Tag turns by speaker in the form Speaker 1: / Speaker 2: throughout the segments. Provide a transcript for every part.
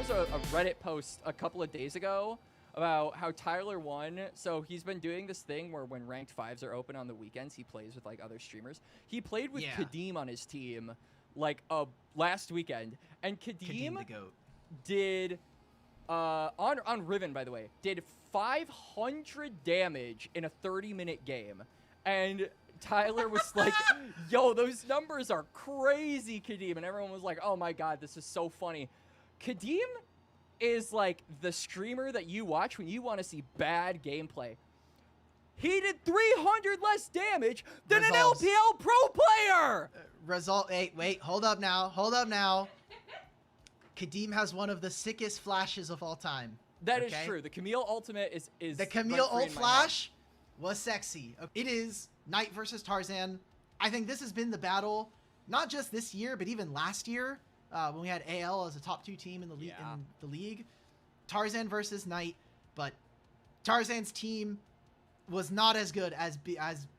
Speaker 1: was a Reddit post a couple of days ago about how Tyler won. So he's been doing this thing where when ranked 5s are open on the weekends, he plays with like other streamers. He played with Kadeem on his team like last weekend, and Kadeem
Speaker 2: the GOAT.
Speaker 1: did on Riven, by the way, did 500 damage in a 30-minute game, and Tyler was like, yo, those numbers are crazy, Kadeem. And everyone was like, oh my god, this is so funny. Kadeem is like the streamer that you watch when you want to see bad gameplay. He did 300 less damage than an LPL pro player!
Speaker 2: Wait, hold up now. Kadeem has one of the sickest flashes of all time.
Speaker 1: That is true. The Camille ultimate is
Speaker 2: the Camille ult flash was sexy. It is Knight versus Tarzan. I think this has been the battle, not just this year, but even last year when we had AL as a top 2 team in the league. Tarzan versus Knight, but Tarzan's team was not as good as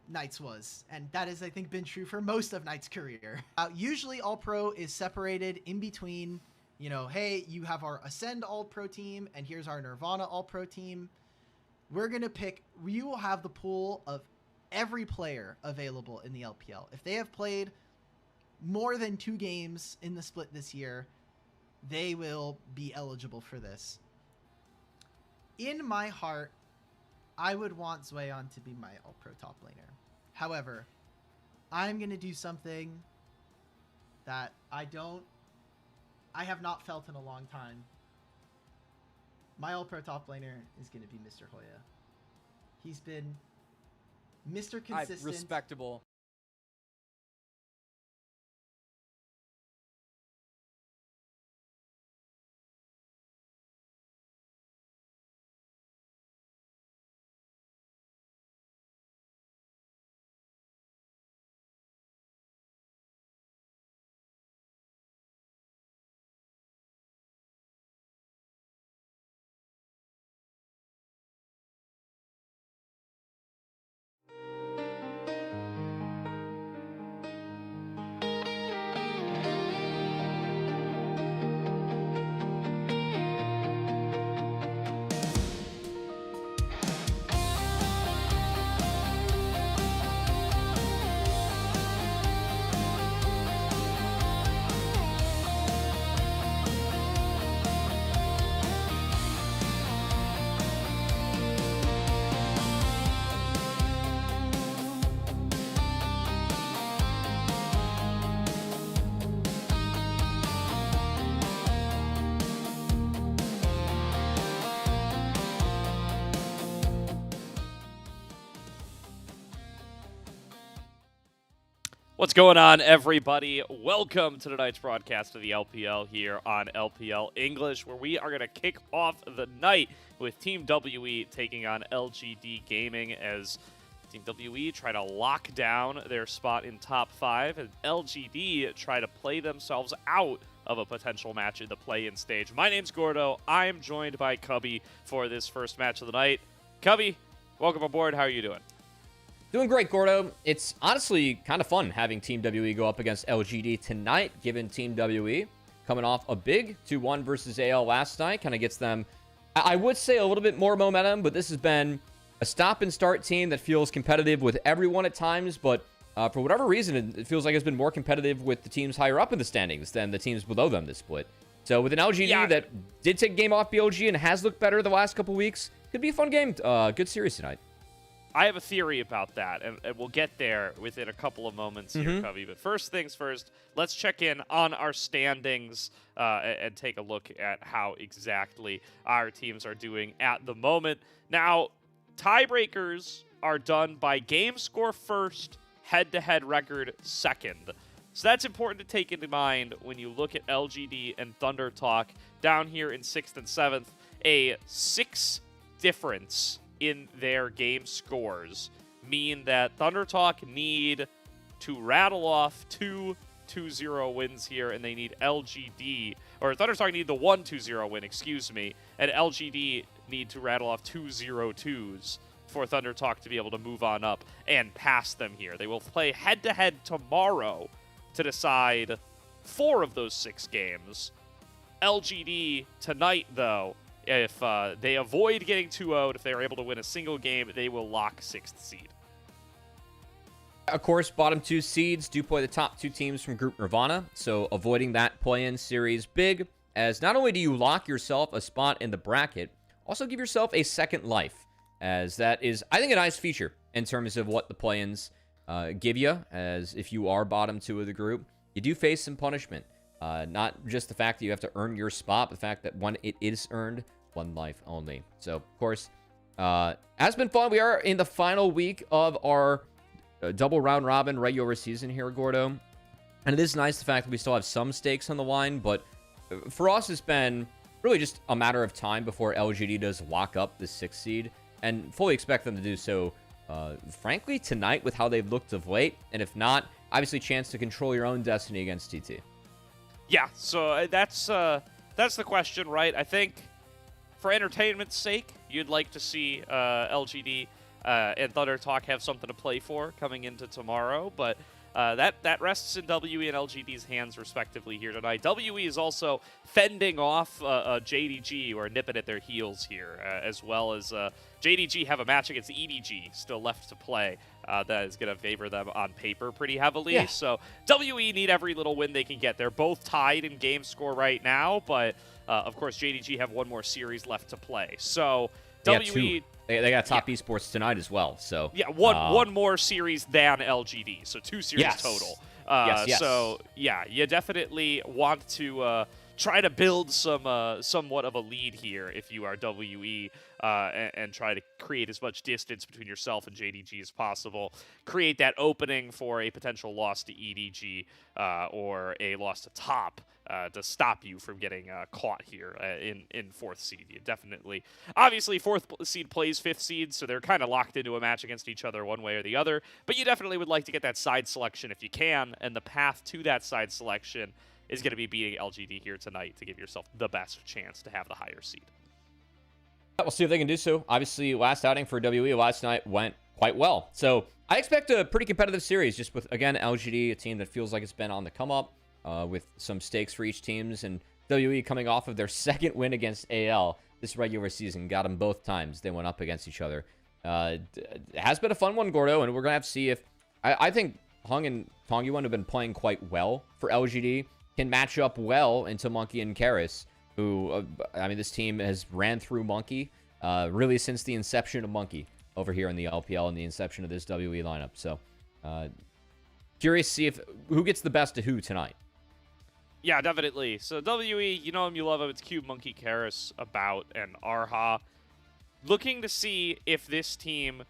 Speaker 2: Knight's was, and that has, I think, been true for most of Knight's career. Usually All Pro is separated in between, you know, hey, you have our Ascend All Pro team, and here's our Nirvana All Pro team. We will have the pool of every player available in the LPL. If they have played more than 2 games in the split this year, they will be eligible for this. In my heart, I would want Zwayon to be my All-Pro top laner. However, I'm going to do something that I have not felt in a long time. My All-Pro top laner is going to be Mr. Hoya. He's been Mr. Consistent.
Speaker 1: Respectable.
Speaker 3: What's going on, everybody? Welcome to tonight's broadcast of the LPL here on LPL English, where we are going to kick off the night with Team WE taking on LGD Gaming as Team WE try to lock down their spot in top 5, and LGD try to play themselves out of a potential match in the play-in stage. My name's Gordo. I am joined by Cubby for this first match of the night. Cubby, welcome aboard. How are you doing?
Speaker 4: Doing great, Gordo. It's honestly kind of fun having Team WE go up against LGD tonight, given Team WE coming off a big 2-1 versus AL last night. Kind of gets them, I would say, a little bit more momentum, but this has been a stop-and-start team that feels competitive with everyone at times, but for whatever reason, it feels like it's been more competitive with the teams higher up in the standings than the teams below them this split. So with an LGD that did take a game off BLG and has looked better the last couple weeks, could be a fun game. Good series tonight.
Speaker 3: I have a theory about that, and we'll get there within a couple of moments here, Covey. But first things first, let's check in on our standings and take a look at how exactly our teams are doing at the moment. Now, tiebreakers are done by game score first, head-to-head record second. So that's important to take into mind when you look at LGD and Thunder Talk down here in 6th and 7th. A 6 difference in their game scores mean that Thunder Talk need to rattle off 2 2-0 wins here, and they need LGD, or Thunder Talk need the 1-2-0 win, excuse me, and LGD need to rattle off 2 0-2s for Thunder Talk to be able to move on up and pass them here. They will play head-to-head tomorrow to decide 4 of those 6 games. LGD tonight, though, if they avoid getting 2-0'd, if they're able to win a single game, they will lock 6th seed.
Speaker 4: Of course, bottom 2 seeds do play the top 2 teams from Group Nirvana, so avoiding that play-in series big, as not only do you lock yourself a spot in the bracket, also give yourself a second life, as that is, I think, a nice feature in terms of what the play-ins give you, as if you are bottom 2 of the group, you do face some punishment. Not just the fact that you have to earn your spot, but the fact that when it is earned, 1 life only. So, of course, has been fun. We are in the final week of our double round robin regular season here, Gordo. And it is nice the fact that we still have some stakes on the line, but for us, it's been really just a matter of time before LGD does lock up the 6th seed, and fully expect them to do so, frankly, tonight with how they've looked of late. And if not, obviously, chance to control your own destiny against TT.
Speaker 3: Yeah, so that's the question, right? I think for entertainment's sake, you'd like to see LGD and Thunder Talk have something to play for coming into tomorrow, but that rests in WE and LGD's hands, respectively, here tonight. WE is also fending off JDG, who are nipping at their heels here, as well as JDG have a match against EDG still left to play that is going to favor them on paper pretty heavily. Yeah. So WE need every little win they can get. They're both tied in game score right now, but of course JDG have 1 more series left to play. So WE...
Speaker 4: They got top esports tonight as well. So
Speaker 3: yeah, one more series than LGD, so 2 series total.
Speaker 4: Yes.
Speaker 3: So yeah, you definitely want to try to build somewhat of a lead here if you are WE, and try to create as much distance between yourself and JDG as possible. Create that opening for a potential loss to EDG or a loss to top. To stop you from getting caught here in 4th seed. You definitely, obviously, 4th seed plays 5th seed, so they're kind of locked into a match against each other one way or the other, but you definitely would like to get that side selection if you can, and the path to that side selection is going to be beating LGD here tonight to give yourself the best chance to have the higher seed.
Speaker 4: We'll see if they can do so. Obviously, last outing for WE last night went quite well, so I expect a pretty competitive series, just with, again, LGD, a team that feels like it's been on the come-up, with some stakes for each teams, and WE coming off of their 2nd win against AL this regular season. Got them both times they went up against each other. It has been a fun one, Gordo, and we're going to have to see if... I think Hung and Tongyuan have been playing quite well for LGD, can match up well into Monkey and Karis, who, I mean, this team has ran through Monkey really since the inception of Monkey over here in the LPL and the inception of this WE lineup. So, curious to see if who gets the best of who tonight.
Speaker 3: Yeah, definitely. So WE, you know him, you love him. It's Cube, Monkey, Karis, About, and Arha. Looking to see if this team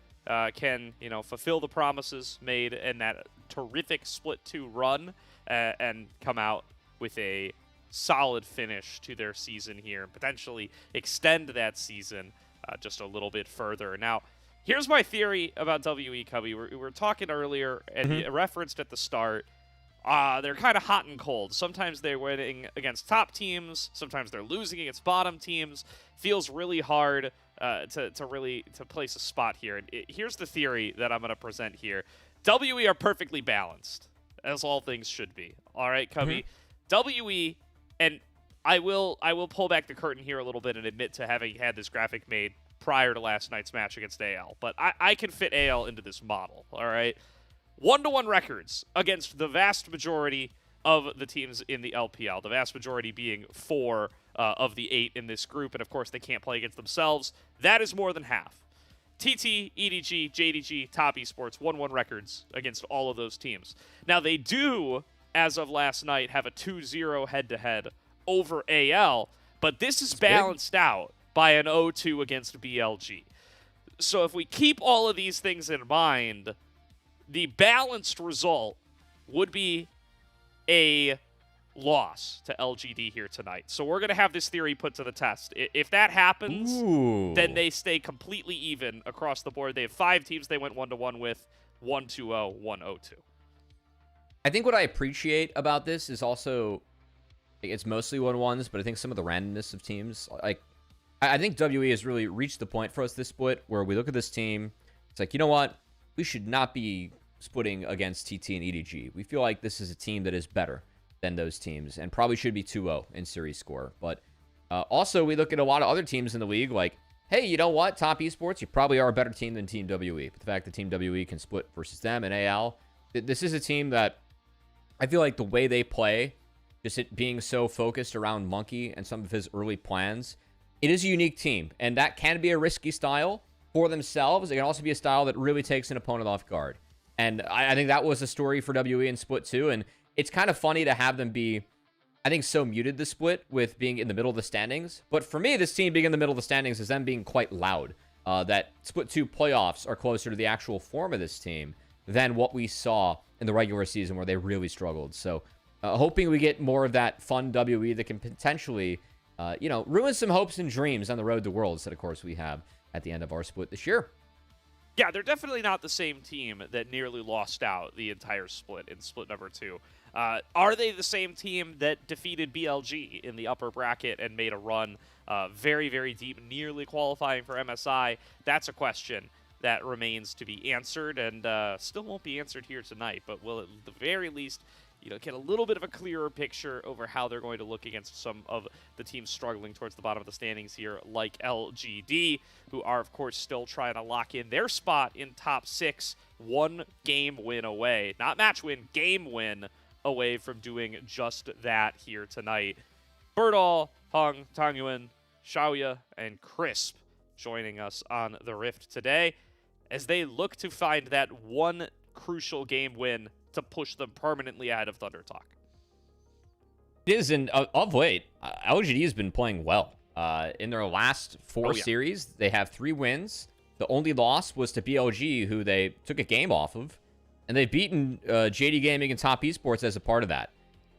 Speaker 3: can, fulfill the promises made in that terrific Split 2 run and come out with a solid finish to their season here and potentially extend that season just a little bit further. Now, here's my theory about WE, Cubby. We were talking earlier, and you referenced at the start, they're kind of hot and cold. Sometimes they're winning against top teams. Sometimes they're losing against bottom teams. Feels really hard to place a spot here. And here's the theory that I'm going to present here. WE are perfectly balanced, as all things should be. All right, Cubby. WE, and I will pull back the curtain here a little bit and admit to having had this graphic made prior to last night's match against AL. But I can fit AL into this model, all right? 1-1 records against the vast majority of the teams in the LPL, the vast majority being 4 of the 8 in this group, and of course they can't play against themselves. That is more than half. TT, EDG, JDG, Top Esports, 1-1 records against all of those teams. Now they do, as of last night, have a 2-0 head-to-head over AL, but this is balanced out by an 0-2 against BLG. So if we keep all of these things in mind, the balanced result would be a loss to LGD here tonight. So we're going to have this theory put to the test. If that happens, then they stay completely even across the board. They have 5 teams they went 1-1 with, 1-2-0, 1-0-2.
Speaker 4: I think what I appreciate about this is also, it's mostly 1-1s, but I think some of the randomness of teams, like, I think WE has really reached the point for us this split where we look at this team, it's like, you know what? We should not be splitting against TT and EDG. We feel like this is a team that is better than those teams, and probably should be 2-0 in series score. But also, we look at a lot of other teams in the league like, hey, you know what? Top Esports, you probably are a better team than Team WE. But the fact that Team WE can split versus them and AL, this is a team that I feel like the way they play, just it being so focused around Monkey and some of his early plans, it is a unique team. And that can be a risky style for themselves. It can also be a style that really takes an opponent off guard. And I think that was a story for WE in Split 2. And it's kind of funny to have them be, I think, so muted the split with being in the middle of the standings. But for me, this team being in the middle of the standings is them being quite loud. That Split 2 playoffs are closer to the actual form of this team than what we saw in the regular season where they really struggled. So hoping we get more of that fun WE that can potentially, ruin some hopes and dreams on the road to Worlds that, of course, we have at the end of our split this year.
Speaker 3: Yeah, they're definitely not the same team that nearly lost out the entire split in split number 2. Are they the same team that defeated BLG in the upper bracket and made a run very, very deep, nearly qualifying for MSI? That's a question that remains to be answered, and still won't be answered here tonight, but will at the very least get a little bit of a clearer picture over how they're going to look against some of the teams struggling towards the bottom of the standings here, like LGD, who are, of course, still trying to lock in their spot in top 6, 1 game win away. Not match win, game win away from doing just that here tonight. Birdall, Hung, Tangyuan, Xiaoya, and Crisp joining us on the Rift today as they look to find that one crucial game win to push them permanently ahead of Thunder Talk.
Speaker 4: It is, and of late, LGD has been playing well. In their last 4 series, they have 3 wins. The only loss was to BLG, who they took a game off of, and they've beaten JD Gaming and Top Esports as a part of that.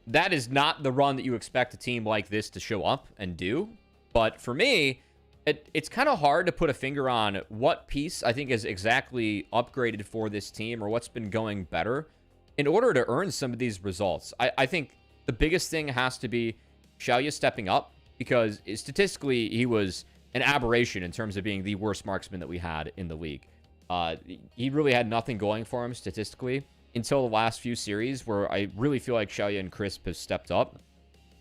Speaker 4: That is not the run that you expect a team like this to show up and do, but for me, it's kind of hard to put a finger on what piece I think is exactly upgraded for this team or what's been going better in order to earn some of these results. I think the biggest thing has to be Xiaoya stepping up, because statistically he was an aberration in terms of being the worst marksman that we had in the league. He really had nothing going for him statistically until the last few series, where I really feel like Xiaoya and Crisp have stepped up.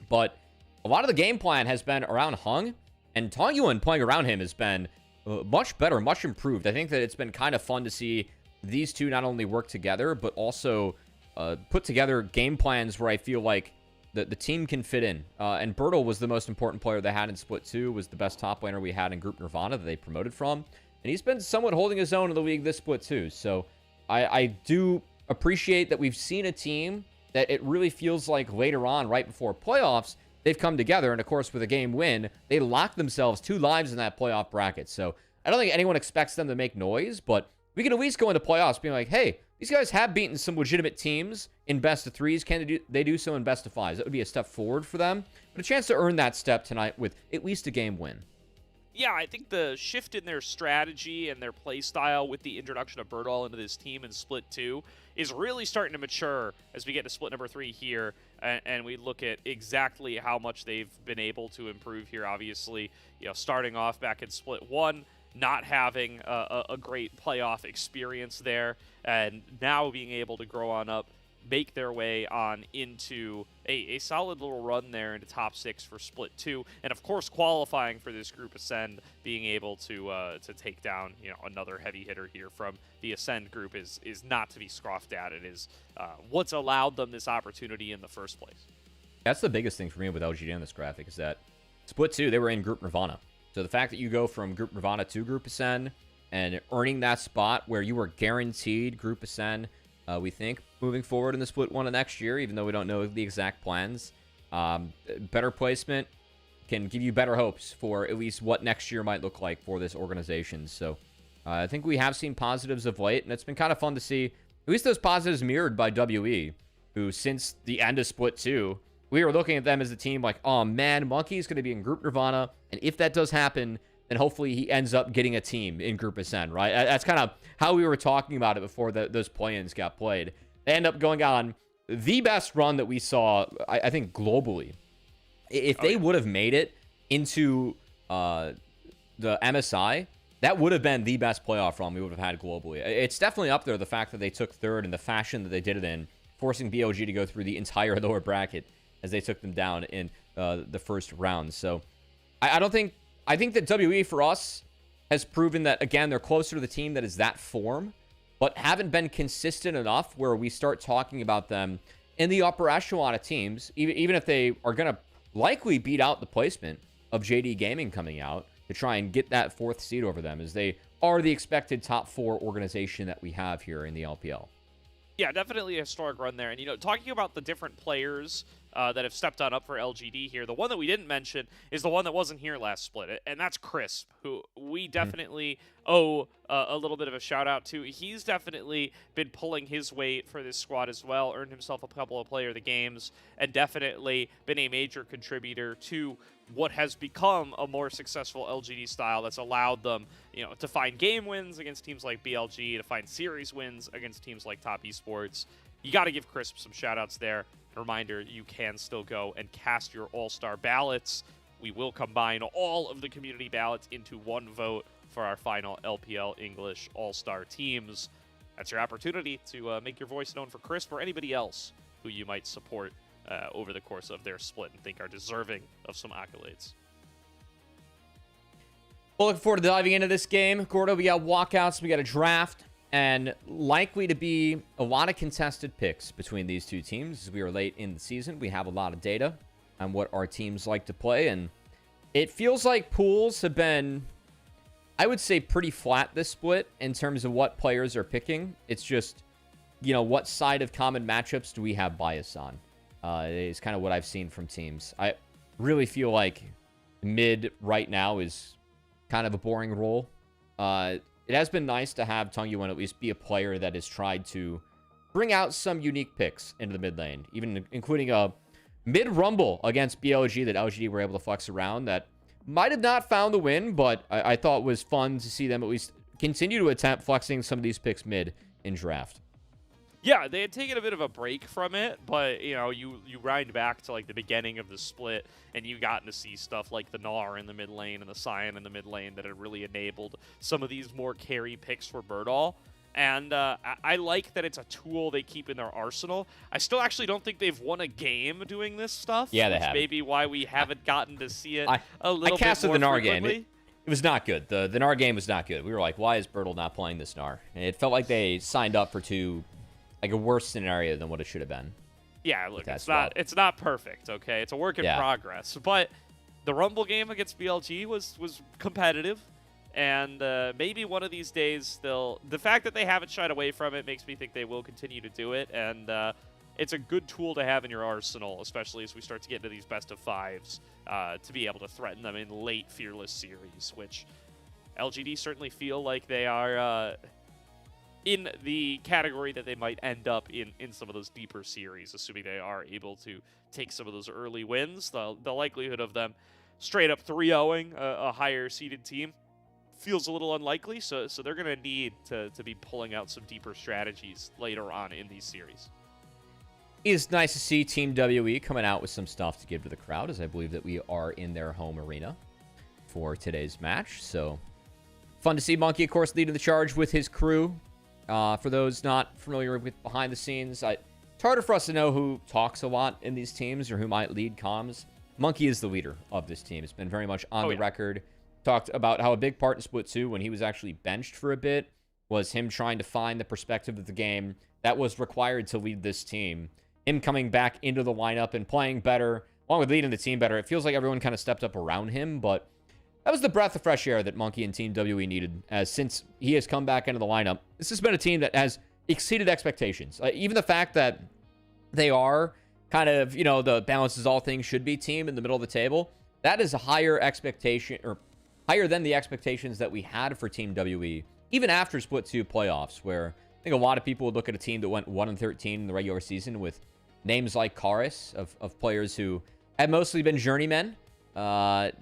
Speaker 4: But a lot of the game plan has been around Hung, and Tangyuan playing around him has been much better, much improved. I think that it's been kind of fun to see these two not only work together, but also put together game plans where I feel like the team can fit in. And Birdall was the most important player they had in Split 2, was the best top laner we had in Group Nirvana that they promoted from. And he's been somewhat holding his own in the league this Split 2. So I do appreciate that we've seen a team that it really feels like later on, right before playoffs, they've come together. And of course, with a game win, they locked themselves 2 lives in that playoff bracket. So I don't think anyone expects them to make noise, but we can at least go into playoffs being like, hey, these guys have beaten some legitimate teams in best of 3s. Can they do so in best of 5s? That would be a step forward for them, but a chance to earn that step tonight with at least a game win.
Speaker 3: Yeah, I think the shift in their strategy and their play style with the introduction of Birdall into this team in Split 2 is really starting to mature as we get to Split number 3 here, and we look at exactly how much they've been able to improve here. Obviously, starting off back in Split 1, not having a great playoff experience there, and now being able to grow on up, make their way on into a solid little run there into top 6 for Split 2, and of course qualifying for this group Ascend, being able to take down another heavy hitter here from the Ascend group is not to be scoffed at. It is what's allowed them this opportunity in the first place.
Speaker 4: That's the biggest thing for me with LGD on this graphic, is that Split 2, they were in Group Nirvana. So the fact that you go from Group Nirvana to Group Ascend and earning that spot where you were guaranteed Group Ascend, we think, moving forward in the Split 1 of next year, even though we don't know the exact plans. Better placement can give you better hopes for at least what next year might look like for this organization. So I think we have seen positives of late, and it's been kind of fun to see at least those positives mirrored by WE, who since the end of Split 2, we were looking at them as a team like, oh man, Monkey's going to be in Group Nirvana, and if that does happen, then hopefully he ends up getting a team in Group Ascend, right? That's kind of how we were talking about it before those play-ins got played. They end up going on the best run that we saw, I think, globally. If they would have made it into the MSI, that would have been the best playoff run we would have had globally. It's definitely up there, the fact that they took 3rd and the fashion that they did it in forcing BLG to go through the entire lower bracket as they took them down in the first round. So I think that WE for us has proven that, again, they're closer to the team that is that form, but haven't been consistent enough where we start talking about them in the upper echelon of teams, even if they are going to likely beat out the placement of JD Gaming coming out to try and get that 4th seed over them, as they are the expected top 4 organization that we have here in the LPL.
Speaker 3: Yeah, definitely a historic run there. And, you know, talking about the different players that have stepped on up for LGD here, the one that we didn't mention is the one that wasn't here last split, and that's Crisp, who we definitely owe a little bit of a shout-out to. He's definitely been pulling his weight for this squad as well, earned himself a couple of player of the games, and definitely been a major contributor to what has become a more successful LGD style that's allowed them, you know, to find game wins against teams like BLG, to find series wins against teams like Top Esports. You got to give Crisp some shout-outs there. A reminder, you can still go and cast your all-star ballots. We will combine all of the community ballots into one vote for our final LPL English all-star teams. That's your opportunity to make your voice known for Crisp or anybody else who you might support over the course of their split and think are deserving of some accolades.
Speaker 4: Well, looking forward to diving into this game. Gordo, we got walkouts, we got a draft, and likely to be a lot of contested picks between these two teams. As we are late in the season, we have a lot of data on what our teams like to play, and it feels like pools have been, I would say, pretty flat this split in terms of what players are picking. It's just, you know, what side of common matchups do we have bias on? Is kind of what I've seen from teams. I really feel like mid right now is kind of a boring role. It has been nice to have Tung Yuan at least be a player that has tried to bring out some unique picks into the mid lane, even including a mid rumble against BLG that LGD were able to flex around that might have not found the win, but I thought was fun to see them at least continue to attempt flexing some of these picks mid in draft.
Speaker 3: Yeah, they had taken a bit of a break from it, but, you know, you wind back to, like, the beginning of the split, and you gotten to see stuff like the Gnar in the mid lane and the Cyan in the mid lane that had really enabled some of these more carry picks for Birdall. And I like that it's a tool they keep in their arsenal. I still actually don't think they've won a game doing this stuff.
Speaker 4: Yeah, they
Speaker 3: which
Speaker 4: have.
Speaker 3: Maybe why we haven't gotten to see it a little bit more
Speaker 4: I casted the Gnar game.
Speaker 3: frequently.
Speaker 4: It was not good. The Gnar game was not good. We were like, why is Birdall not playing this Gnar? And it felt like they signed up for like a worse scenario than what it should have been.
Speaker 3: Yeah, look, it's not perfect, okay? It's a work in progress. But the Rumble game against BLG was competitive, and maybe one of these days the fact that they haven't shied away from it makes me think they will continue to do it, and it's a good tool to have in your arsenal, especially as we start to get into these best of fives, to be able to threaten them in late Fearless series, which LGD certainly feel like they are in the category that they might end up in some of those deeper series, assuming they are able to take some of those early wins. The likelihood of them straight up 3-0ing a higher seeded team feels a little unlikely, so they're going to need to be pulling out some deeper strategies later on in these series.
Speaker 4: It's nice to see Team WE coming out with some stuff to give to the crowd, as I believe that we are in their home arena for today's match. So fun to see Monkey, of course, leading the charge with his crew. For those not familiar with behind the scenes, it's harder for us to know who talks a lot in these teams or who might lead comms. Monkey is the leader of this team. It's been very much on the record. Talked about how a big part in Split 2, when he was actually benched for a bit, was him trying to find the perspective of the game that was required to lead this team. Him coming back into the lineup and playing better, along with leading the team better. It feels like everyone kind of stepped up around him, but that was the breath of fresh air that Monkey and Team WE needed, as since he has come back into the lineup. This has been a team that has exceeded expectations. Even the fact that they are kind of, you know, the balances all things should be team in the middle of the table, that is a higher expectation, or higher than the expectations that we had for Team WE, even after Split 2 playoffs, where I think a lot of people would look at a team that went 1-13 in the regular season with names like Karis, of players who had mostly been journeymen, at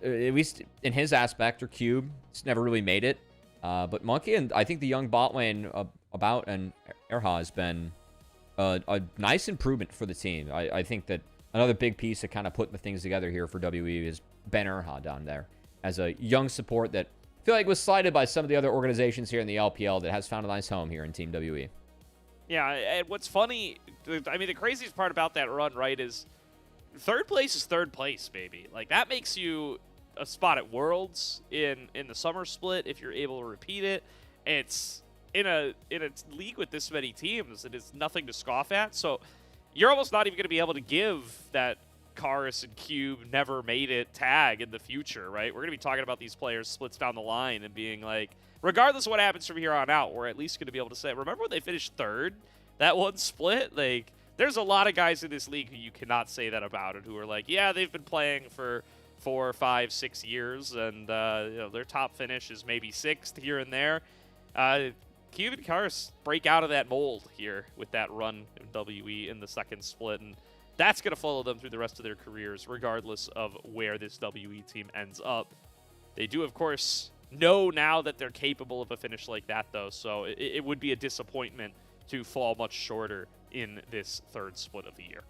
Speaker 4: least in his aspect, or Cube. It's never really made it. But Monkey and I think the young bot lane About and Erha has been a nice improvement for the team. I think that another big piece of kind of putting the things together here for WE is Ben Erha down there as a young support that I feel like was slighted by some of the other organizations here in the LPL that has found a nice home here in Team WE.
Speaker 3: Yeah, and what's funny, I mean, the craziest part about that run, right, is third place is third place, baby. Like, that makes you a spot at Worlds in the summer split if you're able to repeat it. It's in a league with this many teams, it is nothing to scoff at. So you're almost not even going to be able to give that Karis and Cube never made it tag in the future, right? We're going to be talking about these players splits down the line and being like, regardless of what happens from here on out, we're at least going to be able to say, remember when they finished third? That one split? Like, there's a lot of guys in this league who you cannot say that about, and who are like, yeah, they've been playing for 4, 5, 6 years, and you know, their top finish is maybe 6th here and there. Cube and Karis break out of that mold here with that run in WE in the second split, and that's going to follow them through the rest of their careers, regardless of where this WE team ends up. They do, of course, know now that they're capable of a finish like that, though, so it would be a disappointment to fall much shorter in this third split of the year.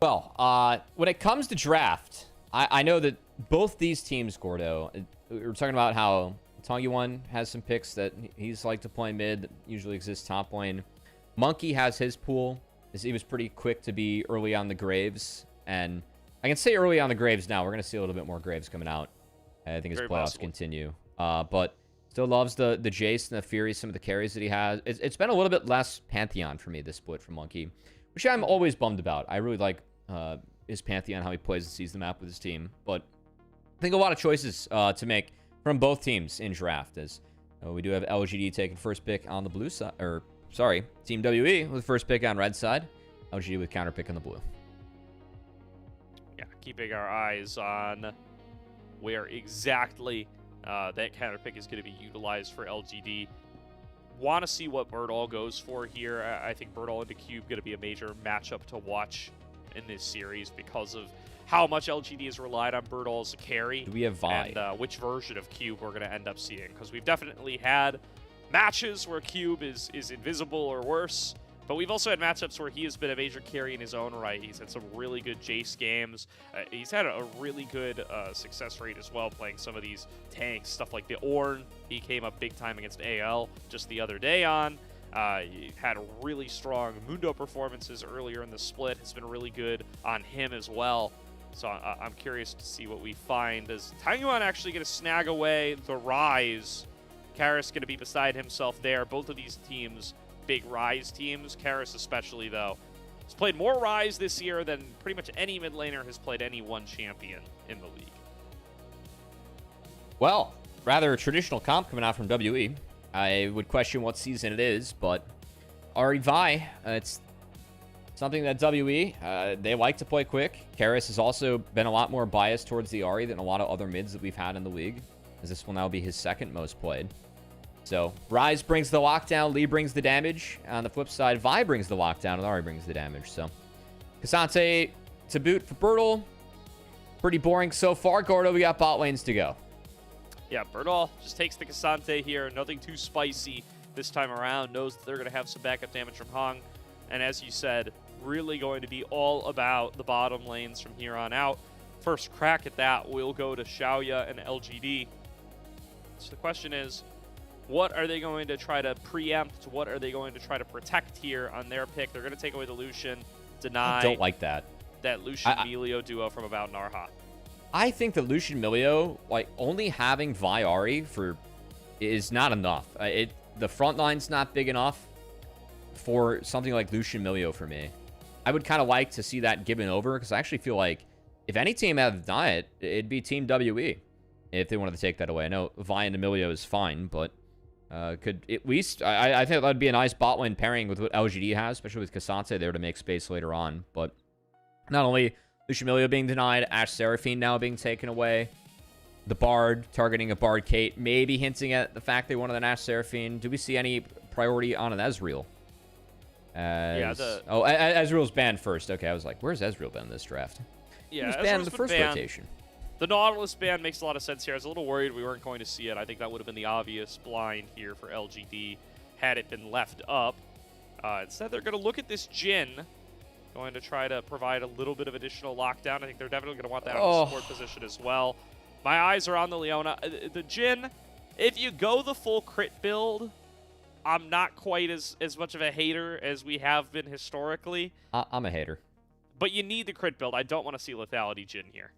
Speaker 4: Well, when it comes to draft, I know that both these teams, Gordo, we were talking about how Tongyuan has some picks that he's like to play mid, that usually exists top lane. Monkey has his pool. He was pretty quick to be early on the Graves, and I can say early on the Graves now. We're going to see a little bit more Graves coming out, I think, as playoffs continue. But still loves the Jace and the Fury, some of the carries that he has. It's been a little bit less Pantheon for me, this split from Monkey, which I'm always bummed about. I really like his Pantheon, how he plays and sees the map with his team. But I think a lot of choices to make from both teams in draft, as we do have LGD taking first pick on the blue side, or sorry, Team WE with first pick on red side, LGD with counter pick on the blue.
Speaker 3: Yeah, keeping our eyes on where exactly that counter pick is going to be utilized for LGD. Want to see what Birdall goes for here. I think Birdall into Cube going to be a major matchup to watch in this series because of how much LGD has relied on Birdall as a carry.
Speaker 4: Do we have Vi?
Speaker 3: And which version of Cube we're going to end up seeing. Because we've definitely had matches where Cube is invisible or worse. But we've also had matchups where he has been a major carry in his own right. He's had some really good Jace games. He's had a really good success rate as well, playing some of these tanks, stuff like the Ornn. He came up big time against AL just the other day on. He had really strong Mundo performances earlier in the split. Has been really good on him as well. So I'm curious to see what we find. Is Tongyuan actually going to snag away the Rise? Karis going to be beside himself there. Both of these teams, big Rise teams. Karis especially, though, has played more Rise this year than pretty much any mid laner has played any one champion in the league.
Speaker 4: Well, rather a traditional comp coming out from WE. I would question what season it is, but Ahri Vi, it's something that WE, they like to play quick. Karis has also been a lot more biased towards the Ahri than a lot of other mids that we've had in the league, as this will now be his second most played. So, Rise brings the lockdown, Lee brings the damage. On the flip side, Vi brings the lockdown, and Ahri brings the damage. So, Cassante to boot for Birdall. Pretty boring so far. Gordo, we got bot lanes to go.
Speaker 3: Yeah, Birdall just takes the Cassante here. Nothing too spicy this time around. Knows that they're going to have some backup damage from Hong. And as you said, really going to be all about the bottom lanes from here on out. First crack at that will go to Xiaoya and LGD. So the question is, what are they going to try to preempt? What are they going to try to protect here on their pick? They're going to take away the Lucian, deny
Speaker 4: I don't like that.
Speaker 3: That Lucian-Milio duo from about Narha.
Speaker 4: I think that Lucian Milio, like, only having Vi Ahri is not enough. The front line's not big enough for something like Lucian Milio for me. I would kind of like to see that given over, because I actually feel like if any team had done it, it'd be Team WE if they wanted to take that away. I know Vi and Emilio is fine, but could at least... I think that would be a nice bot lane pairing with what LGD has, especially with Cassante there to make space later on. But not only Lucian Milio being denied, Ashe Seraphine now being taken away, the Bard targeting a Bard Kate, maybe hinting at the fact they wanted an Ashe Seraphine. Do we see any priority on an Ezreal? Ezreal's banned first. Okay, I was like, where's Ezreal been in this draft?
Speaker 3: Yeah,
Speaker 4: he was banned in the first rotation.
Speaker 3: The Nautilus ban makes a lot of sense here. I was a little worried we weren't going to see it. I think that would have been the obvious blind here for LGD had it been left up. Instead, they're going to look at this Jhin, going to try to provide a little bit of additional lockdown. I think they're definitely going to want that on the support position as well. My eyes are on the Leona. The Jhin, If you go the full crit build, I'm not quite as much of a hater as we have been historically.
Speaker 4: I'm a hater.
Speaker 3: But you need the crit build. I don't want to see lethality Jhin here.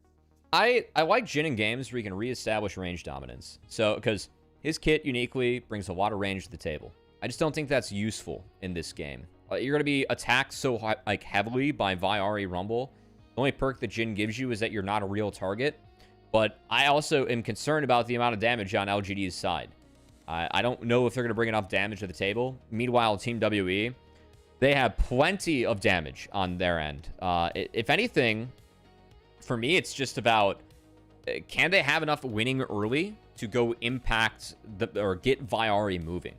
Speaker 4: I like Jhin in games where you can reestablish range dominance. So, because his kit uniquely brings a lot of range to the table. I just don't think that's useful in this game. You're going to be attacked so heavily by Viari Rumble. The only perk that Jhin gives you is that you're not a real target. But I also am concerned about the amount of damage on LGD's side. I don't know if they're going to bring enough damage to the table. Meanwhile, Team WE, they have plenty of damage on their end. If anything, for me, it's just about, can they have enough winning early to go impact or get Viari moving?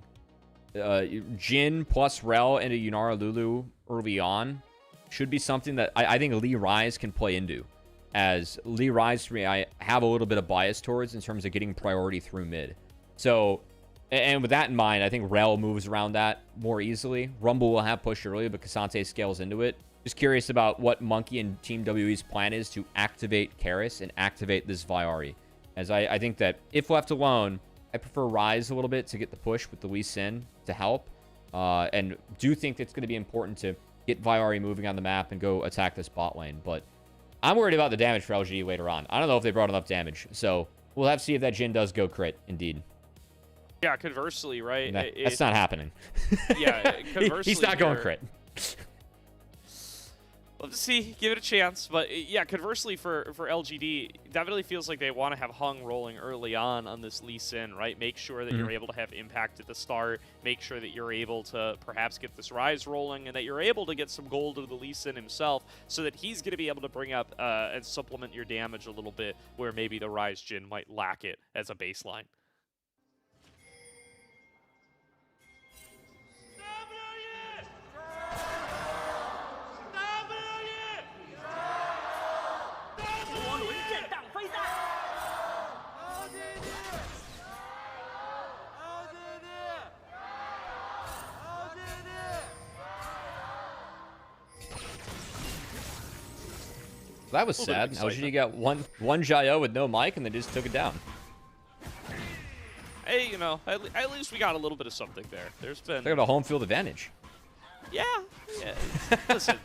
Speaker 4: Jhin plus Rel into Yunara Lulu early on should be something that I think Lee Rise can play into. As Lee Rise, for me, I have a little bit of bias towards in terms of getting priority through mid. So, and with that in mind, I think Rel moves around that more easily. Rumble will have push early, but Cassante scales into it. Just curious about what Monkey and Team WE's plan is to activate Karis and activate this Viari. As I think that if left alone, I prefer Rise a little bit to get the push with the Lee Sin to help. And do think it's going to be important to get Viari moving on the map and go attack this bot lane. But I'm worried about the damage for LGD later on. I don't know if they brought enough damage. So we'll have to see if that Jhin does go crit, indeed.
Speaker 3: Yeah, conversely, right?
Speaker 4: That's not happening.
Speaker 3: Yeah, conversely.
Speaker 4: He's not going crit.
Speaker 3: Let's see, give it a chance. But yeah, conversely for LGD, definitely feels like they want to have Hung rolling early on this Lee Sin, right? Make sure that you're able to have impact at the start. Make sure that you're able to perhaps get this Rise rolling and that you're able to get some gold to the Lee Sin himself so that he's going to be able to bring up and supplement your damage a little bit where maybe the Rise Jhin might lack it as a baseline.
Speaker 4: That was sad. LGD got one Jayo with no mic, and they just took it down.
Speaker 3: Hey, you know, at least we got a little bit of something there. There's been...
Speaker 4: They got a home field advantage.
Speaker 3: Yeah. Listen,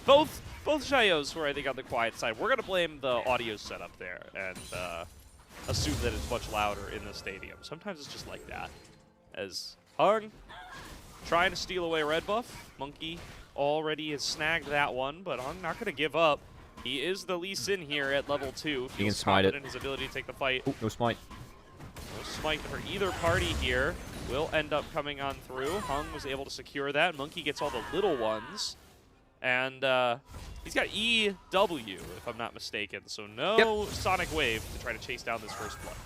Speaker 3: both Jayos were, I think, on the quiet side. We're going to blame the audio setup there and assume that it's much louder in the stadium. Sometimes it's just like that. As Hung trying to steal away red buff. Monkey already has snagged that one, but Hung not going to give up. He is the Lee Sin here at level 2.
Speaker 4: He can smite it.
Speaker 3: In his ability to take the fight.
Speaker 4: Ooh, no smite.
Speaker 3: No smite for either party here. Will end up coming on through. Hung was able to secure that. Monkey gets all the little ones. And he's got EW, if I'm not mistaken. So no Sonic Wave to try to chase down this first blood.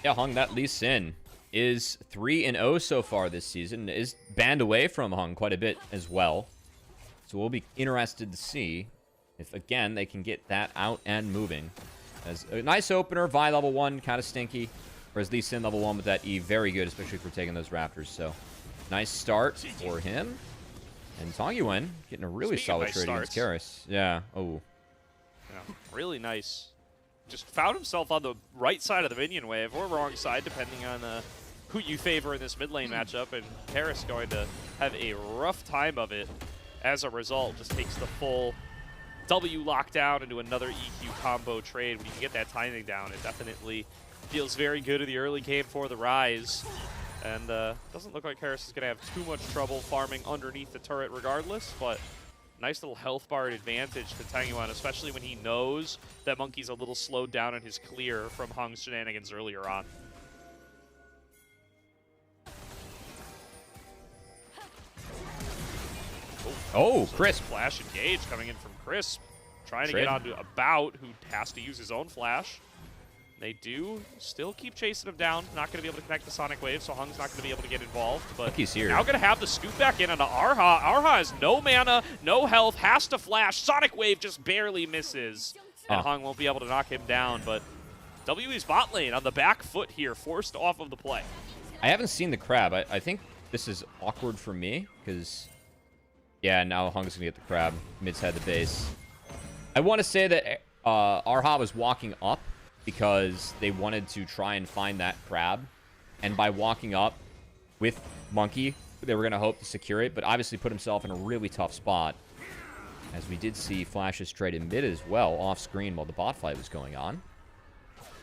Speaker 4: Yeah, Hung, that Lee Sin is 3-0 so far this season. Is banned away from Hung quite a bit as well. So we'll be interested to see if, again, they can get that out and moving. As a nice opener, Vi level 1, kind of stinky. Whereas Lee Sin level 1 with that E, very good, especially for taking those Raptors. So, nice start for him. And Tongyuan getting a really solid trade against Karis. Yeah, oh.
Speaker 3: Yeah, really nice. Just found himself on the right side of the minion wave, or wrong side, depending on who you favor in this mid lane matchup. And Karis going to have a rough time of it. As a result, just takes the full W lockdown into another EQ combo trade. When you can get that timing down, it definitely feels very good in the early game for the Rise. And doesn't look like Karis is going to have too much trouble farming underneath the turret regardless, but nice little health bar advantage to Tangyuan, especially when he knows that Monkey's a little slowed down in his clear from Hung's shenanigans earlier on.
Speaker 4: Oh, Crisp.
Speaker 3: Flash engage coming in from Crisp. Trying to get onto a Bout who has to use his own flash. They do still keep chasing him down. Not going to be able to connect the Sonic Wave, so Hung's not going to be able to get involved. But
Speaker 4: he's here.
Speaker 3: Now going to have the scoop back in onto Arha. Arha has no mana, no health, has to flash. Sonic Wave just barely misses. And Hung won't be able to knock him down, but WE's bot lane on the back foot here, forced off of the play.
Speaker 4: I haven't seen the crab. I think this is awkward for me, because... yeah, now Hung's going to get the crab. Mid's had the base. I want to say that Arha was walking up because they wanted to try and find that crab. And by walking up with Monkey, they were going to hope to secure it, but obviously put himself in a really tough spot. As we did see Flash's trade in mid as well, off screen while the bot fight was going on.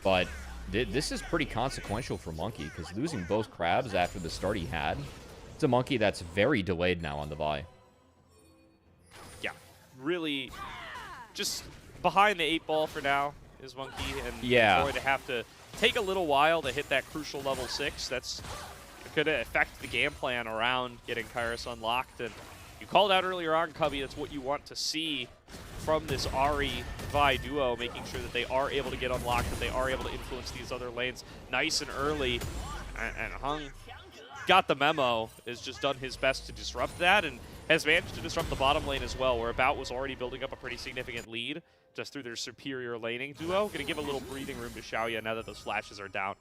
Speaker 4: But this is pretty consequential for Monkey, because losing both crabs after the start he had, it's a Monkey that's very delayed now on the Vi.
Speaker 3: Yeah, really just behind the 8-ball for now is Monkey, and
Speaker 4: yeah,
Speaker 3: going to have to take a little while to hit that crucial level 6. That's going to affect the game plan around getting Kairos unlocked. And you called out earlier on, Cubby, that's what you want to see from this Ahri-Vi duo, making sure that they are able to get unlocked, that they are able to influence these other lanes nice and early. And Hung got the memo, has just done his best to disrupt that, and has managed to disrupt the bottom lane as well, where About was already building up a pretty significant lead just through their superior laning duo. Going to give a little breathing room to Xiaoya now that those flashes are down.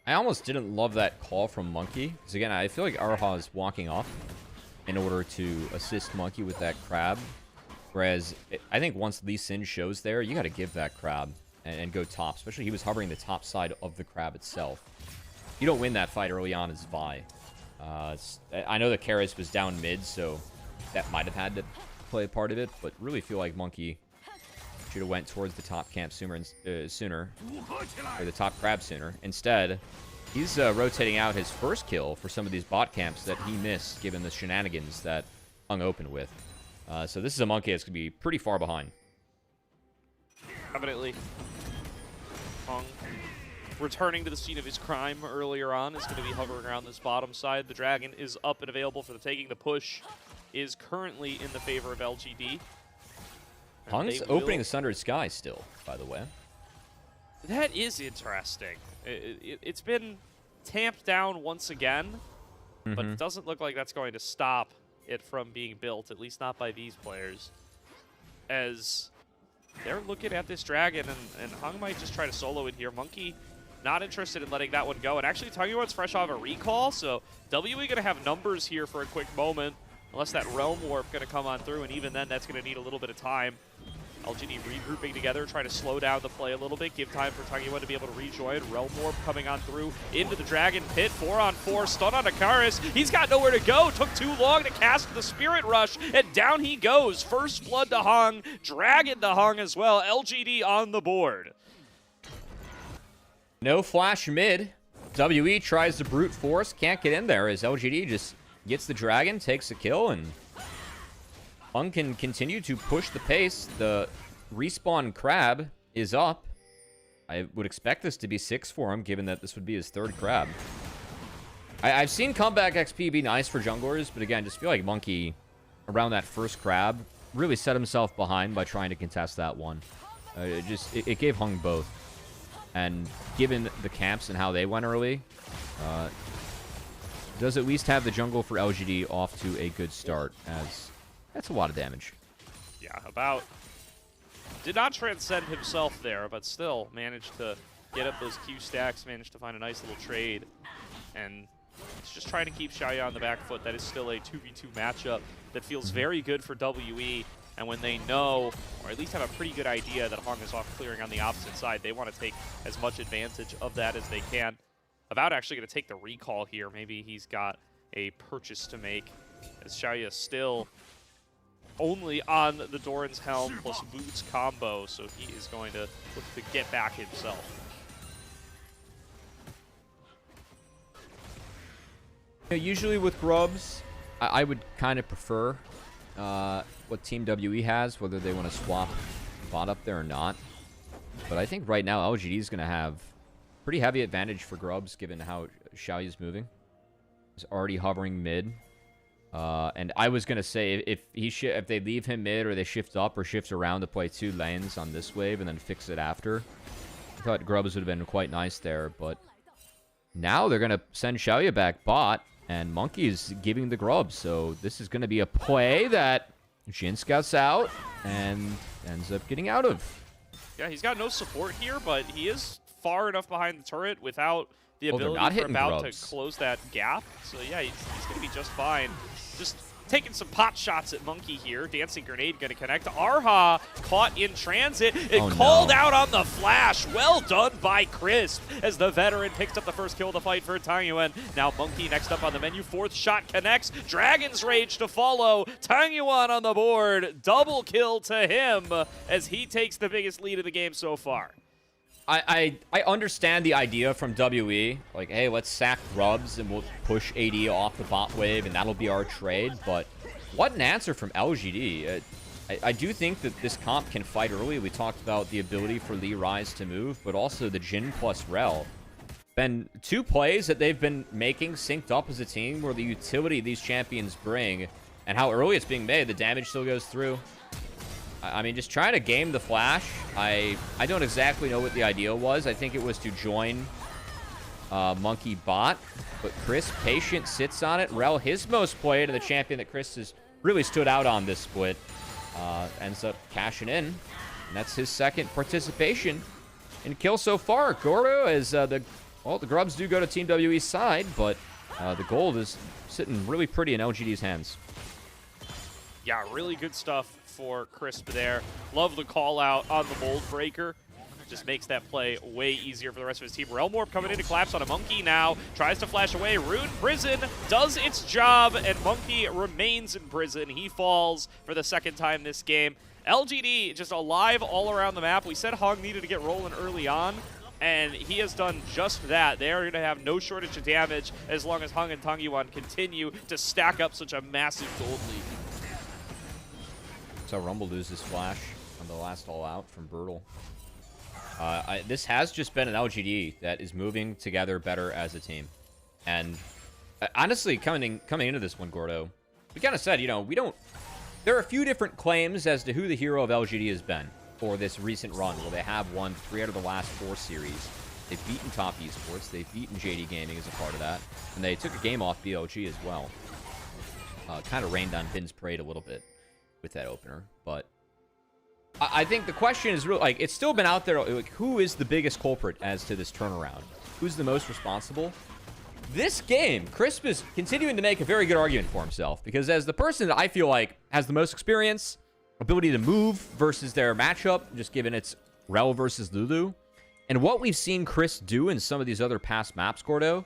Speaker 4: I almost didn't love that call from Monkey, because again, I feel like Arha is walking off in order to assist Monkey with that crab. Whereas, I think once Lee Sin shows there, you got to give that crab and go top. Especially he was hovering the top side of the crab itself. You don't win that fight early on as Vi. I know that Karis was down mid, so that might have had to play a part of it, but really feel like Monkey should have went towards the top camp sooner, or the top crab sooner. Instead, he's rotating out his first kill for some of these bot camps that he missed, given the shenanigans that Hung opened with. So this is a Monkey that's going to be pretty far behind.
Speaker 3: Definitely. Hung, returning to the scene of his crime earlier on, is going to be hovering around this bottom side. The Dragon is up and available for the taking. The push is currently in the favor of LGD.
Speaker 4: Hung's opening the Sundered Sky still, by the way.
Speaker 3: That is interesting. It's been tamped down once again, but it doesn't look like that's going to stop it from being built, at least not by these players. As they're looking at this Dragon, and Hung might just try to solo it here. Monkey not interested in letting that one go. And actually, Tangyuan's fresh off a recall, so WE going to have numbers here for a quick moment, unless that Realm Warp going to come on through, and even then, that's going to need a little bit of time. LGD regrouping together, trying to slow down the play a little bit, give time for Tangyuan to be able to rejoin. Realm Warp coming on through into the Dragon Pit, 4-on-4, stun on Akaris. He's got nowhere to go, took too long to cast the Spirit Rush, and down he goes. First blood to Hung, Dragon to Hung as well. LGD on the board.
Speaker 4: No flash mid. WE tries to brute force, can't get in there as LGD just gets the Dragon, takes a kill, and Hung can continue to push the pace. The respawn crab is up. I would expect this to be 6 for him, given that this would be his 3rd crab. I've seen comeback XP be nice for junglers, but again, just feel like Monkey, around that first crab, really set himself behind by trying to contest that one. It gave Hung both. And given the camps and how they went early, does at least have the jungle for LGD off to a good start, as that's a lot of damage.
Speaker 3: Yeah, About did not transcend himself there, but still managed to get up those Q stacks, managed to find a nice little trade, and it's just trying to keep Xiaoya on the back foot. That is still a 2v2 matchup that feels very good for WE, and when they know, or at least have a pretty good idea that Hung is off clearing on the opposite side, they want to take as much advantage of that as they can. About actually going to take the recall here. Maybe he's got a purchase to make, as Xiaoya still only on the Doran's Helm plus Boots combo, so he is going to look to get back himself.
Speaker 4: Usually with Grubs, I would kind of prefer what Team WE has, whether they want to swap bot up there or not. But I think right now LGD is going to have pretty heavy advantage for Grubs, given how Xiaoya is moving. He's already hovering mid. And I was going to say, if they leave him mid, or they shift up or shift around to play 2 lanes on this wave and then fix it after, I thought Grubs would have been quite nice there. But now they're going to send Xiaoya back bot, and Monkey's giving the Grubs. So this is going to be a play that Jin scouts out and ends up getting out of.
Speaker 3: Yeah, he's got no support here, but he is far enough behind the turret without the ability for About to close that gap. So yeah, he's going to be just fine. Just taking some pot shots at Monkey here. Dancing Grenade going to connect. Arha caught in transit and called out on the flash. Well done by Crisp as the veteran picks up the first kill of the fight for Tangyuan. Now Monkey next up on the menu. Fourth shot connects. Dragon's Rage to follow. Tangyuan on the board. Double kill to him as he takes the biggest lead of the game so far.
Speaker 4: I understand the idea from WE, like, hey, let's sack Grubs and we'll push AD off the bot wave and that'll be our trade, but what an answer from LGD. I do think that this comp can fight early. We talked about the ability for Lee Rise to move, but also the Jhin plus Rel. Been 2 plays that they've been making synced up as a team where the utility these champions bring and how early it's being made, the damage still goes through. I mean, just trying to game the flash. I don't exactly know what the idea was. I think it was to join Monkey bot, but Chris patient sits on it. Rel, his most played, and the champion that Chris has really stood out on this split, ends up cashing in, and that's his second participation in kill so far. Gordo, as the Grubs do go to Team WE's side, but the gold is sitting really pretty in LGD's hands.
Speaker 3: Yeah, really good stuff for Crisp there. Love the call out on the mold breaker. Just makes that play way easier for the rest of his team. Relmorp coming in to collapse on a Monkey now. Tries to flash away. Rune Prison does its job, and Monkey remains in prison. He falls for the second time this game. LGD just alive all around the map. We said Hung needed to get rolling early on, and he has done just that. They are going to have no shortage of damage as long as Hung and Tangyuan continue to stack up such a massive gold lead.
Speaker 4: So Rumble loses flash on the last all-out from Brutal. This has just been an LGD that is moving together better as a team. And honestly, coming into this one, Gordo, we kind of said, you know, we don't... There are a few different claims as to who the hero of LGD has been for this recent run, where they have won 3 out of the last 4 series. They've beaten Top Esports, they've beaten JD Gaming as a part of that, and they took a game off BLG as well. Kind of rained on Bin's Parade a little bit with that opener, but I think the question is really, like, it's still been out there, like, who is the biggest culprit as to this turnaround? Who's the most responsible? This game, Crisp is continuing to make a very good argument for himself, because as the person that I feel like has the most experience, ability to move versus their matchup, just given it's Rel versus Lulu, and what we've seen Chris do in some of these other past maps, Gordo,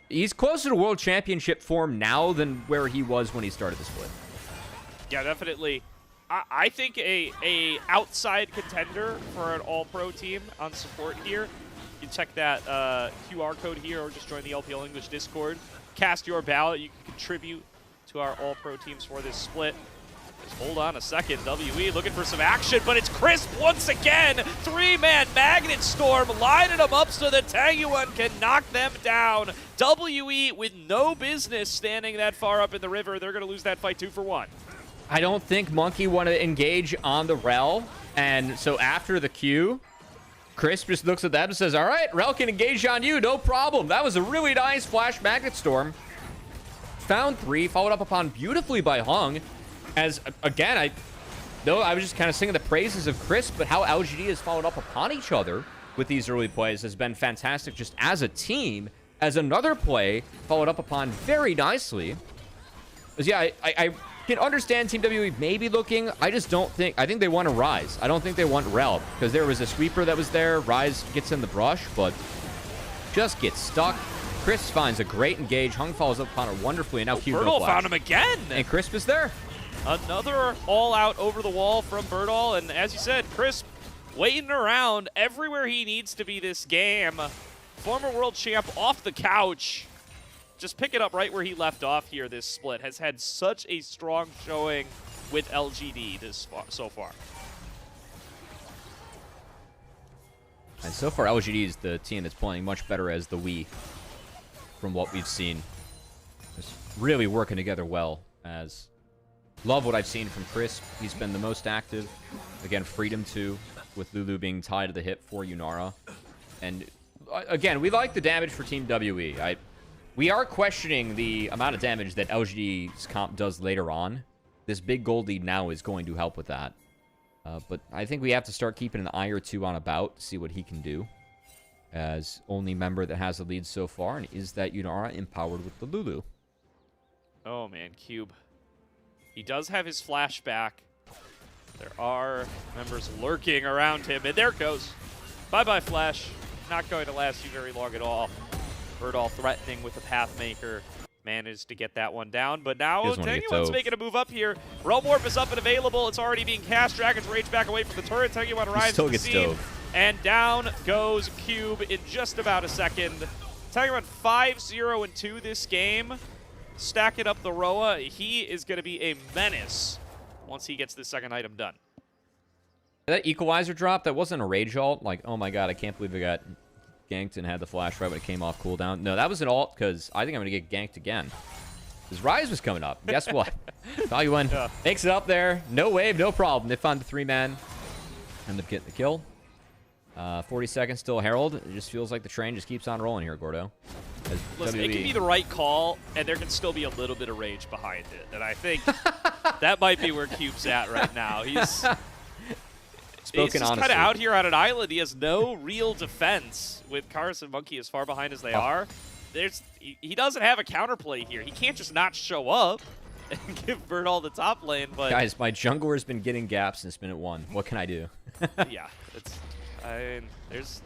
Speaker 4: he's closer to World Championship form now than where he was when he started the split. Yeah,
Speaker 3: definitely. I think a outside contender for an all-pro team on support here. You can check that QR code here or just join the LPL English Discord. Cast your ballot. You can contribute to our all-pro teams for this split. Just hold on a second. WE looking for some action, but it's Crisp once again. 3-man Magnet Storm lining them up so that Tangyuan can knock them down. WE with no business standing that far up in the river. They're going to lose that fight 2-for-1.
Speaker 4: I don't think Monkey want to engage on the Rel, and so after the Q, Chris just looks at that and says, all right, Rel can engage on you, no problem. That was a really nice Flash Magnet Storm. Found 3, followed up upon beautifully by Hung, as, again, I was just kind of singing the praises of Chris, but how LGD has followed up upon each other with these early plays has been fantastic just as a team, as another play followed up upon very nicely. Because, yeah, I can understand Team WE maybe looking. I just don't think... I think they want to Rise. I don't think they want Rel. Because there was a sweeper that was there. Rise gets in the brush, but just gets stuck. Chris finds a great engage. Hung follows up upon it wonderfully, and now Q
Speaker 3: Birdall found him again!
Speaker 4: And Crisp is there.
Speaker 3: Another all-out over the wall from Birdall, and as you said, Crisp waiting around everywhere he needs to be this game. Former world champ off the couch. Just pick it up right where he left off here this split. Has had such a strong showing with LGD so far.
Speaker 4: And so far, LGD is the team that's playing much better as the Wii from what we've seen. Just really working together well. As love what I've seen from Chris. He's been the most active. Again, Freedom 2 with Lulu being tied to the hip for Yunara. And again, we like the damage for Team WE. We are questioning the amount of damage that LGD's comp does later on. This big gold lead now is going to help with that. But I think we have to start keeping an eye or two on About to see what he can do. As only member that has a lead so far, and is that Yunara empowered with the Lulu.
Speaker 3: Oh man, Cube. He does have his flashback. There are members lurking around him, and there it goes. Bye-bye, Flash. Not going to last you very long at all. Birdall threatening with the Pathmaker. Managed to get that one down, but now Tanguan's making a move up here. Realmorph is up and available. It's already being cast. Dragon's Rage back away from the turret. Tanguan arrives to the scene. And down goes Cube in just about a second. Tanguan 5-0-2 this game. Stacking up the Roa. He is going to be a menace once he gets this second item done.
Speaker 4: That equalizer drop, that wasn't a rage ult. Like, oh my god, I can't believe I got ganked and had the flash right when it came off cooldown. No, that was an ult because I think I'm going to get ganked again. Because Rise was coming up. Guess what? Taiyuan makes it up there. No wave, no problem. They found the 3-man. End up getting the kill. 40 seconds still Herald. It just feels like the train just keeps on rolling here, Gordo.
Speaker 3: Listen, it can be the right call, and there can still be a little bit of rage behind it. And I think that might be where Cube's at right now. He's just kind of out here on an island. He has no real defense with Karis and Monkey as far behind as they are. He doesn't have a counterplay here. He can't just not show up and give Birdall the top lane. But
Speaker 4: guys, my jungler's been getting gaps since minute 1. What can I do?
Speaker 3: Yeah, I mean,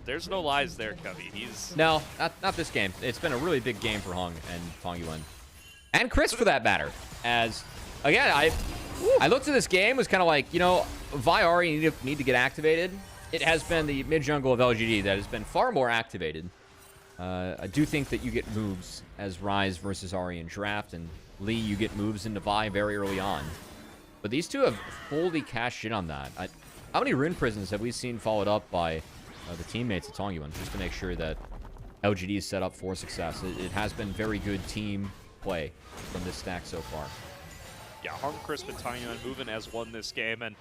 Speaker 3: there's no lies there, Covey.
Speaker 4: No, not this game. It's been a really big game for Hung and Taiyuan. And Chris, for that matter. As, again, I looked at this game, was kind of like, you know, Vi Ahri need to get activated. It has been the mid-jungle of LGD that has been far more activated. I do think that you get moves as Rise versus Ahri in draft, and Lee, you get moves into Vi very early on. But these two have fully cashed in on that. How many rune prisons have we seen followed up by the teammates of Taiyuan just to make sure that LGD is set up for success? It has been very good team play from this stack so far.
Speaker 3: Yeah, Hung, Crisp, and Taiyuan moving as one this game. And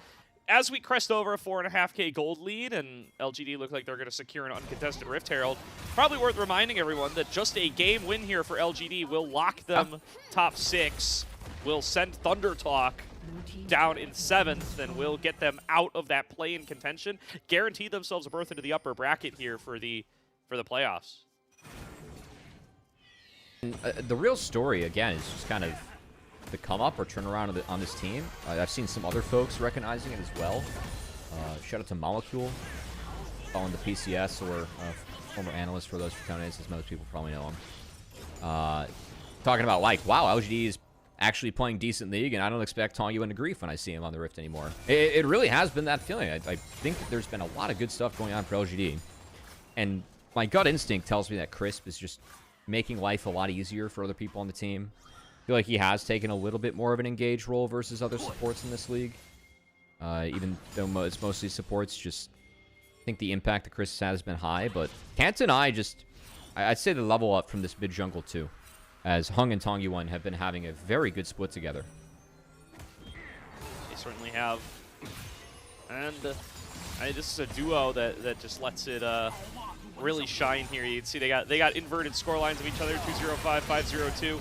Speaker 3: as we crest over a 4.5K gold lead and LGD look like they're going to secure an uncontested Rift Herald, probably worth reminding everyone that just a game win here for LGD will lock them top 6, will send Thunder Talk down in 7th, and will get them out of that play-in contention, guarantee themselves a berth into the upper bracket here for the playoffs.
Speaker 4: The real story, again, is just kind of the come-up or turnaround on this team. I've seen some other folks recognizing it as well. Shout out to Molecule, following the PCS, or former analyst for those fraternity, as most people probably know him. Talking about, like, wow, LGD is actually playing decent league, and I don't expect Taiyuan to grief when I see him on the Rift anymore. It really has been that feeling. I think that there's been a lot of good stuff going on for LGD. And my gut instinct tells me that Crisp is just making life a lot easier for other people on the team. I feel like he has taken a little bit more of an engaged role versus other supports in this league. Even though it's mostly supports, just I think the impact that Chris has been high. But Kant and I'd say the level up from this mid jungle too, as Hung and Taiyuan have been having a very good split together.
Speaker 3: They certainly have. And this is a duo that just lets it really shine here. You can see they got inverted score lines of each other, 205, 502.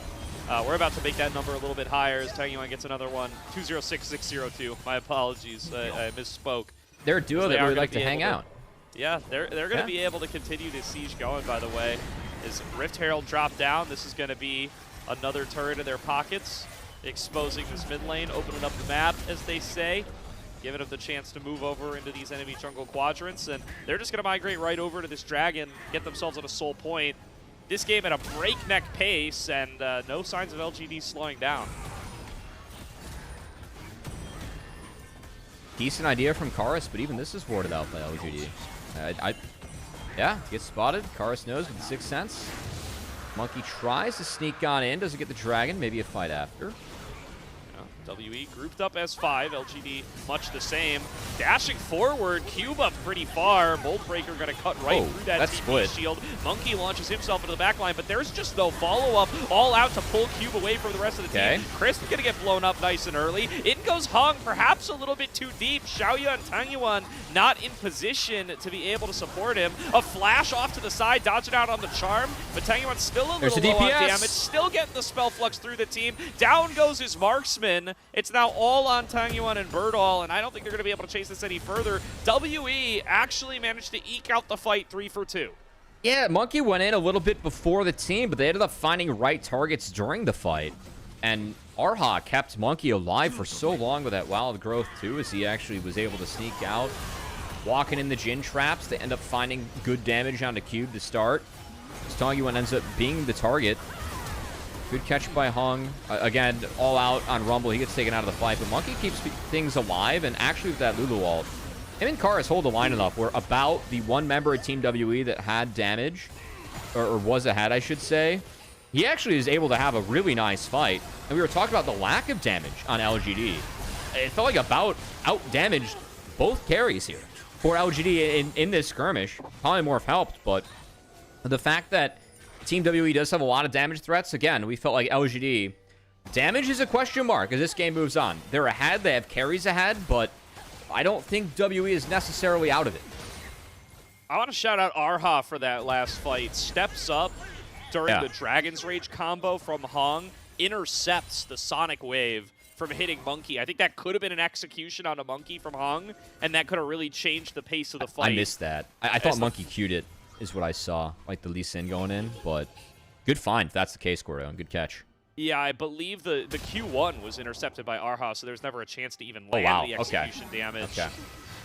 Speaker 3: We're about to make that number a little bit higher as Taiyuan gets another one, 206, 602. My apologies, I misspoke.
Speaker 4: They're a duo that really like to hang out.
Speaker 3: Yeah, they're going to be able to continue this siege going, by the way. As Rift Herald drop down, this is going to be another turret in their pockets, exposing this mid lane, opening up the map, as they say, giving them the chance to move over into these enemy jungle quadrants, and they're just going to migrate right over to this dragon, get themselves on a soul point. This game at a breakneck pace, and no signs of LGD slowing down.
Speaker 4: Decent idea from Karis, but even this is warded out by LGD. Yeah, gets spotted. Karis knows with the 6th sense. Monkey tries to sneak on in, doesn't get the dragon, maybe a fight after.
Speaker 3: WE grouped up as 5, LGD much the same. Dashing forward, Cube up pretty far. Moldbreaker going to cut right through that TP shield. Monkey launches himself into the back line, but there's just no follow-up. All out to pull Cube away from the rest of the team. Chris is going to get blown up nice and early. In goes Hung, perhaps a little bit too deep. Xiaoya and Taiyuan not in position to be able to support him. A flash off to the side, dodging out on the charm, but Taiyuan's still a little low on damage. Still getting the spell flux through the team. Down goes his marksman. It's now all on Taiyuan and Birdall, and I don't think they're going to be able to chase this any further. WE actually managed to eke out the fight 3 for 2.
Speaker 4: Yeah, Monkey went in a little bit before the team, but they ended up finding right targets during the fight. And Arha kept Monkey alive for so long with that wild growth, too, as he actually was able to sneak out. Walking in the Jin traps, they end up finding good damage onto Cube to start. Stongyuan ends up being the target. Good catch by Hung. Again, all out on Rumble. He gets taken out of the fight, but Monkey keeps things alive, and actually with that Lulu ult, him and Karis hold the line enough where about the one member of Team WE that had damage, or was ahead, I should say, he actually is able to have a really nice fight. And we were talking about the lack of damage on LGD. It felt like about out-damaged both carries here for LGD in this skirmish. Polymorph helped, but the fact that Team WE does have a lot of damage threats, again, we felt like LGD, damage is a question mark as this game moves on. They're ahead, they have carries ahead, but I don't think WE is necessarily out of it.
Speaker 3: I want to shout out Arha for that last fight. Steps up during the Dragon's Rage combo from Hung, intercepts the Sonic Wave from hitting Monkey. I think that could have been an execution on a Monkey from Hung, and that could have really changed the pace of the fight.
Speaker 4: I missed that. I thought Monkey queued it, is what I saw, like the Lee Sin going in, but good find if that's the case, Gordo, and good catch.
Speaker 3: Yeah, I believe the Q1 was intercepted by Arha, so there's never a chance to even land the execution damage.
Speaker 4: Okay.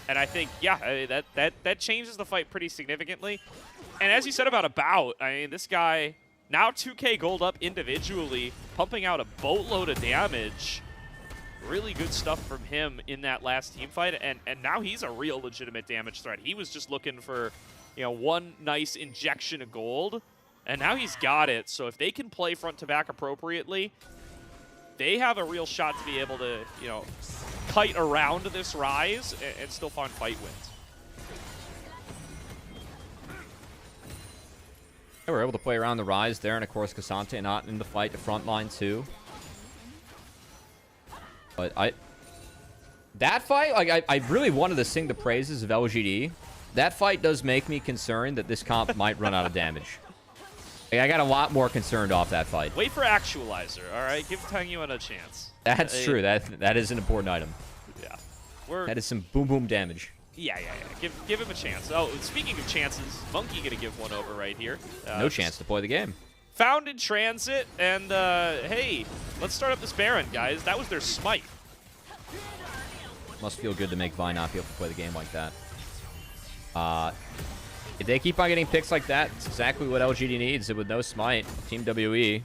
Speaker 3: And I think, yeah, that changes the fight pretty significantly. And as you said about I mean, this guy, now 2K gold up individually, pumping out a boatload of damage. Really good stuff from him in that last team fight, and now he's a real legitimate damage threat. He was just looking for, you know, one nice injection of gold, and now he's got it. So if they can play front to back appropriately, they have a real shot to be able to, you know, kite around this rise and still find fight wins.
Speaker 4: They were able to play around the rise there, and of course Cassante not in the fight, the front line too. But that fight, like I really wanted to sing the praises of LGD. That fight does make me concerned that this comp might run out of damage. Like, I got a lot more concerned off that fight.
Speaker 3: Wait for Actualizer, all right? Give Tangyuan a chance.
Speaker 4: That's true. That is an important item.
Speaker 3: Yeah.
Speaker 4: That is some boom boom damage.
Speaker 3: Yeah. Give him a chance. Oh, speaking of chances, Monkey gonna give one over right here.
Speaker 4: No chance to play the game.
Speaker 3: Found in transit, and hey, let's start up this Baron, guys. That was their smite.
Speaker 4: Must feel good to make Vi not be able to play the game like that. If they keep on getting picks like that, it's exactly what LGD needs. With no smite, Team WE,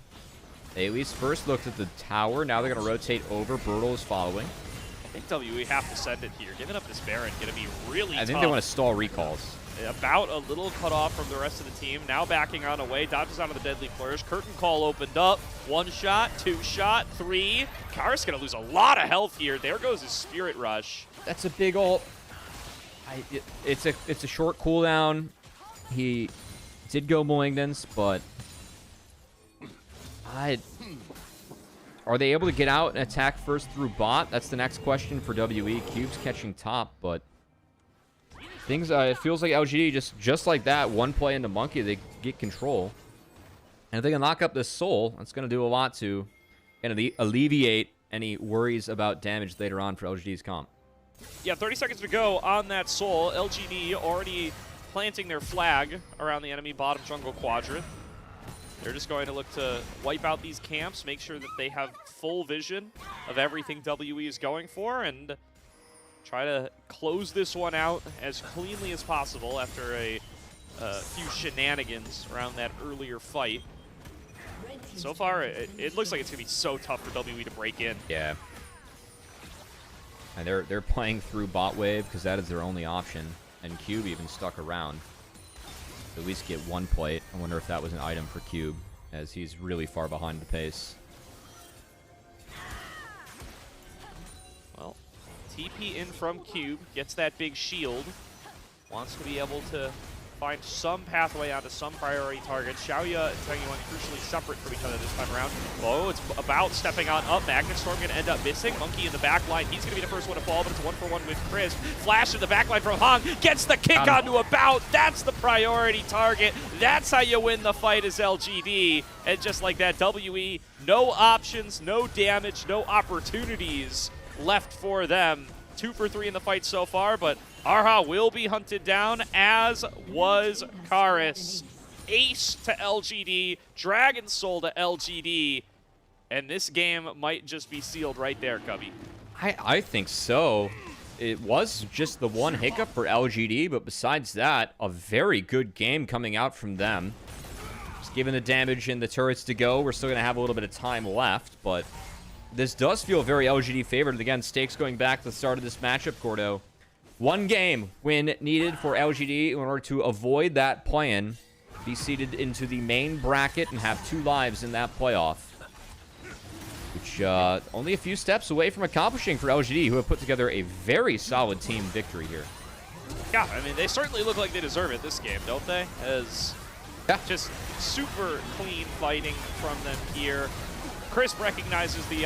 Speaker 4: they at least first looked at the tower. Now they're going to rotate over. Brutal is following.
Speaker 3: I think WE have to send it here. Giving up this Baron going to be really tough.
Speaker 4: I think they want to stall recalls.
Speaker 3: About a little cut off from the rest of the team. Now backing on away. Dodges out of the deadly flourish. Curtain call opened up. 1 shot, 2 shot, 3. Karis going to lose a lot of health here. There goes his Spirit Rush.
Speaker 4: That's a big ult. It's a short cooldown. He did go Malignance, but are they able to get out and attack first through bot? That's the next question for WE. Cube's catching top, but things, it feels like LGD just like that, one play into Monkey, they get control. And if they can lock up this Soul, that's going to do a lot to alleviate any worries about damage later on for LGD's comp.
Speaker 3: Yeah, 30 seconds to go on that Soul. LGD already planting their flag around the enemy bottom jungle quadrant. They're just going to look to wipe out these camps, make sure that they have full vision of everything WE is going for, and try to close this one out as cleanly as possible after a few shenanigans around that earlier fight. So far, it looks like it's going to be so tough for WE to break in.
Speaker 4: Yeah. And they're playing through bot wave because that is their only option. And Cube even stuck around. To at least get one plate. I wonder if that was an item for Cube, as he's really far behind the pace.
Speaker 3: Well, TP in from Cube, gets that big shield. Wants to be able to find some pathway onto some priority targets. Xiaoya and Tangyuan crucially separate from each other this time around. Oh, it's about stepping on up. Magnet Storm going to end up missing. Monkey in the back line. He's going to be the first one to fall, but it's 1-for-1 with Chris. Flash in the back line from Hong. Gets the kick onto About. That's the priority target. That's how you win the fight as LGD. And just like that, WE, no options, no damage, no opportunities left for them. 2 for 3 in the fight so far, but Arha will be hunted down, as was Karis. Ace to LGD, Dragon Soul to LGD, and this game might just be sealed right there, Covey.
Speaker 4: I think so. It was just the one hiccup for LGD, but besides that, a very good game coming out from them. Just given the damage and the turrets to go, we're still going to have a little bit of time left, but this does feel very LGD favored. Again, stakes going back to the start of this matchup, Gordo. One game win needed for LGD in order to avoid that play-in, be seeded into the main bracket, and have 2 lives in that playoff. Which, only a few steps away from accomplishing for LGD, who have put together a very solid team victory here.
Speaker 3: Yeah, I mean, they certainly look like they deserve it this game, don't they? As just super clean fighting from them here. Chris recognizes the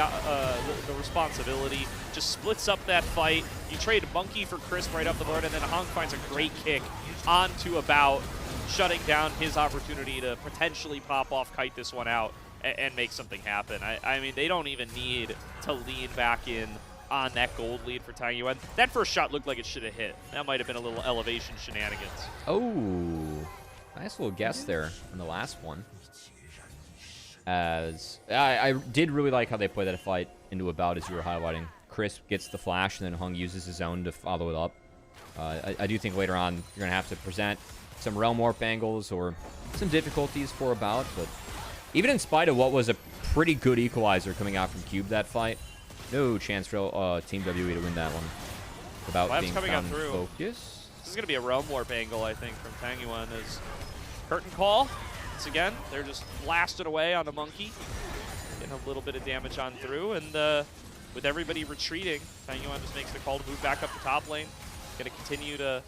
Speaker 3: responsibility, just splits up that fight. You trade Monkey for Crisp right up the board, and then Hung finds a great kick onto About, shutting down his opportunity to potentially pop off, kite this one out, and make something happen. I mean, they don't even need to lean back in on that gold lead for Tang Yuan. That first shot looked like it should have hit. That might have been a little elevation shenanigans.
Speaker 4: Oh, nice little guess there on the last one. As I did really like how they played that fight into About, as you were highlighting. Crisp gets the flash, and then Hung uses his own to follow it up. I do think later on you're going to have to present some Realm Warp angles or some difficulties for About, but even in spite of what was a pretty good equalizer coming out from Cube that fight, no chance for Team WE to win that one. About being
Speaker 3: coming
Speaker 4: found
Speaker 3: up through.
Speaker 4: Focus.
Speaker 3: This is going to be a Realm Warp angle, I think, from Tang Yuan. As curtain call. Once again, they're just blasted away on the Monkey. Getting a little bit of damage on through, and with everybody retreating, Tang Yuan just makes the call to move back up the top lane. Going to continue to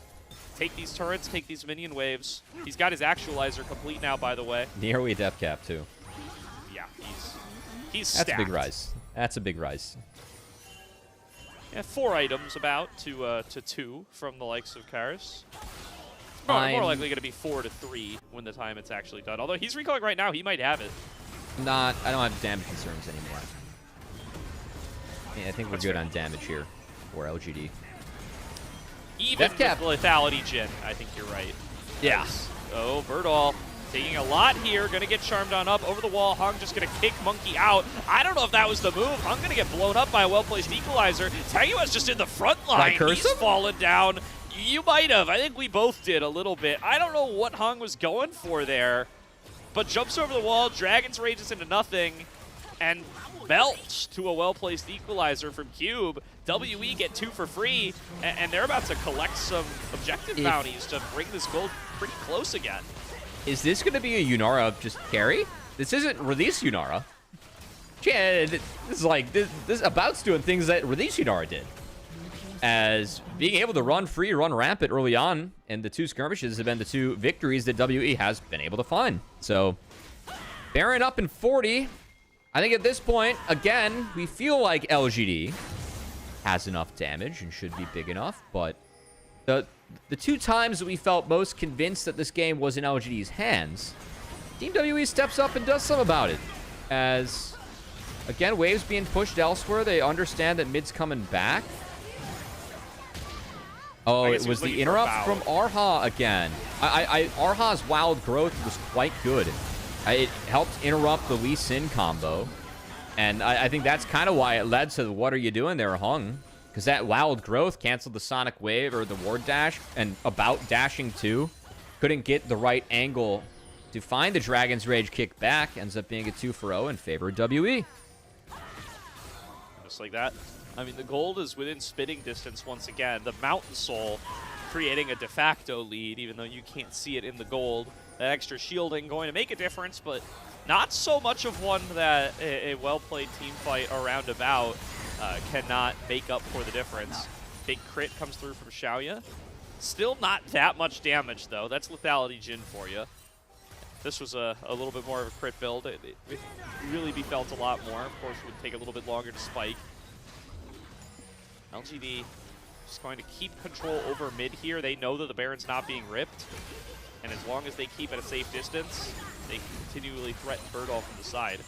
Speaker 3: take these turrets, take these minion waves. He's got his actualizer complete now, by the way.
Speaker 4: Nearly depth cap, too.
Speaker 3: Yeah, he's stacked.
Speaker 4: That's a big rise. That's a big rise.
Speaker 3: Yeah, 4 items about to 2 from the likes of Karis. More likely going to be 4 to 3 when the time it's actually done. Although he's recalling right now, he might have it.
Speaker 4: I don't have damage concerns anymore. I think we're good on damage here for LGD.
Speaker 3: Even with lethality Jin, I think you're right.
Speaker 4: Yeah.
Speaker 3: Oh, Birdall taking a lot here. Going to get charmed on up over the wall. Hung just going to kick Monkey out. I don't know if that was the move. Hung going to get blown up by a well-placed equalizer. Tang Yuan's just in the front line. He's fallen down. You might have. I think we both did a little bit. I don't know what Hung was going for there, but jumps over the wall, Dragon's Rages into nothing, and belch to a well-placed equalizer from Cube. WE get 2 for free, and they're about to collect some objective bounties to bring this gold pretty close again.
Speaker 4: Is this going to be a Yunara just carry? This isn't release Yunara. Yeah, this is like, this About's doing things that release Yunara did. As being able to run free, run rampant early on, and the 2 skirmishes have been the 2 victories that WE has been able to find. So, Baron up in 40. I think at this point, again, we feel like LGD has enough damage and should be big enough, but the 2 times that we felt most convinced that this game was in LGD's hands, Team WE steps up and does something about it. As, again, waves being pushed elsewhere, they understand that mid's coming back. Oh, it was the interrupt from Arha again. Arha's wild growth was quite good. It helped interrupt the Lee Sin combo. And I think that's kind of why it led to the what are you doing there, Hung. Because that wild growth canceled the Sonic Wave or the Ward Dash, and About dashing too. Couldn't get the right angle to find the Dragon's Rage kick back. Ends up being a 2-for-0 in favor of WE.
Speaker 3: Just like that. I mean, the gold is within spitting distance once again. The Mountain Soul creating a de facto lead, even though you can't see it in the gold. That extra shielding going to make a difference, but not so much of one that a well-played team fight around About cannot make up for the difference. Big crit comes through from Xiaoya. Still not that much damage, though. That's lethality Jin for you. This was a little bit more of a crit build. It really be felt a lot more. Of course, it would take a little bit longer to spike. LGD just going to keep control over mid here. They know that the Baron's not being ripped. And as long as they keep at a safe distance, they continually threaten Birdall from the side.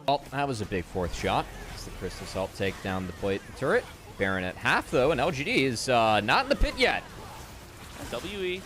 Speaker 4: Oh, that was a big 4th shot. It's the Crystal Salt take down the plate and turret. Baron at half, though, and LGD is not in the pit yet.
Speaker 3: WE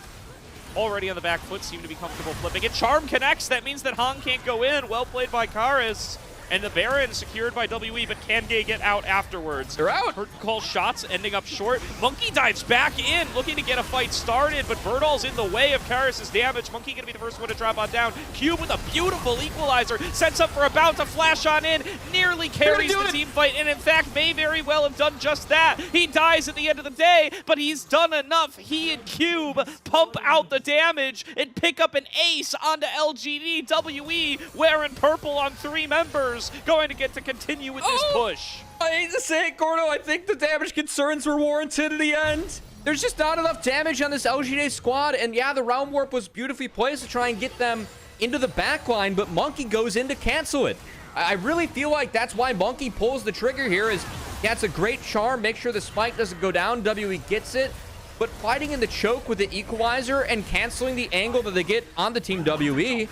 Speaker 3: already on the back foot, seem to be comfortable flipping it. Charm connects. That means that Hong can't go in. Well played by Karis. And the Baron secured by WE, but can they get out afterwards?
Speaker 4: They're out.
Speaker 3: Hurt call shots ending up short. Monkey dives back in, looking to get a fight started, but Birdall's in the way of Karis' damage. Monkey gonna be the first one to drop on down. Cube with a beautiful equalizer, sets up for a bounce, a flash on in, nearly carries the team fight, and in fact may very well have done just that. He dies at the end of the day, but he's done enough. He and Cube pump out the damage and pick up an ace onto LGD. WE wearing purple on 3 members. Going to get to continue with this push.
Speaker 4: I hate to say it, Gordo. I think the damage concerns were warranted in the end. There's just not enough damage on this LGD squad. And yeah, the round warp was beautifully placed to try and get them into the backline, but Monkey goes in to cancel it. I really feel like that's why Monkey pulls the trigger here. Yeah, it's a great charm. Make sure the spike doesn't go down. WE gets it. But fighting in the choke with the equalizer and canceling the angle that they get on the team WE,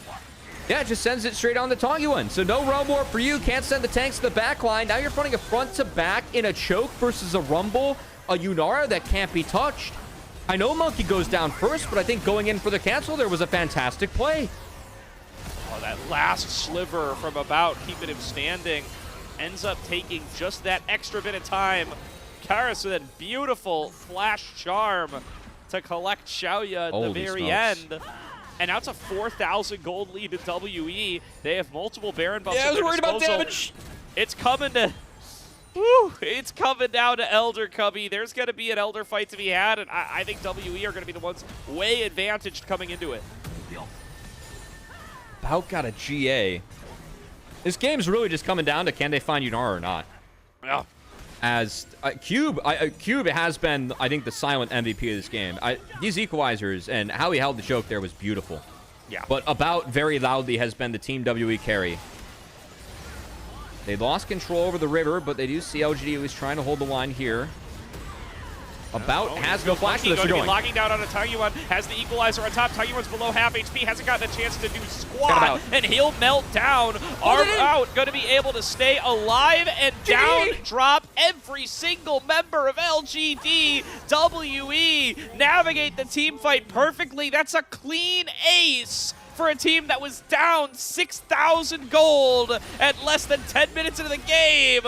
Speaker 4: yeah, it just sends it straight on the Tongyuan. So no Realm Warp for you. Can't send the tanks to the back line. Now you're running a front to back in a choke versus a Rumble, a Yunara that can't be touched. I know Monkey goes down first, but I think going in for the cancel there was a fantastic play.
Speaker 3: Oh, that last sliver from about keeping him standing ends up taking just that extra bit of time. Karis with a beautiful flash charm to collect Xiaoya at the very end. And now it's a 4,000 gold lead to WE. They have multiple Baron buffs.
Speaker 4: Yeah, I was worried about damage.
Speaker 3: It's coming to... Woo, it's coming down to Elder Cubby. There's going to be an Elder fight to be had, and I think WE are going to be the ones way advantaged coming into it.
Speaker 4: Bout got a GA. This game's really just coming down to can they find Yunara or not.
Speaker 3: Yeah.
Speaker 4: As Cube has been, I think, the silent MVP of this game. These equalizers and how he held the choke there was beautiful.
Speaker 3: Yeah.
Speaker 4: But About very loudly has been the team WE carry. They lost control over the river, but they do see LGD who's trying to hold the line here. About has no flash for this.
Speaker 3: Going to be logging down on a Tongyuan, has the equalizer on top. Tongyuan's below half HP, hasn't gotten a chance to do squat, and he'll melt down. Arm out, going to be able to stay alive and down drop every single member of LGD. WE navigate the team fight perfectly. That's a clean ace for a team that was down 6,000 gold at less than 10 minutes into the game.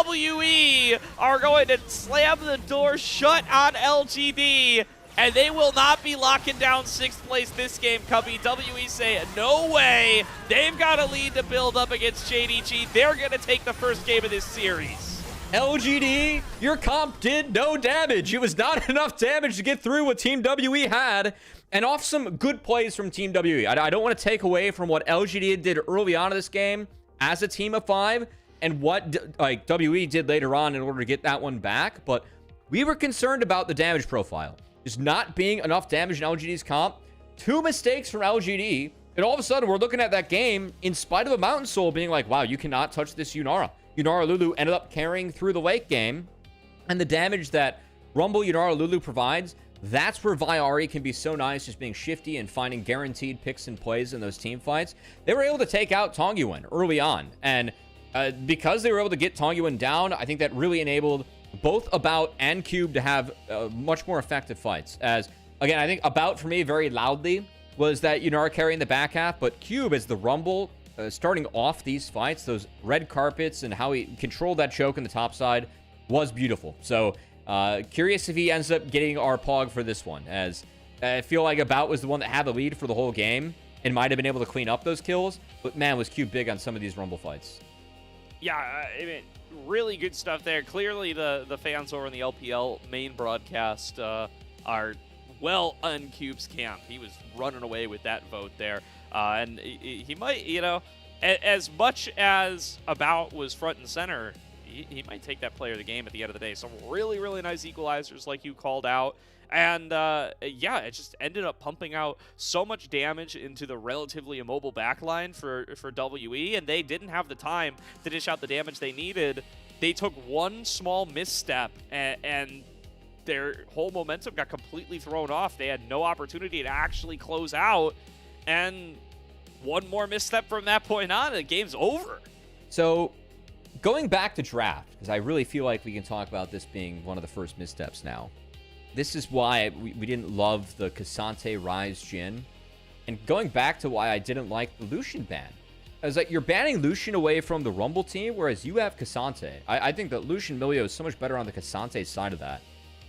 Speaker 3: WE are going to slam the door shut on LGD, and they will not be locking down 6th place this game, Cubby. WE say, no way. They've got a lead to build up against JDG. They're going to take the first game of this series.
Speaker 4: LGD, your comp did no damage. It was not enough damage to get through what Team WE had. And off some good plays from Team WE. I don't want to take away from what LGD did early on in this game as a team of 5 and what WE did later on in order to get that one back. But we were concerned about the damage profile. Just not being enough damage in LGD's comp. 2 mistakes from LGD. And all of a sudden, we're looking at that game in spite of a Mountain Soul being like, wow, you cannot touch this Yunara. Yunara Lulu ended up carrying through the late game. And the damage that Rumble Yunara Lulu provides, that's where Viari can be so nice, just being shifty and finding guaranteed picks and plays in those team fights. They were able to take out Tongyuan early on. And because they were able to get Tongyuan down, I think that really enabled both About and Cube to have much more effective fights. As, again, I think About, for me, very loudly, was that Yunara carrying the back half. But Cube, as the Rumble, starting off these fights, those red carpets and how he controlled that choke in the top side was beautiful. So, curious if he ends up getting our Pog for this one, as I feel like About was the one that had the lead for the whole game and might have been able to clean up those kills. But, man, was Cube big on some of these Rumble fights.
Speaker 3: Yeah, I mean, really good stuff there. Clearly, the fans over in the LPL main broadcast are well on Cube's camp. He was running away with that vote there. And he might, you know, as much as About was front and center, he might take that player of the game at the end of the day. Some really, really nice equalizers like you called out. And, yeah, it just ended up pumping out so much damage into the relatively immobile backline for WE, and they didn't have the time to dish out the damage they needed. They took one small misstep, and their whole momentum got completely thrown off. They had no opportunity to actually close out, and one more misstep from that point on, and the game's over.
Speaker 4: So, going back to draft, because I really feel like we can talk about this being one of the first missteps now. this is why we didn't love the Cassante Rise Jhin. And going back to why I didn't like the Lucian ban. I was like, you're banning Lucian away from the Rumble team, whereas you have Cassante. I think that Lucian Milio is so much better on the Cassante side of that.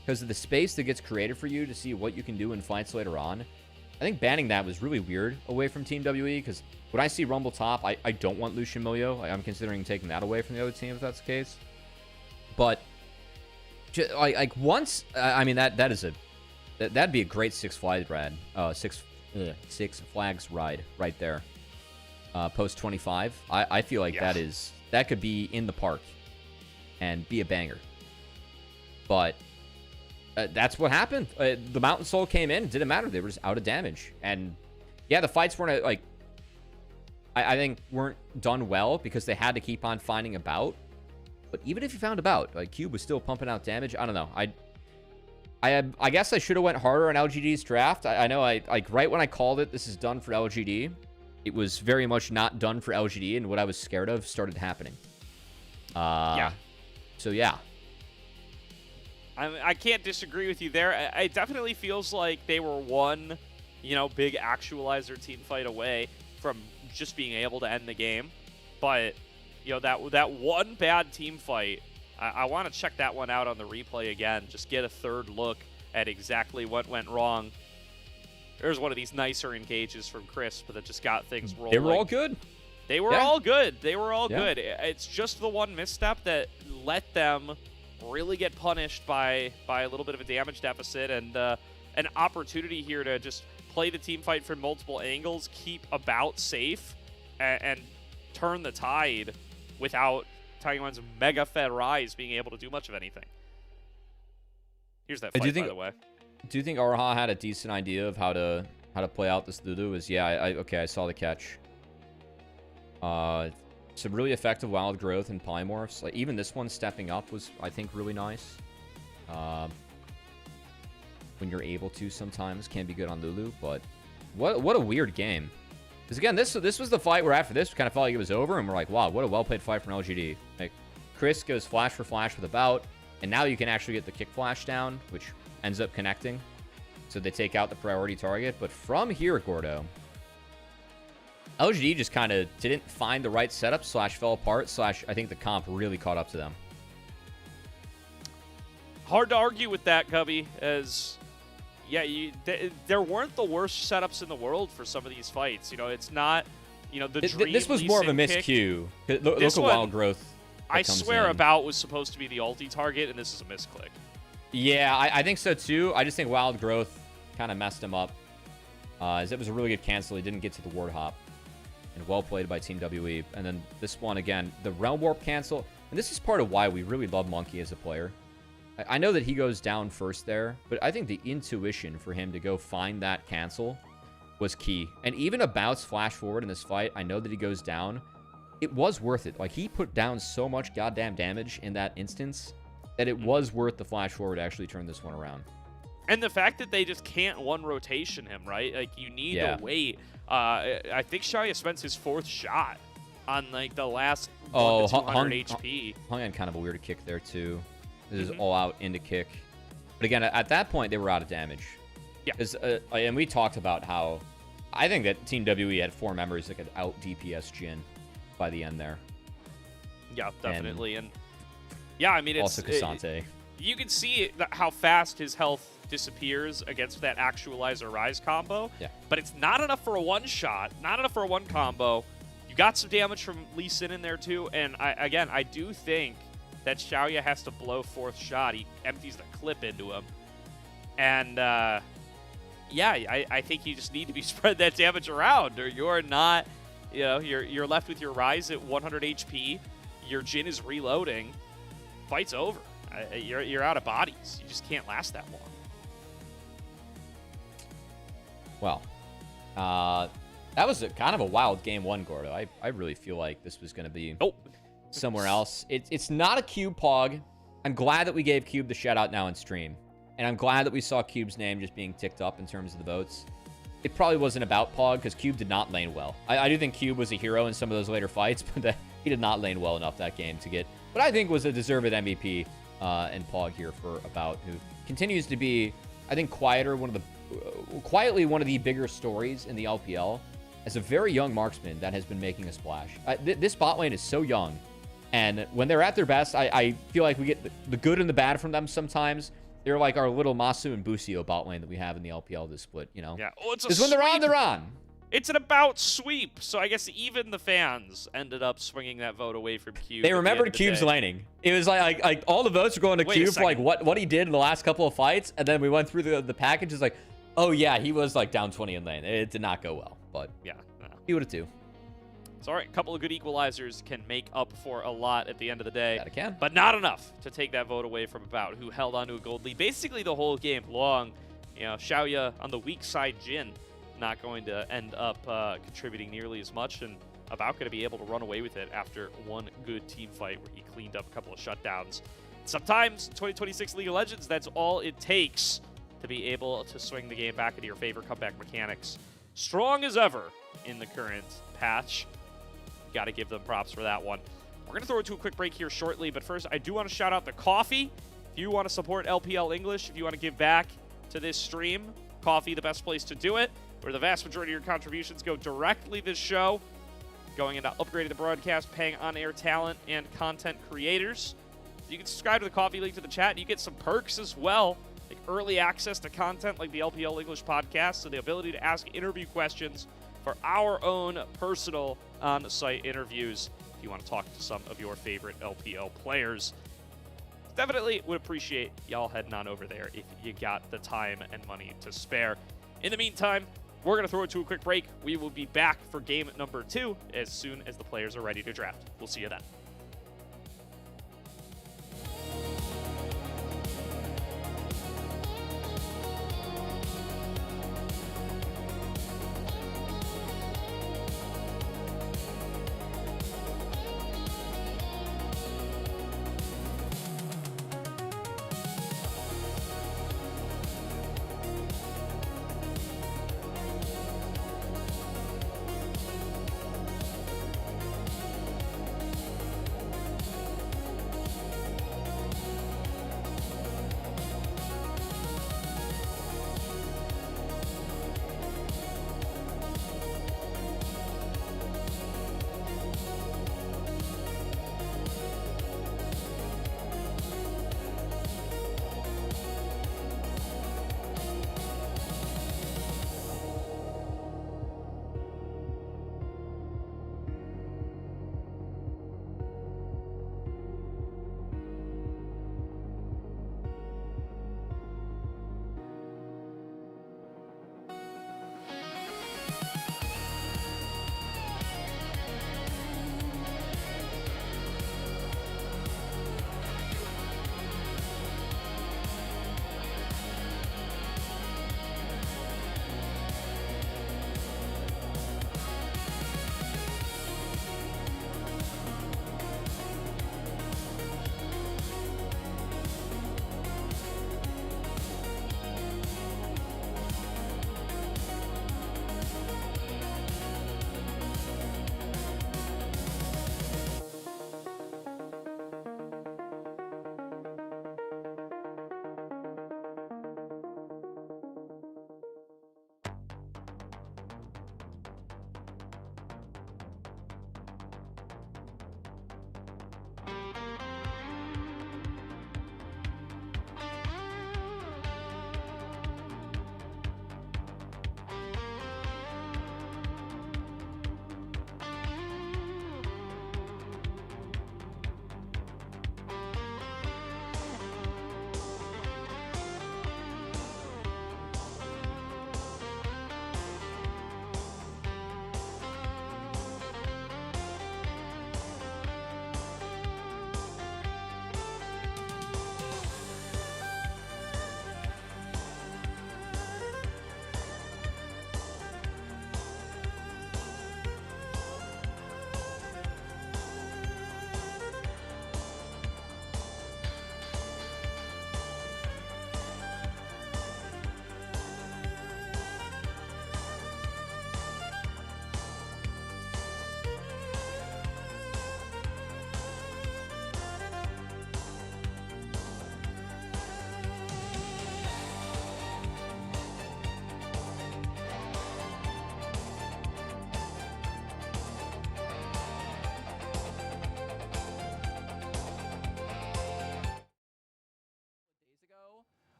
Speaker 4: Because of the space that gets created for you to see what you can do in fights later on. I think banning that was really weird away from Team WE, because when I see Rumble top, I don't want Lucian Milio. I'm considering taking that away from the other team if that's the case. But, like once, I mean, that'd be a great Six Flags ride. Six Flags ride right there. Post 25. I feel like that could be in the park and be a banger. But that's what happened. The Mountain Soul came in. It didn't matter. They were just out of damage. And yeah, the fights weren't like, I think weren't done well because they had to keep on finding a bout. But even if you found a bout, like Cube was still pumping out damage. I don't know. I guess I should have went harder on LGD's draft. I know like right when I called it, this is done for LGD. It was very much not done for LGD, and what I was scared of started happening. So yeah.
Speaker 3: I can't disagree with you there. It definitely feels like they were one, big actualizer team fight away from just being able to end the game. But, that one bad team fight, I want to check that one out on the replay again. Just get a third look at exactly what went wrong. There's one of these nicer engages from Chris, but that just got things rolling.
Speaker 4: They were all good.
Speaker 3: They were all good. They were all good. It's just the one misstep that let them really get punished by a little bit of a damage deficit and an opportunity here to just play the team fight from multiple angles, keep about safe, and turn the tide without Taiwan's Mega Fed Rise being able to do much of anything. Here's that fight, by the way.
Speaker 4: Do you think Araha had a decent idea of how to play out this Lulu? I saw the catch. Some really effective wild growth and polymorphs. Like even this one stepping up was, I think, really nice. When you're able to, sometimes can be good on Lulu. But what a weird game. Because again, this was the fight where after this we kind of felt like it was over, and we're like, wow, what a well played fight from LGD. Like Chris goes flash for flash with a bout, and now you can actually get the kick flash down, which ends up connecting. So they take out the priority target. But from here, Gordo, LGD just kind of didn't find the right setup / fell apart / I think the comp really caught up to them.
Speaker 3: Hard to argue with that, Cubby, as there weren't the worst setups in the world for some of these fights. It's not, the dream.
Speaker 4: This was more of a miscue. Look at wild growth.
Speaker 3: I swear about was supposed to be the ulti target, and this is a misclick.
Speaker 4: Yeah, I think so too. I just think wild growth kind of messed him up. As it was a really good cancel. He didn't get to the ward hop. And well played by Team WE. And then this one, again, the Realm Warp cancel. And this is part of why we really love Monkey as a player. I know that he goes down first there, but I think the intuition for him to go find that cancel was key. And even a bounce flash forward in this fight, I know that he goes down. It was worth it. Like, he put down so much goddamn damage in that instance that it was worth the flash forward to actually turn this one around.
Speaker 3: And the fact that they just can't one rotation him, right? Like, you need to wait. I think Xiaoya spends his 4th shot on, like, the last 1 to 200 HP.
Speaker 4: Hung had kind of a weird kick there, too. This is all out into kick. But again, at that point, they were out of damage. Yeah. And we talked about how I think that Team WE had 4 members that could out DPS Jhin by the end there.
Speaker 3: Yeah, definitely. And yeah, I mean, it's
Speaker 4: also Cassante.
Speaker 3: You can see how fast his health disappears against that Actualizer Rise combo.
Speaker 4: Yeah.
Speaker 3: But it's not enough for a one-shot, not enough for a one combo. You got some damage from Lee Sin in there too, and I do think that Xiaoya has to blow 4th shot. He empties the clip into him. And I think you just need to be spread that damage around, or you're not, you're left with your Rise at 100 HP. Your Jhin is reloading. Fight's over. You're out of bodies. You just can't last that long.
Speaker 4: Well, that was kind of a wild game 1, Gordo. I really feel like this was going to be somewhere else. It's not a Cube Pog. I'm glad that we gave Cube the shout out now in stream. And I'm glad that we saw Cube's name just being ticked up in terms of the votes. It probably wasn't about Pog because Cube did not lane well. I do think Cube was a hero in some of those later fights, but he did not lane well enough that game to get what I think was a deserved MVP and Pog here for about who continues to be, I think, quietly one of the bigger stories in the LPL as a very young marksman that has been making a splash. This bot lane is so young, and when they're at their best, I feel like we get the good and the bad from them sometimes. They're like our little Masu and Busio bot lane that we have in the LPL this split, you know?
Speaker 3: Yeah. Oh, it's a
Speaker 4: Because when they're on,
Speaker 3: sweep.
Speaker 4: they're on.
Speaker 3: It's an about sweep, so I guess even the fans ended up swinging that vote away from Cube.
Speaker 4: They remembered Cube's laning. It was like all the votes were going to
Speaker 3: Wait a
Speaker 4: Cube for like
Speaker 3: second.
Speaker 4: what he did in the last couple of fights, and then we went through the package. It's like, oh yeah, he was like down 20 in lane. It did not go well, but
Speaker 3: Yeah. No.
Speaker 4: he would have too.
Speaker 3: It's all right. A couple of good equalizers can make up for a lot at the end of the day.
Speaker 4: That it can.
Speaker 3: But not enough to take that vote away from About, who held on to a gold lead basically the whole game long. You know, Xiaoya on the weak side, Jin not going to end up contributing nearly as much, and About going to be able to run away with it after one good team fight where he cleaned up a couple of shutdowns. Sometimes, 2026 League of Legends, that's all it takes to be able to swing the game back into your favor. Comeback mechanics strong as ever in the current patch. Got to give them props for that one. We're going to throw it to a quick break here shortly, but first, I do want to shout out the coffee. If you want to support LPL English, if you want to give back to this stream, coffee, the best place to do it, where the vast majority of your contributions go directly to this show, going into upgrading the broadcast, paying on-air talent and content creators. You can subscribe to the coffee link to the chat. You get some perks as well, like early access to content like the LPL English podcast, so the ability to ask interview questions for our own personal on-site interviews if you want to talk to some of your favorite LPL players. Definitely would appreciate y'all heading on over there if you got the time and money to spare. In the meantime, we're going to throw it to a quick break. We will be back for game number 2 as soon as the players are ready to draft. We'll see you then.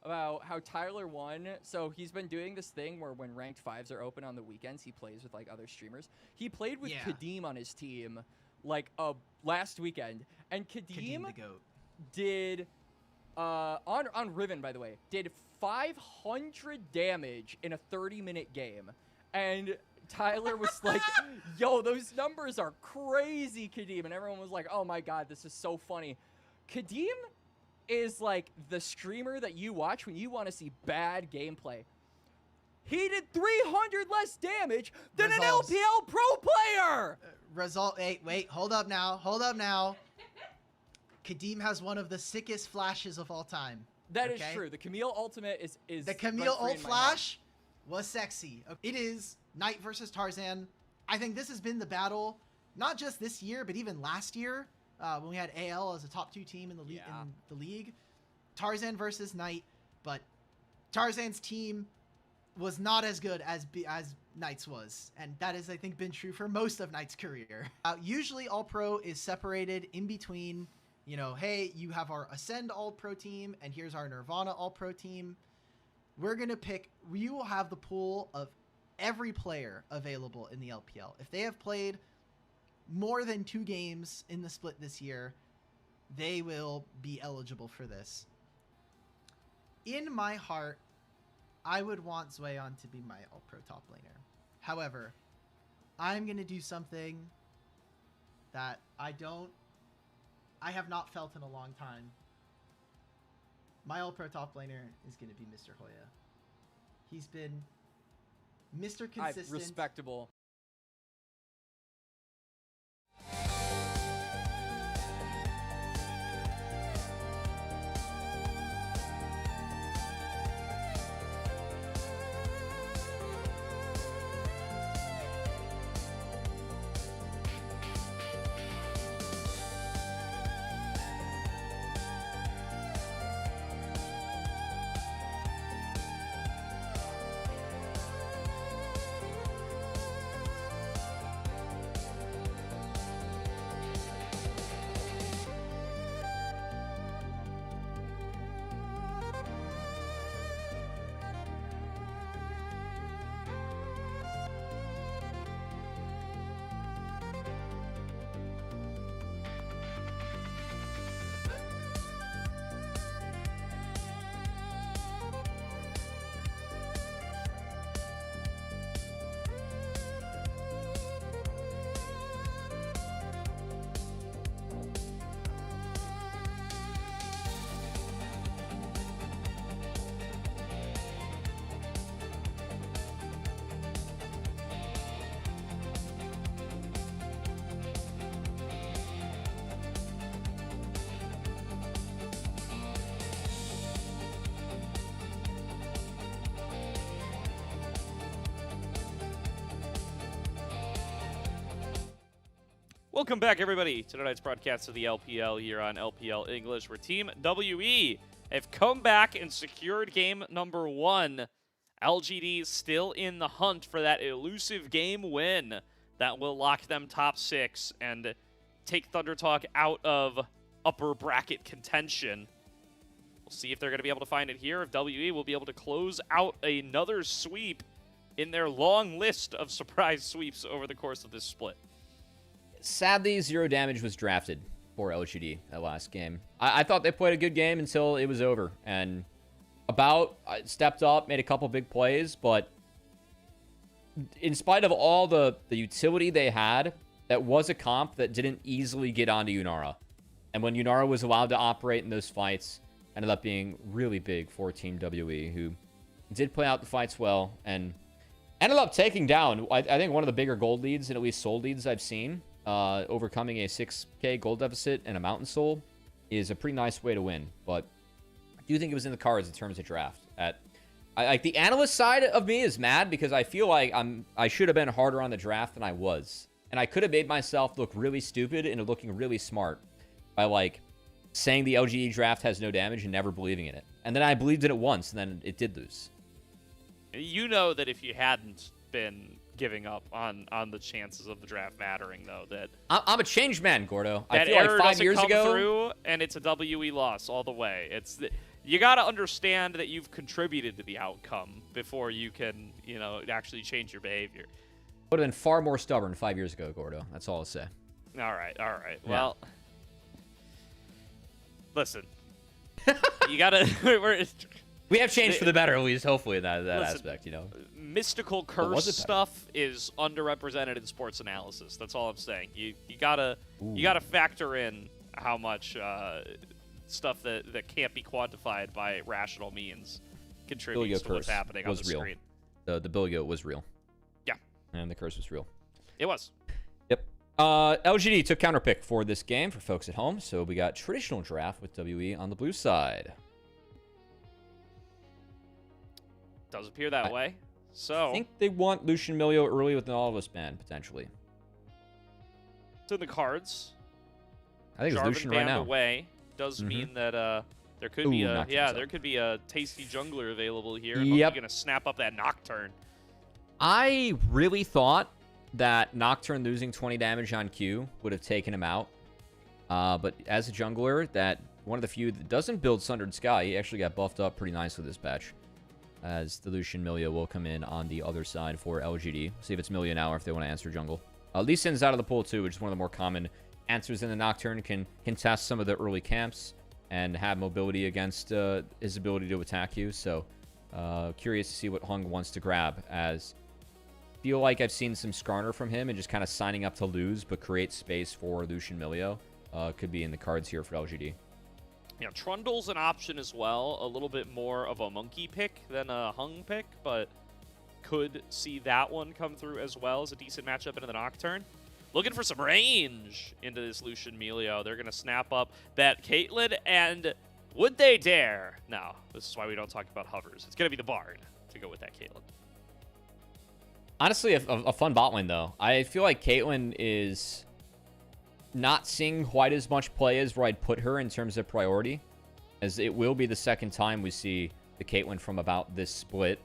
Speaker 1: about how Tyler won. So he's been doing this thing where when ranked fives are open on the weekends, he plays with like other streamers. He played with Kadeem on his team like last weekend, and Kadeem
Speaker 2: the GOAT.
Speaker 1: did on Riven, by the way, did 500 damage in a 30-minute game, and Tyler was like, yo, those numbers are crazy, Kadeem. And everyone was like, oh my god, this is so funny. Kadeem is like the streamer that you watch when you want to see bad gameplay. He did 300 less damage than an LPL pro player!
Speaker 2: Wait, hold up now. Kadeem has one of the sickest flashes of all time.
Speaker 1: That is true. The Camille ultimate is
Speaker 2: the Camille ult flash was sexy. It is Knight versus Tarzan. I think this has been the battle, not just this year, but even last year when we had AL as a top 2 team in the league. Tarzan versus Knight, but Tarzan's team was not as good as Knight's was, and that has, I think, been true for most of Knight's career. Usually All Pro is separated in between, you know, hey, you have our Ascend All Pro team, and here's our Nirvana All Pro team. We will have the pool of every player available in the LPL. If they have played more than 2 games in the split this year, they will be eligible for this. In my heart, I would want Zwayon to be my All-Pro top laner. However, I'm going to do something that I have not felt in a long time. My All-Pro top laner is going to be Mr. Hoya. He's been Mr. Consistent.
Speaker 1: Respectable.
Speaker 3: Welcome back, everybody, to tonight's broadcast of the LPL here on LPL English, where Team WE have come back and secured game number 1. LGD still in the hunt for that elusive game win that will lock them top 6 and take Thunder Talk out of upper bracket contention. We'll see if they're going to be able to find it here, if WE will be able to close out another sweep in their long list of surprise sweeps over the course of this split.
Speaker 4: Sadly, 0 damage was drafted for LGD that last game. I thought they played a good game until it was over. And stepped up, made a couple big plays, but in spite of all the utility they had, that was a comp that didn't easily get onto Yunara. And when Yunara was allowed to operate in those fights, ended up being really big for Team WE, who did play out the fights well and ended up taking down, I think, one of the bigger gold leads and at least soul leads I've seen. Overcoming a 6k gold deficit and a mountain soul is a pretty nice way to win, but I do think it was in the cards in terms of draft. Like the analyst side of me is mad because I feel like I should have been harder on the draft than I was, and I could have made myself look really stupid into looking really smart by like saying the LGD draft has no damage and never believing in it, and then I believed in it once and then it did lose.
Speaker 3: You know that if you hadn't been giving up on the chances of the draft mattering, though, that
Speaker 4: I'm a changed man, Gordo.
Speaker 3: That
Speaker 4: I feel like 5 years
Speaker 3: come
Speaker 4: ago
Speaker 3: through, and it's a WE loss all the way. you got to understand that you've contributed to the outcome before you can, actually change your behavior.
Speaker 4: Would have been far more stubborn 5 years ago, Gordo. That's all I'll say.
Speaker 3: All right.
Speaker 4: Yeah.
Speaker 3: Well, listen. You got to...
Speaker 4: We have changed for the better, at least, hopefully, in that
Speaker 3: Listen,
Speaker 4: aspect,
Speaker 3: Mystical curse stuff is underrepresented in sports analysis. That's all I'm saying. You gotta factor in how much stuff that can't be quantified by rational means contributes to what's happening on the screen.
Speaker 4: The Billy Goat was real.
Speaker 3: Yeah.
Speaker 4: And the curse was real.
Speaker 3: It was.
Speaker 4: Yep. LGD took counter pick for this game for folks at home, so we got traditional draft with WE on the blue side.
Speaker 3: Does appear that way. So
Speaker 4: I think they want Lucian Milio early with an all-of-us ban, potentially.
Speaker 3: It's in the cards.
Speaker 4: I think it's
Speaker 3: Jarvan
Speaker 4: Lucian right
Speaker 3: banned
Speaker 4: now.
Speaker 3: away does mean that there could be there could be a tasty jungler available here.
Speaker 4: Yep.
Speaker 3: You're gonna snap up that Nocturne.
Speaker 4: I really thought that Nocturne losing 20 damage on Q would have taken him out. But as a jungler, that one of the few that doesn't build Sundered Sky, he actually got buffed up pretty nicely this patch. As the Lucian Milio will come in on the other side for LGD. See if it's Milio now or if they want to answer jungle. Lee Sin's out of the pool too, which is one of the more common answers in the Nocturne. Can test some of the early camps and have mobility against his ability to attack you. So curious to see what Hung wants to grab, as feel like I've seen some Skarner from him and just kind of signing up to lose but create space for Lucian Milio. Could be in the cards here for LGD.
Speaker 3: Yeah, Trundle's an option as well. A little bit more of a monkey pick than a Hung pick, but could see that one come through as well as a decent matchup into the Nocturne. Looking for some range into this Lucian Milio. They're going to snap up that Caitlyn, and would they dare? No, this is why we don't talk about hovers. It's going to be the Bard to go with that Caitlyn.
Speaker 4: Honestly, a fun bot lane, though. I feel like Caitlyn is not seeing quite as much play as where I'd put her in terms of priority, as it will be the second time we see the Caitlyn from about this split.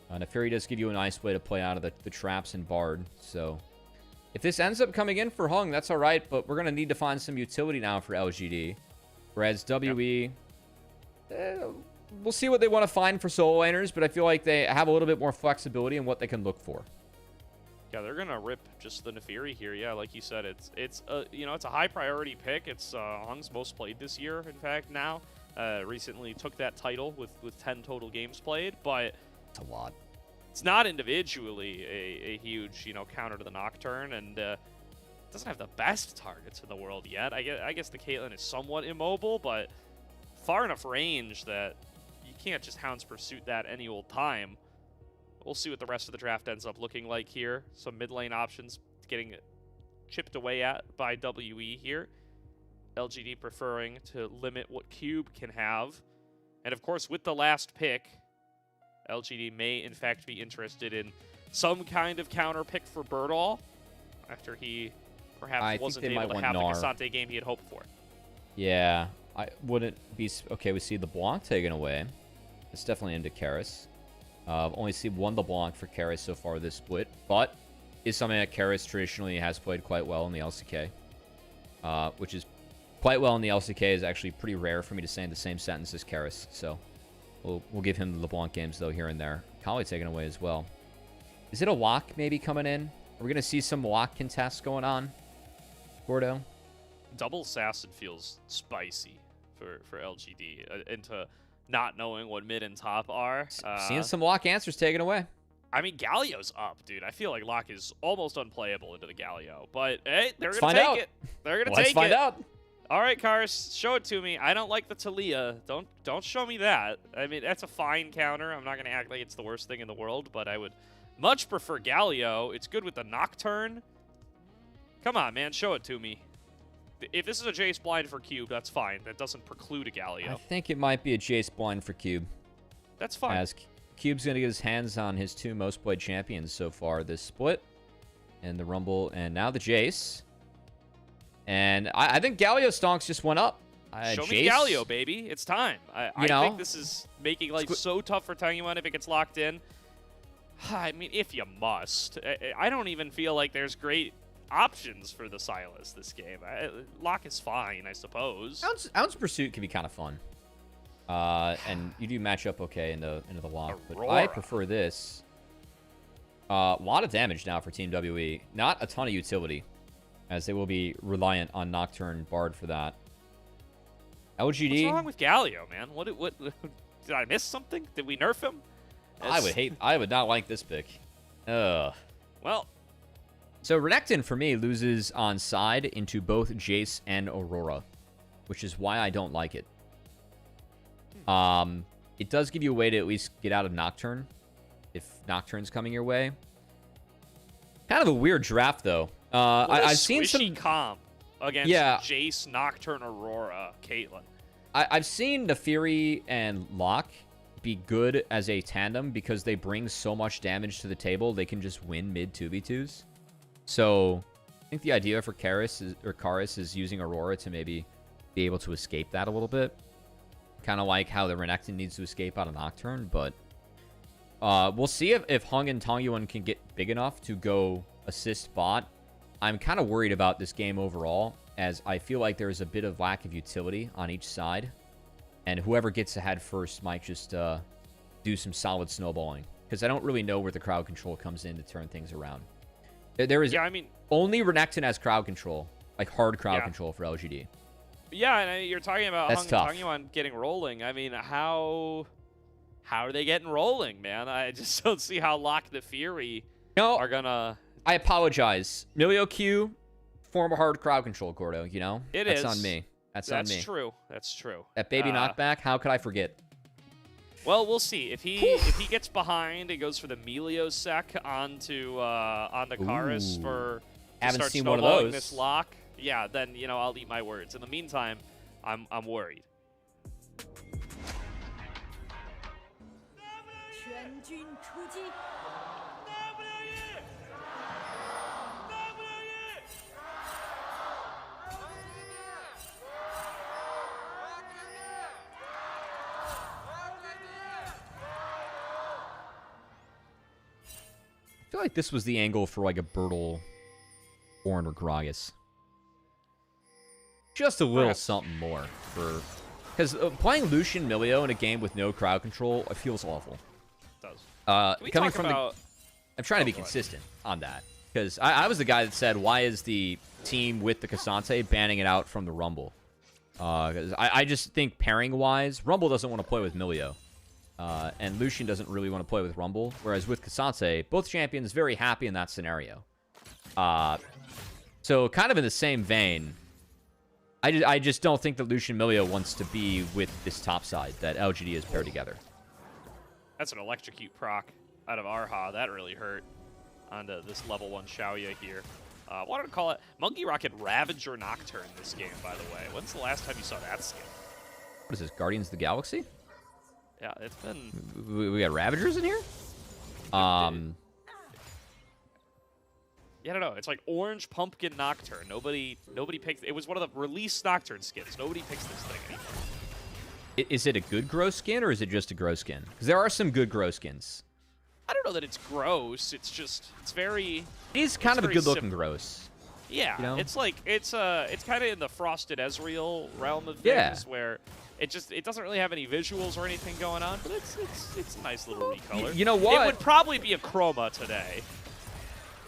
Speaker 4: And a Fury does give you a nice way to play out of the traps and Bard. So if this ends up coming in for Hung, that's all right, but we're going to need to find some utility now for LGD. Whereas WE, we'll see what they want to find for solo laners, but I feel like they have a little bit more flexibility in what they can look for.
Speaker 3: Yeah, they're gonna rip just the Nefiri here. Yeah, like you said, it's a high priority pick. It's Hung's most played this year. In fact, now recently took that title with 10 total games played, but
Speaker 4: it's a lot.
Speaker 3: It's not individually a huge counter to the Nocturne, and doesn't have the best targets in the world yet. I guess the Caitlyn is somewhat immobile, but far enough range that you can't just Hound's Pursuit that any old time. We'll see what the rest of the draft ends up looking like here. Some mid lane options getting chipped away at by WE here. LGD preferring to limit what Cube can have. And of course, with the last pick, LGD may in fact be interested in some kind of counter pick for Birdall after he perhaps wasn't able to have the Cassante game he had hoped for.
Speaker 4: Yeah, I wouldn't be... Okay, we see the Blanc taken away. It's definitely into Karis. I've only seen one LeBlanc for Karis so far this split, but is something that Karis traditionally has played quite well in the LCK. Which is quite well in the LCK is actually pretty rare for me to say in the same sentence as Karis. So we'll give him the LeBlanc games, though, here and there. Kali taken away as well. Is it a walk maybe coming in? Are we going to see some walk contests going on, Gordo?
Speaker 3: Double Assassin feels spicy for LGD into not knowing what mid and top are.
Speaker 4: Seeing some lock answers taken away.
Speaker 3: I mean, Galio's up, dude. I feel like Locke is almost unplayable into the Galio. But, hey, they're going to take it. They're going to take it.
Speaker 4: Let's find out.
Speaker 3: All right, Cars, show it to me. I don't like the Talia. Don't show me that. I mean, that's a fine counter. I'm not going to act like it's the worst thing in the world, but I would much prefer Galio. It's good with the Nocturne. Come on, man. Show it to me. If this is a Jace blind for Cube, that's fine. That doesn't preclude a Galio.
Speaker 4: I think it might be a Jace blind for Cube.
Speaker 3: That's fine.
Speaker 4: As Cube's going to get his hands on his two most played champions so far this split. And the Rumble, and now the Jace. And I think Galio stonks just went up.
Speaker 3: Show me Galio, baby. It's time. I think this is making life so tough for Tangyuan if it gets locked in. I mean, if you must. I don't even feel like there's great options for the Sylas this game. Lock is fine, I suppose.
Speaker 4: Ounce Pursuit can be kind of fun. And you do match up okay into the lock, but I
Speaker 3: Aurora.
Speaker 4: prefer this. A lot of damage now for Team WE. Not a ton of utility, as they will be reliant on Nocturne Bard for that. LGD.
Speaker 3: What's wrong with Galio, man? What did I miss something? Did we nerf him?
Speaker 4: I would not like this pick. Ugh.
Speaker 3: Well,
Speaker 4: So Renekton, for me, loses on side into both Jace and Aurora, which is why I don't like it. It does give you a way to at least get out of Nocturne, if Nocturne's coming your way. Kind of a weird draft, though. I've seen some
Speaker 3: comp against Jace, Nocturne, Aurora, Caitlyn.
Speaker 4: I've seen Neferi and Locke be good as a tandem because they bring so much damage to the table. They can just win mid 2v2s. So I think the idea for Karis is using Aurora to maybe be able to escape that a little bit. Kind of like how the Renekton needs to escape out of Nocturne, but we'll see if Hung and Tongyuan can get big enough to go assist bot. I'm kind of worried about this game overall, as I feel like there's a bit of lack of utility on each side, and whoever gets ahead first might just do some solid snowballing, because I don't really know where the crowd control comes in to turn things around. There is only Renekton has crowd control, like hard crowd control for LGD.
Speaker 3: Yeah, and you're talking about
Speaker 4: That's
Speaker 3: Hung
Speaker 4: tough.
Speaker 3: and Tongyuan getting rolling. I mean, how are they getting rolling, man? I just don't see how Lock the Fury are gonna.
Speaker 4: I apologize. Milio Q, form a hard crowd control, Gordo. You know,
Speaker 3: That's
Speaker 4: on me. That's on me.
Speaker 3: That's true. That's true.
Speaker 4: That baby knockback. How could I forget?
Speaker 3: Well, we'll see if he gets behind and goes for the Melio sec onto Karis for
Speaker 4: Haven't
Speaker 3: start
Speaker 4: seen one of
Speaker 3: snowballing
Speaker 4: those.
Speaker 3: this lock. Yeah, then I'll eat my words. In the meantime, I'm worried.
Speaker 5: 全军出击！
Speaker 4: I feel like this was the angle for like a Bertle, Ornn, or Gragas. Just a little
Speaker 3: Perhaps.
Speaker 4: something more for, because playing Lucian Milio in a game with no crowd control, it feels awful.
Speaker 3: It does. Can we
Speaker 4: Coming
Speaker 3: talk
Speaker 4: from
Speaker 3: about?
Speaker 4: I'm trying to be
Speaker 3: go ahead.
Speaker 4: consistent on that, because I was the guy that said, why is the team with the Cassante banning it out from the Rumble? Because I just think pairing-wise, Rumble doesn't want to play with Milio. And Lucian doesn't really want to play with Rumble, whereas with Cassante, both champions very happy in that scenario. So kind of in the same vein, I just don't think that Lucian Milio wants to be with this top side that LGD has paired together.
Speaker 3: That's an electrocute proc out of Arha. That really hurt onto this level 1 Xiaoya here. Wanted to call it Monkey Rocket Ravager Nocturne this game, by the way. When's the last time you saw that skin?
Speaker 4: What is this, Guardians of the Galaxy?
Speaker 3: Yeah, it's been.
Speaker 4: We got Ravagers in here?
Speaker 3: Yeah, I don't know. It's like Orange Pumpkin Nocturne. Nobody picked. It was one of the release Nocturne skins. Nobody picks this thing anymore.
Speaker 4: Is it a good grow skin, or is it just a grow skin? Because there are some good grow skins.
Speaker 3: I don't know that it's gross. It's just it's very.
Speaker 4: It is kind of a
Speaker 3: very
Speaker 4: good-looking
Speaker 3: simple.
Speaker 4: gross.
Speaker 3: Yeah,
Speaker 4: You know?
Speaker 3: it's like it's kind of in the Frosted Ezreal realm of things
Speaker 4: Yeah.
Speaker 3: where it doesn't really have any visuals or anything going on, but it's a nice little recolor.
Speaker 4: You know what?
Speaker 3: It would probably be a chroma today.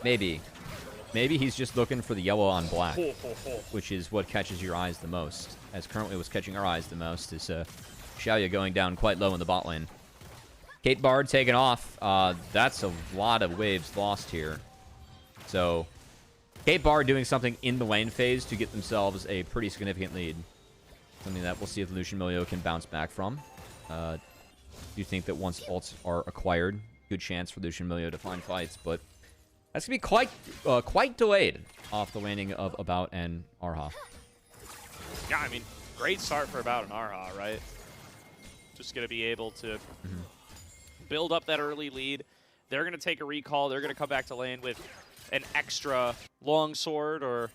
Speaker 4: Maybe he's just looking for the yellow on black,
Speaker 3: Ho, ho, ho.
Speaker 4: which is what catches your eyes the most. As currently what's catching our eyes the most is Xiaoya going down quite low in the bot lane. Kate Bard taken off. That's a lot of waves lost here. So Kate Bard doing something in the lane phase to get themselves a pretty significant lead. Something that we'll see if Lucian Milio can bounce back from. Do you think that once ults are acquired, good chance for Lucian Milio to find fights, but that's going to be quite delayed off the landing of About and Arha.
Speaker 3: Yeah, I mean, great start for About an Arha, right? Just going to be able to build up that early lead. They're going to take a recall. They're going to come back to lane with an extra longsword or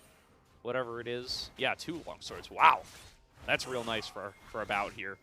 Speaker 3: whatever it is. Yeah, 2 longswords. Wow. That's real nice for About here.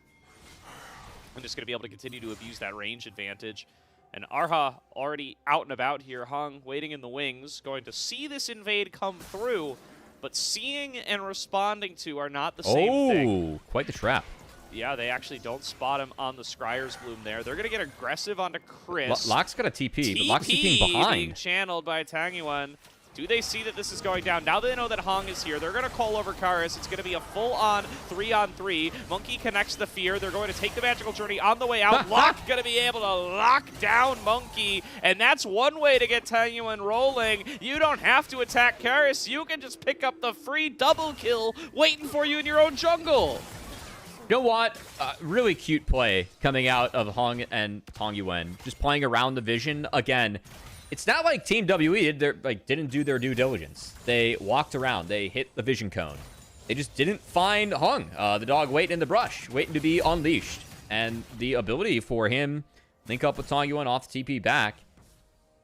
Speaker 3: I'm just going to be able to continue to abuse that range advantage. And Arha already out and about here, Hung, waiting in the wings, going to see this invade come through, but seeing and responding to are not the same thing.
Speaker 4: Oh, quite the trap.
Speaker 3: Yeah, they actually don't spot him on the Scryer's Bloom there. They're going to get aggressive onto Chris.
Speaker 4: Locke's got a TP, but Locke's TPing behind.
Speaker 3: Being channeled by Tangyuan. Do they see that this is going down? Now they know that Hong is here. They're going to call over Karis. It's going to be a full-on 3-on-3. Monkey connects the fear. They're going to take the Magical Journey on the way out. Locke going to be able to lock down Monkey, and that's one way to get Tangyuan rolling. You don't have to attack Karis. You can just pick up the free double kill waiting for you in your own jungle.
Speaker 4: You know what? Really cute play coming out of Hong and Tangyuan. Just playing around the vision again. It's not like Team WE didn't do their due diligence. They walked around. They hit the vision cone. They just didn't find Hung, the dog waiting in the brush, waiting to be unleashed. And the ability for him link up with Tangyuan off the TP back.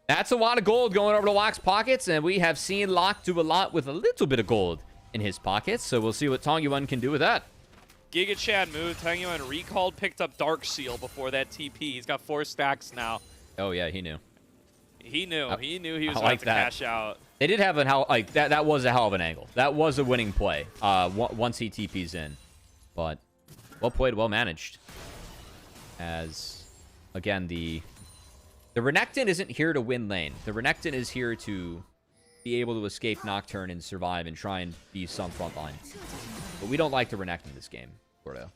Speaker 4: That's a lot of gold going over to Locke's pockets, and we have seen Locke do a lot with a little bit of gold in his pockets. So we'll see what Tangyuan can do with that.
Speaker 3: Giga Chad move. Tangyuan recalled, picked up Dark Seal before that TP. He's got 4 stacks now.
Speaker 4: Oh yeah, he knew.
Speaker 3: He knew. He knew he was
Speaker 4: like
Speaker 3: about to
Speaker 4: that.
Speaker 3: cash out.
Speaker 4: They did have that was a hell of an angle. That was a winning play. Once he TPs in, but well played, well managed. As again, the Renekton isn't here to win lane. The Renekton is here to be able to escape Nocturne and survive and try and be some front line. But we don't like the Renekton this game, Gordo.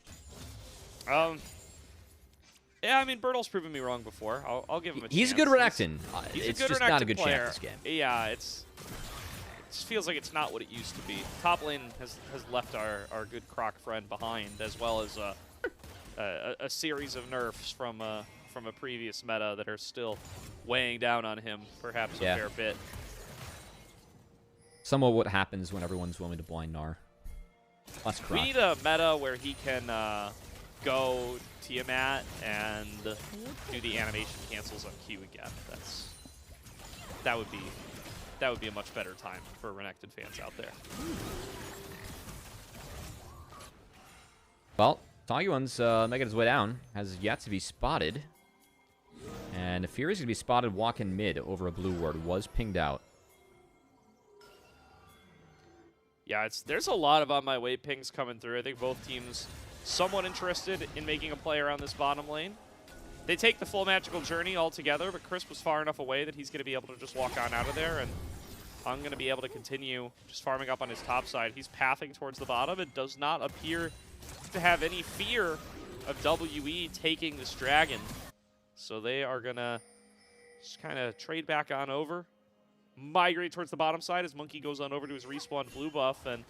Speaker 3: Yeah, I mean, Bertle's proven me wrong before. I'll give him a chance.
Speaker 4: He's a good Renekton.
Speaker 3: He's
Speaker 4: It's just not a good
Speaker 3: player.
Speaker 4: champ this game.
Speaker 3: Yeah, it just feels like it's not what it used to be. Top lane has left our good Croc friend behind, as well as a series of nerfs from a previous meta that are still weighing down on him, perhaps a fair bit.
Speaker 4: Some of what happens when everyone's willing to blind Gnar. Less Croc.
Speaker 3: We need a meta where he can go Tiamat and do the animation cancels on Q again. That would be a much better time for Renekton fans out there.
Speaker 4: Well, Tangyuan's making his way down. Has yet to be spotted. And Fury's going to be spotted walking mid over a blue ward. Was pinged out.
Speaker 3: Yeah, there's a lot of on my way pings coming through. I think both teams somewhat interested in making a play around this bottom lane. They take the full Magical Journey altogether, but Chris was far enough away that he's going to be able to just walk on out of there, and I'm going to be able to continue just farming up on his top side. He's pathing towards the bottom. It does not appear to have any fear of WE taking this dragon. So they are going to just kind of trade back on over, migrate towards the bottom side as Monkey goes on over to his respawn blue buff, and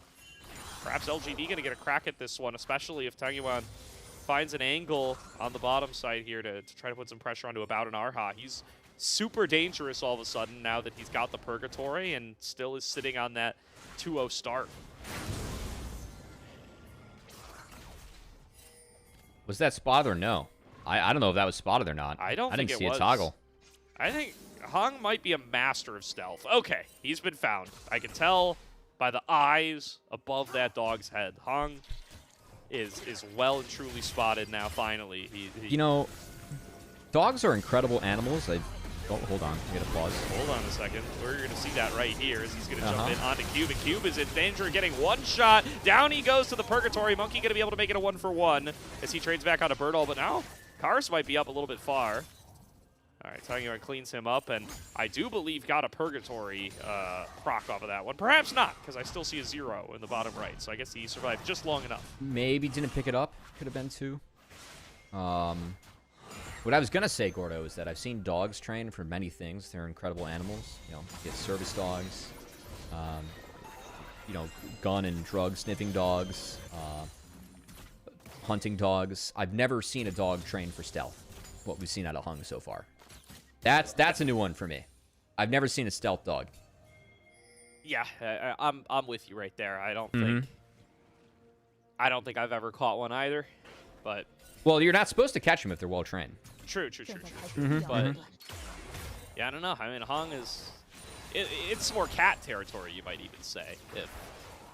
Speaker 3: perhaps LGD going to get a crack at this one, especially if Tangyuan finds an angle on the bottom side here to try to put some pressure onto About and Arha. He's super dangerous all of a sudden now that he's got the Purgatory and still is sitting on that 2-0 start.
Speaker 4: Was that spotted or no? I don't know if that was spotted or not.
Speaker 3: I didn't
Speaker 4: see
Speaker 3: it
Speaker 4: a toggle.
Speaker 3: I think Hong might be a master of stealth. Okay, he's been found. I can tell by the eyes above that dog's head. Hong is well and truly spotted now, finally.
Speaker 4: You know, dogs are incredible animals. Oh, hold on. I gotta pause.
Speaker 3: Hold on a second. We're going to see that right here as he's going to jump in onto Cube. And Cube is in danger of getting one shot. Down he goes to the Purgatory. Monkey going to be able to make it a 1-for-1 as he trades back onto Birdall. But now, Kars might be up a little bit far. All right, Tangyuan cleans him up, and I do believe got a Purgatory proc off of that one. Perhaps not, because I still see a 0 in the bottom right, so I guess he survived just long enough.
Speaker 4: Maybe didn't pick it up. Could have been 2. What I was going to say, Gordo, is that I've seen dogs train for many things. They're incredible animals. You know, get service dogs, you know, gun and drug sniffing dogs, hunting dogs. I've never seen a dog train for stealth, what we've seen out of Hung so far. That's a new one for me. I've never seen a stealth dog.
Speaker 3: Yeah, I'm with you right there. I don't think I've ever caught one either, but
Speaker 4: well, you're not supposed to catch them if they're well trained.
Speaker 3: True. But yeah, I don't know. I mean, Hung is it's more cat territory, you might even say, if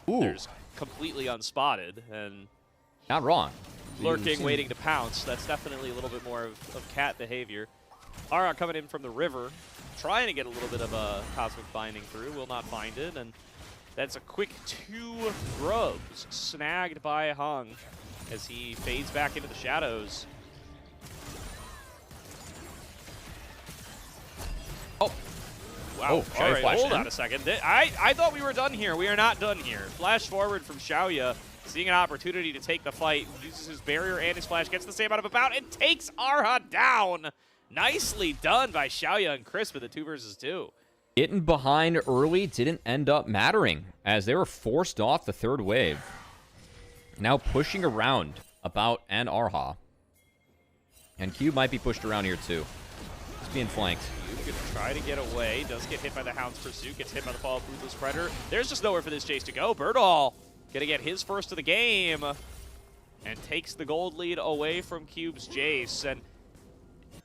Speaker 3: there's completely unspotted and
Speaker 4: not wrong.
Speaker 3: Lurking, waiting to pounce. That's definitely a little bit more of cat behavior. Ara coming in from the river, trying to get a little bit of a Cosmic Binding through, will not find it, and that's a quick 2 grubs snagged by Hung. as he fades back into the shadows.
Speaker 4: Oh.
Speaker 3: Wow.
Speaker 4: Oh,
Speaker 3: All
Speaker 4: Xiaoya
Speaker 3: right,
Speaker 4: flashed
Speaker 3: hold
Speaker 4: in.
Speaker 3: on a second. I thought we were done here. We are not done here. Flash forward from Xiaoya, seeing an opportunity to take the fight, uses his barrier and his flash, gets the same out of a bout, and takes Arha down. Nicely done by Xiaoya and Chris with the 2 versus 2.
Speaker 4: Getting behind early didn't end up mattering, as they were forced off the 3rd wave. Now pushing around About and Arha. And Cube might be pushed around here too. He's being flanked.
Speaker 3: Cube gonna try to get away, does get hit by the Hound's Pursuit, gets hit by the Fall of Ruthless Predator. There's just nowhere for this Jace to go. Birdall gonna get his first of the game, and takes the gold lead away from Cube's Jace. And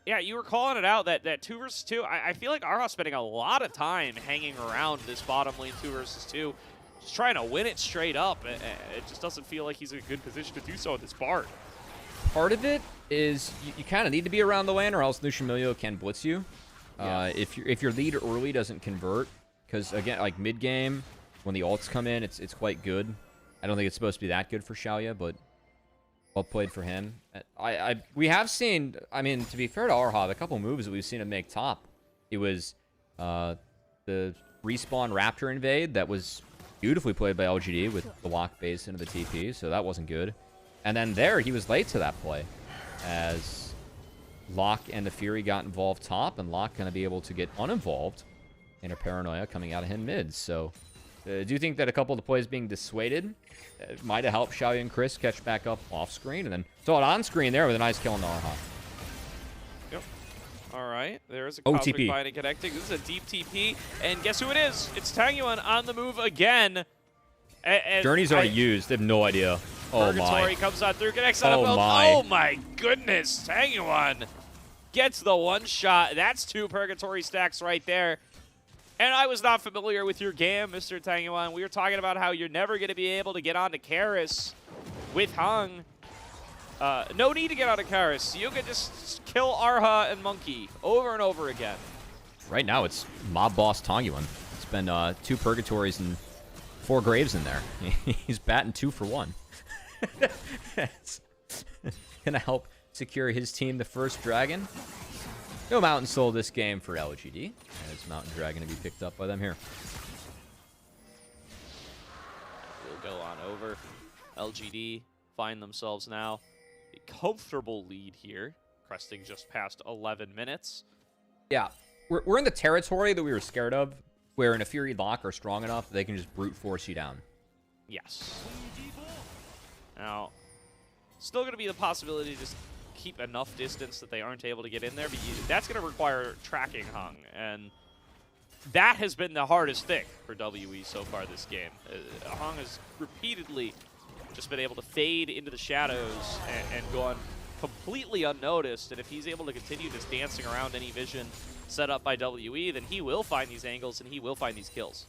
Speaker 3: yeah, you were calling it out, that 2 versus 2. I feel like Arha's spending a lot of time hanging around this bottom lane 2 versus 2, just trying to win it straight up. It just doesn't feel like he's in a good position to do so at this part.
Speaker 4: Part of it is you kind of need to be around the lane, or else Lucian Milio can blitz you. If your lead early doesn't convert, because again, like mid game when the ults come in, it's quite good. I don't think it's supposed to be that good for Xiaoya, but well played for him. We have seen, I mean, to be fair to Arha, a couple moves that we've seen him make top. It was the respawn Raptor invade that was beautifully played by LGD with the lock base into the TP, so that wasn't good. And then there, he was late to that play, as Locke and the Fury got involved top, and Locke going to be able to get uninvolved in a paranoia coming out of him mid. So I do think that a couple of the plays being dissuaded might have helped Xiaoya and Chris catch back up off screen, and then saw it on screen there with a nice kill on the Arha.
Speaker 3: Yep. All right, there's a
Speaker 4: OTP.
Speaker 3: Cosmic Bind and connecting. This is a deep TP, and guess who it is? It's Tangyuan on the move again.
Speaker 4: Journey's already used. They have no idea. Oh
Speaker 3: Purgatory
Speaker 4: my.
Speaker 3: comes on through, connects on a
Speaker 4: Oh
Speaker 3: belt.
Speaker 4: my.
Speaker 3: Oh my goodness, Tangyuan gets the 1 shot. That's 2 Purgatory stacks right there. And I was not familiar with your game, Mr. Tangyuan. We were talking about how you're never going to be able to get onto Karis with Hung. No need to get onto Karis. You can just kill Arha and Monkey over and over again.
Speaker 4: Right now, it's mob boss Tangyuan. It's been 2 Purgatories and 4 Graves in there. He's batting 2 for 1. It's gonna help secure his team the first dragon. No Mountain Soul this game for LGD, as Mountain Dragon to be picked up by them here.
Speaker 3: We'll go on over. LGD find themselves now a comfortable lead here, cresting just past 11 minutes.
Speaker 4: Yeah, we're in the territory that we were scared of, where in a Fury lock are strong enough they can just brute force you down.
Speaker 3: Yes. Now, still going to be the possibility to just keep enough distance that they aren't able to get in there, but that's going to require tracking Hung, and that has been the hardest thing for WE so far this game. Hung has repeatedly just been able to fade into the shadows and gone completely unnoticed, and if he's able to continue just dancing around any vision set up by WE, then he will find these angles and he will find these kills.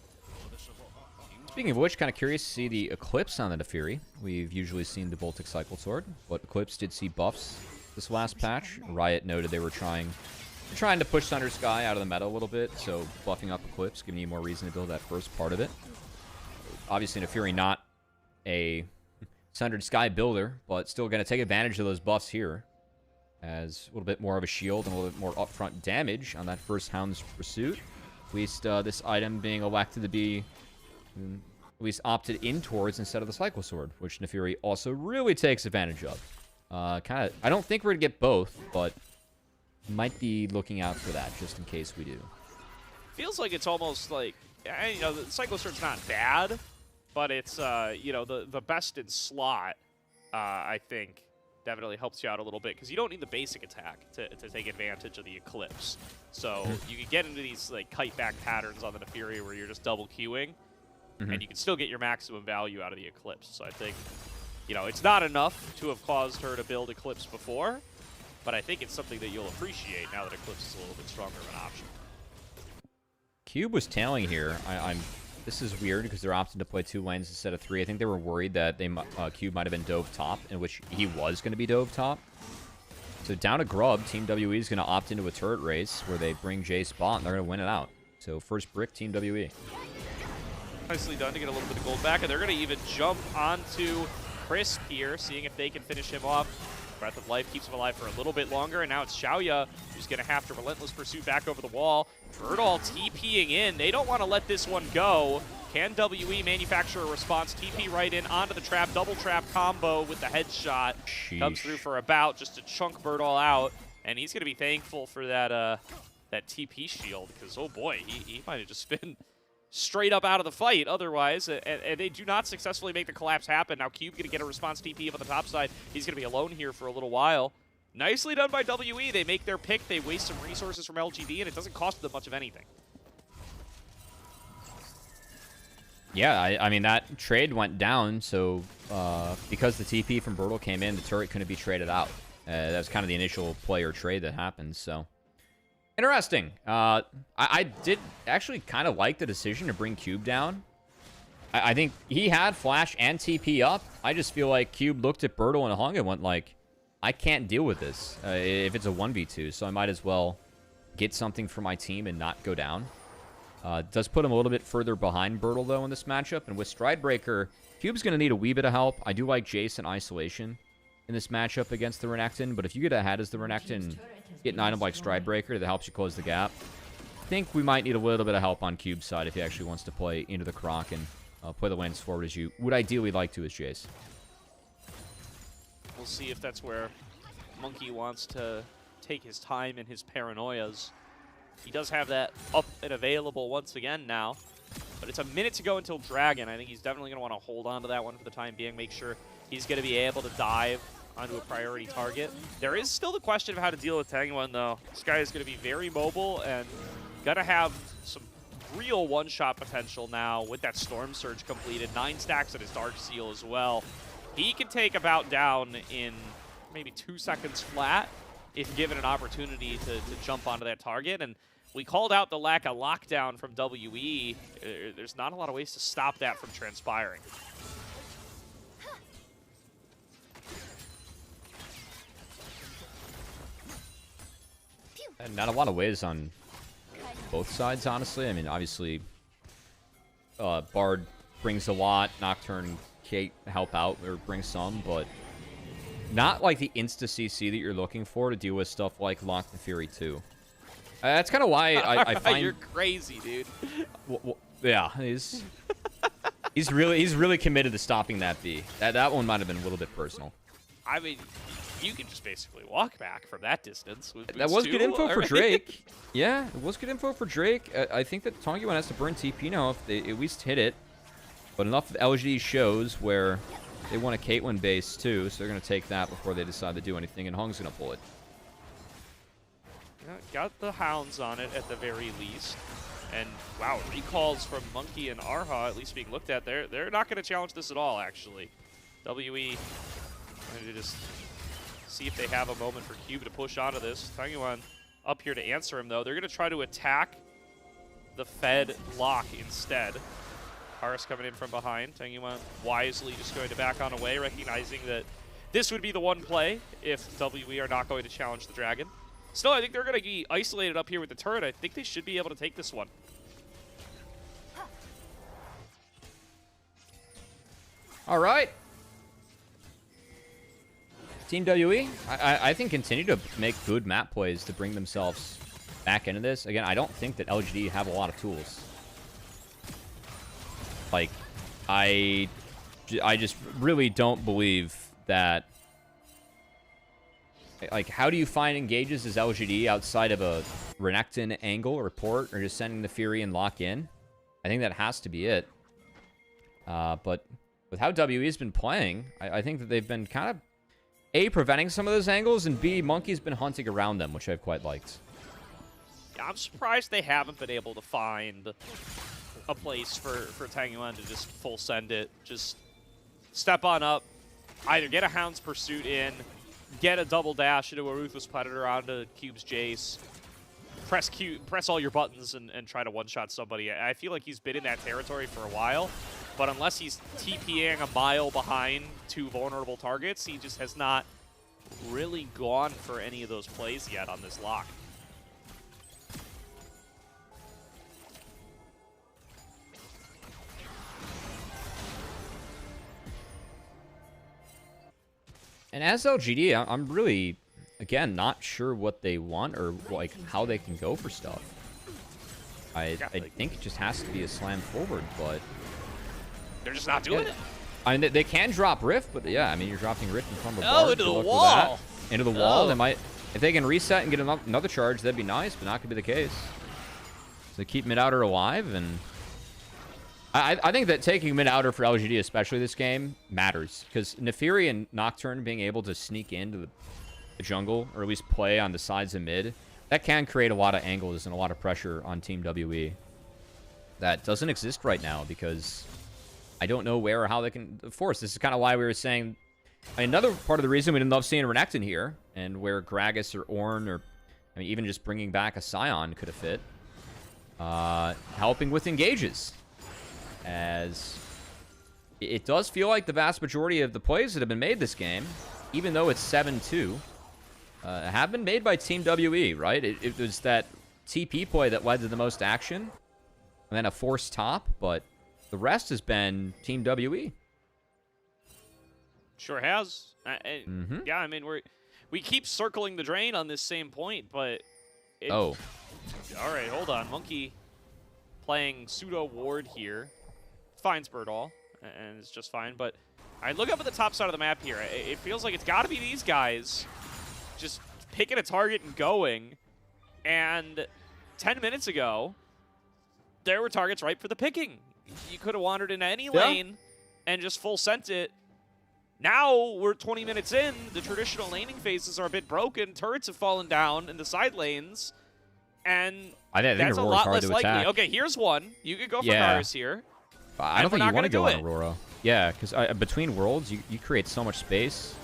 Speaker 4: Speaking of which, kind of curious to see the Eclipse on the Fury. We've usually seen the Baltic Cycle Sword, but Eclipse did see buffs this last patch. Riot noted they were trying to push Thunder Sky out of the meta a little bit, so buffing up Eclipse, giving you more reason to build that first part of it. Obviously, in a Fury, not a Sundered Sky builder, but still going to take advantage of those buffs here, as a little bit more of a shield and a little bit more upfront damage on that first Hound's Pursuit. At least this item being elected to be at least opted in towards instead of the Cycle Sword, which Nefiri also really takes advantage of. I don't think we're going to get both, but might be looking out for that just in case we do.
Speaker 3: Feels like it's almost like, you know, the Cycle Sword's not bad, but it's, you know, the best in slot, I think, definitely helps you out a little bit, because you don't need the basic attack to take advantage of the Eclipse. So you can get into these like kite back patterns on the Nefiri where you're just double queuing, and you can still get your maximum value out of the Eclipse. So I think, you know, it's not enough to have caused her to build Eclipse before, but I think it's something that you'll appreciate now that Eclipse is a little bit stronger of an option.
Speaker 4: Cube was tailing here. This is weird because they're opting to play 2 lanes instead of 3. I think they were worried that Cube might have been dove top, in which he was going to be dove top. So down to Grub, Team WE is going to opt into a turret race where they bring Jay spot and they're going to win it out. So first brick, Team WE.
Speaker 3: Nicely done to get a little bit of gold back, and they're going to even jump onto Crisp here, seeing if they can finish him off. Breath of Life keeps him alive for a little bit longer, and now it's Xiaoya who's going to have to Relentless Pursuit back over the wall. Birdall TPing in. They don't want to let this one go. Can WE manufacture a response? TP right in onto the trap, double trap combo with the headshot.
Speaker 4: Sheesh.
Speaker 3: Comes through for a bout just to chunk Birdall out, and he's going to be thankful for that that TP shield, because oh boy, he might have just been straight up out of the fight otherwise, and they do not successfully make the collapse happen. Now Cube going to get a response TP up on the top side. He's going to be alone here for a little while. Nicely done by WE. They make their pick. They waste some resources from LGD, and it doesn't cost them much of anything.
Speaker 4: Yeah, I mean, that trade went down, so because the TP from Birdall came in, the turret couldn't be traded out. That was kind of the initial player trade that happened, so... Interesting. I did actually kind of like the decision to bring Cube down. I think he had Flash and TP up. I just feel like Cube looked at Birdall and Hung and went like, I can't deal with this if it's a 1v2, so I might as well get something for my team and not go down. It does put him a little bit further behind Birdall, though, in this matchup. And with Stridebreaker, Cube's going to need a wee bit of help. I do like Jace in isolation in this matchup against the Renekton, but if you get ahead as the Renekton, get an item like Stridebreaker that helps you close the gap, I think we might need a little bit of help on Cube's side if he actually wants to play into the Croc and play the lanes forward as you would ideally like to as Jace.
Speaker 3: We'll see if that's where Monkey wants to take his time and his paranoias. He does have that up and available once again now, but it's a minute to go until Dragon. I think he's definitely going to want to hold on to that one for the time being, make sure he's going to be able to dive onto a priority target. There is still the question of how to deal with Tangwon, though. This guy is going to be very mobile and going to have some real one-shot potential now with that Storm Surge completed. 9 stacks at his Dark Seal as well. He can take a bout down in maybe 2 seconds flat if given an opportunity to jump onto that target. And we called out the lack of lockdown from WE. There's not a lot of ways to stop that from transpiring.
Speaker 4: And not a lot of ways on both sides, honestly. I mean, obviously, Bard brings a lot. Nocturne, Kate help out or bring some, but not like the insta-CC that you're looking for to deal with stuff like Lock the Fury 2. That's kind of why I find...
Speaker 3: You're crazy, dude.
Speaker 4: Yeah, he's really committed to stopping that B. That one might have been a little bit personal.
Speaker 3: I mean, you can just basically walk back from that distance. With
Speaker 4: that was good info for
Speaker 3: right?
Speaker 4: Drake. Yeah, it was good info for Drake. I think that Tongguan has to burn TP now if they at least hit it. But enough of LGD shows where they want a Caitlyn base too, so they're going to take that before they decide to do anything, and Hung's going to pull it.
Speaker 3: Yeah, got the hounds on it at the very least. And wow, recalls from Monkey and Arha at least being looked at. They're not going to challenge this at all, actually. WE going to just see if they have a moment for Cube to push onto this. Tangwon up here to answer him, though. They're going to try to attack the Fed lock instead. Paris coming in from behind. Tangwon wisely just going to back on away, recognizing that this would be the one play if WE are not going to challenge the Dragon. Still, I think they're going to be isolated up here with the turret. I think they should be able to take this one.
Speaker 4: All right. Team WE, I think continue to make good map plays to bring themselves back into this. Again, I don't think that LGD have a lot of tools. Like, I just really don't believe that. Like, how do you find engages as LGD outside of a Renekton angle or port, or just sending the Fury and lock in? I think that has to be it. But with how WE's been playing, I think that they've been kind of A, preventing some of those angles, and B, Monkey's been hunting around them, which I've quite liked.
Speaker 3: Yeah, I'm surprised they haven't been able to find a place for Tangwon to just full send it. Just step on up, either get a Hound's Pursuit in, get a double dash into a Ruthless Predator onto Cube's Jace, press all your buttons and try to one-shot somebody. I feel like he's been in that territory for a while, but unless he's TPing a mile behind 2 vulnerable targets, he just has not really gone for any of those plays yet on this lock.
Speaker 4: And as LGD, I'm really, again, not sure what they want or like how they can go for stuff. I think it just has to be a slam forward, but
Speaker 3: they're just not doing it.
Speaker 4: I mean, they can drop Rift, but yeah, I mean, you're dropping Rift in front of a
Speaker 3: Oh,
Speaker 4: bar.
Speaker 3: into the
Speaker 4: Good luck with
Speaker 3: wall.
Speaker 4: that. Into the wall. They might, if they can reset and get another charge, that'd be nice, but not gonna be the case. So they keep mid-outer alive, and I think that taking mid-outer for LGD, especially this game, matters. Because Nefiri and Nocturne being able to sneak into the jungle, or at least play on the sides of mid, that can create a lot of angles and a lot of pressure on Team WE. That doesn't exist right now, because I don't know where or how they can force. This is kind of why we were saying, another part of the reason we didn't love seeing Renekton here, and where Gragas or Ornn, or I mean, even just bringing back a Scion could have fit. Helping with engages. As it does feel like the vast majority of the plays that have been made this game, even though it's 7-2, have been made by Team WE, right? It was that TP play that led to the most action, and then a forced top, but the rest has been Team WE.
Speaker 3: Sure has. Yeah, I mean, we keep circling the drain on this same point, but... All right, hold on. Monkey playing pseudo ward here. Finds Birdall, and it's just fine. But I look up at the top side of the map here. It feels like it's got to be these guys just picking a target and going. And 10 minutes ago, there were targets ripe for the picking. You could have wandered into any lane and just full sent it. Now we're 20 minutes in. The traditional laning phases are a bit broken. Turrets have fallen down in the side lanes. And
Speaker 4: I think
Speaker 3: that's a lot less likely.
Speaker 4: Attack.
Speaker 3: Okay, here's one. You could go for Varus here.
Speaker 4: I don't think you want to go on Aurora. Yeah, because between worlds, you create so much space.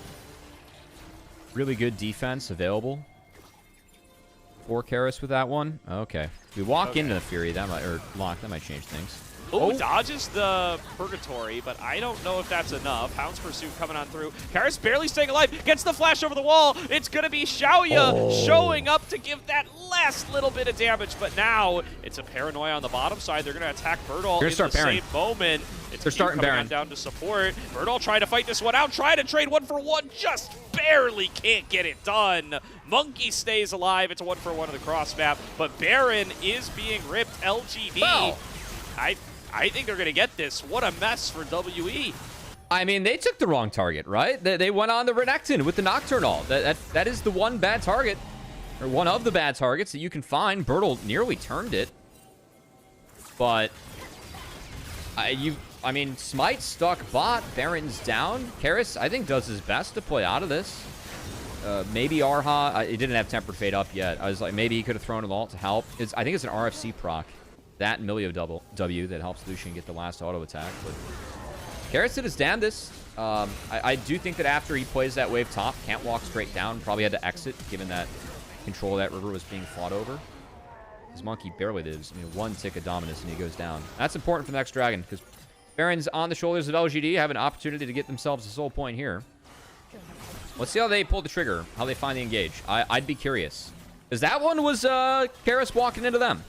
Speaker 4: Really good defense available for Karis with that one. Okay. We walk into the Fury. That might, or Lock, that might change things.
Speaker 3: Oh, dodges the Purgatory, but I don't know if that's enough. Hound's Pursuit coming on through. Karis barely staying alive. Gets the flash over the wall. It's going to be Xiaoya showing up to give that last little bit of damage. But now it's a Paranoia on the bottom side. They're going to attack Birdall in the same moment. They're starting Baron down to support. Birdall trying to fight this one out. Trying to trade 1-for-1. Just barely can't get it done. Monkey stays alive. It's a 1-for-1 of the cross map. But Baron is being ripped. LGD.
Speaker 4: Wow.
Speaker 3: I think they're going to get this. What a mess for WE.
Speaker 4: I mean, they took the wrong target, right? They went on the Renekton with the Nocturnal. That is the one bad target, or one of the bad targets that you can find. Birdall nearly turned it. But, I mean, Smite stuck bot. Baron's down. Karis, I think, does his best to play out of this. Maybe Arha, he didn't have Tempered Fate up yet. I was like, maybe he could have thrown an ult to help. I think it's an RFC proc. That Milio W that helps Lucian get the last auto attack. But Karis did his damnedest. I do think that after he plays that wave top, can't walk straight down. Probably had to exit, given that control of that river was being fought over. His Monkey barely lives. I mean, one tick of dominance and he goes down. That's important for the next Dragon, because Baron's on the shoulders of LGD, have an opportunity to get themselves a soul point here. Let's see how they pull the trigger, how they find the engage. I'd be curious. Because that one was Karis walking into them.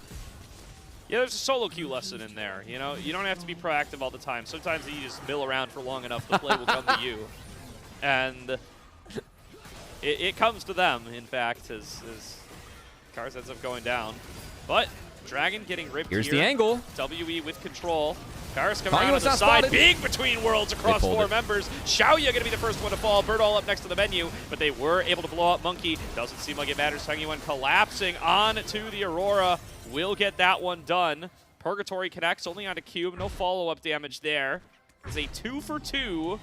Speaker 3: Yeah, there's a solo queue lesson in there. You know, you don't have to be proactive all the time. Sometimes you just mill around for long enough, the play will come to you. And it comes to them, in fact, as Karis ends up going down. But Dragon getting ripped
Speaker 4: Here's
Speaker 3: here.
Speaker 4: the angle.
Speaker 3: WE with control. Karis coming around on the side. Big between worlds across 4 members. Xiaoya going to be the first one to fall. Birdall up next to the menu, but they were able to blow up Monkey. Doesn't seem like it matters. Tangyuan collapsing on to the Aurora. Will get that one done. Purgatory connects only onto Cube. No follow-up damage there. It's a 2-for-2.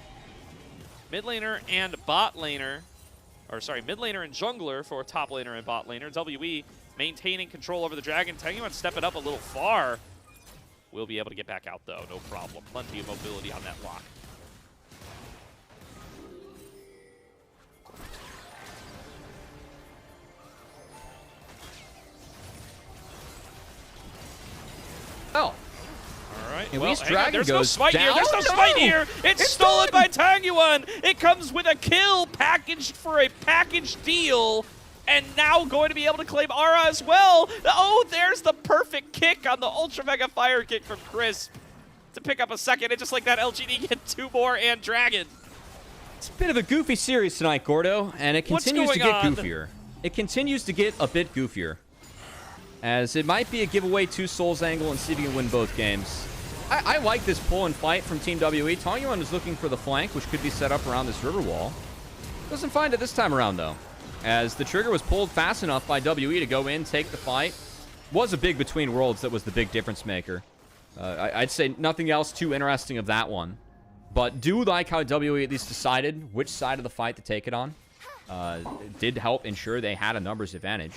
Speaker 3: Mid laner and bot laner. Or sorry, mid laner and jungler for top laner and bot laner. WE maintaining control over the Dragon. Tangyuan stepping up a little far. Will be able to get back out though, no problem. Plenty of mobility on that lock.
Speaker 4: Oh.
Speaker 3: All right.
Speaker 4: At
Speaker 3: well,
Speaker 4: least Dragon
Speaker 3: there's
Speaker 4: goes
Speaker 3: no smite
Speaker 4: down.
Speaker 3: here. There's no smite here. It's stolen by Tangyuan. It comes with a kill packaged for a package deal. And now going to be able to claim Ara as well. Oh, there's the perfect kick on the Ultra Mega Fire Kick from Chris to pick up a second. And just like that, LGD get 2 more and Dragon.
Speaker 4: It's a bit of a goofy series tonight, Gordo, and it continues to get goofier. It continues to get a bit goofier, as it might be a giveaway 2 souls angle and see if you can win both games. I like this pull and fight from Team WE. Tongyuan is looking for the flank, which could be set up around this river wall. Doesn't find it this time around, though, as the trigger was pulled fast enough by WE to go in, take the fight. Was a big between worlds that was the big difference maker. I'd say nothing else too interesting of that one. But do like how WE at least decided which side of the fight to take it on. It did help ensure they had a numbers advantage,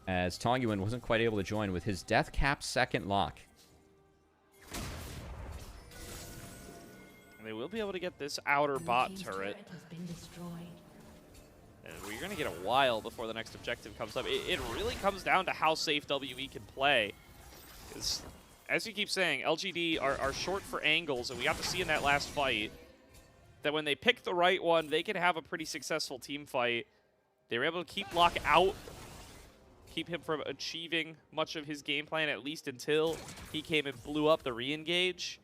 Speaker 4: as Tongyuan wasn't quite able to join with his death cap second lock.
Speaker 3: They will be able to get this outer bot turret. And we're going to get a while before the next objective comes up. It really comes down to how safe WE can play. Because, as you keep saying, LGD are short for angles, and we got to see in that last fight that when they pick the right one, they can have a pretty successful team fight. They were able to keep Locke out, keep him from achieving much of his game plan, at least until he came and blew up the re-engage.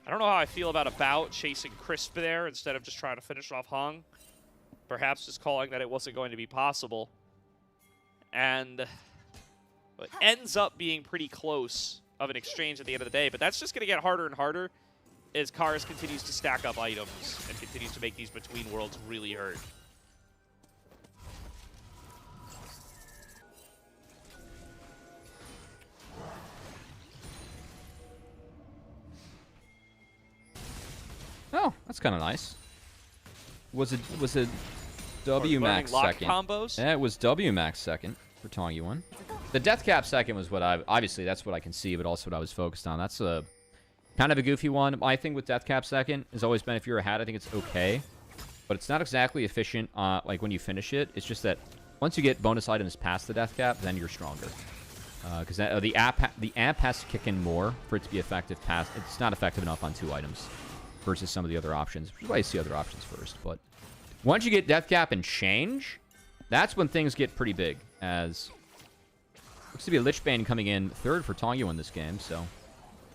Speaker 3: I don't know how I feel about chasing Crisp there instead of just trying to finish off Hung. Perhaps just calling that it wasn't going to be possible. And it ends up being pretty close of an exchange at the end of the day, but that's just going to get harder and harder as Kars continues to stack up items and continues to make these between worlds really hurt.
Speaker 4: Oh, that's kind of nice. Was it W max second?
Speaker 3: Combos?
Speaker 4: Yeah, it was W max second for Tongyuan. The death cap second was what obviously that's what I can see, but also what I was focused on. That's a kind of a goofy one. My thing with death cap second has always been if you're ahead, I think it's okay, but it's not exactly efficient. Like when you finish it, it's just that once you get bonus items past the death cap, then you're stronger. Because the amp has to kick in more for it to be effective. It's not effective enough on 2 items versus some of the other options, which is why you see other options first. But once you get death cap and change, that's when things get pretty big. As looks to be a Lichbane coming in 3rd for Tongyuan this game, so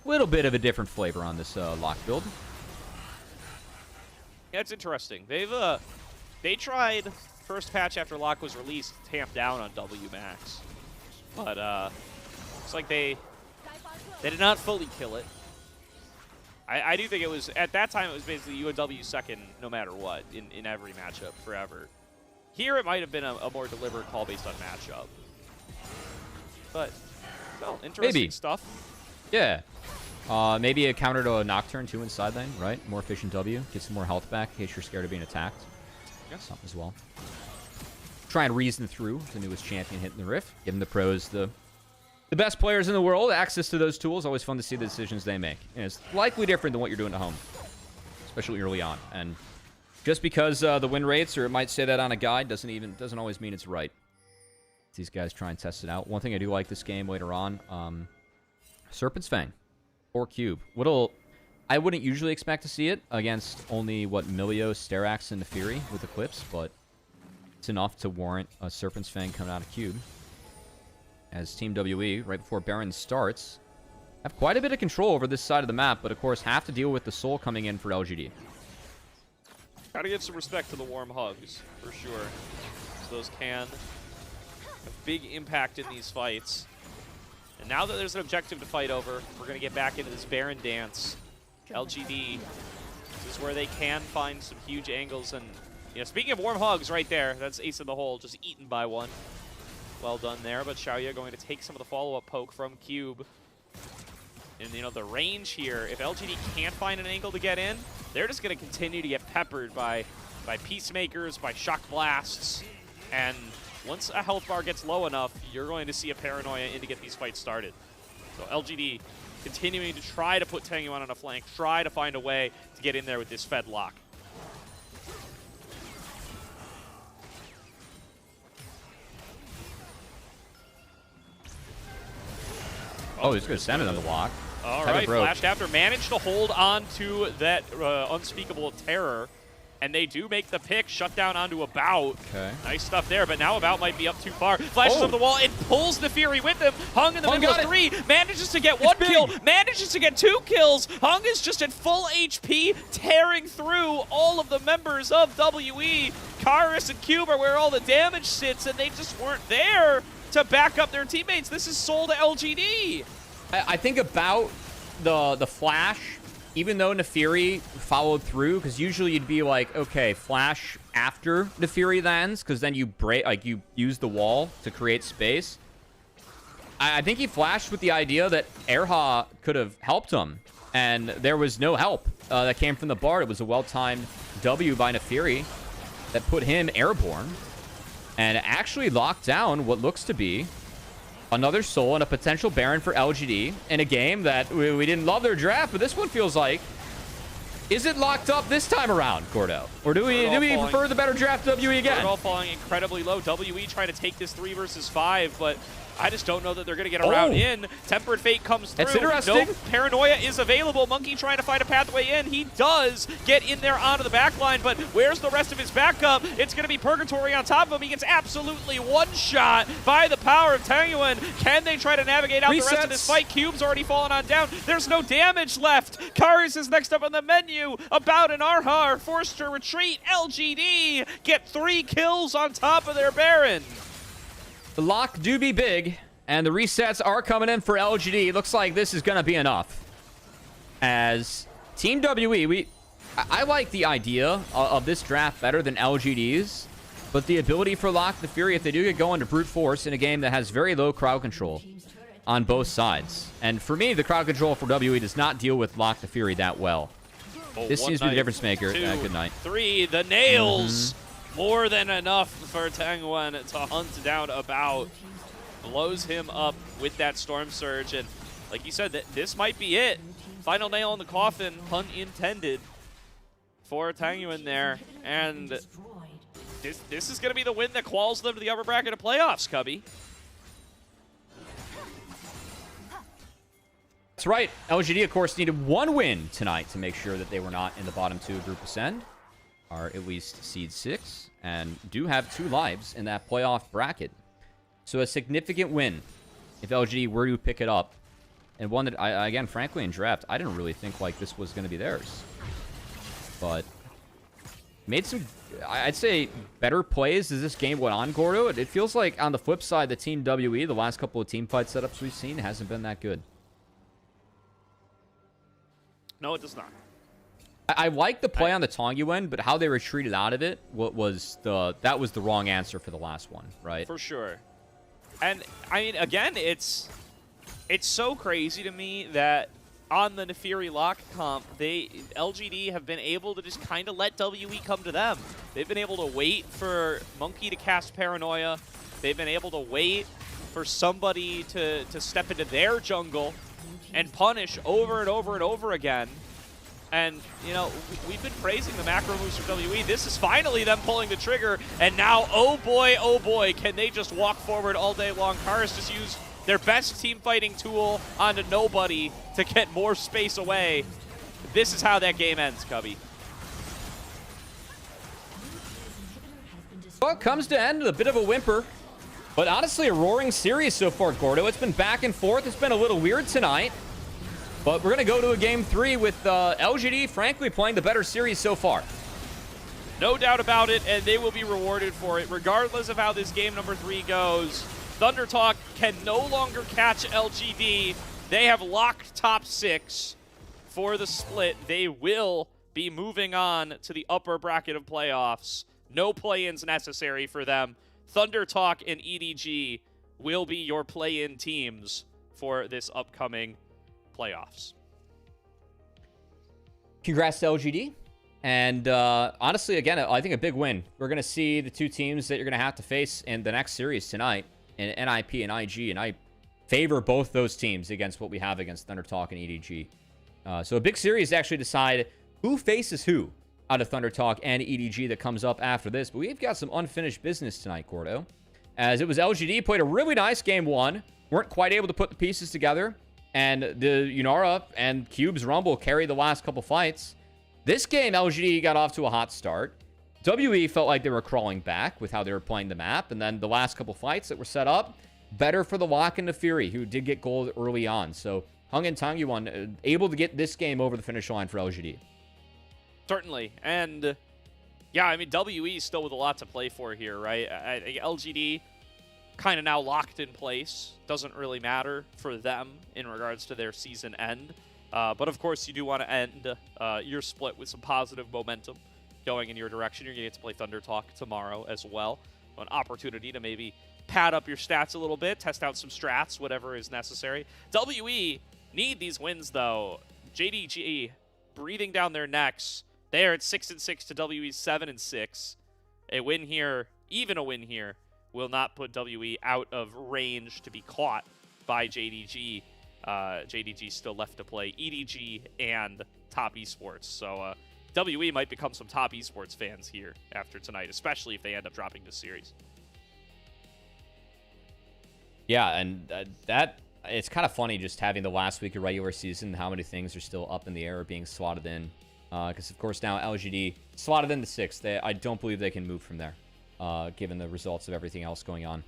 Speaker 4: a little bit of a different flavor on this Locke build.
Speaker 3: Yeah, it's interesting. They tried first patch after Locke was released to tamp down on W max, but it's like they did not fully kill it. I do think it was, at that time, it was basically UNW second no matter what in every matchup forever. Here it might have been a more deliberate call based on matchup. But, well, interesting stuff.
Speaker 4: Yeah. Maybe a counter to a Nocturne too inside lane, right? More efficient W. Get some more health back in case you're scared of being attacked.
Speaker 3: Yes.
Speaker 4: Something as well. Try and reason through the newest champion hitting the Rift. Giving the pros the best players in the world access to those tools. Always fun to see the decisions they make. And it's likely different than what you're doing at home, especially early on. And just because the win rates, or it might say that on a guide, doesn't always mean it's right. These guys try and test it out. One thing I do like this game later on, Serpent's Fang or Cube. I wouldn't usually expect to see it against only Milio, Sterax, and Nefiri with Eclipse, but it's enough to warrant a Serpent's Fang coming out of Cube. As Team WE, right before Baron starts, have quite a bit of control over this side of the map, but of course have to deal with the Soul coming in for LGD.
Speaker 3: Gotta give some respect to the warm hugs, for sure. So those can have big impact in these fights. And now that there's an objective to fight over, we're gonna get back into this Baron dance. LGD, this is where they can find some huge angles. And speaking of warm hugs right there, that's ace in the hole, just eaten by one. Well done there, but Xiaoya going to take some of the follow-up poke from Cube. And, the range here, if LGD can't find an angle to get in, they're just going to continue to get peppered by Peacemakers, by Shock Blasts. And once a health bar gets low enough, you're going to see a Paranoia in to get these fights started. So LGD continuing to try to put Tongyuan on a flank, try to find a way to get in there with this Fed lock.
Speaker 4: Oh, he's going to send it on the block.
Speaker 3: All right, flashed after. Managed to hold on to that unspeakable terror. And they do make the pick, shut down onto About.
Speaker 4: Okay.
Speaker 3: Nice stuff there, but now About might be up too far. Flashes up the wall, and pulls the Fury with him. Hung in the
Speaker 4: Hung
Speaker 3: middle
Speaker 4: got
Speaker 3: of
Speaker 4: it.
Speaker 3: 3, manages to get one
Speaker 4: big.
Speaker 3: kill, manages to get 2 kills. Hung is just at full HP, tearing through all of the members of WE. Karis and Cube are where all the damage sits, and they just weren't there to back up their teammates. This is soul to LGD.
Speaker 4: I think about the flash, even though Nefiri followed through, because usually you'd be like, okay, flash after Nefiri lands, because then you break, like you use the wall to create space. I think he flashed with the idea that Erha could have helped him, and there was no help that came from the Bard. It was a well-timed W by Nefiri that put him airborne and actually locked down what looks to be another soul and a potential Baron for LGD in a game that we didn't love their draft, but this one feels like, is it locked up this time around, Gordo? Or do we prefer the better draft WE again?
Speaker 3: They're all falling incredibly low. WE trying to take this 3 versus 5, but I just don't know that they're going to get around in. Tempered Fate comes through.
Speaker 4: That's interesting.
Speaker 3: No Paranoia is available. Monkey trying to find a pathway in. He does get in there onto the back line, but where's the rest of his backup? It's going to be Purgatory on top of him. He gets absolutely one-shot by the power of Tangyuan. Can they try to navigate out the rest of this fight? Cube's already fallen on down. There's no damage left. Karis is next up on the menu. About an Arha are forced to retreat. LGD get 3 kills on top of their Baron.
Speaker 4: The lock do be big, and the resets are coming in for LGD. Looks like this is going to be enough. As Team WE, I like the idea of this draft better than LGD's, but the ability for Lock the Fury, if they do get going to brute force in a game that has very low crowd control on both sides. And for me, the crowd control for WE does not deal with Lock the Fury that well. This seems to be the difference maker.
Speaker 3: 2,
Speaker 4: Good night.
Speaker 3: 3, the nails. More than enough for Tangyuan to hunt down About. Blows him up with that Storm Surge. And like you said, this might be it. Final nail in the coffin, pun intended, for Tangyuan there. And this is going to be the win that quals them to the upper bracket of playoffs, Cubby.
Speaker 4: That's right. LGD, of course, needed 1 win tonight to make sure that they were not in the bottom 2 group ascend. Are at least seed 6 and do have 2 lives in that playoff bracket. So a significant win if LGD were to pick it up. And one that, again, frankly, in draft, I didn't really think like this was going to be theirs. But made some, I'd say, better plays as this game went on, Gordo. It feels like, on the flip side, the Team WE, the last couple of team fight setups we've seen, hasn't been that good.
Speaker 3: No, it does not.
Speaker 4: I like the play on the Tangyuan, but how they retreated out of it that was the wrong answer for the last one, right?
Speaker 3: For sure. And I mean, again, it's so crazy to me that on the Nefiri lock comp, LGD have been able to just kind of let WE come to them. They've been able to wait for Monkey to cast Paranoia. They've been able to wait for somebody to step into their jungle and punish over and over and over again. And, you know, we've been praising the macro moves for WE. This is finally them pulling the trigger. And now, oh boy, can they just walk forward all day long. Karis just used their best team fighting tool onto nobody to get more space away. This is how that game ends, Cubby.
Speaker 4: Well, it comes to end, a bit of a whimper. But honestly, a roaring series so far, Gordo. It's been back and forth. It's been a little weird tonight. But we're going to go to a game 3 with LGD, frankly, playing the better series so far.
Speaker 3: No doubt about it, and they will be rewarded for it. Regardless of how this game number 3 goes, Thunder Talk can no longer catch LGD. They have locked top 6 for the split. They will be moving on to the upper bracket of playoffs. No play-ins necessary for them. Thunder Talk and EDG will be your play-in teams for this upcoming playoffs.
Speaker 4: Congrats to LGD. And honestly, again, I think a big win. We're going to see the 2 teams that you're going to have to face in the next series tonight, in NIP and IG, and I favor both those teams against what we have against Thunder Talk and EDG. So a big series to actually decide who faces who out of Thunder Talk and EDG that comes up after this. But we've got some unfinished business tonight, Gordo. As it was LGD, played a really nice game 1. Weren't quite able to put the pieces together. And the Yunara and Cube's Rumble carried the last couple fights. This game, LGD got off to a hot start. WE felt like they were crawling back with how they were playing the map. And then the last couple fights that were set up, better for the lock and the Fury, who did get gold early on. So Hung and Tangyuan able to get this game over the finish line for LGD.
Speaker 3: Certainly. And yeah, I mean, WE still with a lot to play for here, right? LGD kind of now locked in place. Doesn't really matter for them in regards to their season end. But of course, you do want to end your split with some positive momentum going in your direction. You're going to get to play Thunder Talk tomorrow as well. An opportunity to maybe pad up your stats a little bit, test out some strats, whatever is necessary. WE need these wins, though. JDG breathing down their necks. They are at 6-6 to WE's 7-6. A win here, even a win here, will not put WE out of range to be caught by JDG. JDG still left to play EDG and Top Esports. So WE might become some Top Esports fans here after tonight, especially if they end up dropping this series.
Speaker 4: Yeah, and that it's kind of funny just having the last week of regular season, how many things are still up in the air or being slotted in. Because, of course, now LGD slotted in the 6th. I don't believe they can move from there, given the results of everything else going on.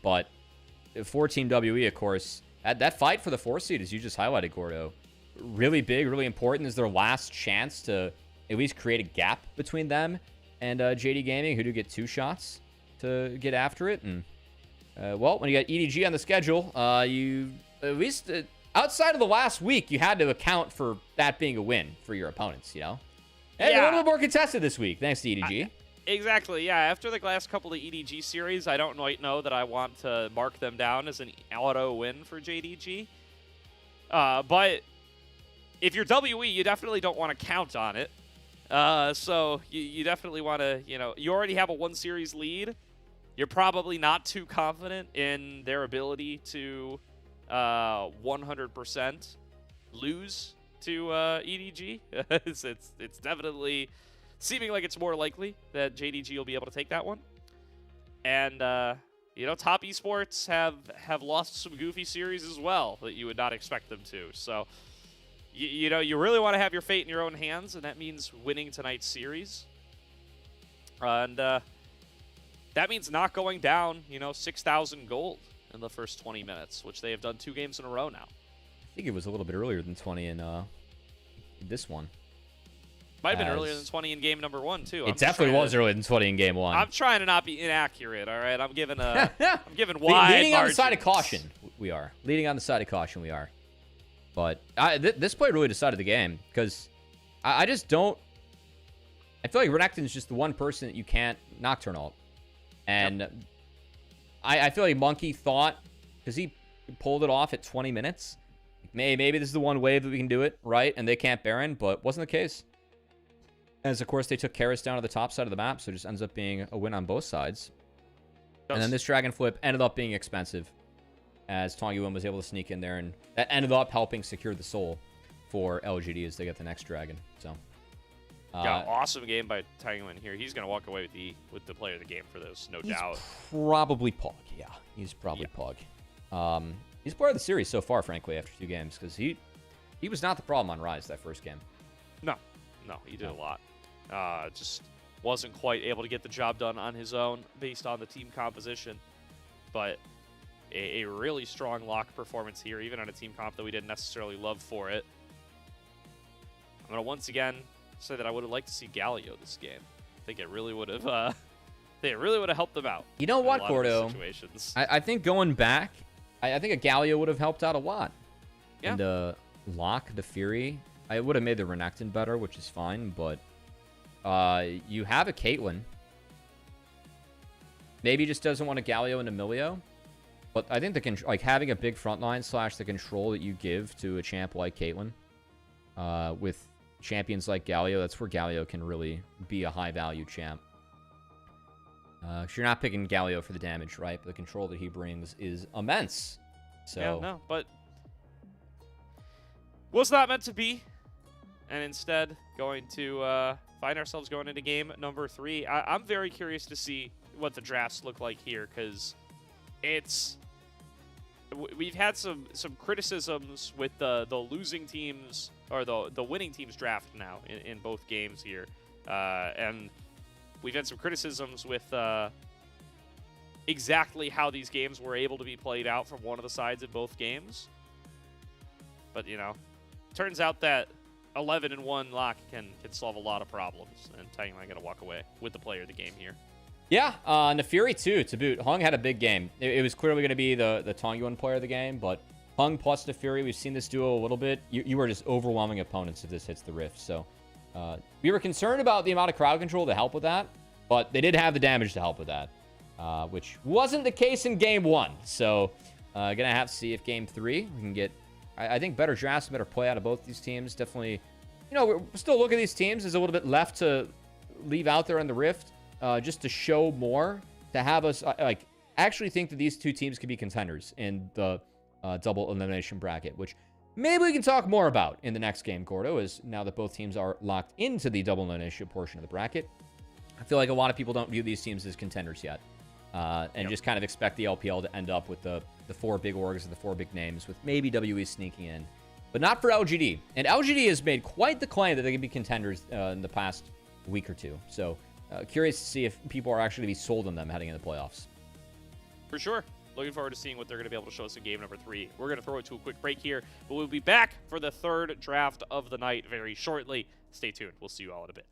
Speaker 4: But for Team WE, of course, that fight for the 4th seed, as you just highlighted, Gordo, really big, really important. Is their last chance to at least create a gap between them and JD Gaming, who do get 2 shots to get after it. And, well, when you got EDG on the schedule, you at least... outside of the last week, you had to account for that being a win for your opponents, you know? And
Speaker 3: Yeah.
Speaker 4: a little bit more contested this week, thanks to EDG.
Speaker 3: Exactly, yeah. After the last couple of EDG series, I don't quite know that I want to mark them down as an auto win for JDG. But if you're WE, you definitely don't want to count on it. So you definitely want to, you already have a 1-series lead. You're probably not too confident in their ability to 100% lose to EDG. It's definitely seeming like it's more likely that JDG will be able to take that one. And Top Esports have lost some goofy series as well that you would not expect them to. So you really want to have your fate in your own hands, and that means winning tonight's series. And that means not going down 6,000 gold in the first 20 minutes, which they have done 2 games in a row now.
Speaker 4: I think it was a little bit earlier than 20 in this one.
Speaker 3: Might have been earlier than 20 in game number 1 too.
Speaker 4: It definitely was earlier than 20 in game 1.
Speaker 3: I'm trying to not be inaccurate. All right, I'm giving wide
Speaker 4: leading on the side of
Speaker 3: margins.
Speaker 4: caution. We are leading on the side of caution. We are, but this play really decided the game because I just don't. I feel like Renekton is just the one person that you can't Nocturne ult, and
Speaker 3: Yep.
Speaker 4: I feel like Monkey thought because he pulled it off at 20 minutes. Maybe this is the one wave that we can do it right, and they can't Baron, but wasn't the case. As, of course, they took Karis down to the top side of the map, so it just ends up being a win on both sides. And then this Dragon Flip ended up being expensive, as Tangyuan was able to sneak in there, and that ended up helping secure the soul for LGD as they get the next Dragon. So,
Speaker 3: Yeah, awesome game by Tangyuan here. He's going to walk away with the player of the game for this, no doubt.
Speaker 4: Probably Pog, yeah. He's probably Pog. He's player of the series so far, frankly, after 2 games, because he was not the problem on Rise that first game.
Speaker 3: No, he did a lot. Just wasn't quite able to get the job done on his own based on the team composition. But a really strong lock performance here, even on a team comp that we didn't necessarily love for it. I'm going to once again say that I would have liked to see Galio this game. I think it really would have helped them out.
Speaker 4: You know
Speaker 3: in
Speaker 4: what,
Speaker 3: a lot of these
Speaker 4: Gordo?
Speaker 3: situations.
Speaker 4: I think going back, I think a Galio would have helped out a lot.
Speaker 3: Yeah.
Speaker 4: And lock the Fury, I would have made the Renekton better, which is fine, but you have a Caitlyn. Maybe he just doesn't want a Galio and Emilio. But I think having a big frontline / the control that you give to a champ like Caitlyn, with champions like Galio, that's where Galio can really be a high-value champ. You're not picking Galio for the damage, right? But the control that he brings is immense. So
Speaker 3: Yeah, no, but was not meant to be. And instead, going to find ourselves going into game number 3. I'm very curious to see what the drafts look like here, because we've had some criticisms with the losing teams, or the winning teams draft now in both games here. And we've had some criticisms with exactly how these games were able to be played out from one of the sides in both games. But, you know, turns out that 11-1 lock can solve a lot of problems, and Taeyong going to walk away with the player of the game here.
Speaker 4: Yeah, Nefiri too, to boot. Hung had a big game. It was clearly going to be the Tongyuan player of the game, but Hung plus Nefiri, we've seen this duo a little bit. You are just overwhelming opponents if this hits the Rift. So we were concerned about the amount of crowd control to help with that, but they did have the damage to help with that, which wasn't the case in Game 1. So going to have to see if Game 3 we can get, I think, better drafts, better play out of both these teams. Definitely, you know, we're still looking at these teams. There's a little bit left to leave out there in the Rift. Just to show more, to have us like actually think that these two teams could be contenders in the double elimination bracket, which maybe we can talk more about in the next game, Gordo, is now that both teams are locked into the double elimination portion of the bracket. I feel like a lot of people don't view these teams as contenders yet, and just kind of expect the LPL to end up with the 4 big orgs and the 4 big names, with maybe WE sneaking in, but not for LGD. And LGD has made quite the claim that they can be contenders in the past week or two. So curious to see if people are actually going to be sold on them heading into the playoffs.
Speaker 3: For sure. Looking forward to seeing what they're going to be able to show us in game number 3. We're going to throw it to a quick break here, but we'll be back for the 3rd draft of the night very shortly. Stay tuned. We'll see you all in a bit.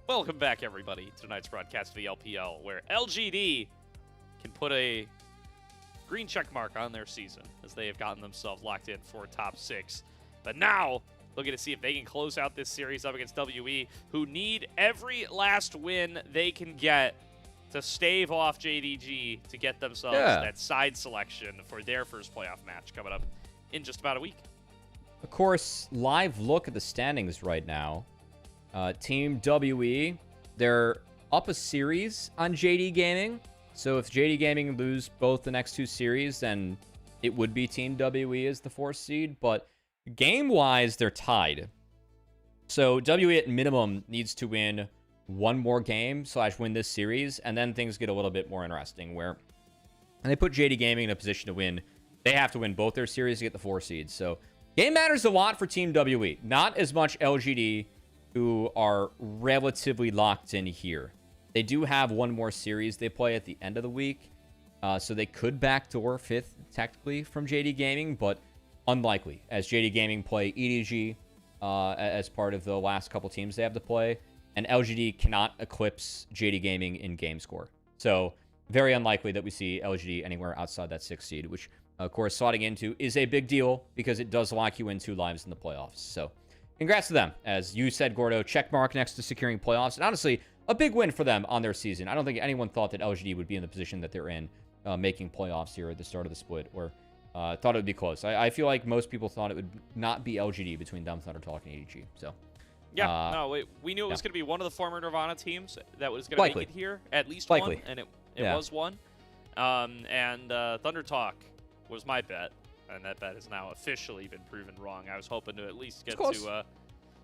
Speaker 3: Welcome back, everybody, to tonight's broadcast of the LPL, where LGD can put a green check mark on their season as they have gotten themselves locked in for top 6. But now, looking to see if they can close out this series up against WE, who need every last win they can get to stave off JDG to get themselves that side selection for their first playoff match coming up in just about a week.
Speaker 4: Of course, live look at the standings right now. Team WE, they're up a series on JD Gaming. So if JD Gaming lose both the next 2 series, then it would be Team WE as the 4th seed. But game-wise, they're tied. So WE at minimum needs to win 1 more game / win this series, and then things get a little bit more interesting, where and they put JD Gaming in a position to win. They have to win both their series to get the 4 seeds. So game matters a lot for Team WE. Not as much LGD, who are relatively locked in here. They do have 1 more series they play at the end of the week, so they could backdoor 5th technically from JD Gaming, but unlikely, as JD Gaming play EDG as part of the last couple teams they have to play, and LGD cannot eclipse JD Gaming in game score. So very unlikely that we see LGD anywhere outside that 6th seed, which, of course, slotting into is a big deal because it does lock you in 2 lives in the playoffs. So congrats to them. As you said, Gordo, check mark next to securing playoffs. And honestly, a big win for them on their season. I don't think anyone thought that LGD would be in the position that they're in, making playoffs here at the start of the split, or thought it would be close. I feel like most people thought it would not be LGD between them, Thunder Talk, and EDG. So,
Speaker 3: yeah, no, we knew it was going to be one of the former Nirvana teams that was going to make it here, at least one, and it was one. And Thunder Talk was my bet. And that bet has now officially been proven wrong. I was hoping to at least get to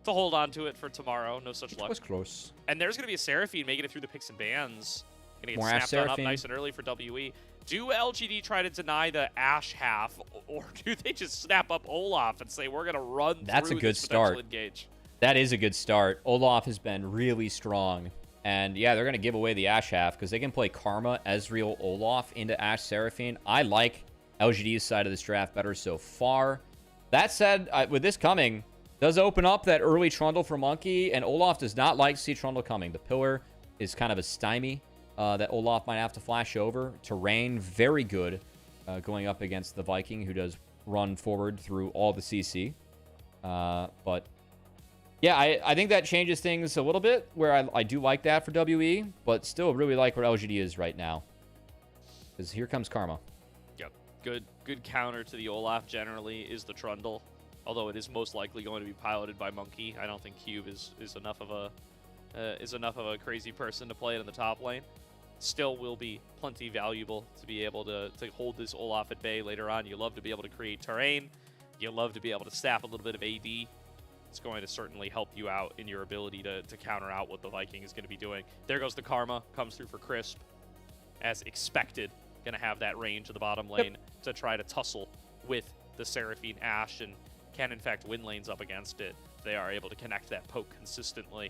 Speaker 3: hold on to it for tomorrow. No such luck.
Speaker 4: It was close.
Speaker 3: And there's going to be a Seraphine making it through the picks and bans. Going to
Speaker 4: More
Speaker 3: get snapped on up nice and early for WE. Do LGD try to deny the Ashe half, or do they just snap up Olaf and say, we're going to run
Speaker 4: That's
Speaker 3: through
Speaker 4: a good
Speaker 3: this
Speaker 4: start.
Speaker 3: Engage?
Speaker 4: That is a good start. Olaf has been really strong. And yeah, they're going to give away the Ashe half because they can play Karma, Ezreal, Olaf into Ashe Seraphine. I like LGD's side of this draft better so far. That said, with this coming, does open up that early Trundle for Monkey, and Olaf does not like to see Trundle coming. The pillar is kind of a stymie that Olaf might have to flash over. Terrain, very good going up against the Viking, who does run forward through all the CC. But yeah, I think that changes things a little bit, where I do like that for WE, but still really like where LGD is right now. Because here comes Karma.
Speaker 3: Good counter to the Olaf generally is the Trundle, although it is most likely going to be piloted by Monkey. I don't think Cube is enough of a crazy person to play it in the top lane. Still will be plenty valuable to be able to hold this Olaf at bay later on. You love to be able to create terrain. You love to be able to staff a little bit of AD. It's going to certainly help you out in your ability to counter out what the Viking is going to be doing. There goes the Karma, comes through for Crisp, as expected. Going to have that range of the bottom lane to try to tussle with the Seraphine Ashe, and can in fact win lanes up against it. They are able to connect that poke consistently.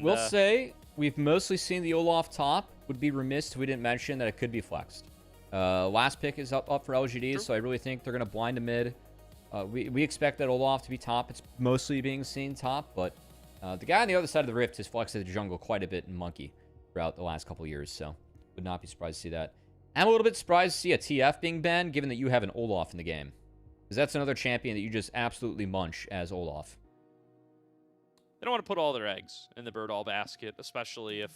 Speaker 4: We'll say we've mostly seen the Olaf top. Would be remiss if we didn't mention that it could be flexed. Last pick is up for LGD,
Speaker 3: True.
Speaker 4: so I really think they're going to blind a mid. We expect that Olaf to be top. It's mostly being seen top, but the guy on the other side of the rift has flexed the jungle quite a bit in Monkey throughout the last couple years, so would not be surprised to see that. I'm a little bit surprised to see a TF being banned, given that you have an Olaf in the game. Because that's another champion that you just absolutely munch as Olaf.
Speaker 3: They don't want to put all their eggs in the Birdall basket, especially if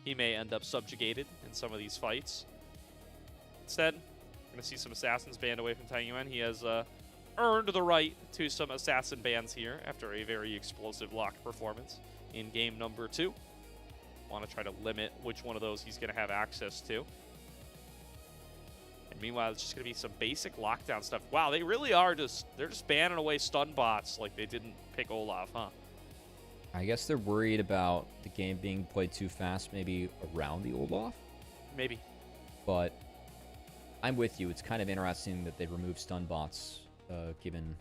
Speaker 3: he may end up subjugated in some of these fights. Instead, we're going to see some Assassins banned away from Taiyuan. He has earned the right to some Assassin bans here after a very explosive locked performance in game number 2. Want to try to limit which one of those he's going to have access to. And meanwhile, it's just going to be some basic lockdown stuff. Wow, they really are they're just banning away stun bots like they didn't pick Olaf, huh?
Speaker 4: I guess they're worried about the game being played too fast, maybe around the Olaf.
Speaker 3: Maybe.
Speaker 4: But I'm with you. It's kind of interesting that they remove stun bots, given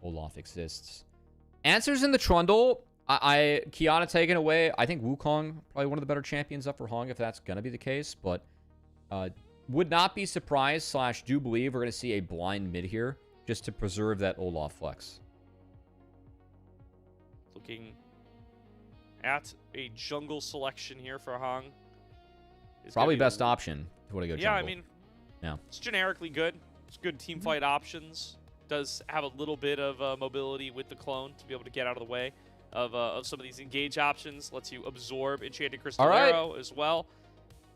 Speaker 4: Olaf exists. Answers in the Trundle. Kiana taken away. I think Wukong, probably one of the better champions up for Hong if that's going to be the case. But would not be surprised / do believe we're going to see a blind mid here just to preserve that Olaf flex.
Speaker 3: Looking at a jungle selection here for Hong. Is
Speaker 4: Probably
Speaker 3: gonna be
Speaker 4: best option if you want to go jungle.
Speaker 3: Yeah, I mean, it's generically good. It's good team fight options. Does have a little bit of mobility with the clone to be able to get out of the way of some of these engage options. Lets you absorb Enchanted Crystallero as well.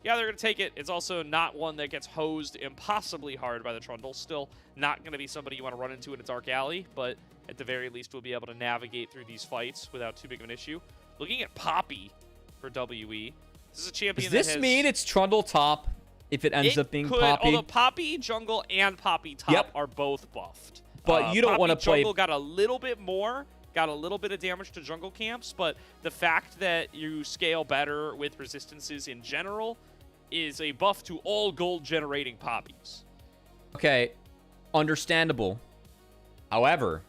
Speaker 3: Yeah, they're going to take it. It's also not one that gets hosed impossibly hard by the Trundle. Still not going to be somebody you want to run into in a dark alley, but at the very least we'll be able to navigate through these fights without too big of an issue. Looking at Poppy for WE. This is a champion
Speaker 4: Does this mean it's Trundle top if it ends up being Poppy?
Speaker 3: Although Poppy Jungle and Poppy top are both buffed.
Speaker 4: But you don't want to play...
Speaker 3: Jungle got a little bit more, got a little bit of damage to jungle camps, but the fact that you scale better with resistances in general is a buff to all gold-generating Poppies.
Speaker 4: Okay, understandable. However,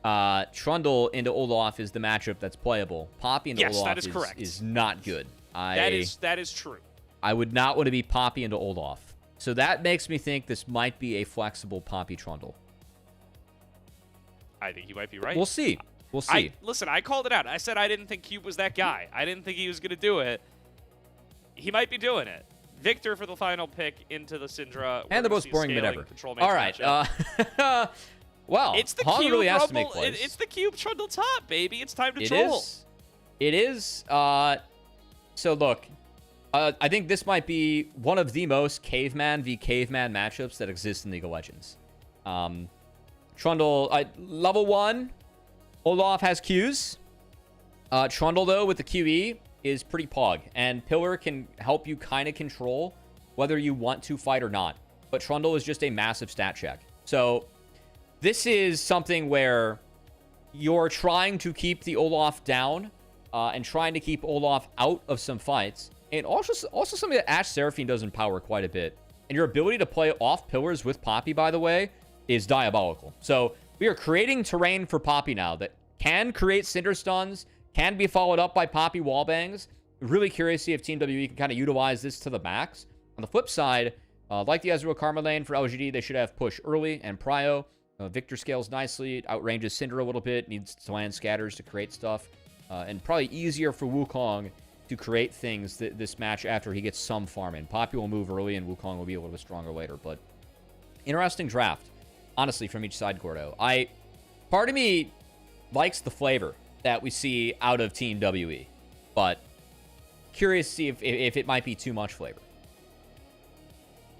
Speaker 4: Trundle into Olaf is the matchup that's playable. Poppy into Olaf is not good.
Speaker 3: That is true.
Speaker 4: I would not want to be Poppy into Olaf. So that makes me think this might be a flexible Poppy Trundle.
Speaker 3: I think you might be right.
Speaker 4: We'll see. We'll see.
Speaker 3: Listen, I called it out. I said I didn't think Cube was that guy. I didn't think he was going to do it. He might be doing it. Victor for the final pick into the Syndra.
Speaker 4: And the most boring mid ever. All right. Well,
Speaker 3: it's the
Speaker 4: Hong
Speaker 3: Cube
Speaker 4: really has
Speaker 3: Rumble.
Speaker 4: to make plays.
Speaker 3: It's the Cube Trundle top, baby. It's time to troll.
Speaker 4: It is. So look, I think this might be one of the most caveman v caveman matchups that exist in League of Legends. Trundle, level 1, Olaf has Qs. Trundle, though, with the QE, is pretty pog. And Pillar can help you kind of control whether you want to fight or not. But Trundle is just a massive stat check. So this is something where you're trying to keep the Olaf down and trying to keep Olaf out of some fights. And also something that Ashe Seraphine does empower quite a bit. And your ability to play off pillars with Poppy, by the way, is diabolical. So we are creating terrain for Poppy now that can create Cinder Stuns, can be followed up by Poppy wallbangs. Really curious to see if Team WE can kind of utilize this to the max. On the flip side, like the Ezreal Karma lane for LGD, they should have push early and prio. Victor scales nicely, outranges Cinder a little bit, needs to land scatters to create stuff. And probably easier for Wukong to create things this match after he gets some farm in. Poppy will move early and Wukong will be a little bit stronger later. But interesting draft, honestly, from each side, Gordo. Part of me likes the flavor that we see out of Team WE, but curious to see if it might be too much flavor.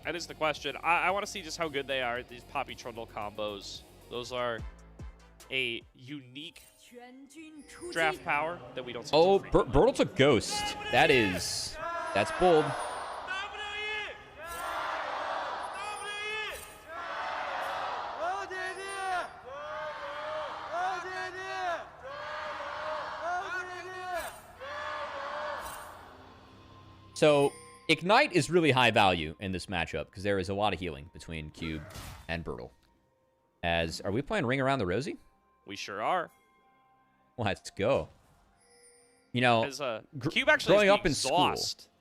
Speaker 3: That is the question. I want to see just how good they are at these Poppy Trundle combos. Those are a unique draft power that we don't see.
Speaker 4: Oh, Bertle took Ghost. That's bold. So Ignite is really high value in this matchup because there is a lot of healing between Cube and Bertle. Are we playing Ring Around the Rosie?
Speaker 3: We sure are.
Speaker 4: Let's go. You know,
Speaker 3: Cube actually
Speaker 4: growing
Speaker 3: has
Speaker 4: up in
Speaker 3: exhaust
Speaker 4: school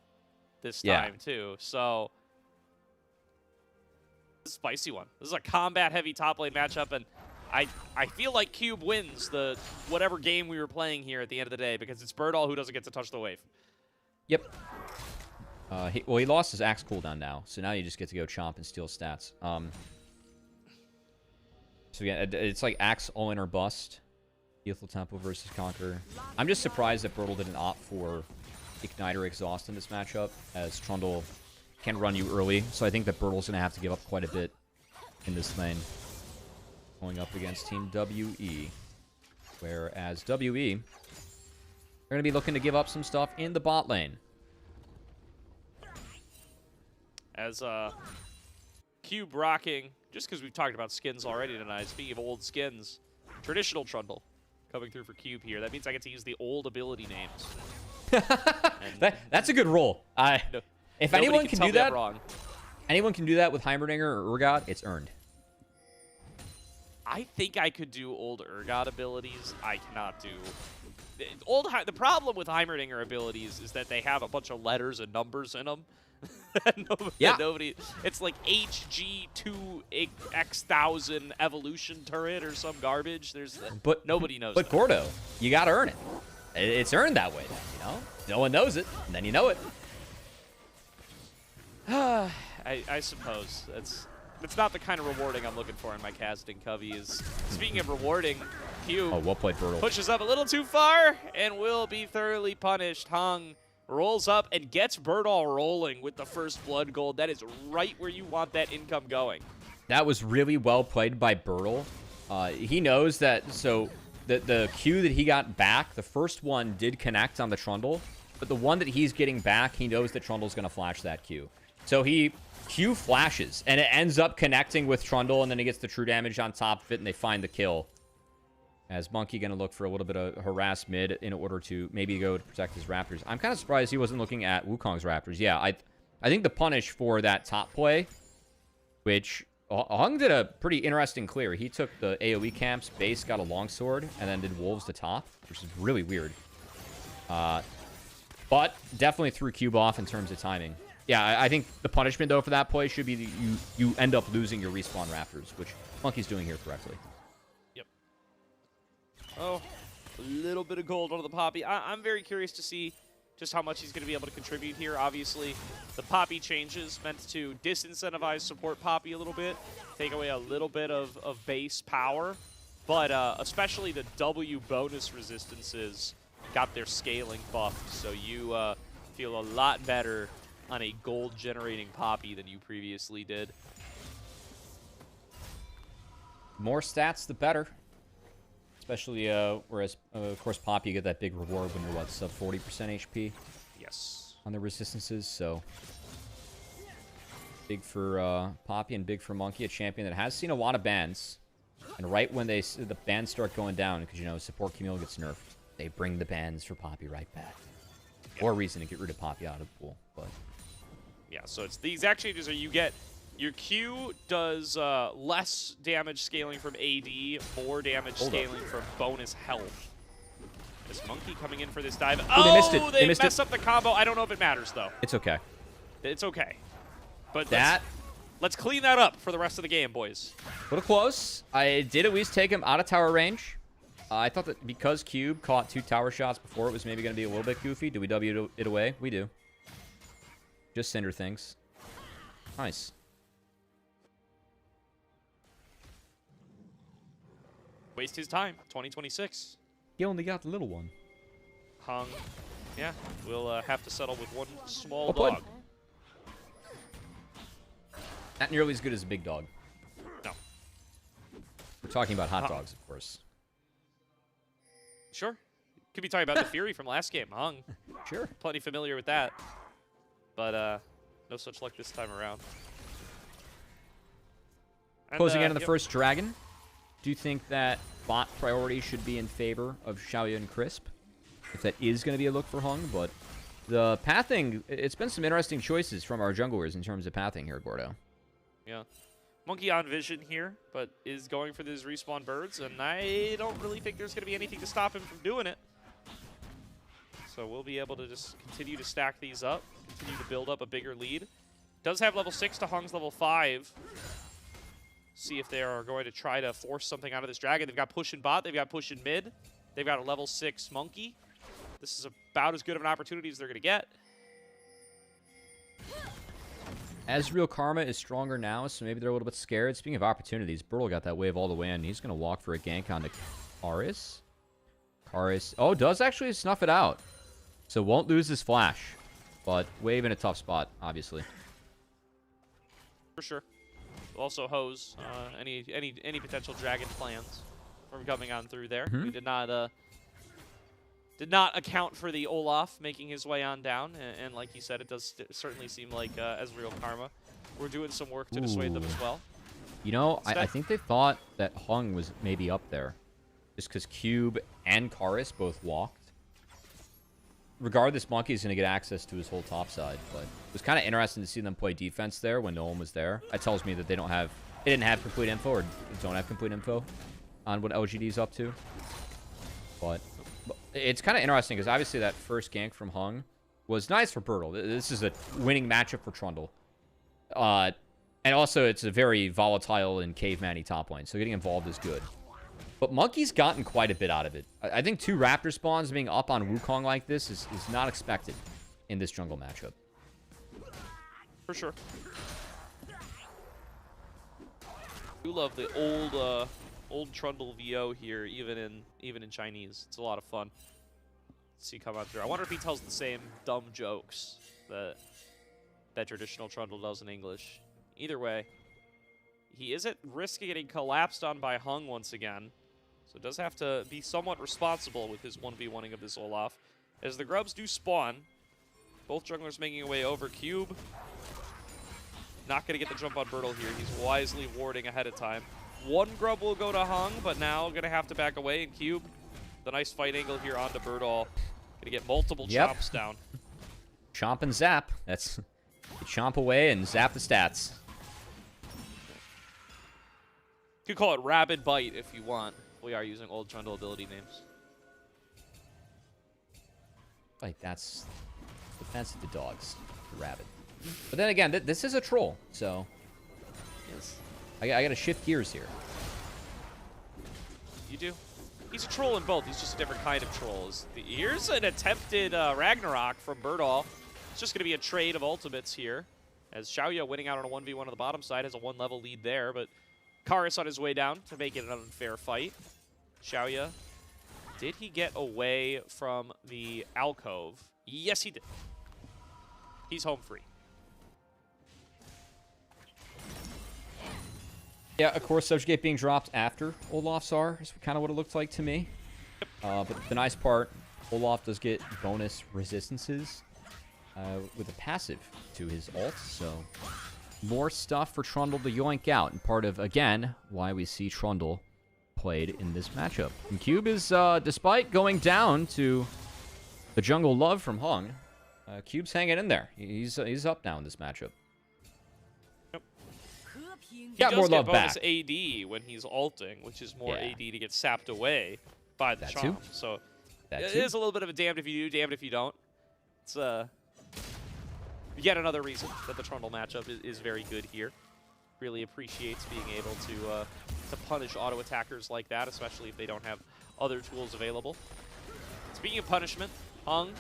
Speaker 3: this time too, so this is a spicy one. This is a combat-heavy top lane matchup, and I feel like Cube wins the whatever game we were playing here at the end of the day because it's Birdall who doesn't get to touch the wave.
Speaker 4: Yep. He lost his axe cooldown now, so now you just get to go chomp and steal stats. So again, it's like axe all in or bust. Lethal Tempo versus Conquer. I'm just surprised that Bertle didn't opt for Ignite or Exhaust in this matchup, as Trundle can run you early. So I think that Bertle's going to have to give up quite a bit in this lane, going up against Team WE. Whereas WE, they're going to be looking to give up some stuff in the bot lane.
Speaker 3: As Cube rocking, just because we've talked about skins already tonight, speaking of old skins, traditional Trundle coming through for Cube here. That means I get to use the old ability names.
Speaker 4: That's a good roll. If anyone can do that, anyone can do that with Heimerdinger or Urgot, it's earned.
Speaker 3: I think I could do old Urgot abilities. I cannot do the problem with Heimerdinger abilities is that they have a bunch of letters and numbers in them. Nobody. It's like HG2X1000 evolution turret or some garbage. Nobody knows.
Speaker 4: But Gordo, you gotta earn it. It's earned that way, then, you know? No one knows it, and then you know it.
Speaker 3: I suppose it's not the kind of rewarding I'm looking for in my casting, Covey. Is speaking of rewarding, Q
Speaker 4: Oh, well played, Brutal.
Speaker 3: pushes up a little too far and will be thoroughly punished. Hung rolls up and gets Birdall rolling with the first blood gold. That is right where you want that income going.
Speaker 4: That was really well played by Birdall. He knows that, so the Q that he got back, the first one did connect on the Trundle, but the one that he's getting back, he knows that Trundle's going to flash that Q. So he Q flashes, and it ends up connecting with Trundle, and then he gets the true damage on top of it, and they find the kill. As Monkey going to look for a little bit of harass mid in order to maybe go to protect his Raptors. I'm kind of surprised he wasn't looking at Wukong's Raptors. Yeah, I think the punish for that top play, which Hung did a pretty interesting clear. He took the AoE camps, base, got a longsword, and then did Wolves to top, which is really weird. But definitely threw Cube off in terms of timing. Yeah, I think the punishment, though, for that play should be that you end up losing your respawn Raptors, which Monkey's doing here correctly.
Speaker 3: Yep. Oh, a little bit of gold on the Poppy. I'm very curious to see just how much he's going to be able to contribute here. Obviously, the Poppy changes meant to disincentivize support Poppy a little bit, take away a little bit of base power, but especially the W bonus resistances got their scaling buffed, so you feel a lot better on a gold-generating Poppy than you previously did.
Speaker 4: More stats, the better. Especially, whereas, of course, Poppy, you get that big reward when you're, what, sub 40% HP?
Speaker 3: Yes.
Speaker 4: On the resistances, so... Big for Poppy and big for Monkey, a champion that has seen a lot of bans. And right when the bans start going down, because, you know, support Camille gets nerfed, they bring the bans for Poppy right back.
Speaker 3: Yep.
Speaker 4: Or reason to get rid of Poppy out of the pool, but...
Speaker 3: Yeah, so it's the exact changes are you get your Q does less damage scaling from AD, more damage scaling from bonus health. This Monkey coming in for this dive.
Speaker 4: Oh, they missed it.
Speaker 3: They
Speaker 4: missed
Speaker 3: messed up the combo. I don't know if it matters, though.
Speaker 4: It's okay.
Speaker 3: It's okay. But
Speaker 4: That...
Speaker 3: let's clean that up for the rest of the game, boys.
Speaker 4: A little close. I did at least take him out of tower range. I thought that because Cube caught 2 tower shots before, it was maybe going to be a little bit goofy. Do we W it away? We do. Just cinder things. Nice.
Speaker 3: Waste his time. 2026.
Speaker 4: He only got the little one.
Speaker 3: Hung. Yeah, we'll have to settle with one small
Speaker 4: Well played.
Speaker 3: dog.
Speaker 4: Not nearly as good as a big dog.
Speaker 3: No.
Speaker 4: We're talking about hot dogs, of course.
Speaker 3: Sure. Could be talking about the Fury from last game. Hung.
Speaker 4: Sure.
Speaker 3: Plenty familiar with that. But no such luck this time around. And,
Speaker 4: Closing in on the
Speaker 3: yep.
Speaker 4: first dragon. Do you think that bot priority should be in favor of Xiaoyu and Crisp? If that is going to be a look for Hung, but the pathing, it's been some interesting choices from our junglers in terms of pathing here, Gordo.
Speaker 3: Yeah. Monkey on vision here, but is going for these respawn birds, and I don't really think there's going to be anything to stop him from doing it. So we'll be able to just continue to stack these up, continue to build up a bigger lead. Does have level 6 to Hung's level 5. See if they are going to try to force something out of this dragon. They've got push in bot, they've got push in mid, they've got a level 6 Monkey. This is about as good of an opportunity as they're going to get.
Speaker 4: Asriel Karma is stronger now, so maybe they're a little bit scared. Speaking of opportunities, Burtle got that wave all the way in. He's going to walk for a gank onto Karis. Karis, oh, does actually snuff it out. So won't lose his flash, but wave in a tough spot, obviously.
Speaker 3: For sure. Also hose any potential dragon plans from coming on through there. We did not account for the Olaf making his way on down, and like you said, it does certainly seem like Asriel Karma. We're doing some work to dissuade them as well.
Speaker 4: You know, I think they thought that Hung was maybe up there, just because Cube and Karis both walked. Regardless, Monkey's going to get access to his whole top side, but it was kind of interesting to see them play defense there when no one was there. That tells me that they didn't have complete info, or don't have complete info on what LGD's up to. But it's kind of interesting, because obviously that first gank from Hung was nice for Birdle. This is a winning matchup for Trundle. And also, it's a very volatile and caveman-y top lane, so getting involved is good. But Monkey's gotten quite a bit out of it. I think 2 Raptor spawns being up on Wukong like this is not expected in this jungle matchup.
Speaker 3: For sure. I do love the old Trundle VO here, even in Chinese. It's a lot of fun. Let's see come out through. I wonder if he tells the same dumb jokes that traditional Trundle does in English. Either way, he is at risk of getting collapsed on by Hung once again. So does have to be somewhat responsible with his 1v1ing of this Olaf. As the grubs do spawn, both junglers making a way over. Cube not going to get the jump on Bertle here. He's wisely warding ahead of time. One grub will go to Hung, but now going to have to back away. And Cube, the nice fight angle here onto Bertle. Going to get multiple chomps down.
Speaker 4: Chomp and zap. That's you chomp away and zap the stats.
Speaker 3: You could call it Rabid Bite if you want. We are using old Trundle ability names.
Speaker 4: Like, that's defensive to dogs. Rabbit. But then again, this is a troll, so
Speaker 3: Yes.
Speaker 4: I got to shift gears here.
Speaker 3: You do. He's a troll in both. He's just a different kind of troll. Here's an attempted Ragnarok from Bertle. It's just going to be a trade of ultimates here. As Xiaoya winning out on a 1v1 on the bottom side has a 1-level lead there, but Karis on his way down to make it an unfair fight. Xiaoya, did he get away from the alcove? Yes, he did. He's home free.
Speaker 4: Yeah, of course, Subjugate being dropped after Olaf's R is kind of what it looked like to me. But the nice part, Olaf does get bonus resistances with a passive to his ult, so more stuff for Trundle to yoink out, and part of, again, why we see Trundle played in this matchup. And Cube is, despite going down to the jungle love from Hung, Cube's hanging in there. He's up now in this matchup.
Speaker 3: He
Speaker 4: Got
Speaker 3: does
Speaker 4: more
Speaker 3: get
Speaker 4: love
Speaker 3: bonus
Speaker 4: back.
Speaker 3: AD when he's ulting, which is more
Speaker 4: Yeah.
Speaker 3: AD to get sapped away by the
Speaker 4: That
Speaker 3: chomp.
Speaker 4: too.
Speaker 3: So
Speaker 4: That
Speaker 3: it
Speaker 4: too.
Speaker 3: is a little bit of a damned if you do, damned if you don't. It's yet another reason that the Trundle matchup is very good here. Really appreciates being able to punish auto attackers like that, especially if they don't have other tools available. Speaking of punishment, Hung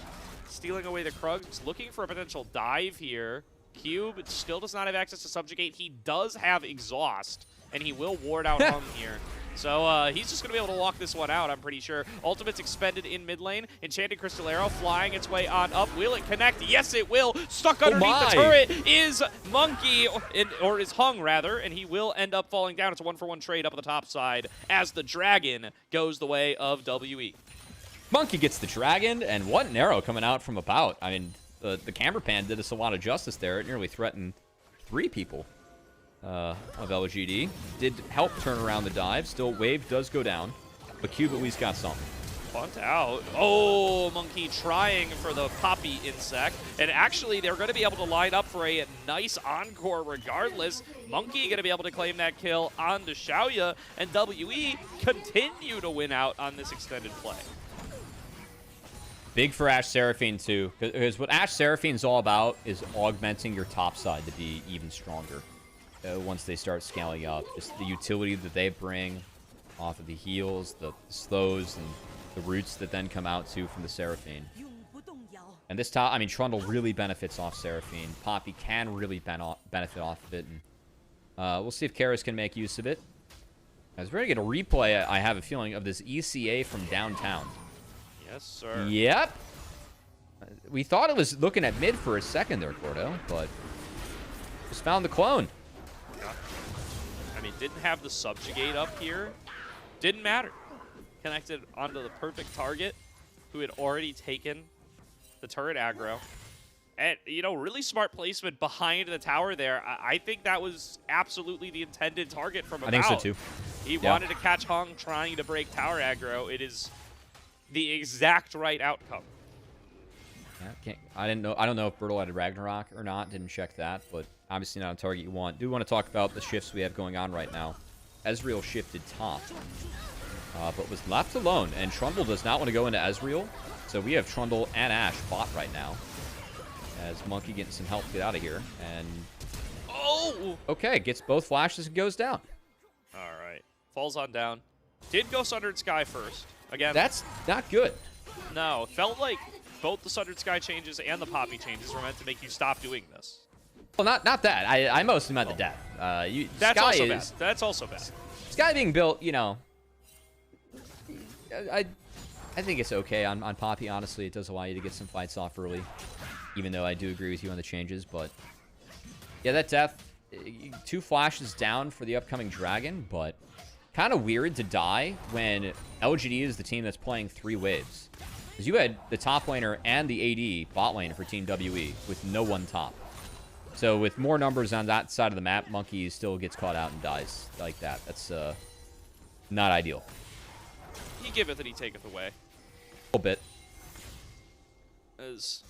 Speaker 3: stealing away the Krugs, looking for a potential dive here. Cube still does not have access to Subjugate. He does have Exhaust, and he will ward out Hung here. So he's just going to be able to walk this one out, I'm pretty sure. Ultimate's expended in mid lane. Enchanted Crystal Arrow flying its way on up. Will it connect? Yes, it will. Stuck underneath the turret is Monkey, or is Hung, rather, and he will end up falling down. It's a 1-for-1 trade up on the top side as the Dragon goes the way of WE.
Speaker 4: Monkey gets the dragon, and what an arrow coming out from about. I mean, the camera pan did us a lot of justice there. It nearly threatened 3 people of LGD. Did help turn around the dive. Still, wave does go down, but Cube at least got something.
Speaker 3: Bunt out. Oh, Monkey trying for the Poppy Insect. And actually, they're going to be able to line up for a nice encore regardless. Monkey going to be able to claim that kill onto Xiaoya, and WE continue to win out on this extended play.
Speaker 4: Big for Ashe Seraphine, too, because what Ashe Seraphine's all about is augmenting your top side to be even stronger once they start scaling up. Just the utility that they bring off of the heals, the slows, and the roots that then come out, too, from the Seraphine. And this top, I mean, Trundle really benefits off Seraphine. Poppy can really benefit off of it, and we'll see if Karis can make use of it. As we're going to get a replay, I have a feeling, of this ECA from downtown.
Speaker 3: Yes, sir.
Speaker 4: Yep. We thought it was looking at mid for a second there, Gordo, but just found the clone.
Speaker 3: Yeah. I mean, didn't have the Subjugate up here. Didn't matter. Connected onto the perfect target who had already taken the turret aggro. And, you know, really smart placement behind the tower there. I think that was absolutely the intended target from about.
Speaker 4: I think so, too.
Speaker 3: He wanted to catch Hung trying to break tower aggro. It is the exact right outcome.
Speaker 4: Yeah, I don't know if Bertle had a Ragnarok or not. Didn't check that, but obviously not a target you want. Do want to talk about the shifts we have going on right now. Ezreal shifted top, but was left alone, and Trundle does not want to go into Ezreal. So we have Trundle and Ashe bot right now. As Monkey getting some help to get out of here. And
Speaker 3: oh!
Speaker 4: Okay, gets both flashes and goes down.
Speaker 3: All right. Falls on down. Did go Sundered Sky first. Again,
Speaker 4: That's not good.
Speaker 3: no, felt like both the Sundered Sky changes and the Poppy changes were meant to make you stop doing this.
Speaker 4: Well, not that. I mostly meant the death.
Speaker 3: That's
Speaker 4: Sky
Speaker 3: also
Speaker 4: is,
Speaker 3: bad. That's also bad.
Speaker 4: Sky being built, you know, I think it's okay on Poppy, honestly. It does allow you to get some fights off early, even though I do agree with you on the changes. But, yeah, that death, 2 flashes down for the upcoming Dragon, but kind of weird to die when LGD is the team that's playing 3 waves. Because you had the top laner and the AD bot lane for Team WE with no one top. So with more numbers on that side of the map, Monkey still gets caught out and dies like that. That's not ideal.
Speaker 3: He giveth and he taketh away.
Speaker 4: A little bit.
Speaker 3: Is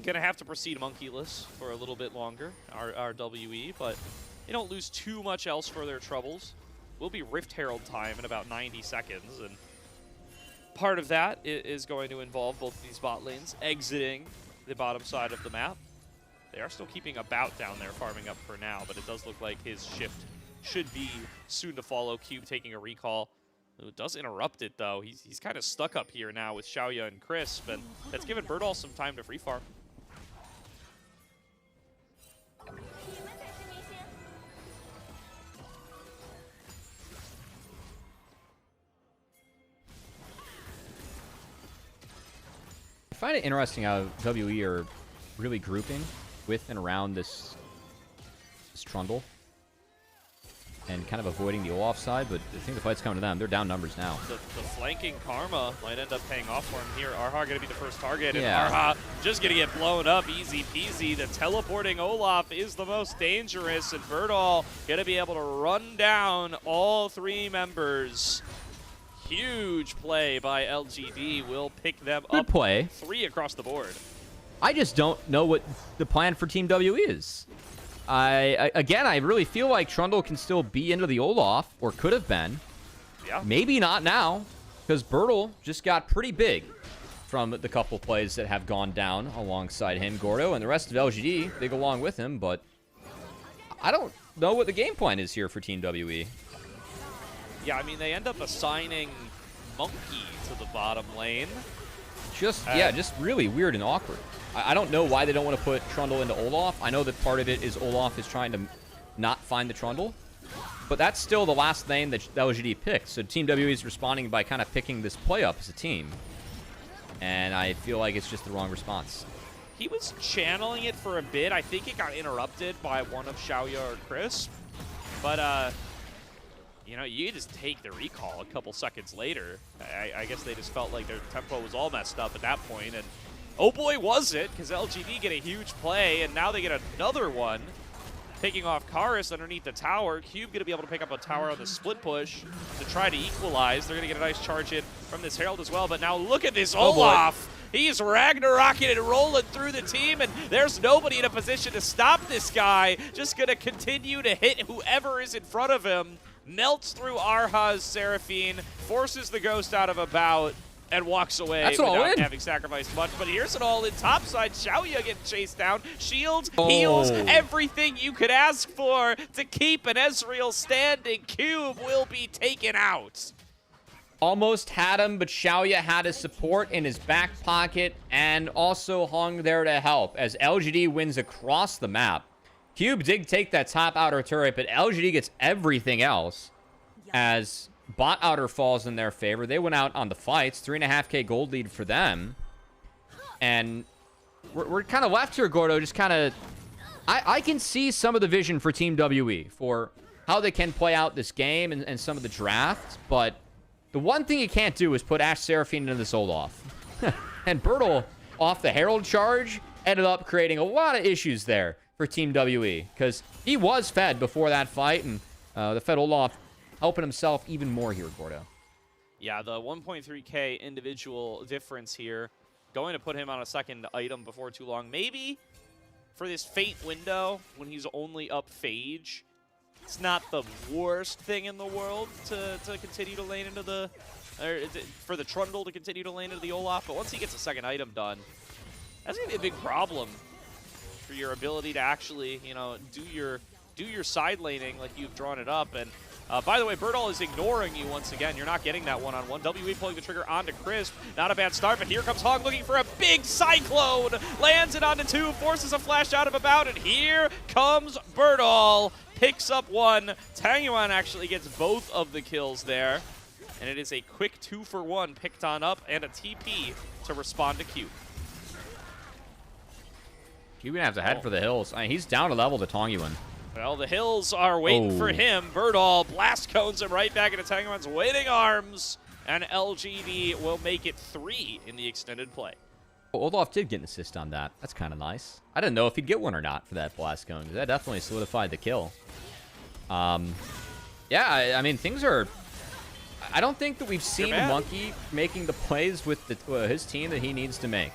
Speaker 3: gonna have to proceed monkeyless for a little bit longer, our WE, but they don't lose too much else for their troubles. Will be Rift Herald time in about 90 seconds, and part of that is going to involve both of these bot lanes exiting the bottom side of the map. They are still keeping a bout down there, farming up for now, but it does look like his shift should be soon to follow. Cube taking a recall. It does interrupt it, though. He's kind of stuck up here now with Xiaoya and Crisp, and that's given Birdall some time to free farm.
Speaker 4: I find it interesting how WE are really grouping with and around this Trundle and kind of avoiding the Olaf side, but I think the fight's coming to them. They're down numbers now.
Speaker 3: The flanking Karma might end up paying off for him here. Arha going to be the first target,
Speaker 4: Yeah.
Speaker 3: and Arha just going to get blown up easy peasy. The teleporting Olaf is the most dangerous, and Birdall going to be able to run down all 3 members. Huge play by LGD will pick them
Speaker 4: Good
Speaker 3: up
Speaker 4: play.
Speaker 3: 3 across the board.
Speaker 4: I just don't know what the plan for Team WE is. Again, I really feel like Trundle can still be into the Olaf, or could have been.
Speaker 3: Yeah.
Speaker 4: Maybe not now, because Birdall just got pretty big from the couple plays that have gone down alongside him. Gordo and the rest of LGD, big along with him, but I don't know what the game plan is here for Team WE.
Speaker 3: Yeah, I mean, they end up assigning Monkey to the bottom lane.
Speaker 4: Just really weird and awkward. I don't know why they don't want to put Trundle into Olaf. I know that part of it is Olaf is trying to not find the Trundle, but that's still the last lane that LGD picked. So Team WE is responding by kind of picking this play up as a team, and I feel like it's just the wrong response.
Speaker 3: He was channeling it for a bit. I think it got interrupted by one of Xiaoya or Crisp, but you know, you just take the recall a couple seconds later. I guess they just felt like their tempo was all messed up at that point, and oh boy was it, because LGD get a huge play, and now they get another one. Picking off Karis underneath the tower. Cube going to be able to pick up a tower on the split push to try to equalize. They're going to get a nice charge in from this Herald as well, but now look at this Olaf. He's Ragnarocking and rolling through the team, and there's nobody in a position to stop this guy. Just going to continue to hit whoever is in front of him. Melts through Arha's Seraphine, forces the Ghost out of a bout, and walks away without having sacrificed much. But here's an all-in topside. Xiaoya getting chased down. Shields, heals, everything you could ask for to keep an Ezreal standing. Cube will be taken out.
Speaker 4: Almost had him, but Xiaoya had his support in his back pocket and also hung there to help as LGD wins across the map. Cube did take that top outer turret, but LGD gets everything else as bot outer falls in their favor. They went out on the fights. 3.5k gold lead for them. And we're kind of left here, Gordo, just kind of... I can see some of the vision for Team WE for how they can play out this game and some of the drafts, but the one thing you can't do is put Ashe Seraphine into this Olaf. And Birdall, off the Herald charge, ended up creating a lot of issues there for Team WE, because he was fed before that fight, and the fed Olaf helping himself even more here, Gordo.
Speaker 3: Yeah, the 1.3k individual difference here, going to put him on a second item before too long. Maybe for this Fate window, when he's only up Phage, it's not the worst thing in the world to continue to lane into the... for the Trundle to continue to lane into the Olaf, but once he gets a second item done, that's going to be a big problem for your ability to actually, you know, do your side laning like you've drawn it up. And By the way, Birdall is ignoring you once again. You're not getting that one-on-one. WE pulling the trigger onto Crisp. Not a bad start, but here comes Hong looking for a big cyclone. Lands it onto 2, forces a flash out of about it. Here comes Birdall. Picks up 1. Tangyuan actually gets both of the kills there. And it is a quick 2-for-1 picked on up and a TP to respond to Cube.
Speaker 4: You're going to have to head for the hills. I mean, he's down a level to Tangyuan.
Speaker 3: Well, the hills are waiting for him. Birdall blast cones him right back into Tangyuan's waiting arms. And LGD will make it 3 in the extended play.
Speaker 4: Olaf did get an assist on that. That's kind of nice. I didn't know if he'd get one or not for that blast cone, because that definitely solidified the kill. Yeah, I mean, things are... I don't think that we've seen Monkey making the plays with his team that he needs to make.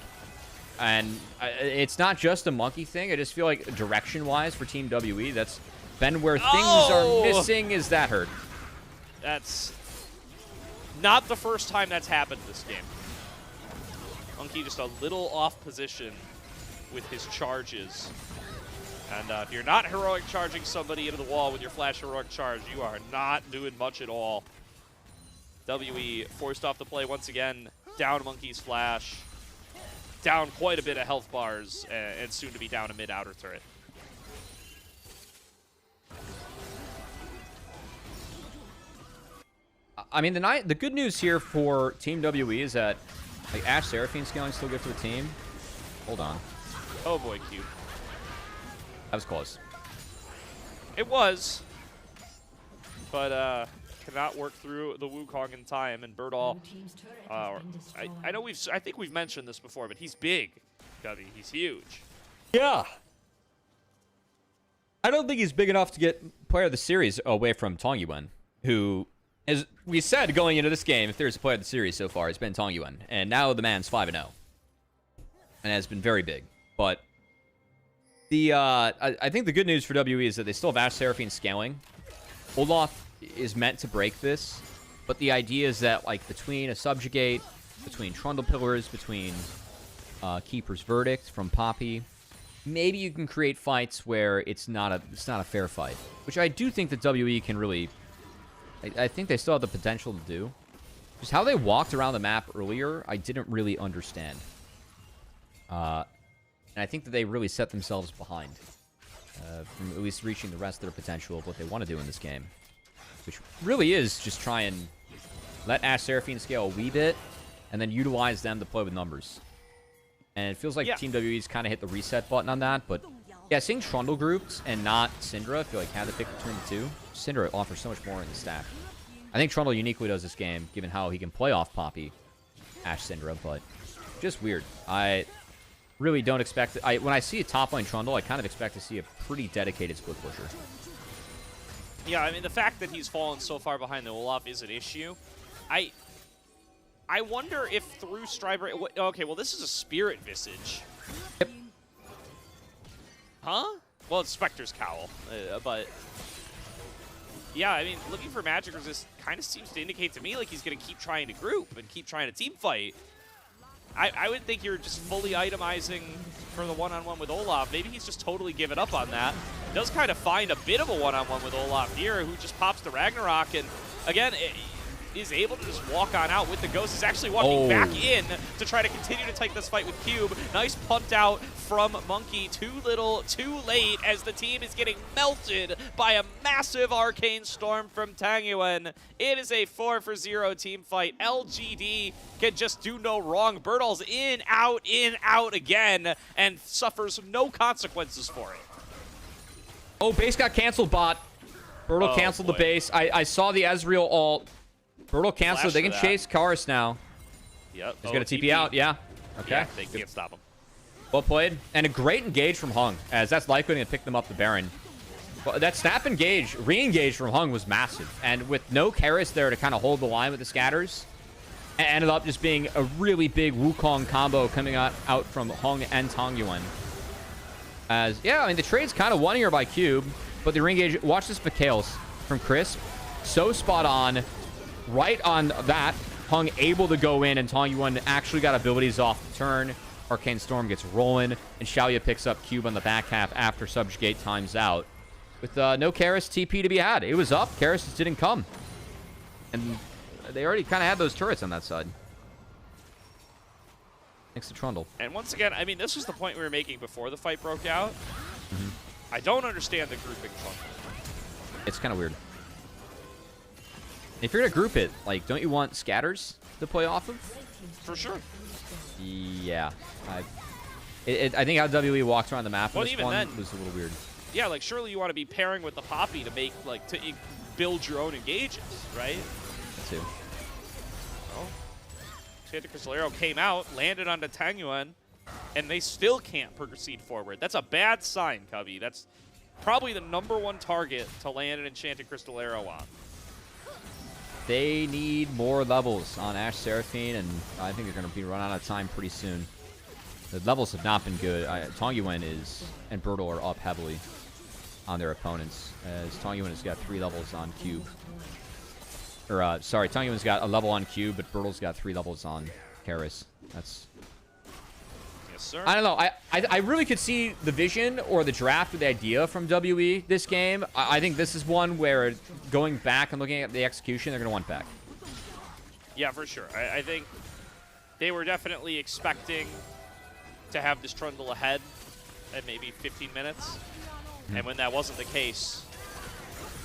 Speaker 4: And it's not just a Monkey thing. I just feel like direction-wise for Team WE, that's been where things are missing. Is that hurt?
Speaker 3: That's not the first time that's happened this game. Monkey just a little off position with his charges. And if you're not heroic charging somebody into the wall with your flash heroic charge, you are not doing much at all. WE forced off the play once again. Down Monkey's flash. Down quite a bit of health bars, and soon to be down a mid-outer turret.
Speaker 4: I mean, the good news here for Team WE is that like Ashe Seraphine scaling still good for the team. Hold on.
Speaker 3: Oh boy, Cube.
Speaker 4: That was close.
Speaker 3: It was, but cannot work through the Wukong in time. And Birdall, I know I think we've mentioned this before, but he's big, Cubby. He's huge.
Speaker 4: Yeah. I don't think he's big enough to get player of the series away from Tangyuan, who, as we said going into this game, if there's a player of the series so far, it's been Tangyuan. And now the man's 5-0. And has been very big. But the I think the good news for WE is that they still have Ashe Seraphine scaling. Olaf is meant to break this, but the idea is that like between a Subjugate, between Trundle Pillars, between Keeper's Verdict from Poppy, maybe you can create fights where it's not a fair fight, which I do think that WE can really. I think they still have the potential to do. Just how they walked around the map earlier, I didn't really understand. And I think that they really set themselves behind from at least reaching the rest of their potential of what they want to do in this game. Which really is just try and let Ashe Seraphine scale a wee bit and then utilize them to play with numbers. And it feels like Team WE's kind of hit the reset button on that, but yeah, seeing Trundle grouped and not Syndra, I feel like had to pick between the two. Syndra offers so much more in the stack. I think Trundle uniquely does this game, given how he can play off Poppy, Ashe Syndra, but just weird. I really don't expect... when I see a top lane Trundle, I kind of expect to see a pretty dedicated split pusher.
Speaker 3: Yeah, I mean, the fact that he's fallen so far behind the Olaf is an issue. I wonder if through Strider... Okay, well, this is a Spirit Visage.
Speaker 4: Yep.
Speaker 3: Huh? Well, it's Spectre's Cowl, but... Yeah, I mean, looking for Magic Resist kind of seems to indicate to me like he's going to keep trying to group and keep trying to team fight. I would think you're just fully itemizing for the one-on-one with Olaf. Maybe he's just totally given up on that. Does kind of find a bit of a one-on-one with Olaf here, who just pops the Ragnarok, and again, is able to just walk on out with the Ghost. He's actually walking back in to try to continue to take this fight with Cube. Nice punt out from Monkey. Too little, too late, as the team is getting melted by a massive Arcane Storm from Tangyuan. It is a 4-for-0 team fight. LGD can just do no wrong. Birdall's in, out again, and suffers no consequences for it.
Speaker 4: Oh, base got canceled, bot. Birdall canceled the base. I saw the Ezreal ult. Birdall canceled. They can chase Karis now.
Speaker 3: Yep.
Speaker 4: He's going to TP out. Yeah. Okay.
Speaker 3: Yeah, they can't stop him.
Speaker 4: Well played. And a great engage from Hung, as that's likely going to pick them up the Baron. But that snap engage, re-engage from Hung was massive. And with no Karis there to kind of hold the line with the scatters, it ended up just being a really big Wukong combo coming out from Hung and Tangyuan. As, yeah, I mean, the trade's kind of won here by Cube, but the re-engage, watch this Mikhails from Crisp. So spot on. Right on that, Hung able to go in, and Tangyuan actually got abilities off the turn. Arcane Storm gets rolling, and Xiaoya picks up Cube on the back half after Subjugate times out. with no Karis TP to be had. It was up. Karis just didn't come. And they already kind of had those turrets on that side. Thanks to Trundle.
Speaker 3: And once again, I mean, this was the point we were making before the fight broke out. I don't understand the grouping Trundle.
Speaker 4: It's kind of weird. If you're going to group it, like, don't you want scatters to play off of?
Speaker 3: For sure.
Speaker 4: Yeah. I think how WWE walks around the map in this
Speaker 3: even
Speaker 4: one
Speaker 3: then,
Speaker 4: was a little weird.
Speaker 3: Yeah, like, surely you want to be pairing with the Poppy to make, like, to build your own engages, right?
Speaker 4: That too.
Speaker 3: Well, Santa Cristolero came out, landed onto Tangyuan, and they still can't proceed forward. That's a bad sign, Cubby. That's probably the #1 target to land an Enchanted Cristolero on.
Speaker 4: They need more levels on Ashe Seraphine, and I think they're going to be run out of time pretty soon. The levels have not been good. Tangyuan and Bertle are up heavily on their opponents, as Tangyuan has got 3 levels on Cube. Or, sorry, Tangyuan's got a level on Cube, but Bertle's got 3 levels on Karis. That's...
Speaker 3: Yes, sir.
Speaker 4: I don't know. I really could see the vision or the draft or the idea from WE this game. I think this is one where going back and looking at the execution, they're going to want back.
Speaker 3: Yeah, for sure. I think they were definitely expecting to have this Trundle ahead at maybe 15 minutes. And when that wasn't the case,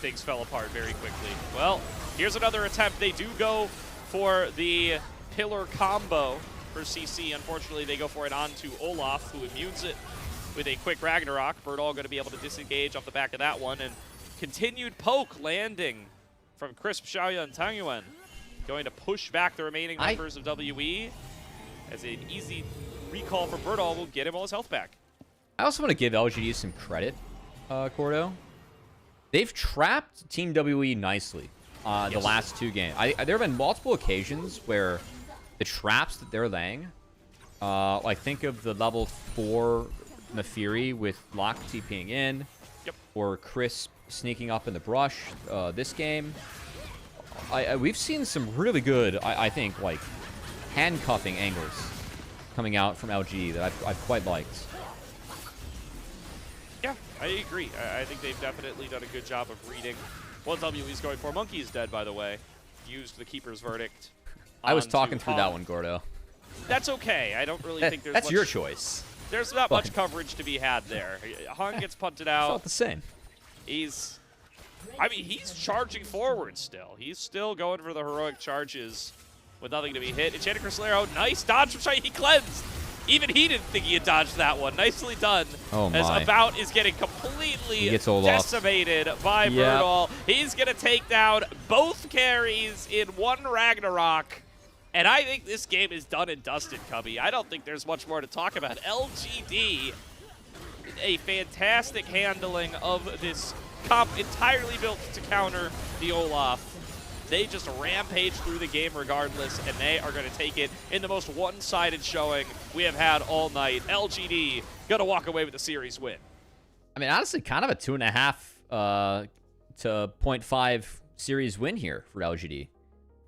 Speaker 3: things fell apart very quickly. Well, here's another attempt. They do go for the pillar combo for CC. Unfortunately, they go for it onto Olaf, who immunes it with a quick Ragnarok. Bertol going to be able to disengage off the back of that one. And continued poke landing from Crisp, Xiaoya, and Tangyuan. Going to push back the remaining members of WE, as an easy recall for Bertol will get him all his health back.
Speaker 4: I also want to give LGD some credit, Cordo. They've trapped Team WE nicely the last 2 games. There have been multiple occasions where the traps that they're laying, like think of the level 4 Nefiri with Locke TPing in, or Crisp sneaking up in the brush this game. We've seen some really good, I think, like, handcuffing angles coming out from LG that I've quite liked.
Speaker 3: Yeah, I agree. I think they've definitely done a good job of reading what WE's going for. Monkey is dead, by the way. Used the Keeper's Verdict.
Speaker 4: I was talking through that one, Gordo.
Speaker 3: That's okay. I don't really think there's
Speaker 4: That's
Speaker 3: much,
Speaker 4: your choice.
Speaker 3: There's not much coverage to be had there. Hung gets punted out.
Speaker 4: Felt the same.
Speaker 3: He's charging forward still. He's still going for the heroic charges with nothing to be hit. Enchanted Cristolero, nice dodge from Shai. He cleansed. Even he didn't think he had dodged that one. Nicely done.
Speaker 4: Oh my.
Speaker 3: As About is getting completely
Speaker 4: Olaf
Speaker 3: decimated by Bertol. He's going to take down both carries in one Ragnarok. And I think this game is done and dusted, Cubby. I don't think there's much more to talk about. LGD, a fantastic handling of this comp entirely built to counter the Olaf. They just rampage through the game regardless, and they are going to take it in the most one-sided showing we have had all night. LGD going to walk away with the series win.
Speaker 4: I mean, honestly, kind of a 2.5 to 0.5 series win here for LGD.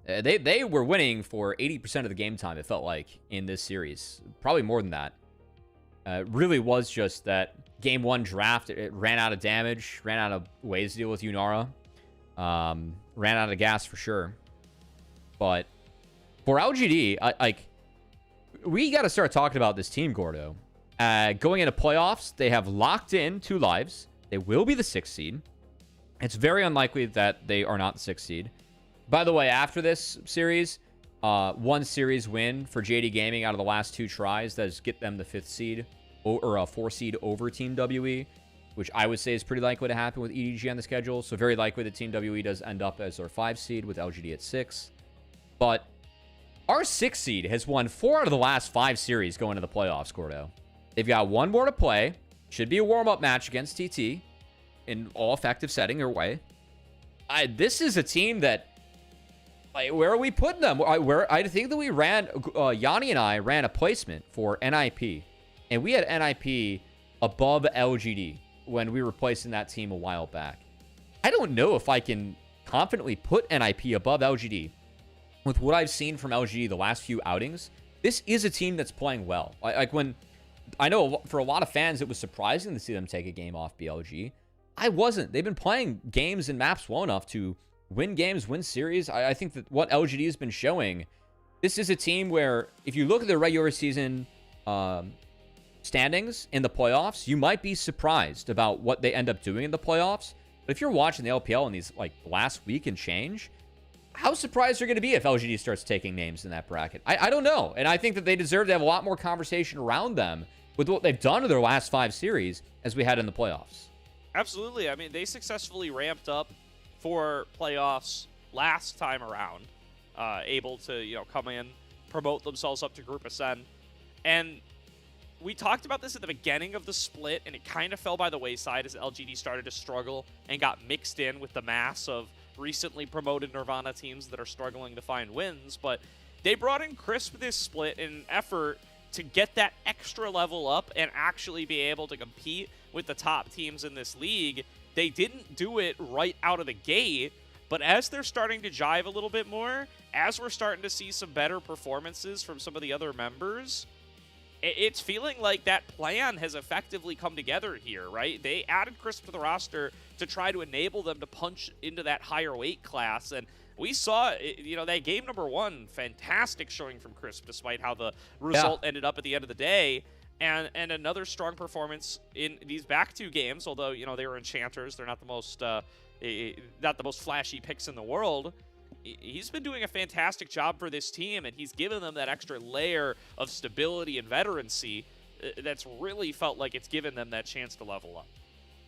Speaker 4: They were winning for 80% of the game time, it felt like, in this series. Probably more than that. It really was just that game 1 draft. It ran out of damage, ran out of ways to deal with Yunara. Ran out of gas for sure. But for LGD, we got to start talking about this team, Gordo. Going into playoffs, they have locked in 2 lives. They will be the 6th seed. It's very unlikely that they are not the 6th seed. By the way, after this series, 1 series win for JD Gaming out of the last 2 tries does get them the 5th seed, or a 4 seed over Team WE, which I would say is pretty likely to happen with EDG on the schedule. So very likely that Team WE does end up as their 5 seed with LGD at 6. But our 6 seed has won 4 out of the last 5 series going to the playoffs, Gordo. They've got 1 more to play. Should be a warm-up match against TT in all effective setting or way. This is a team that, like, where are we putting them? I think that we ran, Yanni and I ran a placement for NIP. And we had NIP above LGD when we were placing that team a while back. I don't know if I can confidently put NIP above LGD. With what I've seen from LGD the last few outings, this is a team that's playing well. Like, when I know for a lot of fans, it was surprising to see them take a game off BLG. I wasn't. They've been playing games and maps well enough to win games, win series. I think that what LGD has been showing, this is a team where if you look at the regular season standings in the playoffs, you might be surprised about what they end up doing in the playoffs. But if you're watching the LPL in these like last week and change, how surprised you're going to be if LGD starts taking names in that bracket? I don't know. And I think that they deserve to have a lot more conversation around them with what they've done in their last 5 series as we had in the playoffs.
Speaker 3: Absolutely. I mean, they successfully ramped up for playoffs last time around, able to, come in, promote themselves up to Group Ascend. And we talked about this at the beginning of the split, and it kind of fell by the wayside as LGD started to struggle and got mixed in with the mass of recently promoted Nirvana teams that are struggling to find wins. But they brought in Crisp this split in an effort to get that extra level up and actually be able to compete with the top teams in this league. They didn't do it right out of the gate, but as they're starting to jive a little bit more, as we're starting to see some better performances from some of the other members, it's feeling like that plan has effectively come together here, right? They added Crisp to the roster to try to enable them to punch into that higher weight class, and we saw, that game number 1, fantastic showing from Crisp, despite how the result ended up at the end of the day. And another strong performance in these back 2 games, although, they were enchanters. They're not the most flashy picks in the world. He's been doing a fantastic job for this team, and he's given them that extra layer of stability and veterancy that's really felt like it's given them that chance to level up.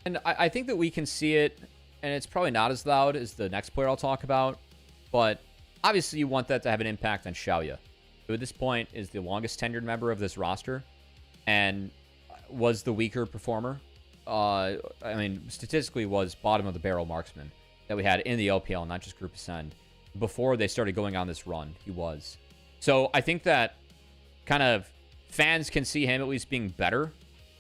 Speaker 4: And I think that we can see it, and it's probably not as loud as the next player I'll talk about, but obviously you want that to have an impact on Xiaoya, who at this point is the longest tenured member of this roster and was the weaker performer. Statistically was bottom of the barrel marksman that we had in the LPL, not just Group Ascend. Before they started going on this run, he was. So I think that kind of fans can see him at least being better,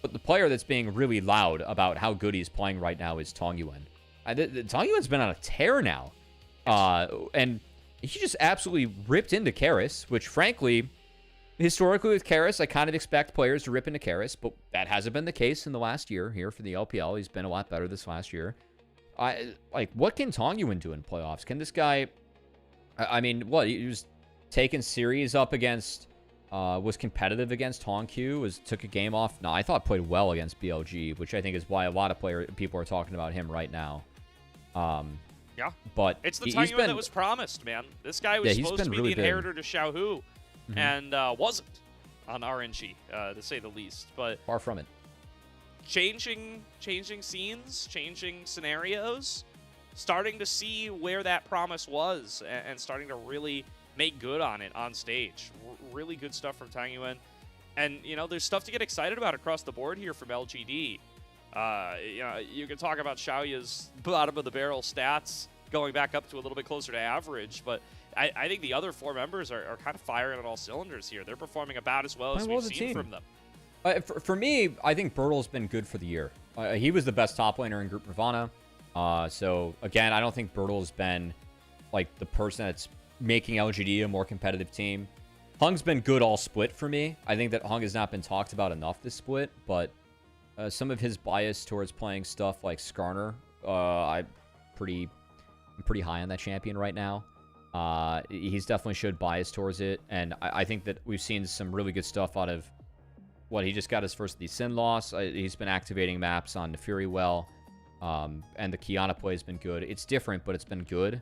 Speaker 4: but the player that's being really loud about how good he's playing right now is Tong Yuan. Tong Yuan's been on a tear now. And he just absolutely ripped into Karis, which frankly, historically with Karis, I kind of expect players to rip into Karis, but that hasn't been the case in the last year here for the LPL. He's been a lot better this last year. What can Tong Yuan do in playoffs? Can this guy, he was taking series up against, was competitive against Hongq, took a game off. No, I thought played well against BLG, which I think is why a lot of people are talking about him right now.
Speaker 3: Yeah,
Speaker 4: but
Speaker 3: it's the Tong Yuan that was promised, man. This guy was supposed to be
Speaker 4: really
Speaker 3: the inheritor to Xiaohu,
Speaker 4: Mm-hmm.
Speaker 3: and wasn't on RNG, to say the least. But
Speaker 4: far from it.
Speaker 3: Changing scenes, changing scenarios, starting to see where that promise was, and starting to really make good on it on stage. Really good stuff from Tong Yuan. And, there's stuff to get excited about across the board here from LGD. You can talk about Xiaoya's bottom of the barrel stats going back up to a little bit closer to average, but I think the other 4 members are kind of firing on all cylinders here. They're performing about as well as we've seen from them.
Speaker 4: For me, I think Bertle's been good for the year. He was the best top laner in Group Nirvana. So, again, I don't think Bertle's been like the person that's making LGD a more competitive team. Hung's been good all split for me. I think that Hung has not been talked about enough this split, but some of his bias towards playing stuff like Skarner, I'm pretty high on that champion right now. He's definitely showed bias towards it, and I think that we've seen some really good stuff out of he just got his first Sin loss. He's been activating maps on the Fury well, and the Kiana play has been good. It's different, but it's been good.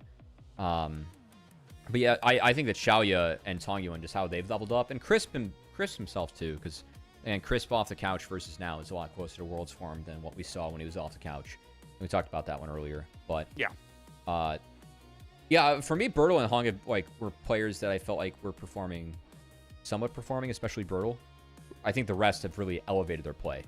Speaker 4: But yeah, I think that Xiaoya and Tong Yuan, just how they've leveled up, and Crisp himself too, because Crisp off the couch versus now is a lot closer to Worlds form than what we saw when he was off the couch. We talked about that one earlier, but yeah, for me, Bertle and Hong were players that I felt like were somewhat performing, especially Bertle. I think the rest have really elevated their play,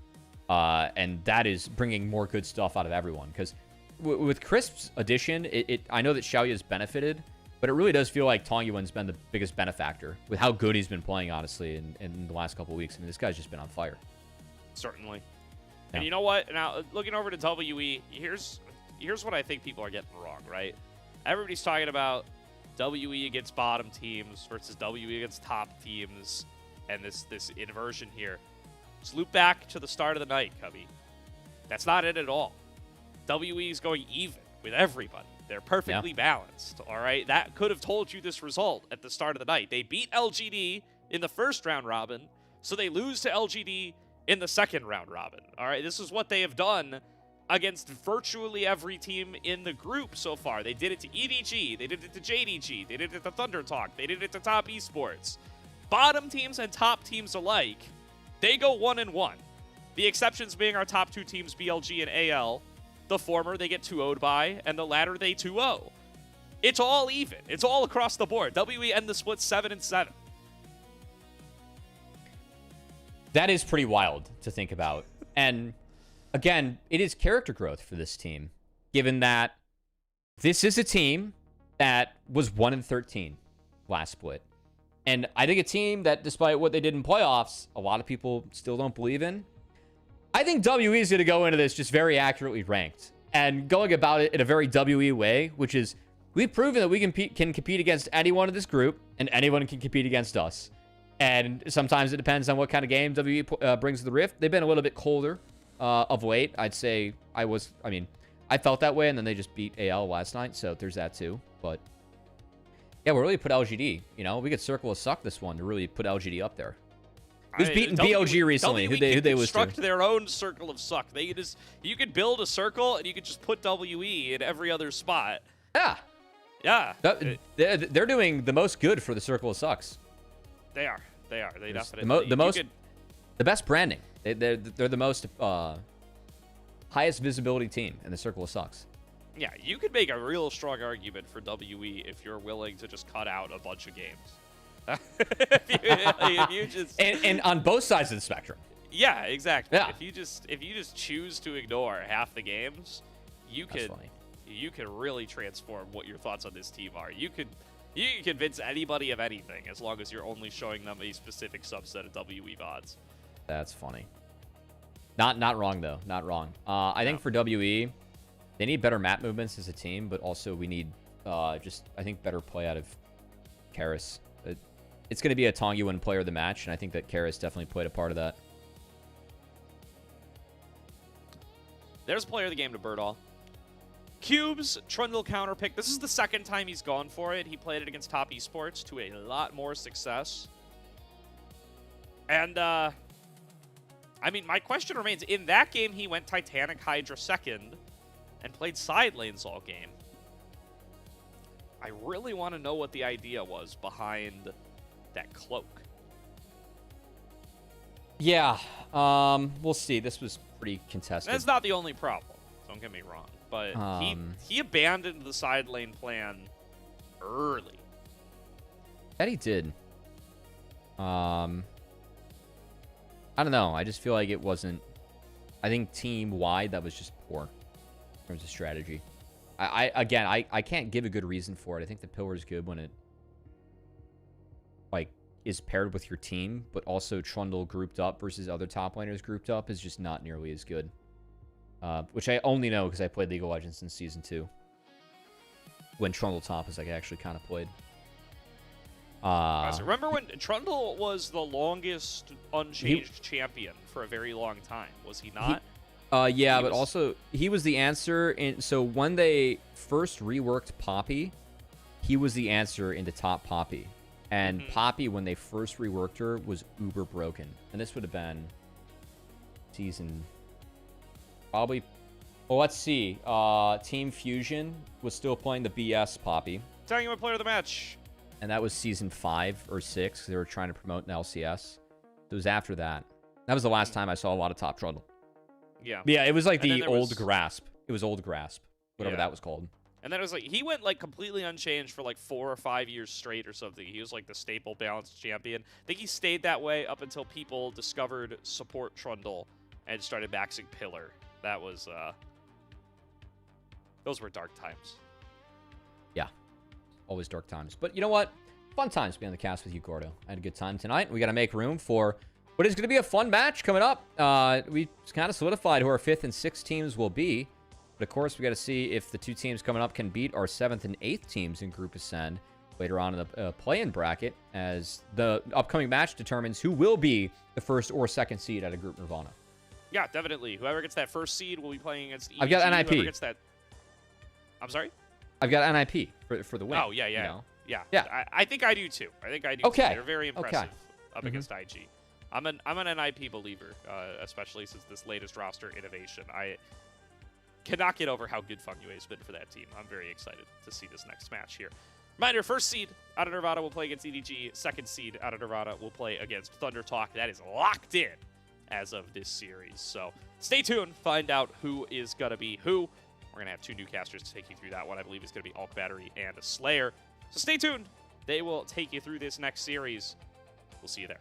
Speaker 4: and that is bringing more good stuff out of everyone. Because with Crisp's addition, I know that Xiaoya's benefited, but it really does feel like Tong Yuan's been the biggest benefactor with how good he's been playing, honestly, in the last couple of weeks. I mean, this guy's just been on fire.
Speaker 3: Certainly.
Speaker 4: Yeah.
Speaker 3: And you know what? Now, looking over to WE, here's what I think people are getting wrong, right? Everybody's talking about WE against bottom teams versus WE against top teams, and this inversion here. Just loop back to the start of the night, Cubby. That's not it at all. WE is going even with everybody. They're perfectly balanced, all right? That could have told you this result at the start of the night. They beat LGD in the first round robin, so they lose to LGD in the second round robin, all right? This is what they have done against virtually every team in the group so far. They did it to EDG, they did it to JDG, they did it to Thunder Talk, they did it to Top Esports. Bottom teams and top teams alike, they go 1-1. The exceptions being our top 2 teams, BLG and AL. The former they get 2-0'd by, and the latter they 2-0. It's all even. It's all across the board. WE end the split 7-7.
Speaker 4: That is pretty wild to think about. And again, it is character growth for this team, given that this is a team that was 1-13 last split. And I think a team that, despite what they did in playoffs, a lot of people still don't believe in. I think WE is going to go into this just very accurately ranked and going about it in a very WE way, which is we've proven that we can compete against anyone in this group and anyone can compete against us. And sometimes it depends on what kind of game WE brings to the Rift. They've been a little bit colder of late. I'd say I felt that way, and then they just beat AL last night, so there's that too. But yeah, we really put LGD. You know, we could Circle of Suck this one to really put LGD up there. Who's beaten BLG recently? Who they lose to?
Speaker 3: Construct their own circle of suck. You could build a circle and you could just put WE in every other spot.
Speaker 4: Yeah.
Speaker 3: Yeah.
Speaker 4: They're doing the most good for the Circle of Sucks.
Speaker 3: They are. They definitely.
Speaker 4: The best branding. They're the most highest visibility team in the Circle of Sucks.
Speaker 3: Yeah, you could make a real strong argument for WE if you're willing to just cut out a bunch of games. if you just
Speaker 4: and on both sides of the spectrum.
Speaker 3: Yeah, exactly.
Speaker 4: Yeah.
Speaker 3: If you just choose to ignore half the games, you can really transform what your thoughts on this team are. You can convince anybody of anything as long as you're only showing them a specific subset of WE VODs.
Speaker 4: That's funny. Not wrong though. Not wrong. I think for WE, they need better map movements as a team, but also we need I think better play out of Karis. It's going to be a Tongi win player of the match, and I think that Karis definitely played a part of that.
Speaker 3: There's player of the game to Birdall. Cubes, Trundle counter pick. This is the second time he's gone for it. He played it against Top Esports to a lot more success. And, I mean, my question remains, in that game, he went Titanic Hydra second and played side lanes all game. I really want to know what the idea was behind that cloak.
Speaker 4: Yeah, we'll see. This was pretty contested.
Speaker 3: That's not the only problem, don't get me wrong. But he abandoned the side lane plan early.
Speaker 4: That he did. I don't know. I just feel like it wasn't... I think team-wide, that was just poor in terms of strategy. I can't give a good reason for it. I think the pillar is good when it is paired with your team, but also Trundle grouped up versus other top laners grouped up is just not nearly as good. Which I only know because I played League of Legends since Season 2. When Trundle top is actually kind of played.
Speaker 3: So remember when Trundle was the longest unchanged champion for a very long time, was he not?
Speaker 4: Yeah, but also he was the answer so when they first reworked Poppy, he was the answer into top Poppy. And Poppy, when they first reworked her, was uber broken. And this would have been season probably. Well, let's see. Team Fusion was still playing the BS Poppy.
Speaker 3: Telling you what player of the match.
Speaker 4: And that was season 5 or 6. They were trying to promote an LCS. It was after that. That was the last time I saw a lot of top Trundle.
Speaker 3: Yeah.
Speaker 4: Yeah, it was like the old grasp. It was old grasp, whatever that was called.
Speaker 3: And then it was like, he went like completely unchanged for like 4 or 5 years straight or something. He was like the staple balanced champion. I think he stayed that way up until people discovered support Trundle and started maxing Pillar. That was, those were dark times.
Speaker 4: Yeah, always dark times. But you know what? Fun times being on the cast with you, Gordo. I had a good time tonight. We got to make room for what is going to be a fun match coming up. We kind of solidified who our 5th and 6th teams will be. But of course, we got to see if the 2 teams coming up can beat our 7th and 8th teams in Group Ascend later on in the play-in bracket, as the upcoming match determines who will be the 1st or 2nd seed out of Group Nirvana.
Speaker 3: Yeah, definitely. Whoever gets that first seed will be playing against EDG.
Speaker 4: I've got NIP.
Speaker 3: Whoever gets that... I'm sorry?
Speaker 4: I've got NIP for the win.
Speaker 3: Oh, yeah, yeah.
Speaker 4: You know?
Speaker 3: Yeah. I think I do, too. I think I do,
Speaker 4: Okay.
Speaker 3: too. They're very impressive up
Speaker 4: Mhm.
Speaker 3: against IG. I'm an NIP believer, especially since this latest roster innovation. I cannot get over how good FunUA has been for that team. I'm very excited to see this next match here. Reminder, first seed out of Nevada will play against EDG. Second seed out of Nevada will play against Thunder Talk. That is locked in as of this series. So stay tuned. Find out who is going to be who. We're going to have two new casters to take you through that one. I believe it's going to be Alt Battery and a Slayer. So stay tuned. They will take you through this next series. We'll see you there.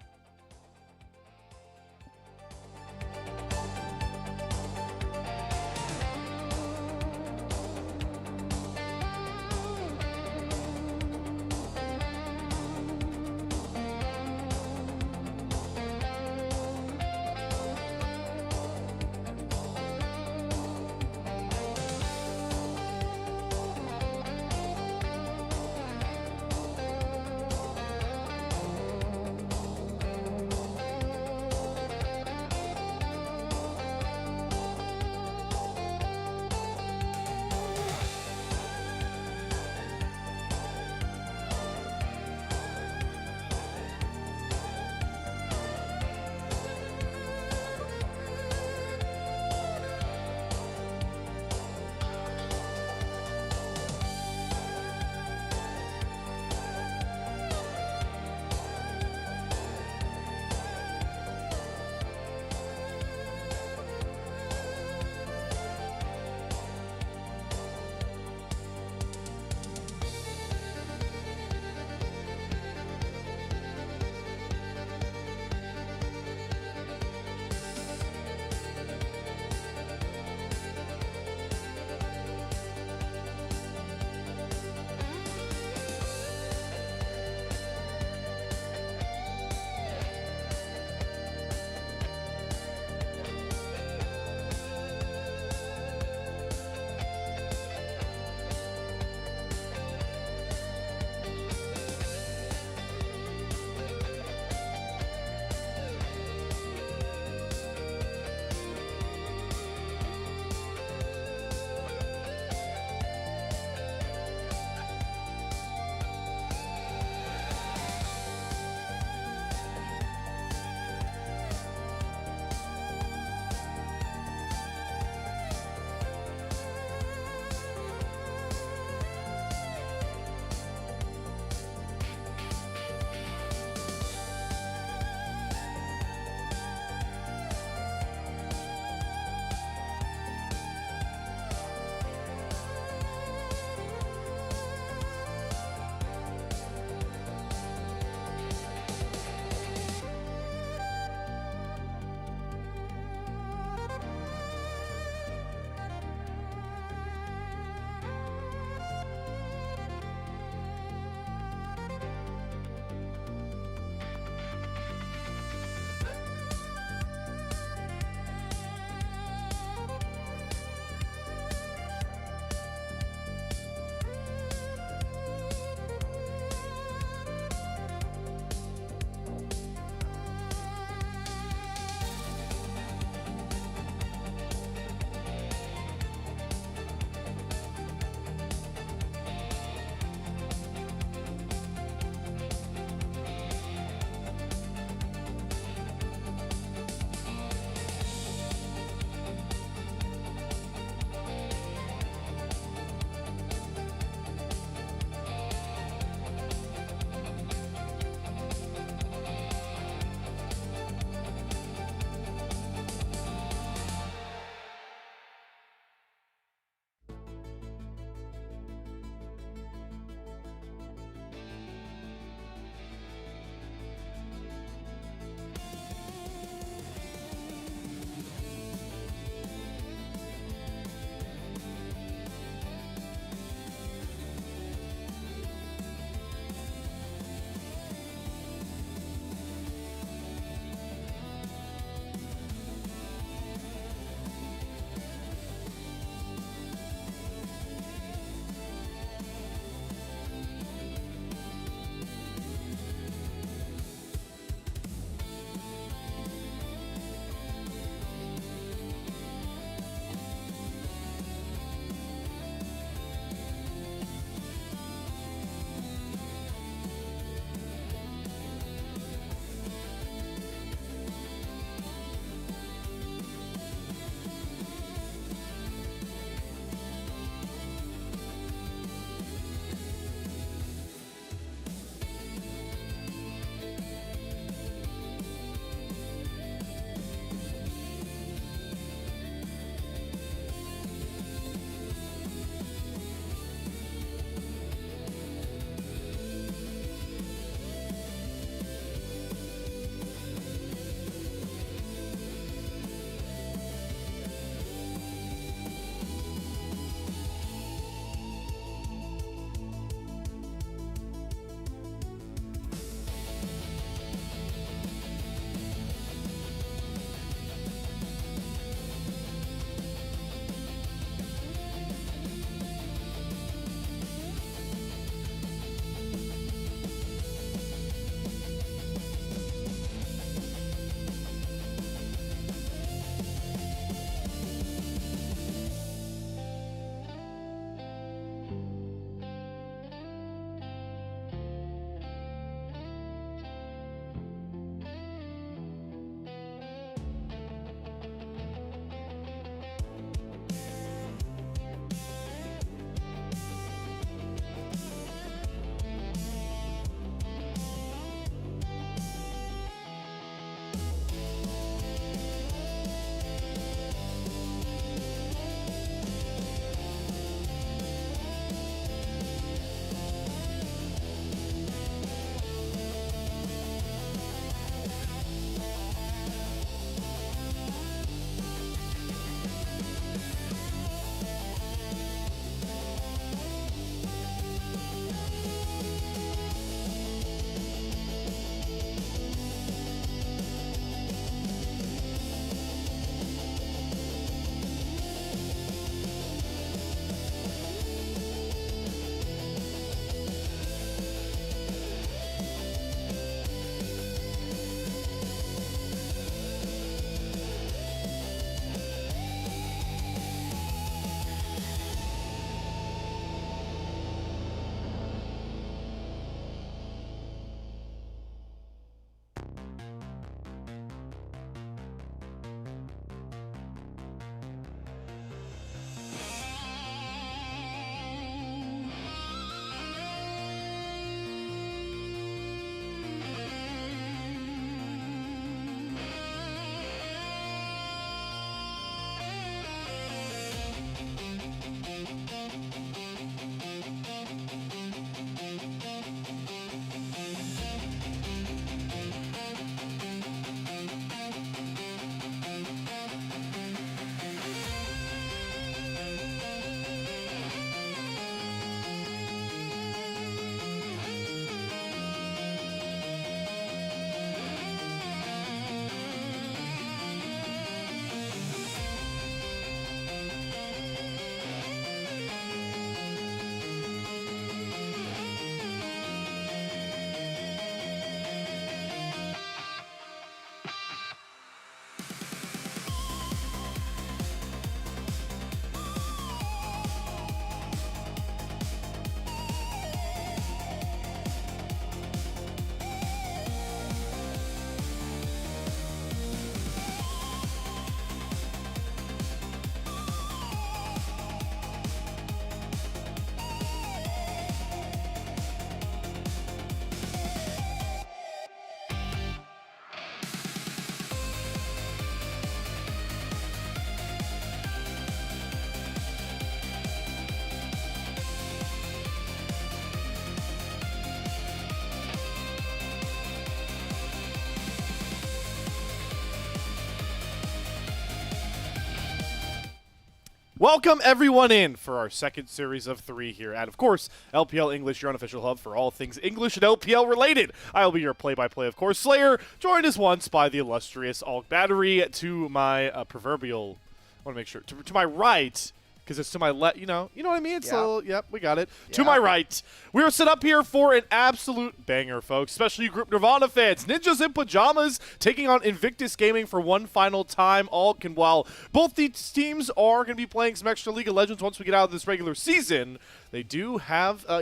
Speaker 6: Welcome everyone in for our second series of 3 here at, of course, LPL English, your unofficial hub for all things English and LPL related. I'll be your play-by-play, of course, Slayer, joined as once by the illustrious Alk Battery to my proverbial, I want to make sure, to my right, because it's to my left, you know what I mean? It's a little, yep, we got it. Yeah. To my right, we are set up here for an absolute banger, folks, especially you Group Nirvana fans. Ninjas in Pajamas taking on Invictus Gaming for one final time. Alk, and while both these teams are going to be playing some extra League of Legends once we get out of this regular season, they do have, a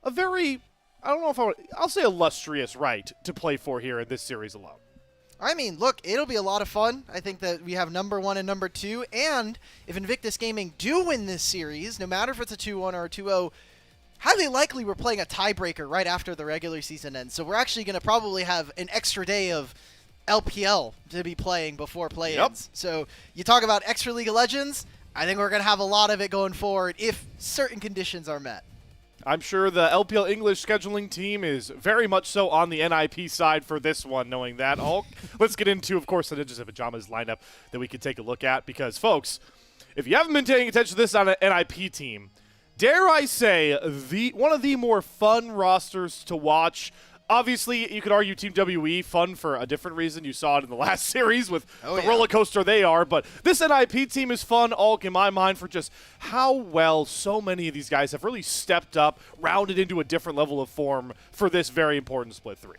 Speaker 6: very, I don't know if I'll say illustrious right to play for here in this series alone.
Speaker 7: I mean, look, it'll be a lot of fun. I think that we have number 1 and number 2, and if Invictus Gaming do win this series, no matter if it's a 2-1 or a 2-0, highly likely we're playing a tiebreaker right after the regular season ends. So we're actually going to probably have an extra day of LPL to be playing before play-ins. So you talk about extra League of Legends, I think we're going to have a lot of it going forward if certain conditions are met.
Speaker 6: I'm sure the LPL English scheduling team is very much so on the NIP side for this one, knowing that. Let's get into, of course, the Ninjas in Pajamas lineup that we can take a look at, because, folks, if you haven't been paying attention to this on an NIP team, dare I say, one of the more fun rosters to watch. Obviously, you could argue Team WE fun for a different reason. You saw it in the last series with the roller coaster they are. But this NIP team is fun, Alk, in my mind, for just how well so many of these guys have really stepped up, rounded into a different level of form for this very important Split 3.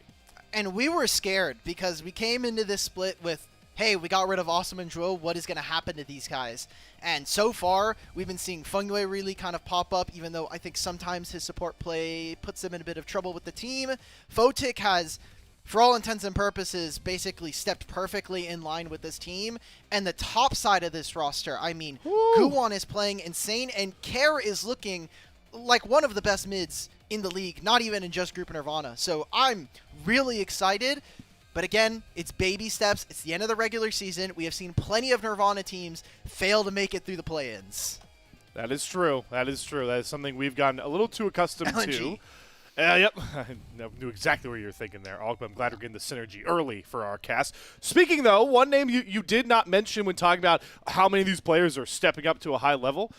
Speaker 7: And we were scared because we came into this split with, hey, we got rid of Awesome and Dro. What is going to happen to these guys? And so far, we've been seeing Fungway really kind of pop up, even though I think sometimes his support play puts him in a bit of trouble with the team. Photic has, for all intents and purposes, basically stepped perfectly in line with this team. And the top side of this roster, I mean, Guwon is playing insane, and Care is looking like one of the best mids in the league, not even in just Group Nirvana. So I'm really excited. But again, it's baby steps. It's the end of the regular season. We have seen plenty of Nirvana teams fail to make it through the play-ins.
Speaker 6: That is true. That is true. That is something we've gotten a little too accustomed to. Yep. I knew exactly what you were thinking there, Alk, but I'm glad we're getting the synergy early for our cast. Speaking, though, one name you did not mention when talking about how many of these players are stepping up to a high level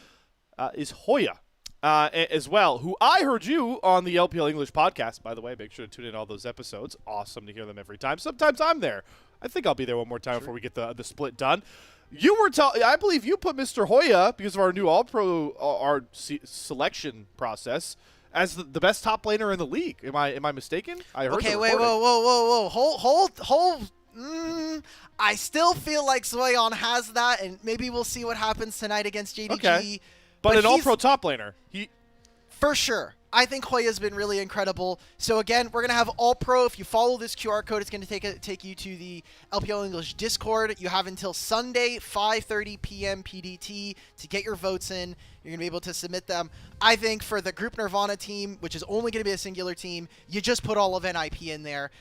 Speaker 6: is Hoya. As well, who I heard you on the LPL English podcast, by the way. Make sure to tune in all those episodes. Awesome to hear them every time. Sometimes I'm there. I think I'll be there one more time before we get the split done. You were I believe you put Mr. Hoya, because of our new All-Pro selection process, as the best top laner in the league. Am I mistaken? I heard.
Speaker 7: Okay, wait, whoa. Hold. I still feel like Zoyon has that, and maybe we'll see what happens tonight against JDG.
Speaker 6: Okay. But an all-pro top laner.
Speaker 7: For sure. I think Hoya's been really incredible. So again, we're going to have all-pro. If you follow this QR code, it's going to take you to the LPL English Discord. You have until Sunday, 5:30 p.m. PDT to get your votes in. You're going to be able to submit them. I think for the Group Nirvana team, which is only going to be a singular team, you just put all of NIP in there.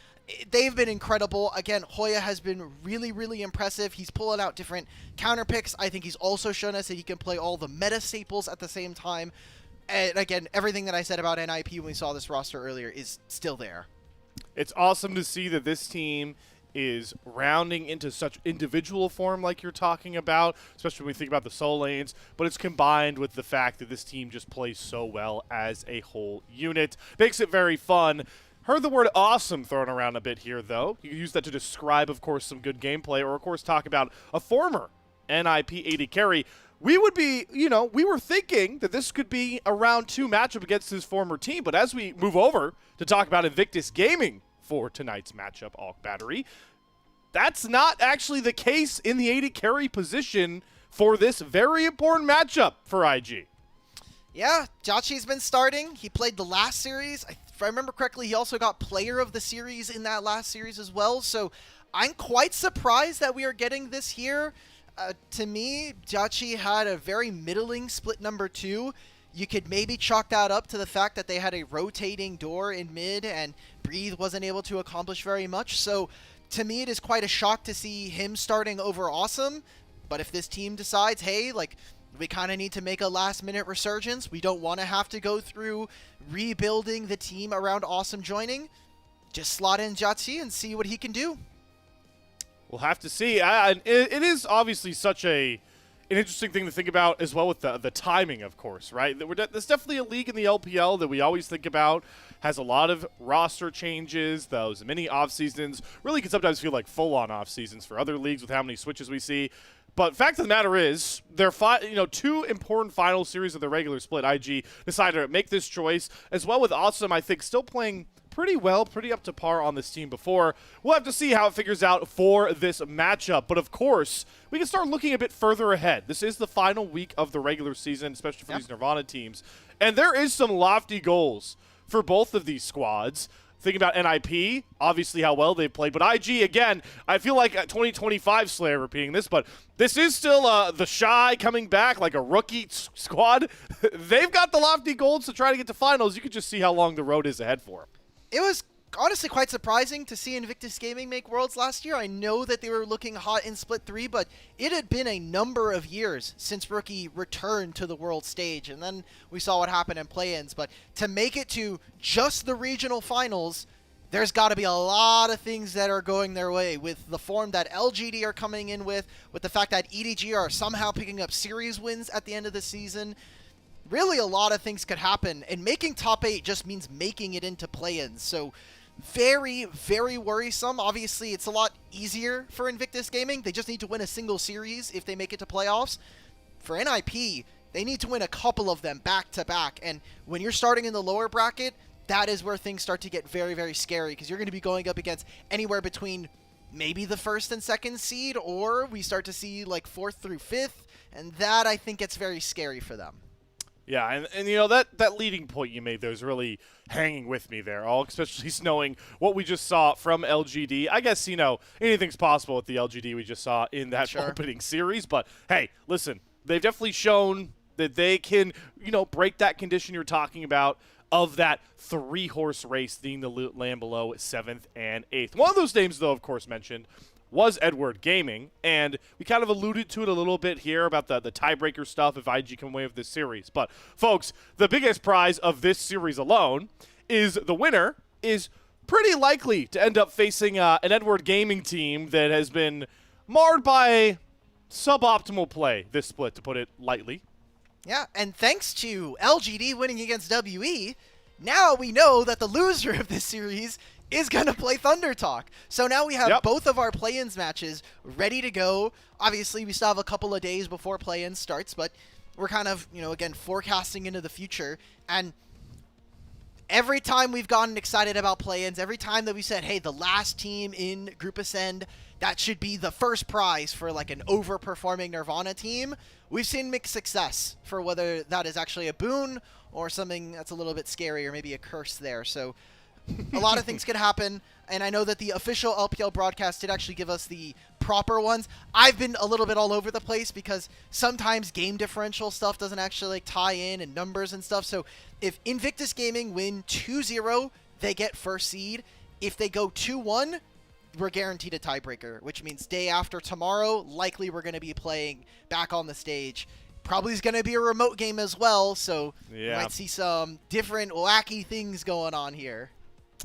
Speaker 7: They've been incredible. Again, Hoya has been really, really impressive. He's pulling out different counter picks. I think he's also shown us that he can play all the meta staples at the same time. And again, everything that I said about NIP when we saw this roster earlier is still there.
Speaker 6: It's awesome to see that this team is rounding into such individual form like you're talking about, especially when we think about the soul lanes, but it's combined with the fact that this team just plays so well as a whole unit. Makes it very fun. Heard the word awesome thrown around a bit here, though. You can use that to describe, of course, some good gameplay, or, of course, talk about a former NIP AD carry. We would be, we were thinking that this could be a round 2 matchup against his former team, but as we move over to talk about Invictus Gaming for tonight's matchup, Alk Battery, that's not actually the case in the AD carry position for this very important matchup for IG.
Speaker 7: Yeah, Jachi's been starting. He played the last series. If I remember correctly, he also got player of the series in that last series as well. So I'm quite surprised that we are getting this here. To me, Jachi had a very middling split number 2. You could maybe chalk that up to the fact that they had a rotating door in mid and Breathe wasn't able to accomplish very much. So to me, it is quite a shock to see him starting over Awesome. But if this team decides, hey, we kind of need to make a last-minute resurgence, we don't want to have to go through rebuilding the team around Awesome joining, just slot in Jachi and see what he can do.
Speaker 6: We'll have to see. It is obviously such a an interesting thing to think about as well with the timing, of course, right? There's definitely a league in the LPL that we always think about, has a lot of roster changes, those mini off-seasons, really can sometimes feel like full-on off-seasons for other leagues with how many switches we see. But fact of the matter is, there are two important final series of the regular split. IG decided to make this choice, as well with Awesome, I think, still playing pretty well, pretty up to par on this team before. We'll have to see how it figures out for this matchup. But of course, we can start looking a bit further ahead. This is the final week of the regular season, especially for these Nirvana teams. And there is some lofty goals for both of these squads. Thinking about NIP, obviously how well they've played. But IG, again, I feel like 2025 Slayer repeating this, but this is still the Shy coming back like a rookie squad. They've got the lofty goals to try to get to finals. You can just see how long the road is ahead for them.
Speaker 7: It was honestly quite surprising to see Invictus Gaming make Worlds last year. I know that they were looking hot in Split 3, but it had been a number of years since Rookie returned to the world stage, and then we saw what happened in play-ins. But to make it to just the regional finals, there's got to be a lot of things that are going their way with the form that LGD are coming in with the fact that EDG are somehow picking up series wins at the end of the season. Really, a lot of things could happen, and making top 8 just means making it into play-ins. So very, very worrisome. Obviously, it's a lot easier for Invictus Gaming. They just need to win a single series if they make it to playoffs. For NIP, they need to win a couple of them back-to-back, and when you're starting in the lower bracket, that is where things start to get very, very scary, because you're going to be going up against anywhere between maybe the 1st and 2nd seed, or we start to see like 4th through 5th, and that, I think, gets very scary for them.
Speaker 6: Yeah, and that leading point you made there is really hanging with me there, especially knowing what we just saw from LGD. I guess, anything's possible with the LGD we just saw in that opening series, but hey, listen, they've definitely shown that they can, break that condition you're talking about of that 3-horse race, being the land below 7th and 8th. One of those names, though, of course, mentioned was Edward Gaming, and we kind of alluded to it a little bit here about the tiebreaker stuff if IG can win with this series. But, folks, the biggest prize of this series alone is the winner is pretty likely to end up facing an Edward Gaming team that has been marred by suboptimal play this split, to put it lightly.
Speaker 7: Yeah, and thanks to LGD winning against WE, now we know that the loser of this series is going to play Thunder Talk. So now we have both of our play-ins matches ready to go. Obviously, we still have a couple of days before play-in starts, but we're kind of, again, forecasting into the future. And every time we've gotten excited about play-ins, every time that we said, hey, the last team in Group Ascend, that should be the first prize for like an overperforming Nirvana team, we've seen mixed success for whether that is actually a boon or something that's a little bit scary or maybe a curse there. So a lot of things could happen, and I know that the official LPL broadcast did actually give us the proper ones. I've been a little bit all over the place because sometimes game differential stuff doesn't actually tie in and numbers and stuff. So if Invictus Gaming win 2-0, they get first seed. If they go 2-1, we're guaranteed a tiebreaker, which means day after tomorrow, likely we're going to be playing back on the stage. Probably is going to be a remote game as well, so we might see some different wacky things going on here.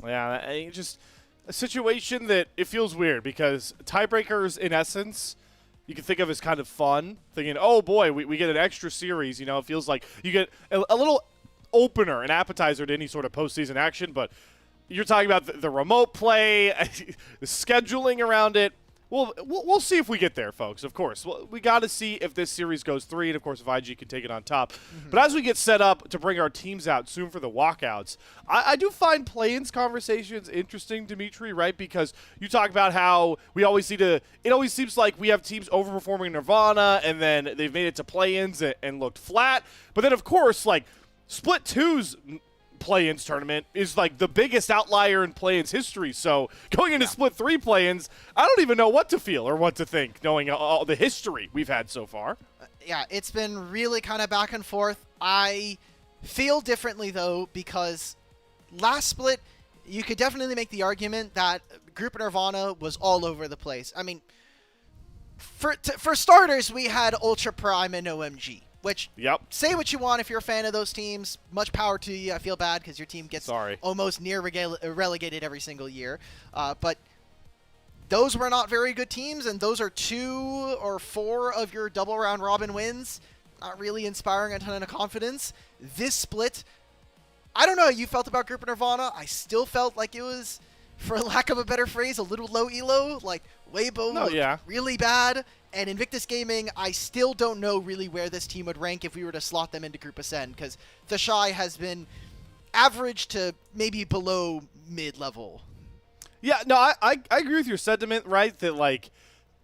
Speaker 6: Yeah, just a situation that it feels weird because tiebreakers, in essence, you can think of as kind of fun. Thinking, oh boy, we get an extra series. It feels like you get a little opener, an appetizer to any sort of postseason action. But you're talking about the remote play, the scheduling around it. We'll see if we get there, folks, of course. We got to see if this series goes 3, and, of course, if IG can take it on top. But as we get set up to bring our teams out soon for the walkouts, I do find play-ins conversations interesting, Dimitri, right? Because you talk about how we always it always seems like we have teams overperforming Nirvana, and then they've made it to play-ins and looked flat. But then, of course, like, Split 2's play-ins tournament is like the biggest outlier in play-ins history. So going into Split 3 play-ins, I don't even know what to feel or what to think, knowing all the history we've had so far.
Speaker 7: Yeah, it's been really kind of back and forth. I feel differently, though, because last split, you could definitely make the argument that Group Nirvana was all over the place. I mean, for starters, we had Ultra Prime and OMG. Which, say what you want if you're a fan of those teams. Much power to you. I feel bad because your team gets almost near relegated every single year. But those were not very good teams, and those are 2 or 4 of your double round robin wins. Not really inspiring a ton of confidence. This split, I don't know how you felt about Group Nirvana. I still felt like it was, for lack of a better phrase, a little low elo. Like, Weibo looked really bad. And Invictus Gaming, I still don't know really where this team would rank if we were to slot them into Group Ascend, because the Shy has been average to maybe below mid-level.
Speaker 6: Yeah, no, I agree with your sentiment, right? That, like,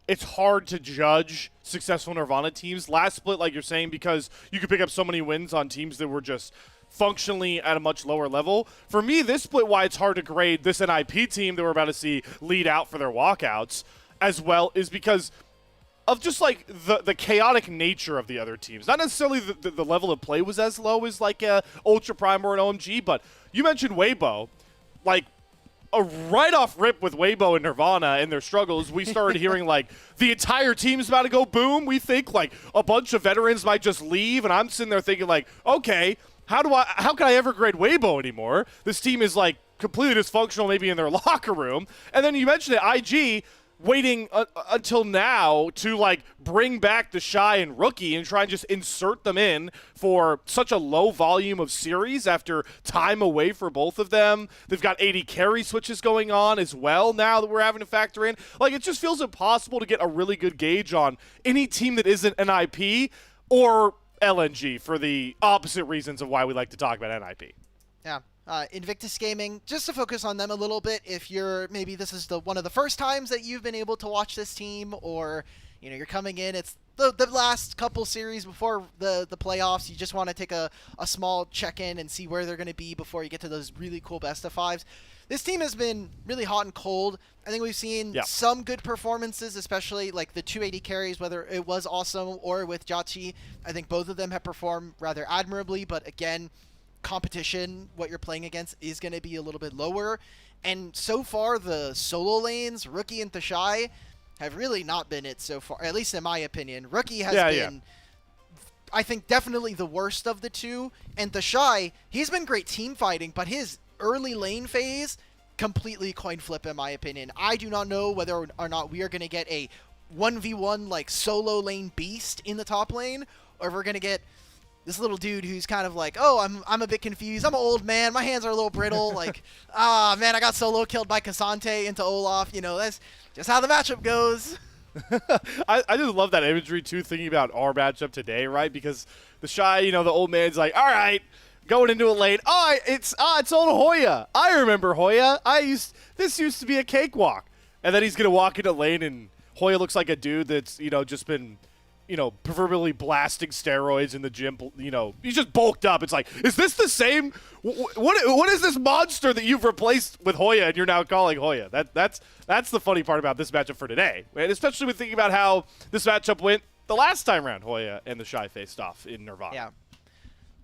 Speaker 6: it's hard to judge successful Nirvana teams. Last split, like you're saying, because you could pick up so many wins on teams that were just functionally at a much lower level. For me, this split, why it's hard to grade this NIP team that we're about to see lead out for their walkouts as well, is because of just, like, the chaotic nature of the other teams. Not necessarily the level of play was as low as, like, a Ultra Prime or an OMG, but you mentioned Weibo. Like, a right-off rip with Weibo and Nirvana and their struggles, we started hearing, like, the entire team's about to go boom. We think, like, a bunch of veterans might just leave, and I'm sitting there thinking, like, okay, how can I ever grade Weibo anymore? This team is, like, completely dysfunctional maybe in their locker room. And then you mentioned it, IG waiting until now to, like, bring back the Shy and Rookie and try and just insert them in for such a low volume of series after time away for both of them. They've got 80 carry switches going on as well now that we're having to factor in. Like, it just feels impossible to get a really good gauge on any team that isn't NIP or LNG for the opposite reasons of why we like to talk about NIP.
Speaker 7: Yeah. Invictus Gaming, just to focus on them a little bit, if you're, maybe this is one of the first times that you've been able to watch this team, or, you know, you're coming in, it's the last couple series before the playoffs, you just want to take a small check-in and see where they're going to be before you get to those really cool best of fives. This team has been really hot and cold. I think we've seen some good performances, especially like the 280 carries, whether it was Awesome or with Jachi. I think both of them have performed rather admirably, but again, competition, what you're playing against, is going to be a little bit lower. And so far, the solo lanes, Rookie and Thashai, have really not been it so far, at least in my opinion. Rookie has been, I think, definitely the worst of the two. And Thashai, he's been great team fighting, but his early lane phase, completely coin flip in my opinion. I do not know whether or not we are going to get a 1v1 like solo lane beast in the top lane, or if we're going to get this little dude who's kind of like, oh, I'm a bit confused. I'm an old man. My hands are a little brittle. Like, man, I got solo killed by Cassante into Olaf. You know, that's just how the matchup goes.
Speaker 6: I just love that imagery, too, thinking about our matchup today, right? Because the Shy, you know, the old man's like, all right, going into a lane. It's old Hoya. I remember Hoya. This used to be a cakewalk. And then he's going to walk into lane, and Hoya looks like a dude that's, you know, just been, you know, proverbially blasting steroids in the gym. You know, he's just bulked up. It's like, is this the same? What is this monster that you've replaced with Hoya and you're now calling Hoya? That's the funny part about this matchup for today, and especially with thinking about how this matchup went the last time around. Hoya and the Shy faced off in Nirvana.
Speaker 7: Yeah.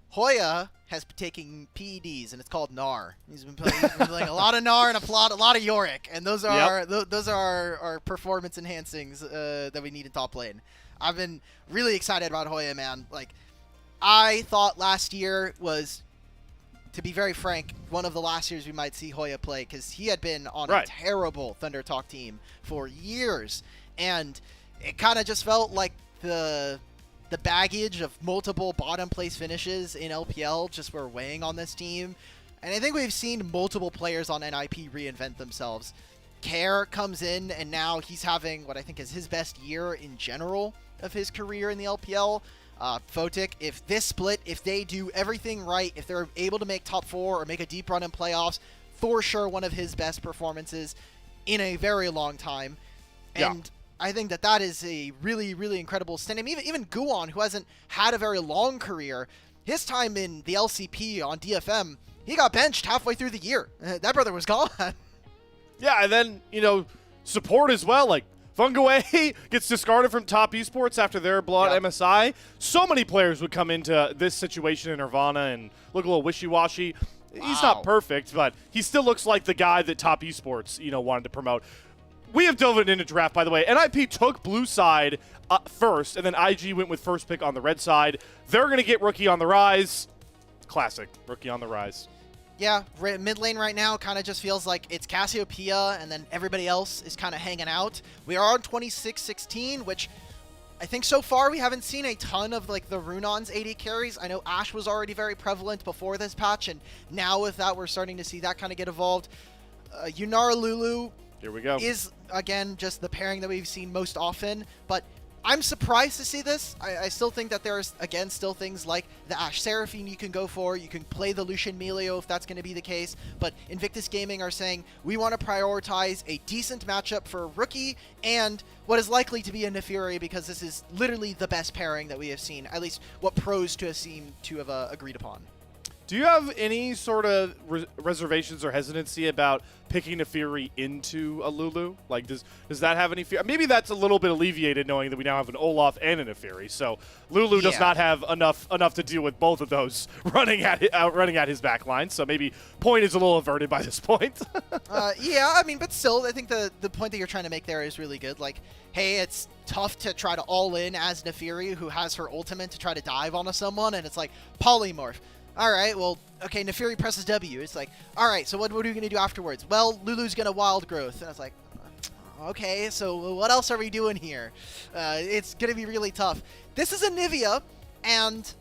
Speaker 7: Hoya has been taking PEDs, and it's called NAR. He's been playing a lot of NAR and a lot of Yorick, and those are those are our performance enhancings that we need in top lane. I've been really excited about Hoya, man. Like, I thought last year was, to be very frank, one of the last years we might see Hoya play, because he had been on a terrible Thunder Talk team for years, and it kind of just felt like the baggage of multiple bottom place finishes in LPL just were weighing on this team. And I think we've seen multiple players on NIP reinvent themselves. Care comes in, and now he's having what I think is his best year in general of his career in the LPL. Photic, if this split, if they do everything right, if they're able to make top 4 or make a deep run in playoffs, for sure one of his best performances in a very long time. And I think that is a really, really incredible stand. I mean, even Guon, who hasn't had a very long career, his time in the LCP on DFM, he got benched halfway through the year. That brother was gone.
Speaker 6: Yeah, and then, you know, support as well. Like, Fungaway gets discarded from top esports after their blowout MSI. So many players would come into this situation in Nirvana and look a little wishy-washy. He's not perfect, but he still looks like the guy that top esports, you know, wanted to promote. We have dove into draft, by the way. NIP took blue side first, and then IG went with first pick on the red side. They're going to get Rookie on the rise. Classic. Rookie on the rise.
Speaker 7: Yeah, mid lane right now kind of just feels like it's Cassiopeia and then everybody else is kind of hanging out. We are on 26-16, which I think so far we haven't seen a ton of like the Runon's AD carries. I know Ashe was already very prevalent before this patch, and now with that we're starting to see that kind of get evolved. Yunara Lulu
Speaker 6: Here we go.
Speaker 7: is, again, just the pairing that we've seen most often, but I'm surprised to see this. I still think that there's, again, still things like the Ashe Seraphine you can go for. You can play the Lucian Melio if that's going to be the case. But Invictus Gaming are saying, we want to prioritize a decent matchup for a rookie and what is likely to be a Neferi, because this is literally the best pairing that we have seen, at least what pros to have seemed to have agreed upon.
Speaker 6: Do you have any sort of reservations or hesitancy about picking a Fury into a Lulu? Like, does that have any fear? Maybe that's a little bit alleviated knowing that we now have an Olaf and an Neferi. So Lulu does not have enough to deal with both of those running at his back line. So maybe point is a little averted by this point.
Speaker 7: Yeah, I mean, but still, I think the point that you're trying to make there is really good. Like, hey, it's tough to try to all in as Neferi, who has her ultimate to try to dive onto someone, and it's like polymorph. All right, well, okay, Neferi presses W. It's like, all right, so what are we going to do afterwards? Well, Lulu's going to wild growth. And I was like, okay, so what else are we doing here? It's going to be really tough. This is a Nivea, and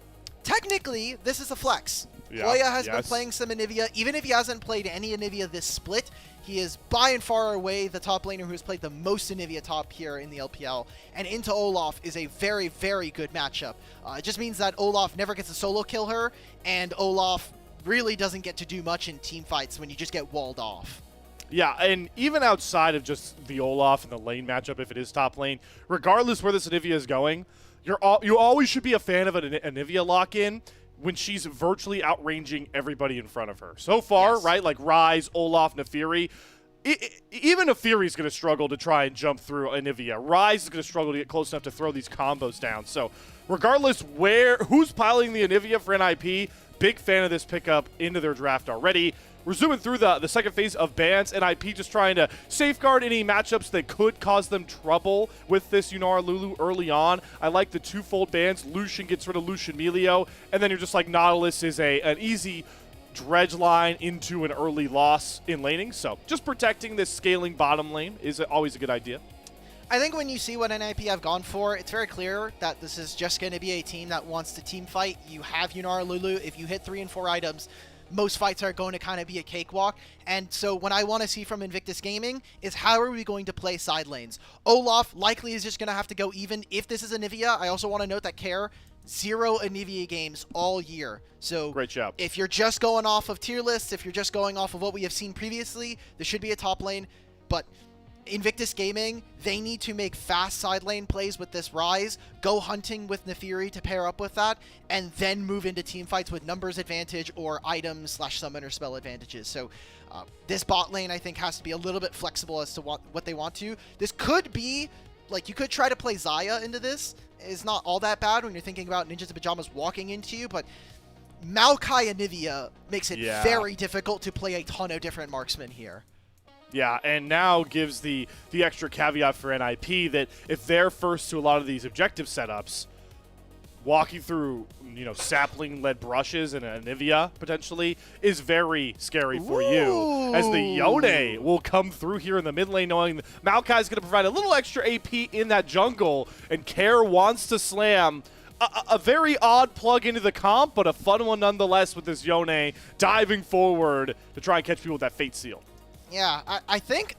Speaker 7: technically, this is a flex.
Speaker 6: Yeah,
Speaker 7: Hoya has been playing some Anivia. Even if he hasn't played any Anivia this split, he is by and far away the top laner who has played the most Anivia top here in the LPL. And into Olaf is a very, very good matchup. It just means that Olaf never gets a solo kill her, and Olaf really doesn't get to do much in team fights when you just get walled off.
Speaker 6: Yeah, and even outside of just the Olaf and the lane matchup, if it is top lane, regardless where this Anivia is going, you always should be a fan of an Anivia lock-in when she's virtually outranging everybody in front of her. So far,
Speaker 7: Yes.
Speaker 6: right, like Ryze, Olaf, Neferi, even Neferi's going to struggle to try and jump through Anivia. Ryze is going to struggle to get close enough to throw these combos down. So regardless who's piloting the Anivia for NIP, big fan of this pickup into their draft already. We're zooming through the second phase of bans. NIP just trying to safeguard any matchups that could cause them trouble with this Yunara Lulu early on. I like the twofold bans. Lucian gets rid of Lucian Melio, and then you're just like Nautilus is an easy dredge line into an early loss in laning. So just protecting this scaling bottom lane is always a good idea.
Speaker 7: I think when you see what NIP have gone for, it's very clear that this is just going to be a team that wants to team fight. You have Yunara Lulu. If you hit 3 and 4 items, most fights are going to kind of be a cakewalk. And so what I want to see from Invictus Gaming is how are we going to play side lanes? Olaf likely is just going to have to go even if this is Anivia. I also want to note that Care, 0 Anivia games all year. So
Speaker 6: Great job.
Speaker 7: if you're just going off of tier lists, if you're just going off of what we have seen previously, this should be a top lane. But Invictus Gaming, they need to make fast side lane plays with this Ryze, go hunting with Neferi to pair up with that, and then move into team fights with numbers advantage or items / summon or spell advantages. So this bot lane, I think, has to be a little bit flexible as to what they want to. This could be, like, you could try to play Xayah into this. It's not all that bad when you're thinking about Ninjas in Pajamas walking into you, but Maokai Anivia makes it very difficult to play a ton of different marksmen here.
Speaker 6: Yeah, and now gives the extra caveat for NIP that if they're first to a lot of these objective setups, walking through, sapling-led brushes and Anivia, potentially, is very scary for you. As the Yone will come through here in the mid lane, knowing that Maokai's going to provide a little extra AP in that jungle, and Care wants to slam a very odd plug into the comp, but a fun one nonetheless with this Yone diving forward to try and catch people with that Fate Seal.
Speaker 7: Yeah, I think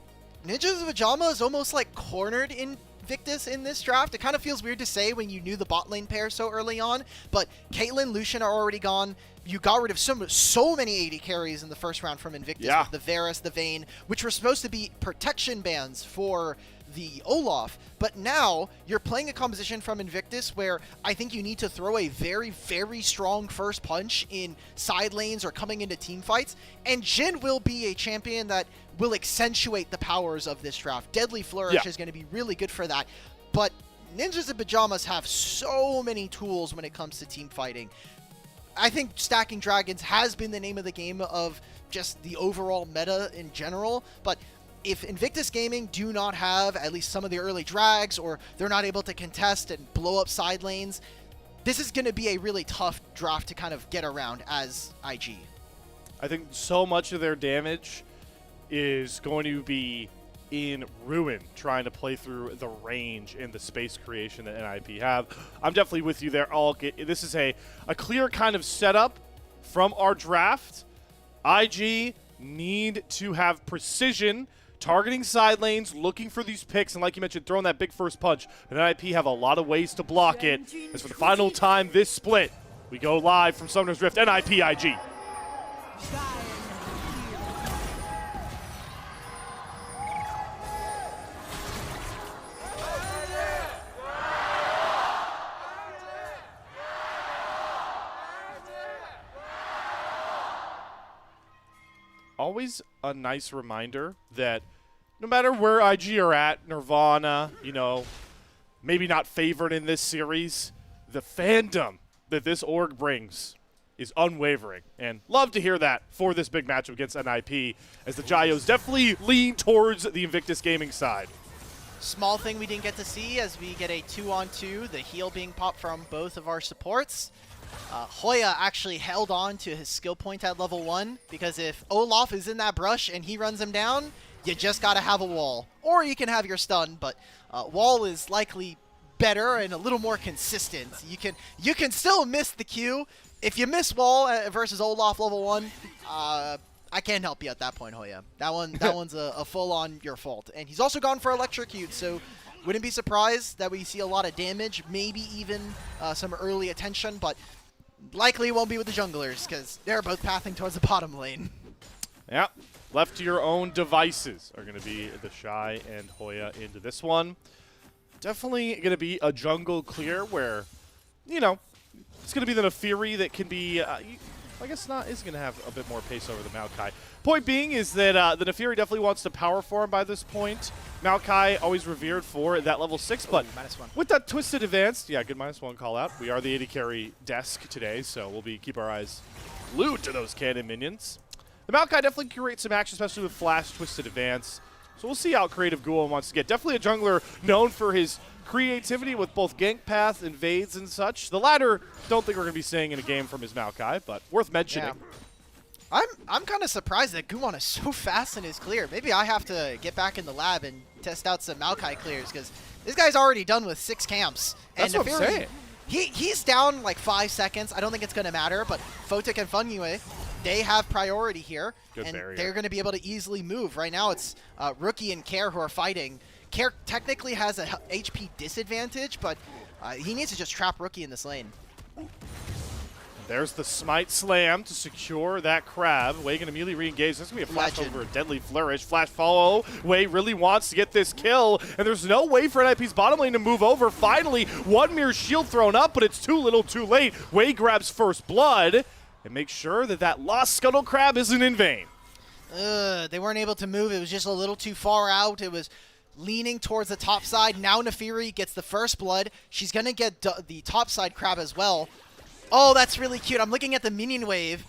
Speaker 7: Ninjas in Pajama is almost like cornered Invictus in this draft. It kind of feels weird to say when you knew the bot lane pair so early on, but Caitlyn, Lucian are already gone. You got rid of so many AD carries in the first round from Invictus with the Varus, the Vayne, which were supposed to be protection bans for the Olaf, but now you're playing a composition from Invictus where I think you need to throw a very, very strong first punch in side lanes or coming into team fights, and Jhin will be a champion that will accentuate the powers of this draft. Deadly Flourish is going to be really good for that, but Ninjas in Pajamas have so many tools when it comes to team fighting. I think stacking dragons has been the name of the game of just the overall meta in general, but if Invictus Gaming do not have at least some of the early drags, or they're not able to contest and blow up side lanes, this is going to be a really tough draft to kind of get around as IG.
Speaker 6: I think so much of their damage is going to be in ruin trying to play through the range and the space creation that NIP have. I'm definitely with you there, Alk. This is a clear kind of setup from our draft. IG need to have precision, targeting side lanes, looking for these picks, and like you mentioned, throwing that big first punch. And NIP have a lot of ways to block it. As for the final time this split, we go live from Summoner's Rift, NIP IG. Always a nice reminder that no matter where IG are at, Nirvana, you know, maybe not favored in this series, the fandom that this org brings is unwavering. And love to hear that for this big matchup against NIP, as the Gyos definitely lean towards the Invictus Gaming side.
Speaker 7: Small thing we didn't get to see as we get a 2-on-2, the heal being popped from both of our supports. Hoya actually held on to his skill point at level 1, because if Olaf is in that brush and he runs him down, you just gotta have a wall. Or you can have your stun, but wall is likely better and a little more consistent. You can still miss the Q. If you miss wall versus Olaf level 1, I can't help you at that point, Hoya. That one's a full-on your fault. And he's also gone for Electrocute, so wouldn't be surprised that we see a lot of damage, maybe even some early attention, but likely won't be with the junglers, because they're both pathing towards the bottom lane.
Speaker 6: Yeah, left to your own devices are going to be the Shy and Hoya into this one. Definitely going to be a jungle clear where, you know, it's going to be the Nefiri that can be, I guess not, is going to have a bit more pace over the Maokai. Point being is that the Nefiri definitely wants to power form by this point. Maokai always revered for that level 6, but
Speaker 7: -1.
Speaker 6: with that twisted advance, yeah, good -1 call out. We are the AD carry desk today, so we'll keep our eyes glued to those cannon minions. The Maokai definitely creates some action, especially with flash twisted advance. So we'll see how creative Guo wants to get. Definitely a jungler known for his creativity with both gank path, invades, and such. The latter, don't think we're going to be seeing in a game from his Maokai, but worth mentioning.
Speaker 7: Yeah. I'm kind of surprised that Guwon is so fast in his clear. Maybe I have to get back in the lab and test out some Maokai clears, because this guy's already done with 6 camps.
Speaker 6: That's what I'm saying.
Speaker 7: He's down like 5 seconds. I don't think it's going to matter, but Photic and Funyue, they have priority here,
Speaker 6: Good
Speaker 7: and
Speaker 6: barrier.
Speaker 7: they're going to be able to easily move. Right now it's Rookie and Care who are fighting. Care technically has a HP disadvantage, but he needs to just trap Rookie in this lane.
Speaker 6: There's the Smite Slam to secure that crab. Wei can immediately re-engage. There's going to be a flash over a Deadly Flourish. Flash follow. Wei really wants to get this kill, and there's no way for NIP's bottom lane to move over. Finally, one mirror shield thrown up, but it's too little too late. Wei grabs first blood and makes sure that that lost Scuttle Crab isn't in vain.
Speaker 7: They weren't able to move. It was just a little too far out. It was leaning towards the top side. Now Nefiri gets the first blood. She's going to get the top side crab as well. Oh, that's really cute. I'm looking at the minion wave.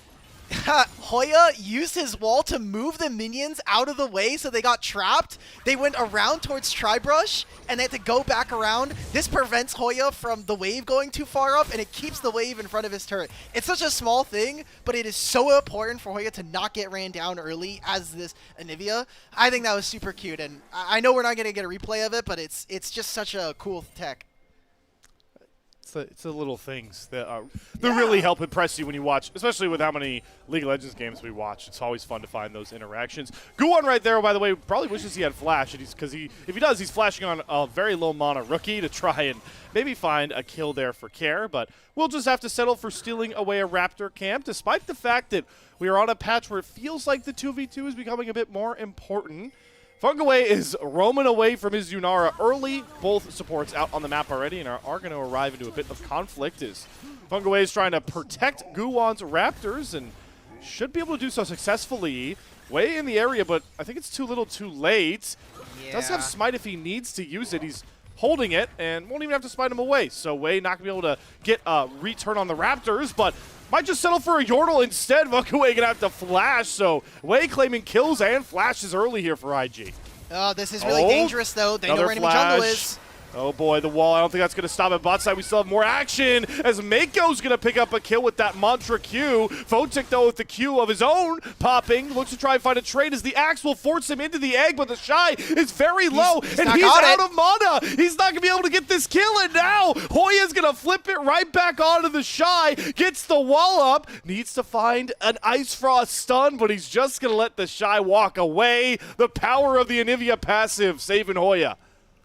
Speaker 7: Hoya used his wall to move the minions out of the way so they got trapped. They went around towards Tribrush, and they had to go back around. This prevents Hoya from the wave going too far up, and it keeps the wave in front of his turret. It's such a small thing, but it is so important for Hoya to not get ran down early as this Anivia. I think that was super cute, and I know we're not going to get a replay of it, but it's just such a cool tech.
Speaker 6: It's the little things that really help impress you when you watch, especially with how many League of Legends games we watch. It's always fun to find those interactions. Guwon right there, by the way, probably wishes he had flash, because if he does, he's flashing on a very low mana Rookie to try and maybe find a kill there for Care. But we'll just have to settle for stealing away a Raptor camp, despite the fact that we are on a patch where it feels like the 2v2 is becoming a bit more important. Fungawe is roaming away from his Yunara early. Both supports out on the map already and are going to arrive into a bit of conflict as Fungawe is trying to protect Guwon's Raptors and should be able to do so successfully. Way in the area, but I think it's too little too late.
Speaker 7: Yeah.
Speaker 6: Does have Smite if he needs to use it. He's holding it and won't even have to smite him away. So Wei not going to be able to get a return on the Raptors, but might just settle for a Yordle instead. Fungawe going to have to flash, so Wei claiming kills and flashes early here for IG.
Speaker 7: Oh, this is really dangerous, though. They know where enemy jungle is.
Speaker 6: Oh boy, the wall. I don't think that's going to stop at bot side. We still have more action as Mako's going to pick up a kill with that Mantra Q. Photic, though, with the Q of his own popping, looks to try and find a trade as the axe will force him into the egg, but the Shy is very low, and he's out of mana. He's not going to be able to get this kill, and now Hoya's going to flip it right back onto the Shy, gets the wall up, needs to find an Ice Frost stun, but he's just going to let the Shy walk away. The power of the Anivia passive saving Hoya.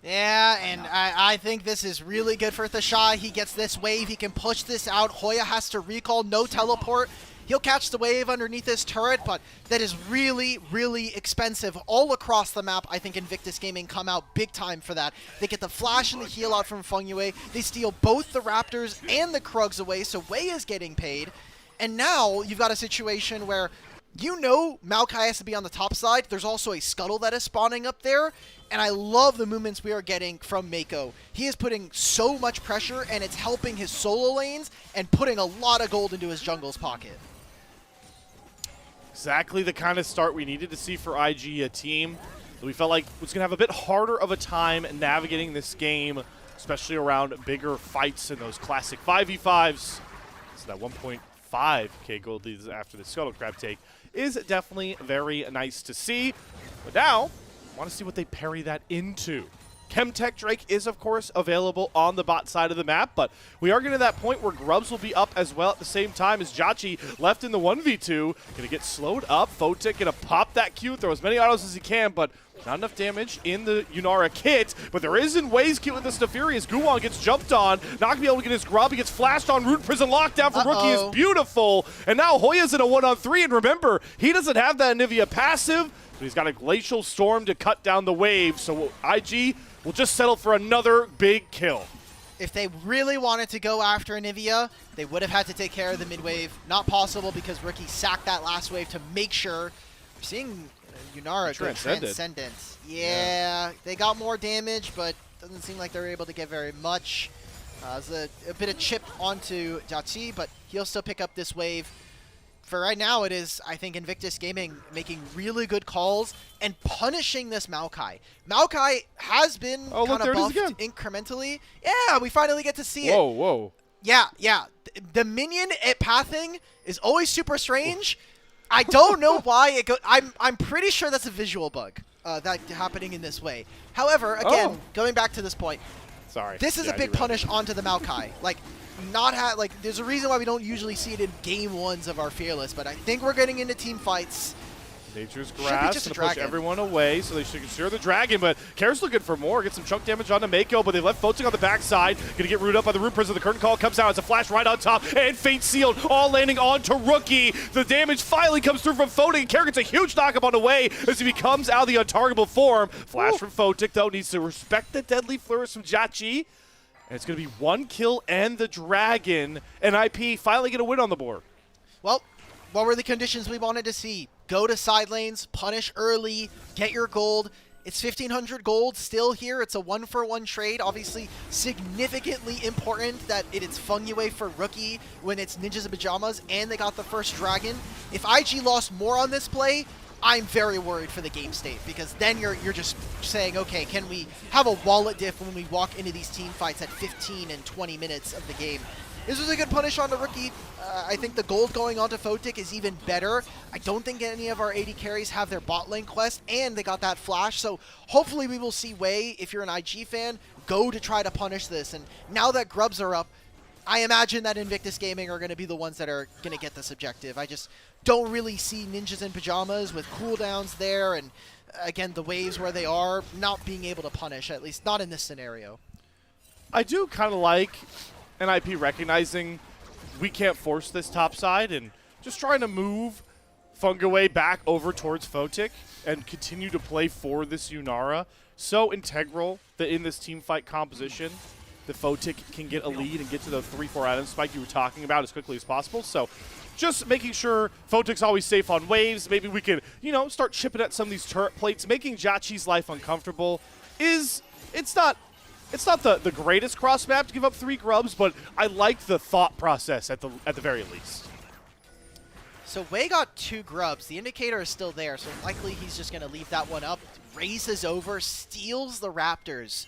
Speaker 7: Yeah, and I think this is really good for the Shy. He gets this wave. He can push this out. Hoya has to recall, no teleport. He'll catch the wave underneath his turret, but that is really, really expensive all across the map. I think Invictus Gaming come out big time for that. They get the flash and the heal out from Fengyue. They steal both the Raptors and the Krugs away, so Wei is getting paid. And now you've got a situation where you know Maokai has to be on the top side. There's also a Scuttle that is spawning up there. And I love the movements we are getting from Mako. He is putting so much pressure, and it's helping his solo lanes and putting a lot of gold into his jungle's pocket.
Speaker 6: Exactly the kind of start we needed to see for IG, a team that we felt like was going to have a bit harder of a time navigating this game, especially around bigger fights and those classic 5v5s. So that 1.5k gold leads after the Scuttle Crab take is definitely very nice to see. But now, I want to see what they parry that into. Chemtech Drake is, of course, available on the bot side of the map, but we are getting to that point where Grubs will be up as well at the same time as Jachi left in the 1v2. Going to get slowed up. Photic going to pop that Q, throw as many autos as he can, but not enough damage in the Yunara kit. But there is in Wei's kit with the Stafiri as Guwon gets jumped on. Not going to be able to get his grub. He gets flashed on. Root Prison lockdown from Rookie is beautiful. And now Hoya's in a 1-on-3, and remember, he doesn't have that Anivia passive, but he's got a Glacial Storm to cut down the wave, so IG will just settle for another big kill.
Speaker 7: If they really wanted to go after Anivia, they would have had to take care of the mid wave. Not possible because Rookie sacked that last wave to make sure. We're seeing Yunara go Transcendent. Yeah, they got more damage, but doesn't seem like they're able to get very much. There's a bit of chip onto Jachi, but he'll still pick up this wave. For right now, it is, I think, Invictus Gaming making really good calls and punishing this Maokai. Maokai has been kind of buffed incrementally. Yeah, we finally get to see it.
Speaker 6: Whoa.
Speaker 7: Yeah. The minion at pathing is always super strange. I don't know why it goes. I'm pretty sure that's a visual bug that happening in this way. However, again, going back to this point, this is a big punish onto the Maokai. There's a reason why we don't usually see it in game ones of our Fearless, but I think we're getting into team fights.
Speaker 6: Nature's Grasp to push everyone away, so they should secure the dragon, but Kair's looking for more. Get some chunk damage onto Mako, but they left Photic on the backside. Gonna get rooted up by the Root Prison. The curtain call comes out. It's a flash right on top, and Fate Sealed, all landing onto Rookie. The damage finally comes through from Photic, and Kair gets a huge knock-up on the way as he becomes out of the untargetable form. Flash from Photic, though, needs to respect the deadly flourish from Jachi. And it's going to be one kill and the dragon, and IP finally get a win on the board.
Speaker 7: Well, what were the conditions we wanted to see? Go to side lanes, punish early, get your gold. It's 1,500 gold still here. It's a 1-for-1 trade. Obviously, significantly important that it is Fengyue for Rookie when it's Ninjas in Pajamas, and they got the first dragon. If IG lost more on this play, I'm very worried for the game state, because then you're just saying, okay, can we have a wallet diff when we walk into these team fights at 15 and 20 minutes of the game? This was a good punish on the Rookie. I think the gold going onto Photic is even better. I don't think any of our AD carries have their bot lane quest, and they got that flash, so hopefully we will see Wei, if you're an IG fan, go to try to punish this. And now that Grubs are up, I imagine that Invictus Gaming are going to be the ones that are going to get this objective. I just don't really see Ninjas in Pajamas with cooldowns there, and again, the waves where they are not being able to punish, at least not in this scenario.
Speaker 6: I do kind of like NIP recognizing we can't force this top side and just trying to move Fengyue back over towards Photic and continue to play for this Yunara. So integral that in this team fight composition, the Photic can get a lead and get to the 3-4 item spike you were talking about as quickly as possible. So just making sure Photic's always safe on waves. Maybe we could, start chipping at some of these turret plates. Making Jachi's life uncomfortable it's not the greatest cross map to give up 3 grubs, but I like the thought process at the very least.
Speaker 7: So Wei got 2 grubs. The indicator is still there, so likely he's just going to leave that one up. Races over, steals the Raptors.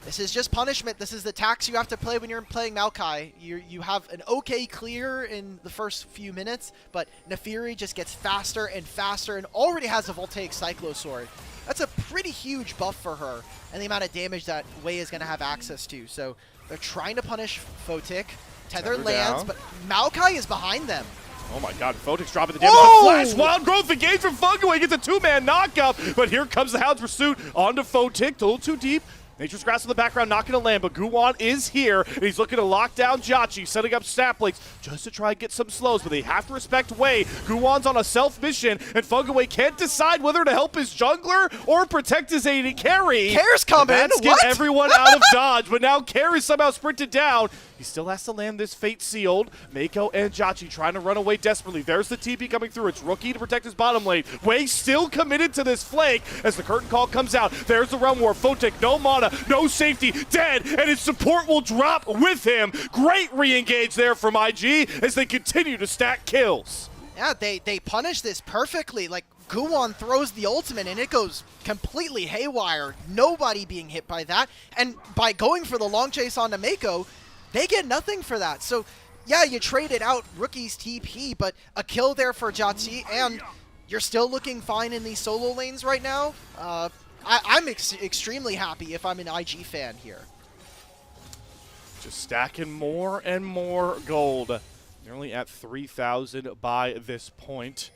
Speaker 7: This is just punishment. This is the tax you have to play when you're playing Maokai. You have an okay clear in the first few minutes, but Nefiri just gets faster and faster and already has a Voltaic Cyclo Sword. That's a pretty huge buff for her and the amount of damage that Wei is going to have access to. So they're trying to punish Photic. Tether lands,
Speaker 6: down.
Speaker 7: but Maokai is behind them.
Speaker 6: Oh my god, Photic's dropping the damage.
Speaker 7: Oh!
Speaker 6: The flash, wild growth engage from Fugaway, gets a 2-man knockup, but here comes the Hound's Pursuit onto Photic, a little too deep. Nature's Grass in the background, not going to land, but Guwon is here, and he's looking to lock down Jachi, setting up snap links just to try and get some slows, but they have to respect Wei. Guwon's on a self-mission, and Fugaway can't decide whether to help his jungler or protect his AD carry.
Speaker 7: Care's coming.
Speaker 6: That's
Speaker 7: What?
Speaker 6: get everyone out of dodge, but now Care is somehow sprinted down. He still has to land this Fate Sealed. Mako and Jachi trying to run away desperately. There's the TP coming through. It's Rookie to protect his bottom lane. Wei still committed to this flank as the curtain call comes out. There's the Realm War. Photic, no mana, no safety, dead, and his support will drop with him. Great re-engage there from IG as they continue to stack kills.
Speaker 7: Yeah, they punish this perfectly. Like, Guwon throws the ultimate and it goes completely haywire. Nobody being hit by that. And by going for the long chase onto Mako, they get nothing for that. So, yeah, you traded out Rookie's TP, but a kill there for Jachi, and you're still looking fine in these solo lanes right now. I'm extremely happy if I'm an IG fan here.
Speaker 6: Just stacking more and more gold. Nearly at 3,000 by this point.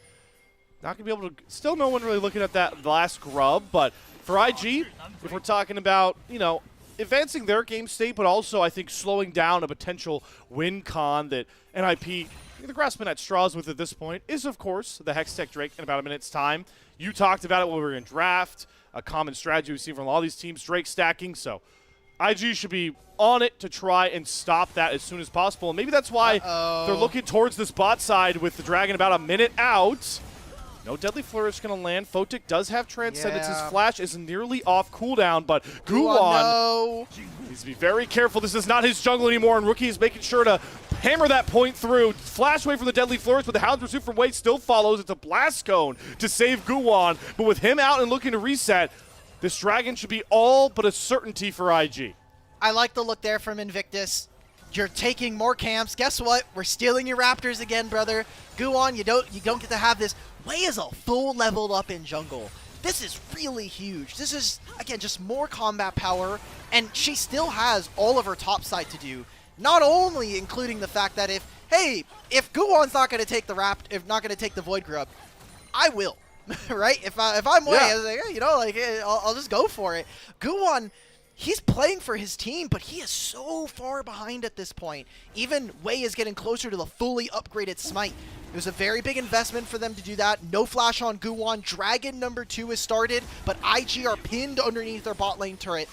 Speaker 6: Not going to be able to... Still no one really looking at that last grub, but for IG, if we're talking about, you know, advancing their game state, but also, I think, slowing down a potential win con that NIP, the grasping at straws with at this point, is, of course, the Hextech Drake in about a minute's time. You talked about it when we were in draft, a common strategy we've seen from all these teams, Drake stacking, so IG should be on it to try and stop that as soon as possible, and maybe that's why they're looking towards this bot side with the Dragon about a minute out. No Deadly Flourish going to land. Photic does have Transcendence.
Speaker 7: Yeah.
Speaker 6: His flash is nearly off cooldown, but Guwon needs to be very careful. This is not his jungle anymore, and Rookie is making sure to hammer that point through. Flash away from the Deadly Flourish, but the Hound's Pursuit from Wei still follows. It's a Blast Cone to save Guwon, but with him out and looking to reset, this Dragon should be all but a certainty for IG.
Speaker 7: I like the look there from Invictus. You're taking more camps. Guess what? We're stealing your Raptors again, brother. Guwon, you don't get to have this. Wei is a full leveled up in jungle. This is really huge. This is, again, just more combat power, and she still has all of her top side to do. Not only including the fact that if Guwon's not going to take the Void Grub, I will, right? If I'm Wei, I was like, hey, you know, like I'll just go for it. Guwon, he's playing for his team, but he is so far behind at this point. Even Wei is getting closer to the fully upgraded Smite. It was a very big investment for them to do that. No flash on Guwon. Dragon number 2 is started, but IG are pinned underneath their bot lane turret.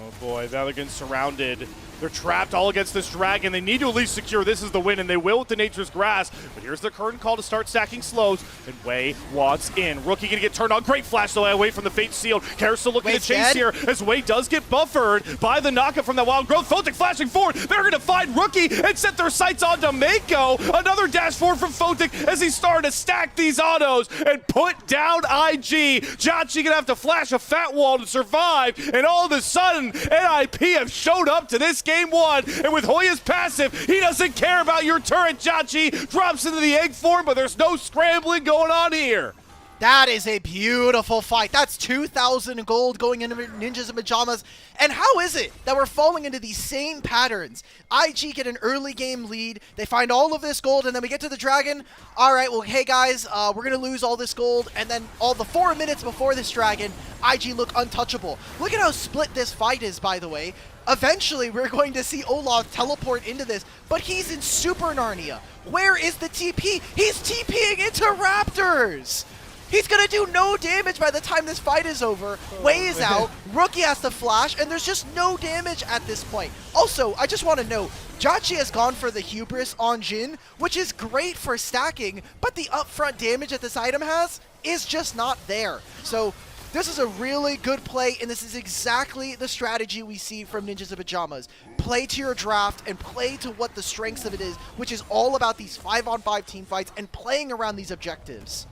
Speaker 6: Oh boy, they're getting surrounded. They're trapped all against this Dragon. They need to at least secure this is the win, and they will with the Nature's Grass. But here's the curtain call to start stacking slows, and Wei wants in. Rookie gonna get turned on. Great flash though away from the Fate Sealed. Kara still looking to chase here as Wei does get buffered by the knockup from that Wild Growth. Photic flashing forward. They're gonna find Rookie and set their sights onto Mako. Another dash forward from Photic as he started to stack these autos and put down IG. Jachi gonna have to flash a fat wall to survive, and all of a sudden, NIP have showed up to this game one, and with Hoya's passive, he doesn't care about your turret. Jachi drops into the egg form, but there's no scrambling going on here.
Speaker 7: That is a beautiful fight. That's 2,000 gold going into Ninjas in Pajamas. And how is it that we're falling into these same patterns? IG get an early game lead. They find all of this gold, and then we get to the Dragon. All right, well, hey, guys, we're going to lose all this gold. And then all the 4 minutes before this Dragon, IG look untouchable. Look at how split this fight is, by the way. Eventually, we're going to see Olaf teleport into this, but he's in Super Narnia. Where is the TP? He's TPing into Raptors! He's gonna do no damage by the time this fight is over. Wei is out, Rookie has to flash, and there's just no damage at this point. Also, I just want to note, Jachi has gone for the Hubris on Jhin, which is great for stacking, but the upfront damage that this item has is just not there. So this is a really good play, and this is exactly the strategy we see from Ninjas in Pajamas. Play to your draft and play to what the strengths of it is, which is all about these 5-on-5 team fights and playing around these objectives.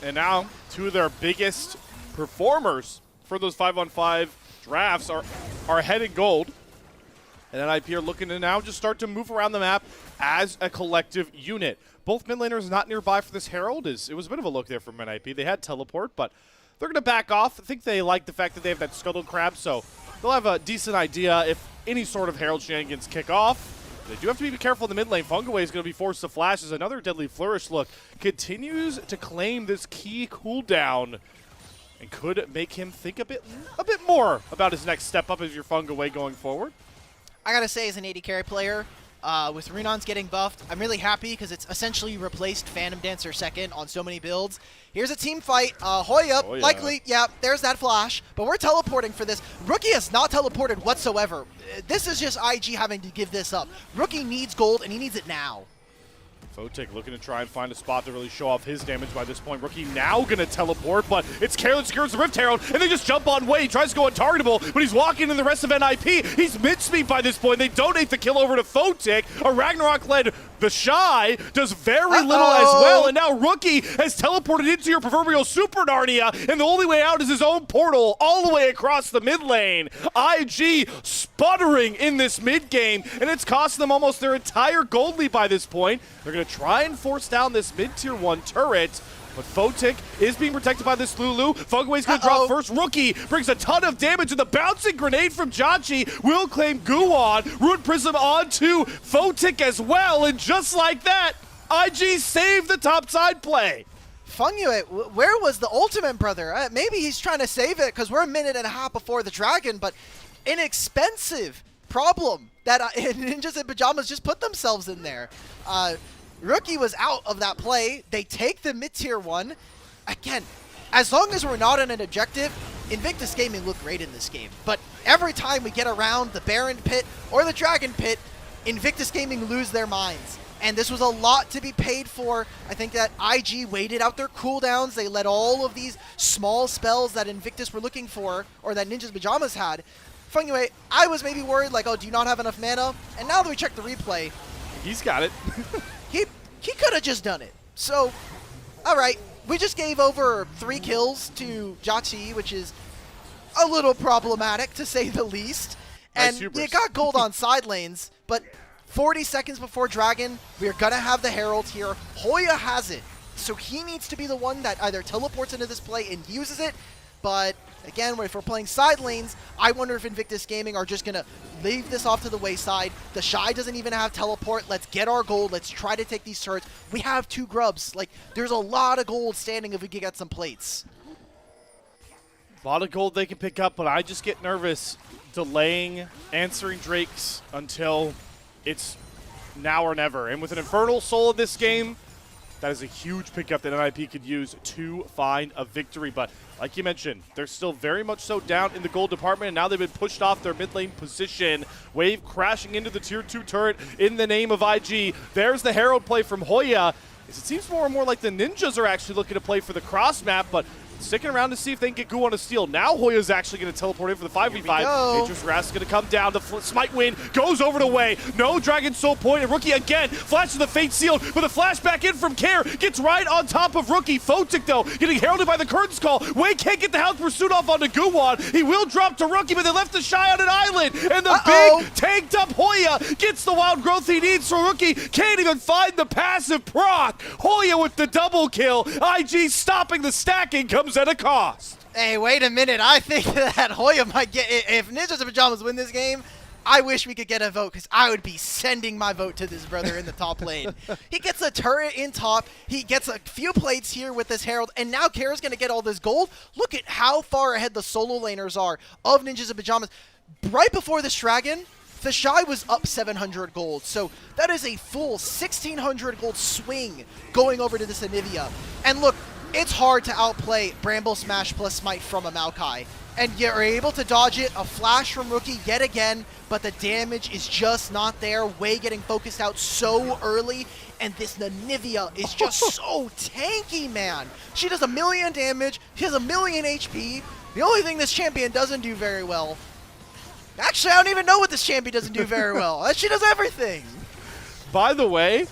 Speaker 6: And now, two of their biggest performers for those 5-on-5 Drafts are ahead in gold. And NIP are looking to now just start to move around the map as a collective unit. Both mid laners not nearby for this Herald. It was a bit of a look there from NIP. They had teleport, but they're going to back off. I think they like the fact that they have that Scuttle Crab, so they'll have a decent idea if any sort of Herald shenanigans kick off. They do have to be careful in the mid lane. Fungaway is going to be forced to flash as another Deadly Flourish look continues to claim this key cooldown and could make him think a bit more about his next step up as your Fungaway going forward.
Speaker 7: I gotta say, as an AD carry player, with Renon's getting buffed, I'm really happy because it's essentially replaced Phantom Dancer second on so many builds. Here's a team fight. Hoya, likely, yeah, there's that flash, but we're teleporting for this. Rookie has not teleported whatsoever. This is just IG having to give this up. Rookie needs gold, and he needs it now.
Speaker 6: Fotek looking to try and find a spot to really show off his damage by this point. Rookie now going to teleport, but it's Carolyn secures the Rift Herald, and they just jump on Way. He tries to go untargetable, but he's walking in the rest of NIP. He's mid-speed by this point. They donate the kill over to Fotek. A Ragnarok-led The Shy does very little as well, and now Rookie has teleported into your proverbial Super Narnia, and the only way out is his own portal all the way across the mid lane. IG sputtering in this mid game, and it's cost them almost their entire gold lead by this point. They're going to try and force down this mid-tier 1 turret, but Fotek is being protected by this Lulu. Fugaway's going to drop first. Rookie brings a ton of damage, and the bouncing grenade from Jachi will claim Guon. Ruin Prism onto Fotek as well, and just like that, IG saved the topside play.
Speaker 7: Fungua, where was the ultimate, brother? Maybe he's trying to save it because we're a minute and a half before the dragon, but an expensive problem that Ninjas in Pajamas just put themselves in there. Rookie was out of that play. They take the mid-tier 1. Again, as long as we're not on an objective, Invictus Gaming look great in this game. But every time we get around the Baron pit or the Dragon pit, Invictus Gaming lose their minds. And this was a lot to be paid for. I think that IG waited out their cooldowns. They let all of these small spells that Invictus were looking for, or that Ninjas Pajamas had. Anyway, I was maybe worried, like, oh, do you not have enough mana? And now that we check the replay,
Speaker 6: he's got it.
Speaker 7: He could have just done it. So, all right, we just gave over 3 kills to Jachi, which is a little problematic to say the least. And you got gold on side lanes, but 40 seconds before Dragon, we're gonna have the Herald here. Hoya has it, so he needs to be the one that either teleports into this play and uses it. But again, if we're playing side lanes, I wonder if Invictus Gaming are just going to leave this off to the wayside. The Shy doesn't even have teleport. Let's get our gold. Let's try to take these turrets. We have 2 grubs. Like, there's a lot of gold standing if we can get some plates.
Speaker 6: A lot of gold they can pick up, but I just get nervous delaying answering Drakes until it's now or never. And with an Infernal Soul in this game, that is a huge pickup that NIP could use to find a victory. But like you mentioned, they're still very much so down in the gold department, and now they've been pushed off their mid lane position. Wave crashing into the tier 2 turret in the name of IG. There's the Herald play from Hoya. It seems more and more like the Ninjas are actually looking to play for the cross map, but sticking around to see if they can get Gu on a steal. Now Hoya's actually going to teleport in for the 5v5. Nature's Wrath is going to come down. The Smite Wind goes over to Way. No Dragon Soul point, and Rookie again flashes the Fate Sealed, but the flash back in from Care gets right on top of Rookie. Fotek, though, getting heralded by the Curtain's Call. Way can't get the House Pursuit off onto Guwon. He will drop to Rookie, but they left the Shy on an island, and the big tanked up Hoya gets the wild growth he needs for Rookie. Can't even find the passive proc. Hoya with the double kill. IG stopping the stacking comes at a cost.
Speaker 7: Hey, wait a minute. I think that Hoya might get it. If Ninjas in Pajamas win this game, I wish we could get a vote, because I would be sending my vote to this brother in the top lane. He gets a turret in top. He gets a few plates here with this Herald, and now Kara's going to get all this gold. Look at how far ahead the solo laners are of Ninjas in Pajamas. Right before this Dragon, the Shy was up 700 gold, so that is a full 1,600 gold swing going over to this Anivia. And look, it's hard to outplay Bramble Smash plus Smite from a Maokai. And you're able to dodge it, a flash from Rookie yet again, but the damage is just not there. Way getting focused out so early, and this Nanivia is just so tanky, man. She does 1 million damage, she has 1 million HP. The only thing this champion doesn't do very well, actually, I don't even know what this champion doesn't do very well. She does everything.
Speaker 6: By the way,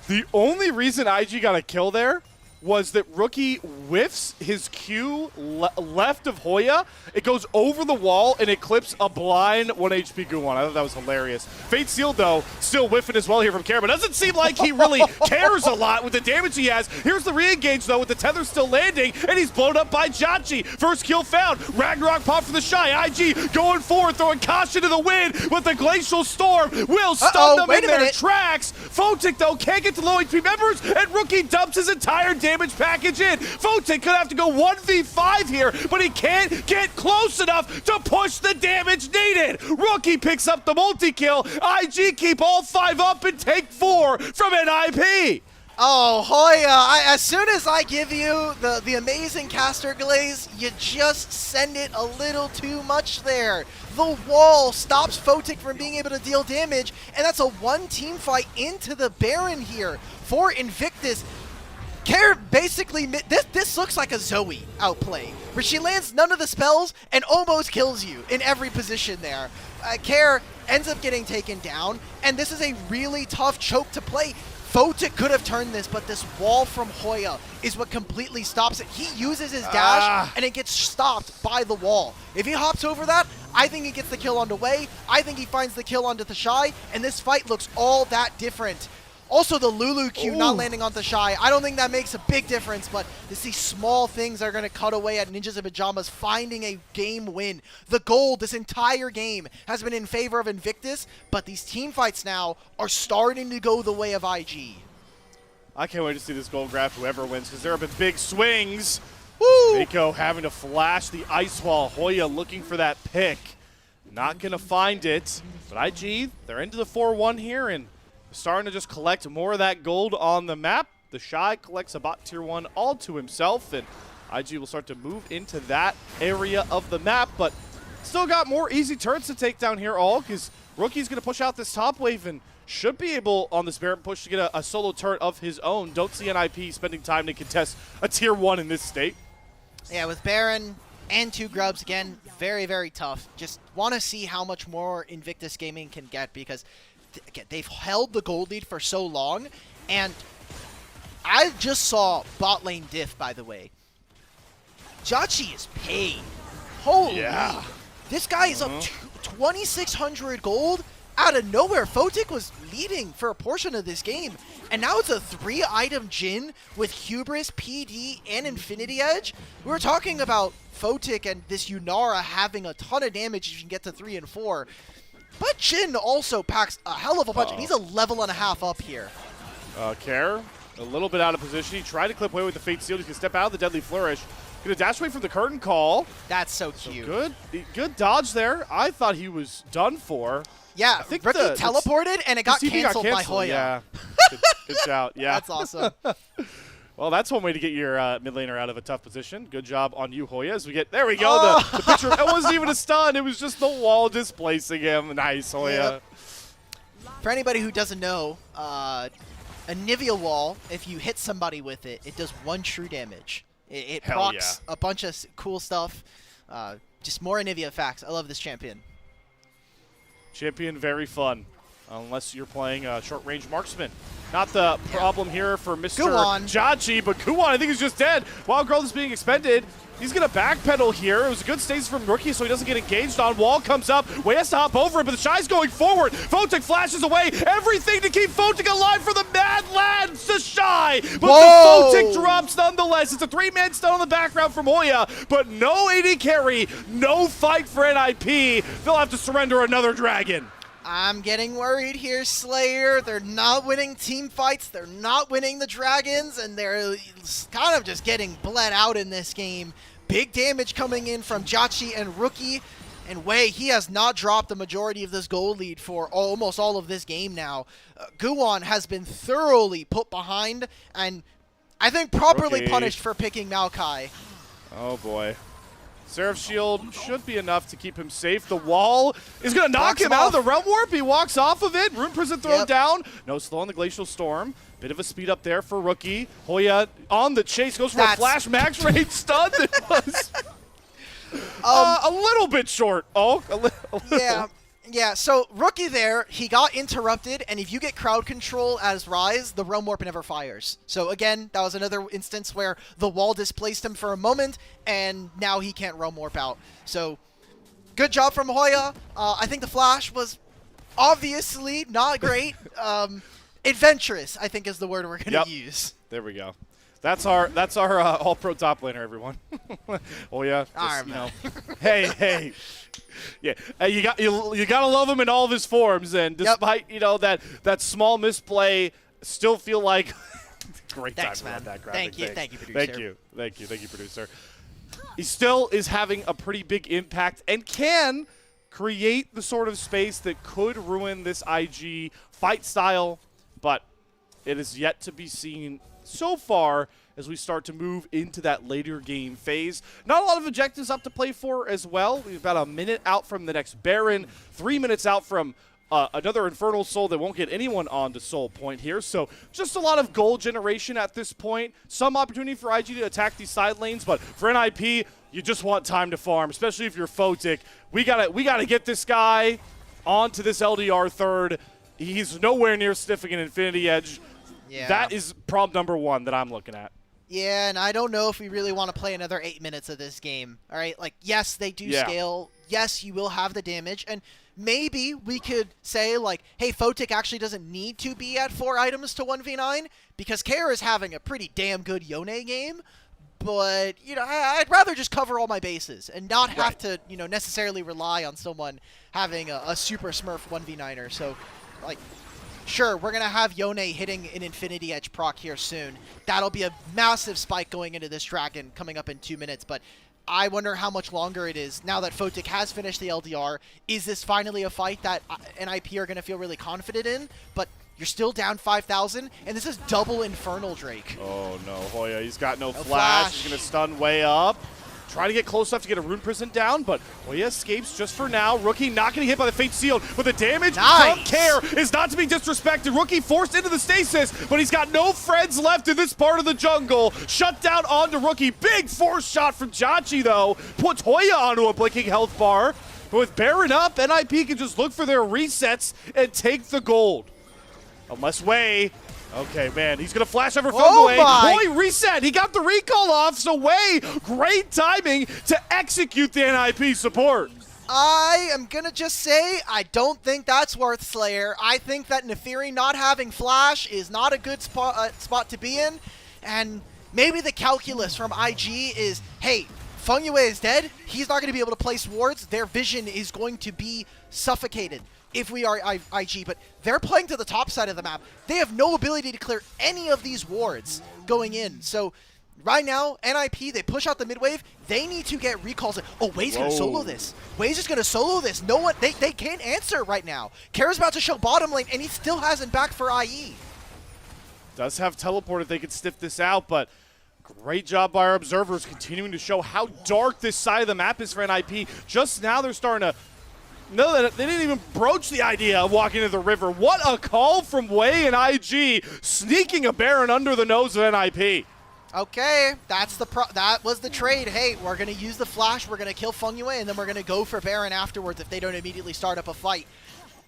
Speaker 6: the only reason IG got a kill there was that Rookie whiffs his Q left of Hoya. It goes over the wall and it clips a blind 1 HP Guwon. I thought that was hilarious. Fate Seal, though, still whiffing as well here from Care, but doesn't seem like he really cares a lot with the damage he has. Here's the re-engage, though, with the tether still landing, and he's blown up by Jachi. First kill found. Ragnarok pop for the Shy. IG going forward, throwing caution to the wind, but the Glacial Storm will stun them in their tracks. Photic, though, can't get to low HP members, and Rookie dumps his entire damage package in. Photic could have to go 1v5 here, but he can't get close enough to push the damage needed. Rookie picks up the multi-kill. IG keep all 5 up and take 4 from NIP.
Speaker 7: Oh, Hoya, as soon as I give you the amazing caster glaze, you just send it a little too much there. The wall stops Photic from being able to deal damage, and that's a one-team fight into the Baron here for Invictus. Care basically, this looks like a Zoe outplay, where she lands none of the spells and almost kills you in every position there. Care ends up getting taken down, and this is a really tough choke to play. Photic could have turned this, but this wall from Hoya is what completely stops it. He uses his dash, and it gets stopped by the wall. If he hops over that, I think he gets the kill onto Wei. I think he finds the kill onto the Shy, and this fight looks all that different. Also, the Lulu Q not landing on the Shy. I don't think that makes a big difference, but these small things are going to cut away at Ninjas in Pajamas finding a game win. The gold this entire game has been in favor of Invictus, but these team fights now are starting to go the way of IG.
Speaker 6: I can't wait to see this gold graph, whoever wins, because there have been big swings.
Speaker 7: Woo!
Speaker 6: Mako having to flash the ice wall. Hoya looking for that pick. Not going to find it, but IG, they're into the 4-1 here, and starting to just collect more of that gold on the map. The Shy collects a bot tier 1 all to himself, and IG will start to move into that area of the map, but still got more easy turrets to take down here all, because Rookie's going to push out this top wave and should be able on this Baron push to get a solo turret of his own. Don't see NIP spending time to contest a tier 1 in this state.
Speaker 7: Yeah, with Baron and 2 grubs, again, very, very tough. Just want to see how much more Invictus Gaming can get, because again, they've held the gold lead for so long, and I just saw bot lane diff, by the way. Jachi is paid. Holy. Yeah. This guy is up 2,600 gold out of nowhere. Photic was leading for a portion of this game, and now it's a 3-item Jhin with Hubris, PD, and Infinity Edge. We were talking about Photic and this Yunara having a ton of damage if you can get to 3 and 4. But Jhin also packs a hell of a bunch, and he's a level and a half up here.
Speaker 6: Care, a little bit out of position. He tried to clip away with the Fate Seal. He can step out of the Deadly Flourish. Gonna dash away from the Curtain Call.
Speaker 7: That's so cute.
Speaker 6: So good dodge there. I thought he was done for.
Speaker 7: Yeah, I think Rookie teleported, and it got canceled by Hoya.
Speaker 6: Yeah, good shout. Yeah,
Speaker 7: that's awesome.
Speaker 6: Well, that's one way to get your mid laner out of a tough position. Good job on you, Hoya. As we get, there we go. The picture, it wasn't even a stun. It was just the wall displacing him. Nice, Hoya.
Speaker 7: Yep. For anybody who doesn't know, a Nivea wall, if you hit somebody with it, it does 1 true damage. It procs a bunch of cool stuff. Just more Nivea facts. I love this champion.
Speaker 6: Champion, very fun. Unless you're playing short-range marksman. Not the problem here for Mr. Jachi, but Guwon, I think, is just dead. Wild Girl is being expended. He's going to backpedal here. It was a good stance from Rookie, so he doesn't get engaged on. Wall comes up. Wei has to hop over it, but the Shy's going forward. Photic flashes away. Everything to keep Photic alive for the Mad Lads, the Shy. But the Photic drops nonetheless. It's a 3-man stun on the background from Hoya, but no AD carry, no fight for NIP. They'll have to surrender another dragon.
Speaker 7: I'm getting worried here, Slayer. They're not winning team fights. They're not winning the dragons, and they're kind of just getting bled out in this game. Big damage coming in from Jachi and Rookie. And Wei, he has not dropped the majority of this gold lead for almost all of this game now. Guwon has been thoroughly put behind, and I think properly punished for picking Maokai.
Speaker 6: Oh, boy. Seraph's shield should be enough to keep him safe. The wall is going to knock him out of the Realm Warp. He walks off of it. Rune Prison thrown down. No slow on the Glacial Storm. Bit of a speed up there for Rookie. Hoya on the chase. Goes for a flash max range stun. It was a little bit short. Oh, a little.
Speaker 7: Yeah. Yeah, so Rookie there, he got interrupted, and if you get crowd control as Rise, the Realm Warp never fires. So again, that was another instance where the wall displaced him for a moment, and now he can't Realm Warp out. So, good job from Hoya. I think the Flash was obviously not great. Adventurous, I think is the word we're going to use.
Speaker 6: There we go. That's our all-pro top laner, everyone. Oh yeah.
Speaker 7: Alright,
Speaker 6: You know. Hey. Yeah, you gotta love him in all of his forms, and despite that small misplay, still feel like great
Speaker 7: Thanks,
Speaker 6: time
Speaker 7: man.
Speaker 6: that graphic.
Speaker 7: Thank you, producer.
Speaker 6: Thank you, producer. He still is having a pretty big impact and can create the sort of space that could ruin this IG fight style, but it is yet to be seen so far as we start to move into that later game phase. Not a lot of objectives up to play for as well. We're about a minute out from the next Baron, 3 minutes out from another Infernal Soul that won't get anyone on to Soul Point here. So just a lot of goal generation at this point. Some opportunity for IG to attack these side lanes, but for NIP, you just want time to farm, especially if you're Photic. We gotta get this guy onto this LDR third. He's nowhere near sniffing an Infinity Edge.
Speaker 7: Yeah.
Speaker 6: That is problem number 1 that I'm looking at.
Speaker 7: Yeah, and I don't know if we really want to play another 8 minutes of this game. All right, like, yes, they do scale. Yes, you will have the damage. And maybe we could say, like, hey, Photic actually doesn't need to be at 4 items to 1v9 because Kara is having a pretty damn good Yone game. But, I'd rather just cover all my bases and not have to, necessarily rely on someone having a super smurf 1v9er. So, like, sure, we're going to have Yone hitting an Infinity Edge proc here soon. That'll be a massive spike going into this Dragon coming up in 2 minutes, but I wonder how much longer it is now that Photic has finished the LDR. Is this finally a fight that NIP are going to feel really confident in? But you're still down 5,000, and this is double Infernal Drake.
Speaker 6: Oh no, Hoya, he's got no flash. He's going to stun way up. Trying to get close enough to get a Rune Prison down, but Hoya escapes just for now. Rookie not getting hit by the Fate Sealed, but the damage from Care is not to be disrespected. Rookie forced into the stasis, but he's got no friends left in this part of the jungle. Shut down onto Rookie. Big force shot from Jachi, though. Puts Hoya onto a blinking health bar. But with Baron up, NIP can just look for their resets and take the gold. Unless Wei... Okay, man, he's going to flash over Fungway. Boy, reset. He got the recall off, so Wei, great timing to execute the NIP support.
Speaker 7: I am going to just say I don't think that's worth Slayer. I think that Neferi not having flash is not a good spot to be in. And maybe the calculus from IG is, hey, Fungway is dead. He's not going to be able to place wards. Their vision is going to be suffocated if we are IG, but they're playing to the top side of the map. They have no ability to clear any of these wards going in. So right now, NIP, they push out the mid wave. They need to get recalls. Oh, Wei's going to solo this. Wei's just going to solo this. No one, they can't answer right now. Kara's about to show bottom lane, and he still hasn't back for IE.
Speaker 6: Does have teleport if they could sniff this out, but great job by our observers continuing to show how dark this side of the map is for NIP. Just now they're starting to know that they didn't even broach the idea of walking into the river. What a call from Wei and IG, sneaking a Baron under the nose of NIP.
Speaker 7: Okay, that was the trade. Hey, we're going to use the flash, we're going to kill Fungway, and then we're going to go for Baron afterwards if they don't immediately start up a fight.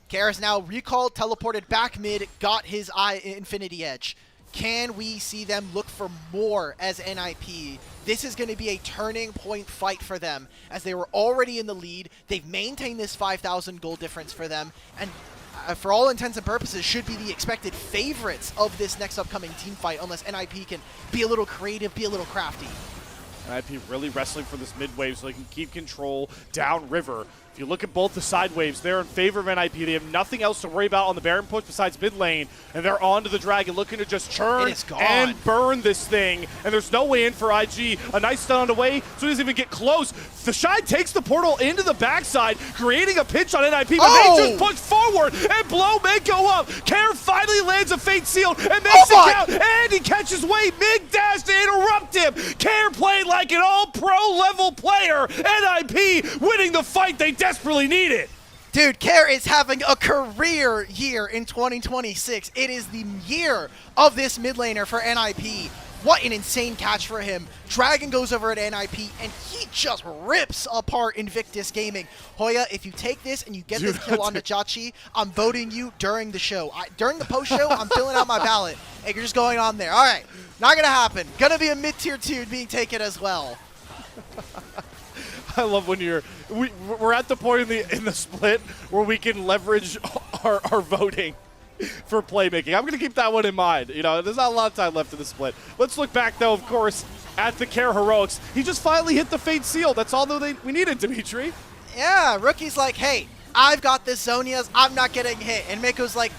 Speaker 7: Kara's now recalled, teleported back mid, got his Infinity Edge. Can we see them look for more as NIP? This is going to be a turning point fight for them as they were already in the lead. They've maintained this 5,000 gold difference for them, and for all intents and purposes should be the expected favorites of this next upcoming team fight unless NIP can be a little creative, be a little crafty.
Speaker 6: NIP really wrestling for this mid wave so they can keep control downriver. If you look at both the side waves, they're in favor of NIP. They have nothing else to worry about on the Baron push besides mid lane, and they're on to the Dragon, looking to just churn and burn this thing. And there's no way in for IG. A nice stun on the way, so he doesn't even get close. The Shine takes the portal into the backside, creating a pinch on NIP, but they just push forward, and Blow may go up. Care finally lands a Fate Sealed, and makes it count, and he catches Wei. Big dash to interrupt him. Care played like an all-pro level player. NIP winning the fight they desperately need it.
Speaker 7: Dude, Care is having a career year in 2026. It is the year of this mid laner for NIP. What an insane catch for him. Dragon goes over at NIP, and he just rips apart Invictus Gaming. Hoya, if you take this and you get this kill onto Jachi, I'm voting you during the show. During the post-show, I'm filling out my ballot, and you're just going on there. All right, not going to happen. Going to be a mid-tier 2 being taken as well.
Speaker 6: I love when we're at the point in the split where we can leverage our voting for playmaking. I'm going to keep that one in mind. You know, there's not a lot of time left in the split. Let's look back, though, of course, at the Care Heroics. He just finally hit the Fate Seal. That's all we needed, Dimitri.
Speaker 7: Yeah, Rookie's like, hey, I've got this Zonias. I'm not getting hit. And Mako's like,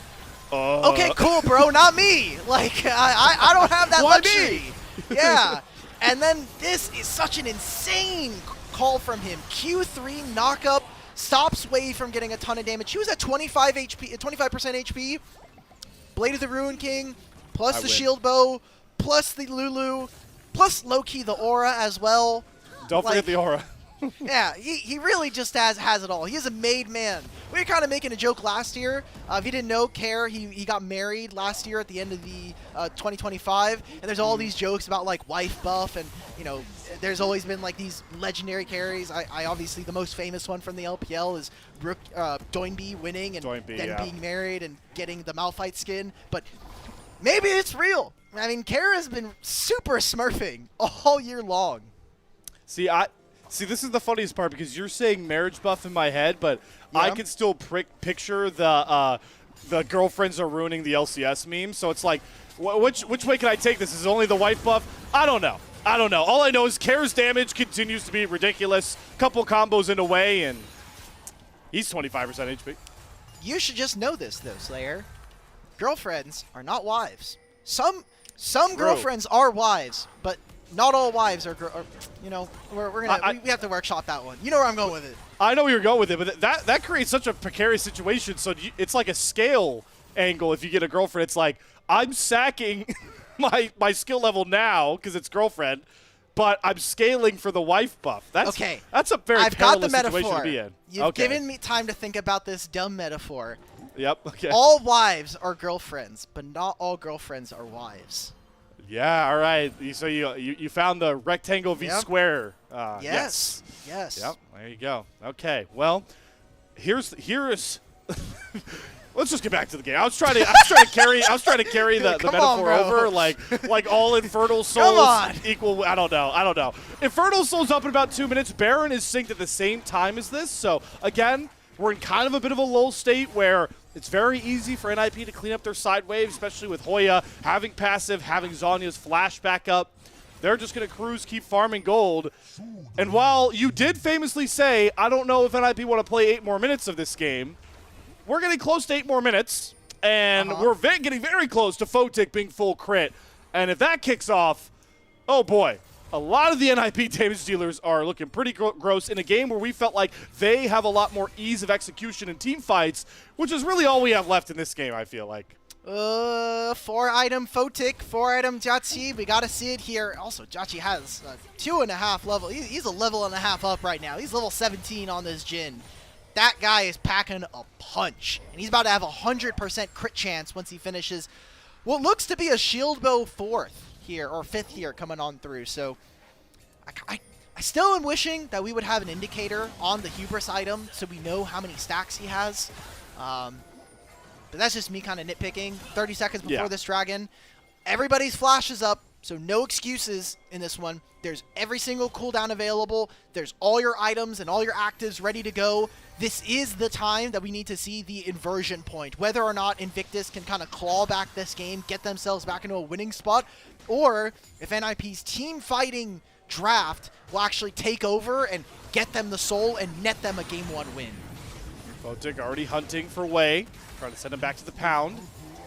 Speaker 7: okay, cool, bro, not me. Like, I don't have that luxury. Yeah. And then this is such an insane call from him. Q3 knockup. Stops Wave from getting a ton of damage. He was at 25% HP. Blade of the Ruin King, plus the Shield Bow, plus the Lulu, plus low-key the Aura as well.
Speaker 6: Don't forget the Aura.
Speaker 7: Yeah, he really just has it all. He is a made man. We were kind of making a joke last year. If you didn't know, Care, he got married last year at the end of the 2025, and there's all these jokes about like wife buff, and you know, there's always been like these legendary carries. I obviously the most famous one from the LPL is Doinby winning and then being married and getting the Malphite skin, but maybe it's real. I mean, Care has been super smurfing all year long.
Speaker 6: See, this is the funniest part because you're saying marriage buff in my head, but I can still picture the girlfriends are ruining the LCS meme. So it's like, which way can I take this? Is it only the wife buff? I don't know. All I know is Care's damage continues to be ridiculous. Couple combos in a way, and he's 25% HP.
Speaker 7: You should just know this, though, Slayer. Girlfriends are not wives. Some girlfriends are wives, but not all wives are, you know, we have to workshop that one. You know where I'm going with it.
Speaker 6: I know where you're going with it, but that creates such a precarious situation. So it's like a scale angle. If you get a girlfriend, it's like, I'm sacking my skill level now because it's girlfriend, but I'm scaling for the wife buff. That's a very perilous situation to be in.
Speaker 7: You've given me time to think about this dumb metaphor.
Speaker 6: Yep, okay.
Speaker 7: All wives are girlfriends, but not all girlfriends are wives.
Speaker 6: Yeah, all right. So you found the rectangle v square.
Speaker 7: Yes.
Speaker 6: Yep. There you go. Okay. Well, here's. Let's just get back to the game. I was trying to carry the metaphor over, like all Infernal Souls equal. I don't know. Infernal Souls up in about 2 minutes. Baron is synced at the same time as this. So again, we're in kind of a bit of a lull state where it's very easy for NIP to clean up their side wave, especially with Hoya having passive, having Zhonya's flash back up. They're just going to cruise, keep farming gold. And while you did famously say, I don't know if NIP want to play 8 more minutes of this game, we're getting close to 8 more minutes, and we're getting very close to Photic being full crit. And if that kicks off, oh boy, a lot of the NIP damage dealers are looking pretty gross in a game where we felt like they have a lot more ease of execution in team fights, which is really all we have left in this game, I feel like.
Speaker 7: 4-item Photic, 4-item Jachi. We got to see it here. Also, Jachi has 2.5 level. He's a level and a half up right now. He's level 17 on this Jhin. That guy is packing a punch, and he's about to have a 100% crit chance once he finishes what looks to be a Shield Bow 4th here, or 5th here coming on through. So I still am wishing that we would have an indicator on the Hubris item so we know how many stacks he has. But that's just me kind of nitpicking. 30 seconds before this dragon. Everybody's flash is up, so no excuses in this one. There's every single cooldown available. There's all your items and all your actives ready to go. This is the time that we need to see the inversion point. Whether or not Invictus can kind of claw back this game, get themselves back into a winning spot, or if NIP's team fighting draft will actually take over and get them the soul and net them a Game 1 win.
Speaker 6: Photic already hunting for Wei, trying to send him back to the pound.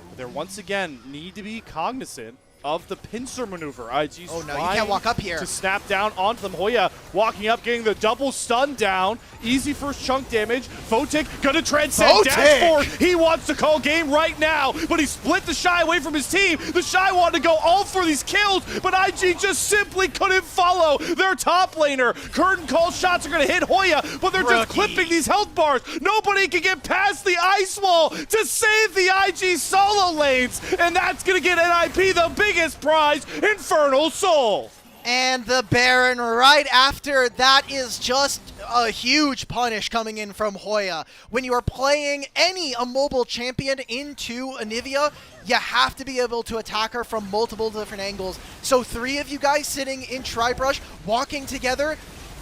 Speaker 6: But they once again need to be cognizant of the pincer maneuver. IG's
Speaker 7: you can't walk up here.
Speaker 6: To snap down onto them. Hoya walking up, getting the double stun down. Easy first chunk damage. Photic gonna transcend dash forward. He wants to call game right now, but he split the Shy away from his team. The Shy wanted to go all for these kills, but IG just simply couldn't follow their top laner. Curtain call shots are going to hit Hoya, but they're just clipping these health bars. Nobody can get past the ice wall to save the IG solo lanes, and that's going to get NIP the biggest prize, Infernal Soul.
Speaker 7: And the Baron right after that is just a huge punish coming in from Hoya. When you are playing any immobile champion into Anivia, you have to be able to attack her from multiple different angles. So 3 of you guys sitting in Tribrush, walking together,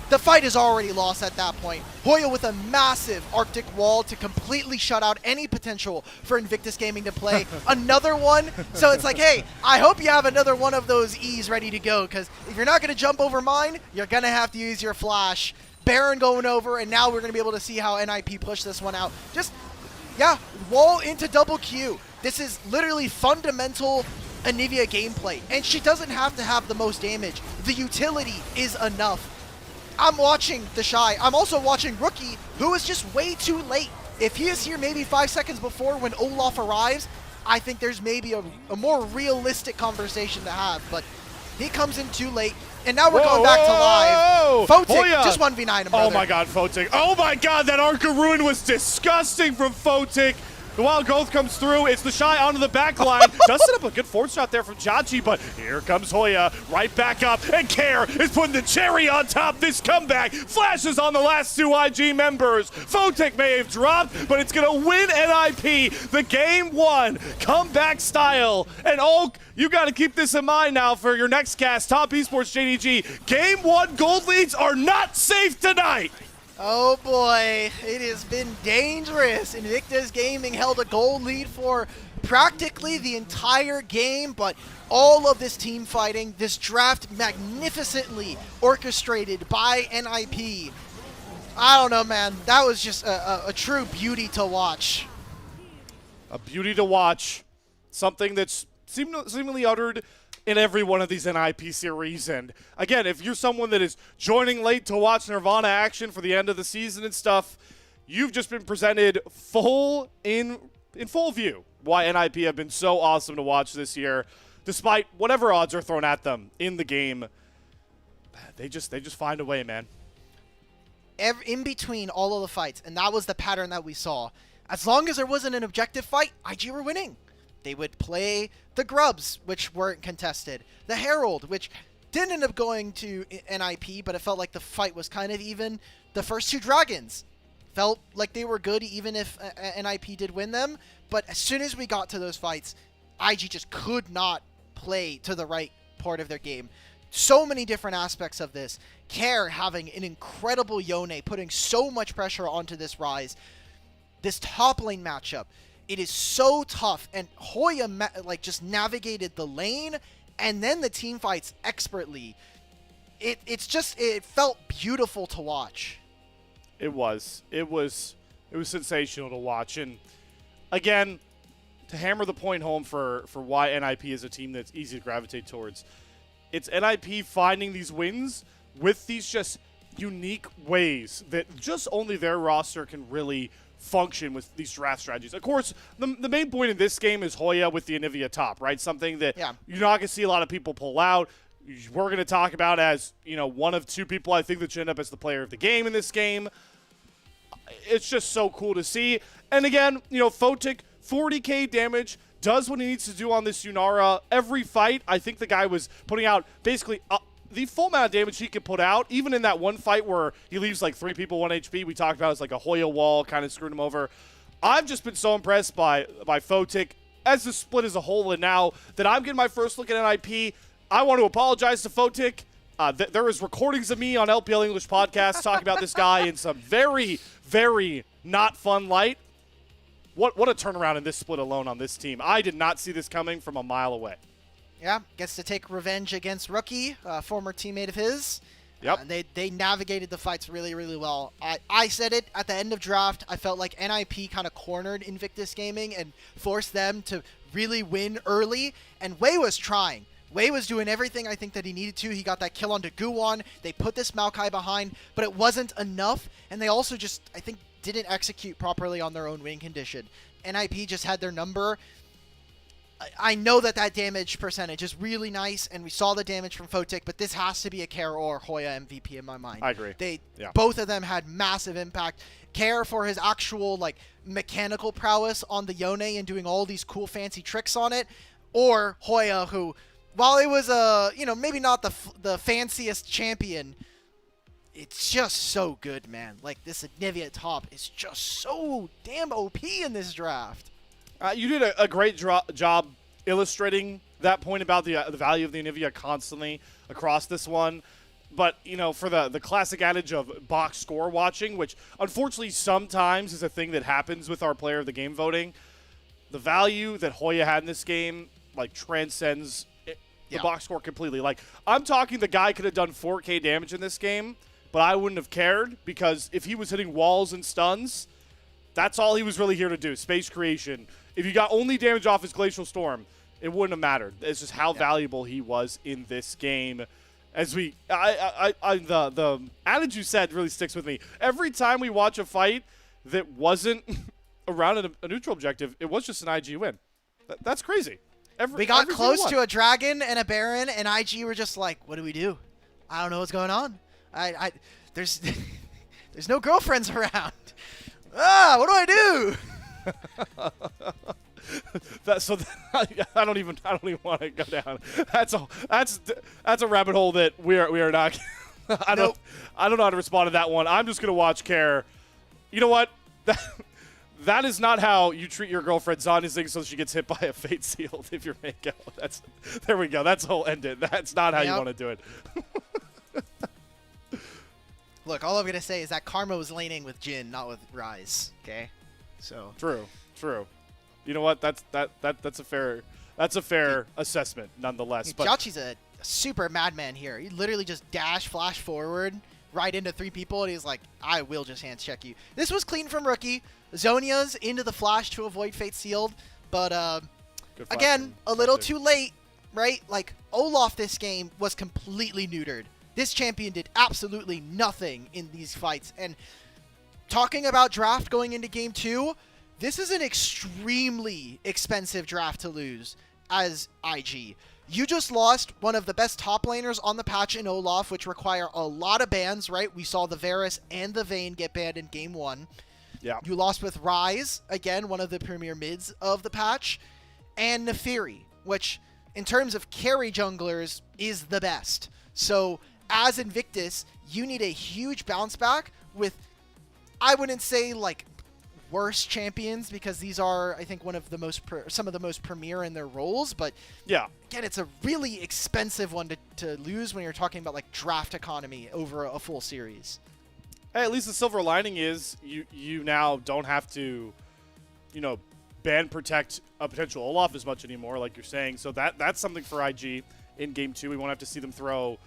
Speaker 7: the fight is already lost at that point. Hoya with a massive Arctic wall to completely shut out any potential for Invictus Gaming to play another one. So it's like, hey, I hope you have another one of those E's ready to go, because if you're not going to jump over mine, you're going to have to use your flash. Baron going over, and now we're going to be able to see how NIP push this one out. Just, yeah, wall into double Q. This is literally fundamental Anivia gameplay, and she doesn't have to have the most damage. The utility is enough. I'm watching the Shy. I'm also watching Rookie, who is just way too late. If he is here maybe 5 seconds before when Olaf arrives, I think there's maybe a more realistic conversation to have, but he comes in too late. And now we're going back to live. Photic, just 1v9 him, brother.
Speaker 6: Oh my god, Photic. Oh my god, that Arc of Ruin was disgusting from Photic. The Wild Growth comes through. It's the Shy onto the back line. Does set up a good forward shot there from Jachi, but here comes Hoya right back up. And Care is putting the cherry on top this comeback. Flashes on the last 2 IG members. Photic may have dropped, but it's going to win NIP the game 1 comeback style. And Oak, you got to keep this in mind now for your next cast. Top Esports JDG. Game 1 gold leads are not safe tonight.
Speaker 7: Oh boy, it has been dangerous. Invictus Gaming held a gold lead for practically the entire game, but all of this team fighting, this draft magnificently orchestrated by NIP. I don't know, man. That was just a true beauty to watch.
Speaker 6: A beauty to watch. Something that's seemingly uttered in every one of these NIP series. And again, if you're someone that is joining late to watch Nirvana action for the end of the season and stuff, you've just been presented in full view why NIP have been so awesome to watch this year, despite whatever odds are thrown at them in the game. They just find a way, man.
Speaker 7: In between all of the fights, and that was the pattern that we saw. As long as there wasn't an objective fight, IG were winning. They would play the Grubs, which weren't contested. The Herald, which didn't end up going to NIP, but it felt like the fight was kind of even. The first 2 Dragons felt like they were good, even if NIP did win them. But as soon as we got to those fights, IG just could not play to the right part of their game. So many different aspects of this. Care having an incredible Yone, putting so much pressure onto this Rise. This top lane matchup. It is so tough, and Hoya just navigated the lane, and then the team fights expertly. It felt beautiful to watch.
Speaker 6: It was sensational to watch, and again, to hammer the point home for why NIP is a team that's easy to gravitate towards. It's NIP finding these wins with these just unique ways that just only their roster can really function with these draft strategies. Of course, the main point in this game is Hoya with the Anivia top, right? Something that you're not going to see a lot of people pull out. We're going to talk about as, one of 2 people I think that should end up as the player of the game in this game. It's just so cool to see. And again, Photic, 40k damage, does what he needs to do on this Yunara. Every fight, I think the guy was putting out basically the full amount of damage he could put out, even in that one fight where he leaves like 3 people 1 HP. We talked about it's like a Hoya wall, kind of screwed him over. I've just been so impressed by Photic as the split as a whole, and now that I'm getting my first look at NIP, I want to apologize to Photic. There is recordings of me on LPL English podcast talking about this guy in some very, very not fun light. What a turnaround in this split alone on this team. I did not see this coming from a mile away.
Speaker 7: Yeah, gets to take revenge against Rookie, former teammate of his.
Speaker 6: Yep.
Speaker 7: They navigated the fights really, really well. I said it at the end of draft. I felt like NIP kind of cornered Invictus Gaming and forced them to really win early. And Wei was trying. Wei was doing everything I think that he needed to. He got that kill onto Guwon. They put this Maokai behind, but it wasn't enough. And they also just, I think, didn't execute properly on their own win condition. NIP just had their number. I know that damage percentage is really nice, and we saw the damage from Photic, but this has to be a Care or Hoya MVP in my mind.
Speaker 6: I agree.
Speaker 7: Both of them had massive impact. Care for his actual like mechanical prowess on the Yone and doing all these cool fancy tricks on it, or Hoya, who, while it was maybe not the fanciest champion, it's just so good, man. Like, this Nivea top is just so damn OP in this draft.
Speaker 6: You did a great job illustrating that point about the value of the Anivia constantly across this one. But, for the classic adage of box score watching, which unfortunately sometimes is a thing that happens with our player of the game voting, the value that Hoya had in this game, like, transcends the box score completely. Like, I'm talking the guy could have done 4K damage in this game, but I wouldn't have cared, because if he was hitting walls and stuns, that's all he was really here to do, space creation. If you got only damage off his Glacial Storm, it wouldn't have mattered. It's just how valuable he was in this game. As the adage you said really sticks with me. Every time we watch a fight that wasn't around a neutral objective, it was just an IG win. That's crazy.
Speaker 7: We got close to a Dragon and a Baron, and IG were just like, what do we do? I don't know what's going on. There's no girlfriends around. What do I do?
Speaker 6: I don't even want to go down. That's a rabbit hole that we are not. I don't know how to respond to that one. I'm just gonna watch Care. You know what? That is not how you treat your girlfriend, Zany's, so she gets hit by a Fate Sealed if you're make out. There we go. That's the whole ended. That's not how you want to do it.
Speaker 7: Look, all I'm going to say is that Karma was laning with Jhin, not with Ryze, okay? So
Speaker 6: True. You know what? That's a fair assessment nonetheless. But
Speaker 7: Jauchi's a super madman here. He literally just flash forward right into 3 people, and he's like, I will just hands check you. This was clean from Rookie. Zonia's into the flash to avoid Fate Sealed, but again, a little too late, right? Like, Olaf this game was completely neutered. This champion did absolutely nothing in these fights. And talking about draft going into game 2, this is an extremely expensive draft to lose as IG. You just lost one of the best top laners on the patch in Olaf, which require a lot of bans, right? We saw the Varus and the Vayne get banned in game 1.
Speaker 6: Yeah.
Speaker 7: You lost with Ryze, again, one of the premier mids of the patch, and Nefiri, which in terms of carry junglers is the best. So as Invictus, you need a huge bounce back with, I wouldn't say like worse champions, because these are, I think, one of the most some of the most premier in their roles. But
Speaker 6: yeah,
Speaker 7: again, it's a really expensive one to lose when you're talking about like draft economy over a full series.
Speaker 6: Hey, at least the silver lining is you now don't have to, ban protect a potential Olaf as much anymore, like you're saying. So that's something for IG in game 2. We won't have to see them throw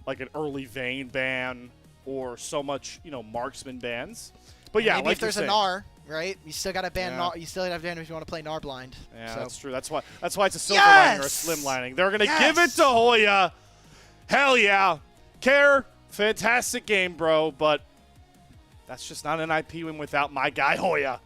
Speaker 6: like an early Vayne ban or so much, marksman bans. But yeah,
Speaker 7: maybe
Speaker 6: like
Speaker 7: if there's a Gnar, right? You still got to ban Gnar. You still have to ban if you want to play Gnar blind.
Speaker 6: Yeah,
Speaker 7: so.
Speaker 6: That's true. That's why it's a silver lining or a slim lining. They're gonna give it to Hoya. Hell yeah, Care, fantastic game, bro. But that's just not an IP win without my guy Hoya.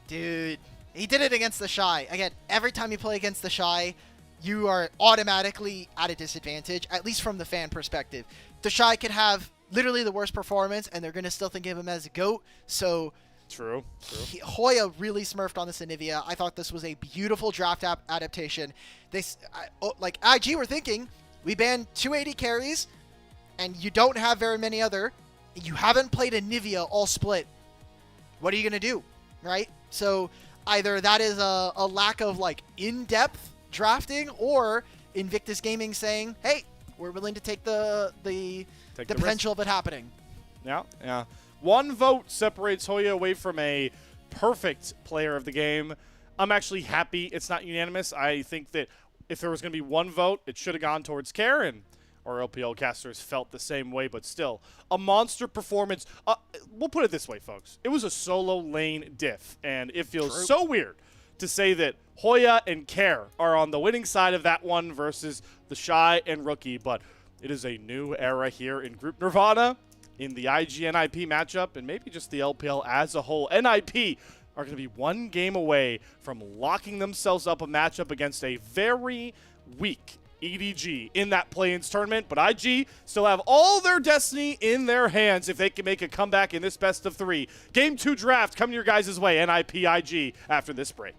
Speaker 7: Dude, he did it against the Shy. Again, every time you play against the Shy, you are automatically at a disadvantage, at least from the fan perspective. The Shy can have literally the worst performance, and they're going to still think of him as a GOAT. So
Speaker 6: True.
Speaker 7: Hoya really smurfed on this Anivia. I thought this was a beautiful draft adaptation. Like IG were thinking, we banned 280 carries, and you don't have very many other. You haven't played Anivia all split. What are you going to do, right? So either that is a lack of like in-depth drafting, or Invictus Gaming saying, hey, we're willing to take the potential of it happening.
Speaker 6: Yeah. One vote separates Hoya away from a perfect player of the game. I'm actually happy it's not unanimous. I think that if there was going to be one vote, it should have gone towards Karen. Our LPL casters felt the same way, but still, a monster performance. We'll put it this way, folks. It was a solo lane diff, and it feels so weird to say that Hoya and Care are on the winning side of that one versus the Shy and Rookie, but it is a new era here in Group Nirvana, in the IG NIP matchup, and maybe just the LPL as a whole. NIP are going to be one game away from locking themselves up a matchup against a very weak EDG in that play-ins tournament, but IG still have all their destiny in their hands if they can make a comeback in this best of 3. Game 2 draft coming your guys' way, NIPIG, after this break.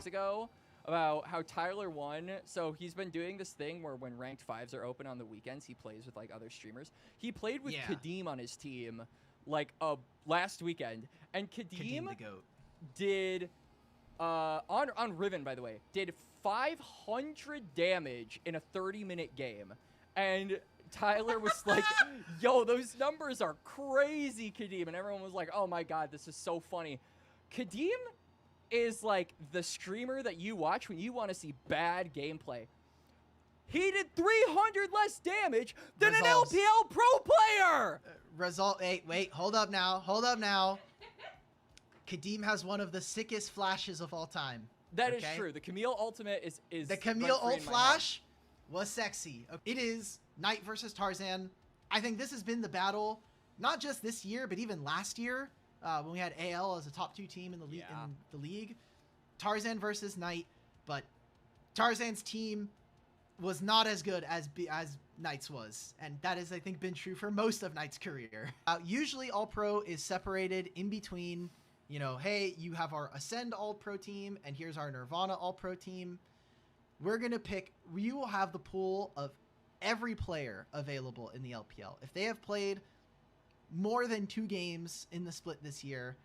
Speaker 1: Ago about how Tyler won. So he's been doing this thing where when ranked 5s are open on the weekends, he plays with like other streamers. He played with Kadeem on his team like last weekend, and Kadeem
Speaker 2: the GOAT.
Speaker 1: did on Riven, by the way, did 500 damage in a 30-minute game. And Tyler was like, yo, those numbers are crazy, Kadeem. And everyone was like, oh my god, this is so funny. Kadeem is like the streamer that you watch when you want to see bad gameplay. He did 300 less damage than
Speaker 2: Results.
Speaker 1: an LPL pro player!
Speaker 2: Wait, hold up now. Kadeem has one of the sickest flashes of all time.
Speaker 1: That is true. The Camille ultimate is
Speaker 2: the Camille ult flash was sexy. It is Knight versus Tarzan. I think this has been the battle, not just this year, but even last year. When we had AL as a top 2 team in the league, Tarzan versus Knight, but Tarzan's team was not as good as Knight's was, and that has, I think, been true for most of Knight's career. Usually, All Pro is separated in between. You know, hey, you have our Ascend All Pro team, and here's our Nirvana All Pro team. We're gonna pick. We will have the pool of every player available in the LPL. If they have played more than 2 games in the split this year,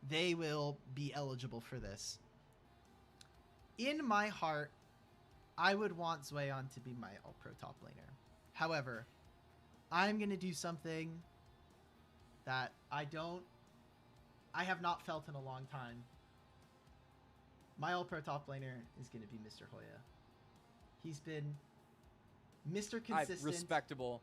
Speaker 2: they will be eligible for this. In my heart, I would want Zwayon to be my All-Pro top laner. However, I'm going to do something that I have not felt in a long time. My All-Pro top laner is going to be Mr. Hoya. He's been Mr. Consistent.
Speaker 1: Respectable.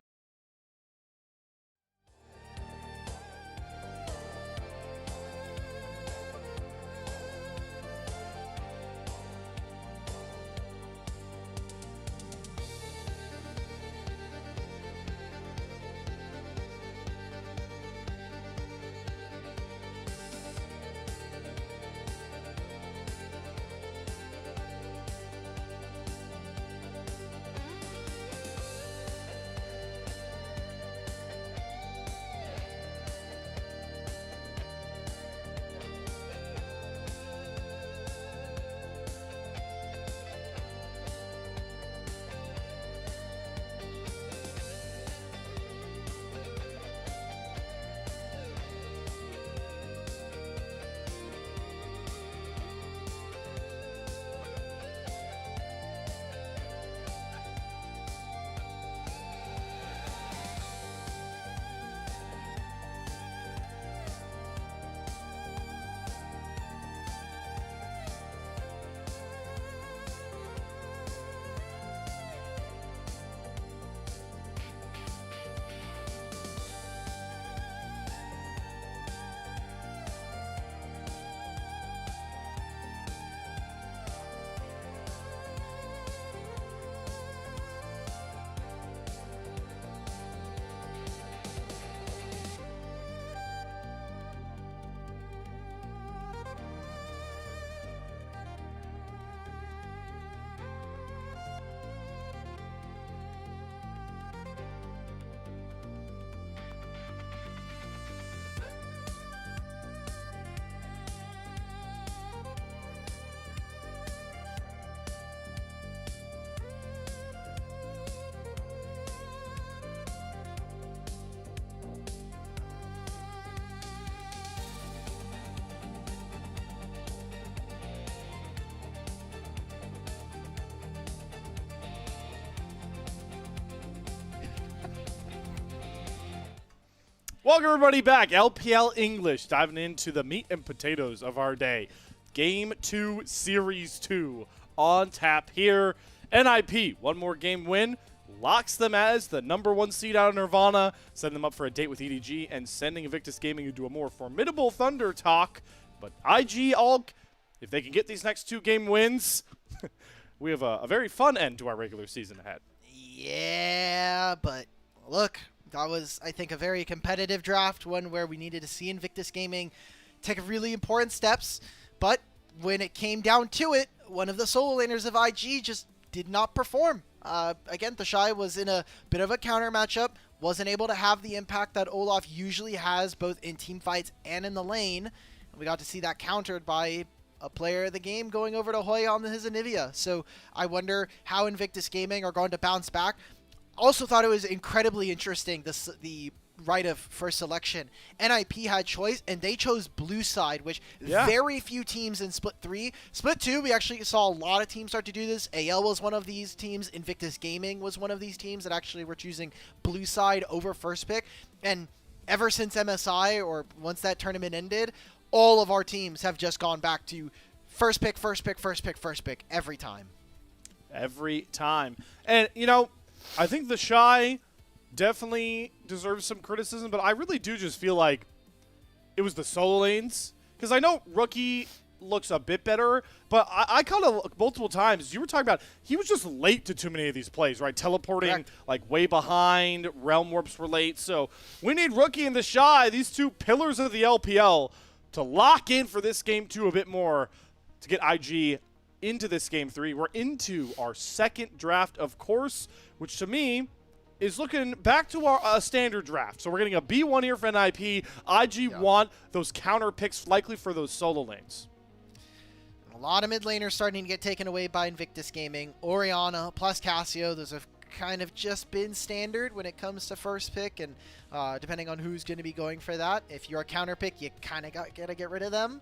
Speaker 6: Welcome everybody back. LPL English, diving into the meat and potatoes of our day. Game 2, Series 2 on tap here. NIP, one more game win, locks them as the #1 seed out of Nirvana, setting them up for a date with EDG and sending Invictus Gaming into a more formidable Thunder talk. But IG Alk, if they can get these next 2 game wins, we have a very fun end to our regular season ahead.
Speaker 7: Yeah, but look, that was, I think, a very competitive draft, one where we needed to see Invictus Gaming take really important steps. But when it came down to it, one of the solo laners of IG just did not perform. Again, Thashai was in a bit of a counter matchup, wasn't able to have the impact that Olaf usually has both in team fights and in the lane. We got to see that countered by a player of the game going over to Hoya on his Anivia. So I wonder how Invictus Gaming are going to bounce back. Also thought it was incredibly interesting, the right of first selection. NIP had choice, and they chose blue side, which very few teams in Split 3. Split 2, we actually saw a lot of teams start to do this. AL was one of these teams. Invictus Gaming was one of these teams that actually were choosing blue side over first pick. And ever since MSI, or once that tournament ended, all of our teams have just gone back to first pick, first pick, first pick, first pick every time.
Speaker 6: Every time. And, you know, I think the Shy definitely deserves some criticism, but I really do just feel like it was the solo lanes. Because I know Rookie looks a bit better, but I kind of multiple times, you were talking about, he was just late to too many of these plays, right? Teleporting like way behind, Realm Warps were late. So we need Rookie and the Shy, these 2 pillars of the LPL, to lock in for this game 2 a bit more to get IG into this game 3. We're into our second draft, of course, which to me is looking back to our standard draft. So we're getting a B1 here for NIP. IG want those counter picks likely for those solo lanes.
Speaker 7: A lot of mid laners starting to get taken away by Invictus Gaming. Orianna plus Cassio, those are kind of just been standard when it comes to first pick, and depending on who's going to be going for that. If you're a counter pick, you kind of got to get rid of them.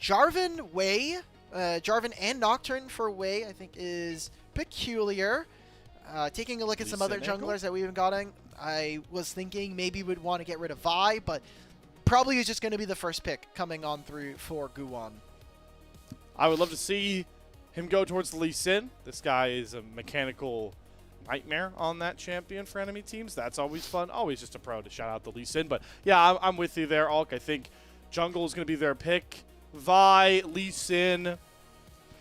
Speaker 7: Jarvan Wei, Jarvan and Nocturne for Wei, I think is peculiar. Taking a look at some other junglers that we've been gotten, I was thinking maybe we'd want to get rid of Vi, but probably is just going to be the first pick coming on through for Guwon.
Speaker 6: I would love to see him go towards the Lee Sin. This guy is a mechanical nightmare on that champion for enemy teams. That's always fun. Always just a pro to shout out the Lee Sin. But yeah, I'm with you there, Alk. I think jungle is going to be their pick. Vi, Lee Sin,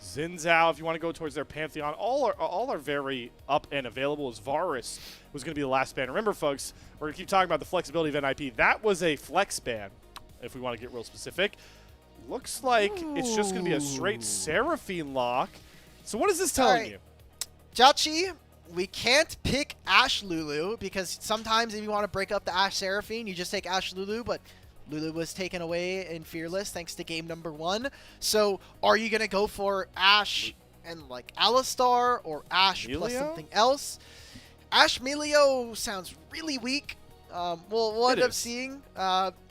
Speaker 6: Xin Zhao, if you want to go towards their Pantheon. All are very up and available, as Varus was going to be the last ban. Remember, folks, we're going to keep talking about the flexibility of NIP. That was a flex ban, if we want to get real specific. Looks like it's just going to be a straight Seraphine lock. So what is this telling you?
Speaker 7: Jachi, we can't pick Ashe Lulu because sometimes if you want to break up the Ashe Seraphine, you just take Ashe Lulu, but Lulu was taken away in Fearless thanks to game number 1. So are you going to go for Ashe and like Alistar or Ashe plus something else? Ashe Melio sounds really weak. We'll end up seeing.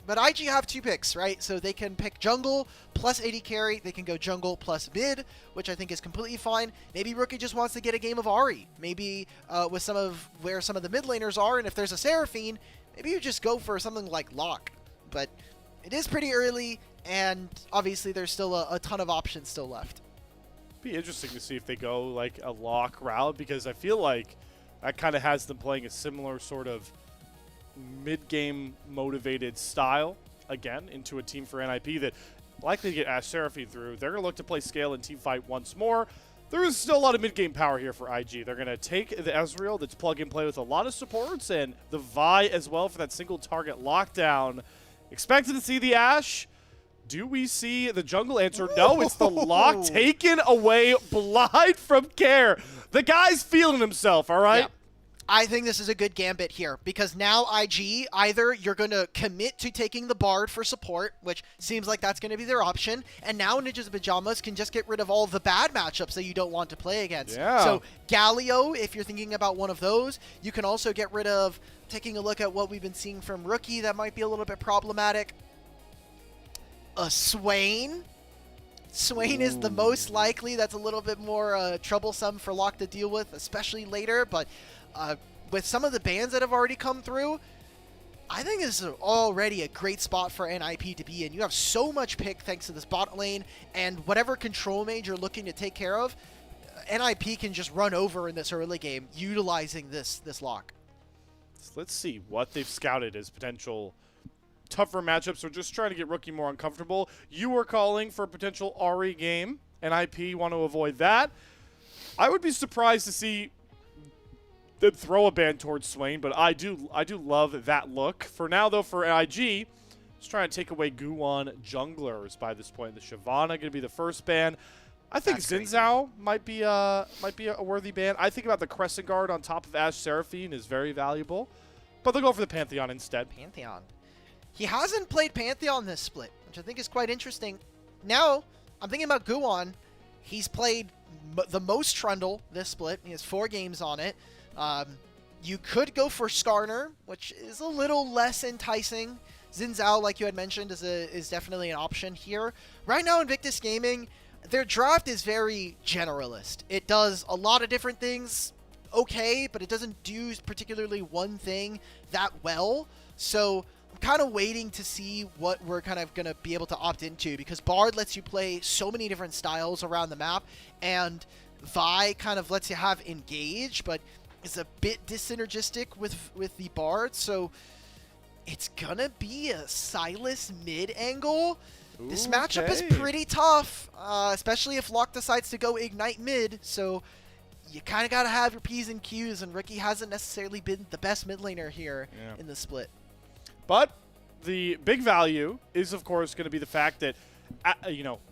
Speaker 7: But IG have 2 picks, right? So they can pick jungle plus AD carry. They can go jungle plus mid, which I think is completely fine. Maybe Rookie just wants to get a game of Ahri. Maybe with some of where some of the mid laners are, and if there's a Seraphine, maybe you just go for something like Locke. But it is pretty early, and obviously there's still a ton of options still left.
Speaker 6: Be interesting to see if they go like a Locke route, because I feel like that kind of has them playing a similar sort of mid-game motivated style, again, into a team for NIP that likely to get Ashe Seraphine through. They're going to look to play scale and team fight once more. There is still a lot of mid-game power here for IG. They're going to take the Ezreal that's plug-and-play with a lot of supports, and the Vi as well for that single target lockdown. Expected to see the Ashe. Do we see the jungle answer? No, it's the lock taken away blind from Care. The guy's feeling himself, all right?
Speaker 7: Yeah. I think this is a good gambit here because now IG, either you're going to commit to taking the Bard for support, which seems like that's going to be their option, and now Ninjas Pajamas can just get rid of all the bad matchups that you don't want to play against.
Speaker 6: Yeah.
Speaker 7: So Galio, if you're thinking about one of those, you can also get rid of, taking a look at what we've been seeing from Rookie that might be a little bit problematic, a Swain. Swain is the most likely. That's a little bit more troublesome for Locke to deal with, especially later, but with some of the bans that have already come through, I think this is already a great spot for NIP to be in. You have so much pick thanks to this bot lane, and whatever control mage you're looking to take care of, NIP can just run over in this early game utilizing this lock.
Speaker 6: Let's see what they've scouted as potential tougher matchups, or just trying to get Rookie more uncomfortable. You were calling for a potential Ahri game. NIP want to avoid that. I would be surprised to see them throw a ban towards Swain, but I do love that look. For now, though, for IG, just trying to take away Guwon junglers by this point. The Shyvana going to be the first ban. I think Xin Zhao might be a worthy ban. I think about the Crescent Guard on top of Ashe Seraphine is very valuable, but they'll go for the Pantheon instead.
Speaker 7: Pantheon. He hasn't played Pantheon this split, which I think is quite interesting. Now, I'm thinking about Guwon. He's played the most Trundle this split. He has 4 games on it. You could go for Skarner, which is a little less enticing. Xin Zhao, like you had mentioned, is definitely an option here. Right now, Invictus Gaming, their draft is very generalist. It does a lot of different things okay, but it doesn't do particularly one thing that well. So I'm kind of waiting to see what we're kind of going to be able to opt into, because Bard lets you play so many different styles around the map, and Vi kind of lets you have Engage, but is a bit dissynergistic with the Bard. So it's going to be a Sylas mid angle. This matchup is pretty tough, especially if Locke decides to go Ignite mid, so you kind of got to have your P's and Q's, and Rookie hasn't necessarily been the best mid laner here in the split.
Speaker 6: But the big value is, of course, going to be the fact that,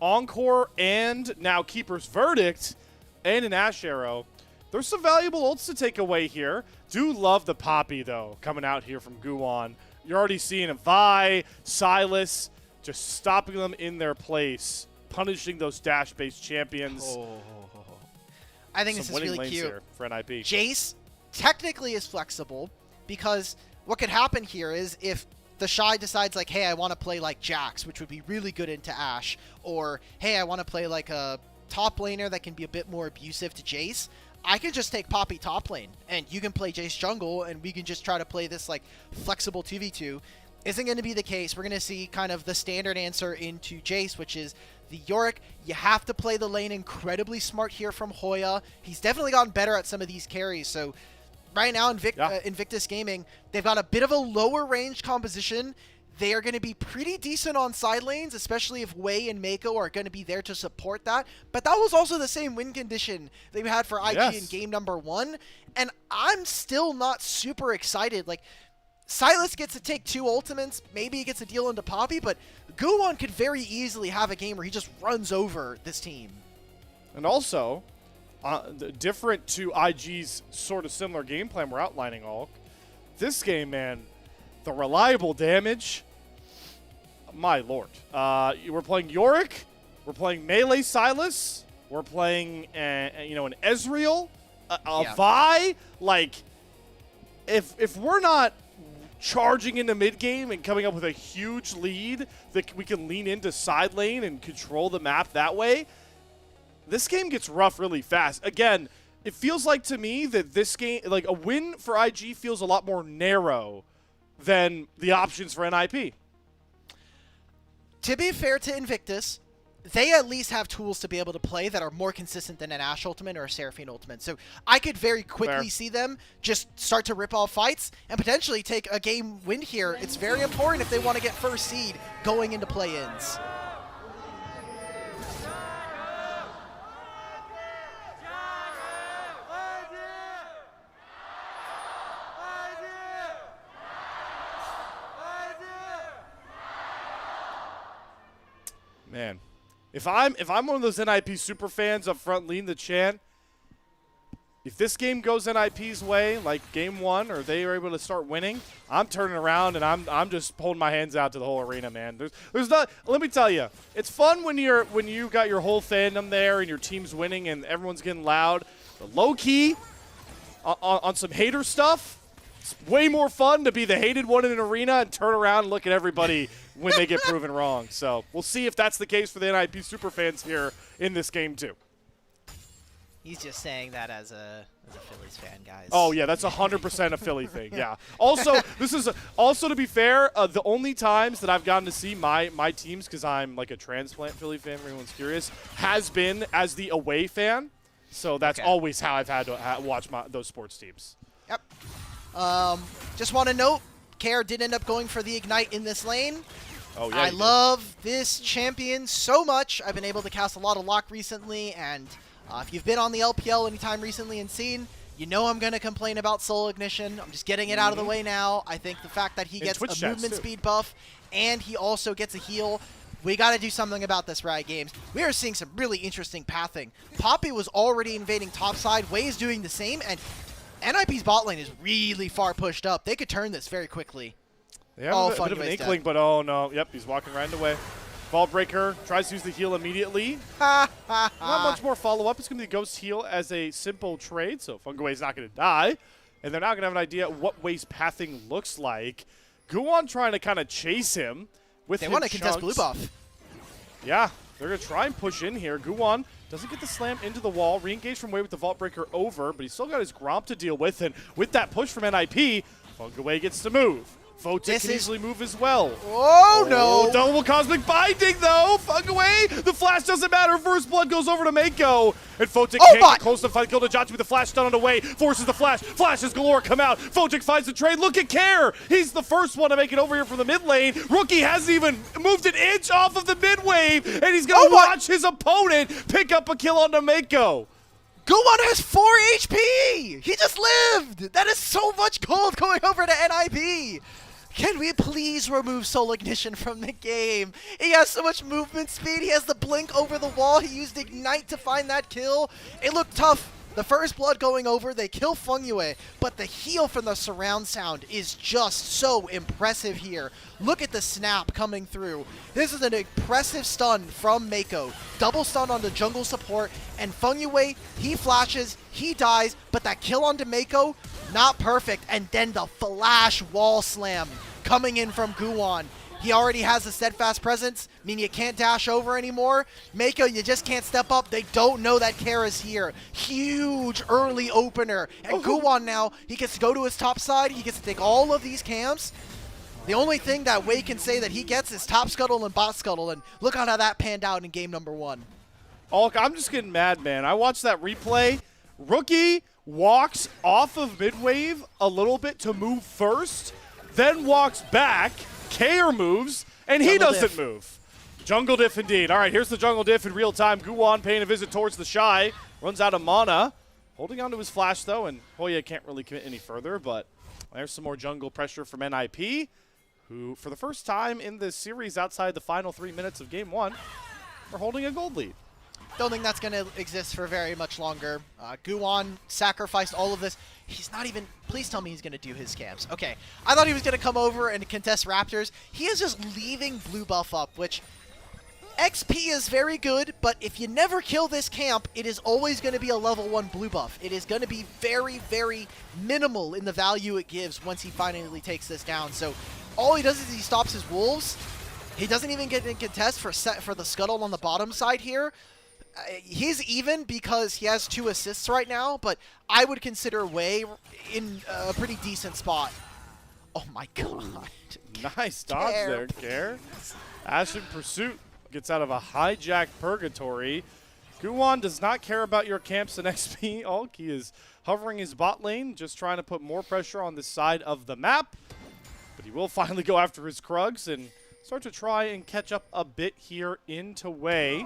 Speaker 6: Encore and now Keeper's Verdict and an Ashe Arrow, there's some valuable ults to take away here. Do love the Poppy, though, coming out here from Guwon. You're already seeing a Vi, Sylas, just stopping them in their place, punishing those dash-based champions.
Speaker 7: I think this is really cute.
Speaker 6: For NIP.
Speaker 7: Jace technically is flexible, because what could happen here is if the Shy decides like, hey, I want to play like Jax, which would be really good into Ashe, or hey, I want to play like a top laner that can be a bit more abusive to Jace, I can just take Poppy top lane, and you can play Jace jungle, and we can just try to play this like flexible 2v2. Isn't going to be the case. We're going to see kind of the standard answer into Jace, which is the Yorick. You have to play the lane incredibly smart here from Hoya. He's definitely gotten better at some of these carries, so right now, Invictus Gaming, they've got a bit of a lower range composition. They are going to be pretty decent on side lanes, especially if Wei and Mako are going to be there to support that. But that was also the same win condition that we had for IG in game number 1. And I'm still not super excited. Like, Sylas gets to take 2 ultimates. Maybe he gets a deal into Poppy, but Guwon could very easily have a game where he just runs over this team.
Speaker 6: And also, different to IG's sort of similar game plan we're outlining, Hulk. This game, man, the reliable damage, my lord. We're playing Yorick, we're playing Melee Sylas, we're playing an Ezreal, a Vi. Like, if we're not charging into mid game and coming up with a huge lead that we can lean into side lane and control the map that way, this game gets rough really fast. Again, it feels like to me that this game, like a win for IG feels a lot more narrow than the options for NIP.
Speaker 7: To be fair to Invictus, they at least have tools to be able to play that are more consistent than an Ashe ultimate or a Seraphine ultimate. So I could very quickly see them just start to rip off fights and potentially take a game win here. It's very important if they want to get first seed going into play-ins.
Speaker 6: Man, if I'm one of those NIP super fans up front leading the chant, if this game goes NIP's way, like game 1, or they are able to start winning, I'm turning around and I'm just holding my hands out to the whole arena, man. There's not. Let me tell you, it's fun when you got your whole fandom there and your team's winning and everyone's getting loud. But low key, on some hater stuff, it's way more fun to be the hated one in an arena and turn around and look at everybody when they get proven wrong. So we'll see if that's the case for the NIP superfans here in this game too.
Speaker 7: He's just saying that as a Phillies fan, guys.
Speaker 6: Oh yeah, that's 100% a Philly thing. Yeah. Also, this is also to be fair, the only times that I've gotten to see my teams, because I'm like a transplant Philly fan, if anyone's curious, has been as the away fan. So that's always how I've had to watch those sports teams.
Speaker 7: Yep. Just want to note, Care did end up going for the Ignite in this lane.
Speaker 6: Oh, yeah,
Speaker 7: I love this champion so much. I've been able to cast a lot of Lock recently, and if you've been on the LPL anytime recently and seen, you know I'm going to complain about Soul Ignition. I'm just getting it out of the way now. I think the fact that he gets a movement speed buff and he also gets a heal, we got to do something about this, Riot Games. We are seeing some really interesting pathing. Poppy was already invading topside. Wei is doing the same, and NIP's bot lane is really far pushed up. They could turn this very quickly.
Speaker 6: They have a bit of an inkling, but oh no. Yep, he's walking right away. Vault Breaker tries to use the heal immediately. Not much more follow-up. It's going to be Ghost Heal as a simple trade, so Funguei's not going to die. And they're not going to have an idea what Wei's pathing looks like. Guwon trying to kind of chase him with his
Speaker 7: They want to contest blue buff.
Speaker 6: Yeah, they're going to try and push in here. Guwon doesn't get the slam into the wall. Re-engage from Wei with the Vault Breaker over, but he's still got his Gromp to deal with. And with that push from NIP, Funguei gets to move. Votic can easily move as well.
Speaker 7: Oh, no.
Speaker 6: Double Cosmic Binding, though. Funguei. The flash doesn't matter. First Blood goes over to Mako. And Votic can't get close to find Gildajachi with the flash stun on the way. Forces the flash. Flashes galore come out. Votic finds the trade. Look at Care. He's the first one to make it over here from the mid lane. Rookie hasn't even moved an inch off of the mid wave. And he's going to watch his opponent pick up a kill on Mako.
Speaker 7: Guwon has 4 HP! He just lived! That is so much gold going over to NIP! Can we please remove Soul Ignition from the game? He has so much movement speed. He has the blink over the wall. He used Ignite to find that kill. It looked tough The first blood going over, they kill Fungyue, but the heal from the surround sound is just so impressive here. Look at the snap coming through. This is an impressive stun from Mako. Double stun on the jungle support, and Fungyue, he flashes, he dies, but that kill onto Mako, not perfect, and then the flash wall slam coming in from Guwon. He already has a steadfast presence, meaning you can't dash over anymore. Mako, you just can't step up. They don't know that Kara's here. Huge early opener. And Guwon now, he gets to go to his top side. He gets to take all of these camps. The only thing that Wei can say that he gets is top scuttle and bot scuttle. And look at how that panned out in game number 1.
Speaker 6: Ulk, I'm just getting mad, man. I watched that replay. Rookie walks off of mid-wave a little bit to move first, then walks back. Kair moves, and he doesn't move. Jungle diff indeed. All right, here's the jungle diff in real time. Guwon paying a visit towards the Shy. Runs out of mana. Holding on to his flash, though, and Hoya can't really commit any further, but there's some more jungle pressure from NIP, who, for the first time in this series outside the final 3 minutes of Game 1, are holding a gold lead.
Speaker 7: Don't think that's going to exist for very much longer. Guwon sacrificed all of this. He's not even... Please tell me he's going to do his camps. Okay. I thought he was going to come over and contest Raptors. He is just leaving blue buff up, which... XP is very good, but if you never kill this camp, it is always going to be a level 1 blue buff. It is going to be very, very minimal in the value it gives once he finally takes this down. So all he does is he stops his wolves. He doesn't even get in contest for the scuttle on the bottom side here. He's even because he has 2 assists right now, but I would consider Wei in a pretty decent spot. Oh my god.
Speaker 6: Nice dodge there, Kair. Ash in pursuit gets out of a hijack purgatory. Guwon does not care about your camps and XP. Ulk, he is hovering his bot lane, just trying to put more pressure on this side of the map. But he will finally go after his Krugs and start to try and catch up a bit here into Wei.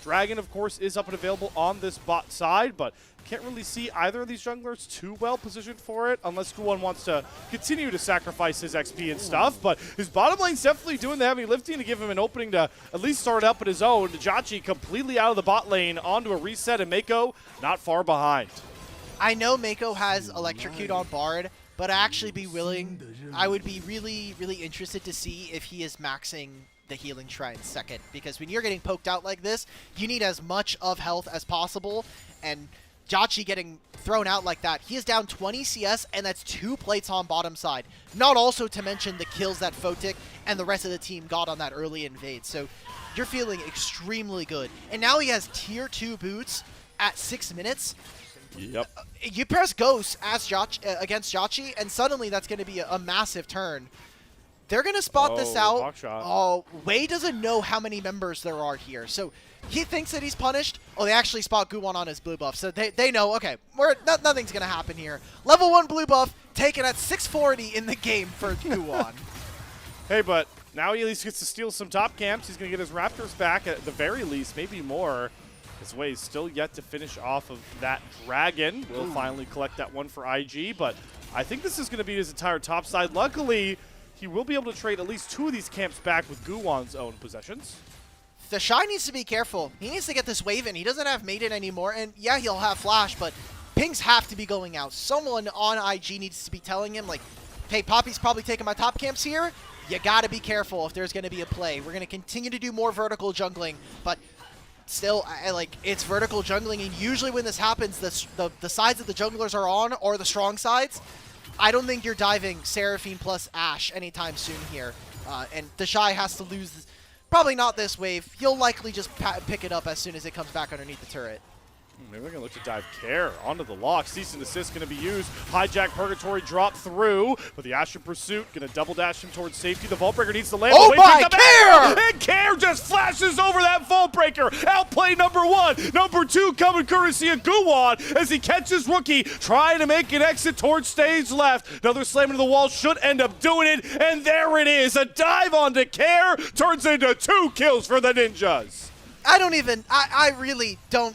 Speaker 6: Dragon, of course, is up and available on this bot side, but can't really see either of these junglers too well positioned for it unless Guwon wants to continue to sacrifice his XP and stuff. But his bottom lane's definitely doing the heavy lifting to give him an opening to at least start up at his own. Jachi completely out of the bot lane onto a reset, and Mako not far behind.
Speaker 7: I know Mako has Electrocute on Bard, but I would be really, really interested to see if he is maxing the healing shrine second, because when you're getting poked out like this, you need as much of health as possible, and Jachi getting thrown out like that, he is down 20 CS, and that's 2 plates on bottom side. Not also to mention the kills that Photic and the rest of the team got on that early invade, so you're feeling extremely good. And now he has tier 2 boots at 6 minutes.
Speaker 6: Yep.
Speaker 7: You press Ghost as against Jachi, and suddenly that's going to be a massive turn. They're going to spot this out. Oh, Wei doesn't know how many members there are here. So he thinks that he's punished. Oh, they actually spot Guwon on his blue buff. So they know, okay, nothing's going to happen here. Level 1 blue buff taken at 640 in the game for Guwon.
Speaker 6: Hey, but now he at least gets to steal some top camps. He's going to get his Raptors back at the very least, maybe more. His Wei is still yet to finish off of that Dragon. We'll finally collect that one for IG, but I think this is going to be his entire top side. Luckily, he will be able to trade at least 2 of these camps back with Guwon's own possessions.
Speaker 7: The Shy needs to be careful. He needs to get this wave in. He doesn't have Maiden anymore, and yeah, he'll have Flash, but pings have to be going out. Someone on IG needs to be telling him, like, hey, Poppy's probably taking my top camps here. You got to be careful if there's going to be a play. We're going to continue to do more vertical jungling, but still, it's vertical jungling, and usually when this happens, the sides that the junglers are on are the strong sides. I don't think you're diving Seraphine plus Ashe anytime soon here. And the Shy has to lose, probably not this wave. He'll likely just pick it up as soon as it comes back underneath the turret.
Speaker 6: Maybe we're going to look to dive Kair onto the lock. Cease and desist going to be used. Hijack Purgatory drop through. But the Ashe in pursuit going to double dash him towards safety. The Vault Breaker needs to land.
Speaker 7: Oh my, Kair!
Speaker 6: And Kair just flashes over that Vault Breaker. Outplay number 1. Number 2 coming courtesy of Guwon as he catches Rookie trying to make an exit towards stage left. Another slam into the wall should end up doing it. And there it is. A dive onto Kair turns into 2 kills for the Ninjas.
Speaker 7: I really don't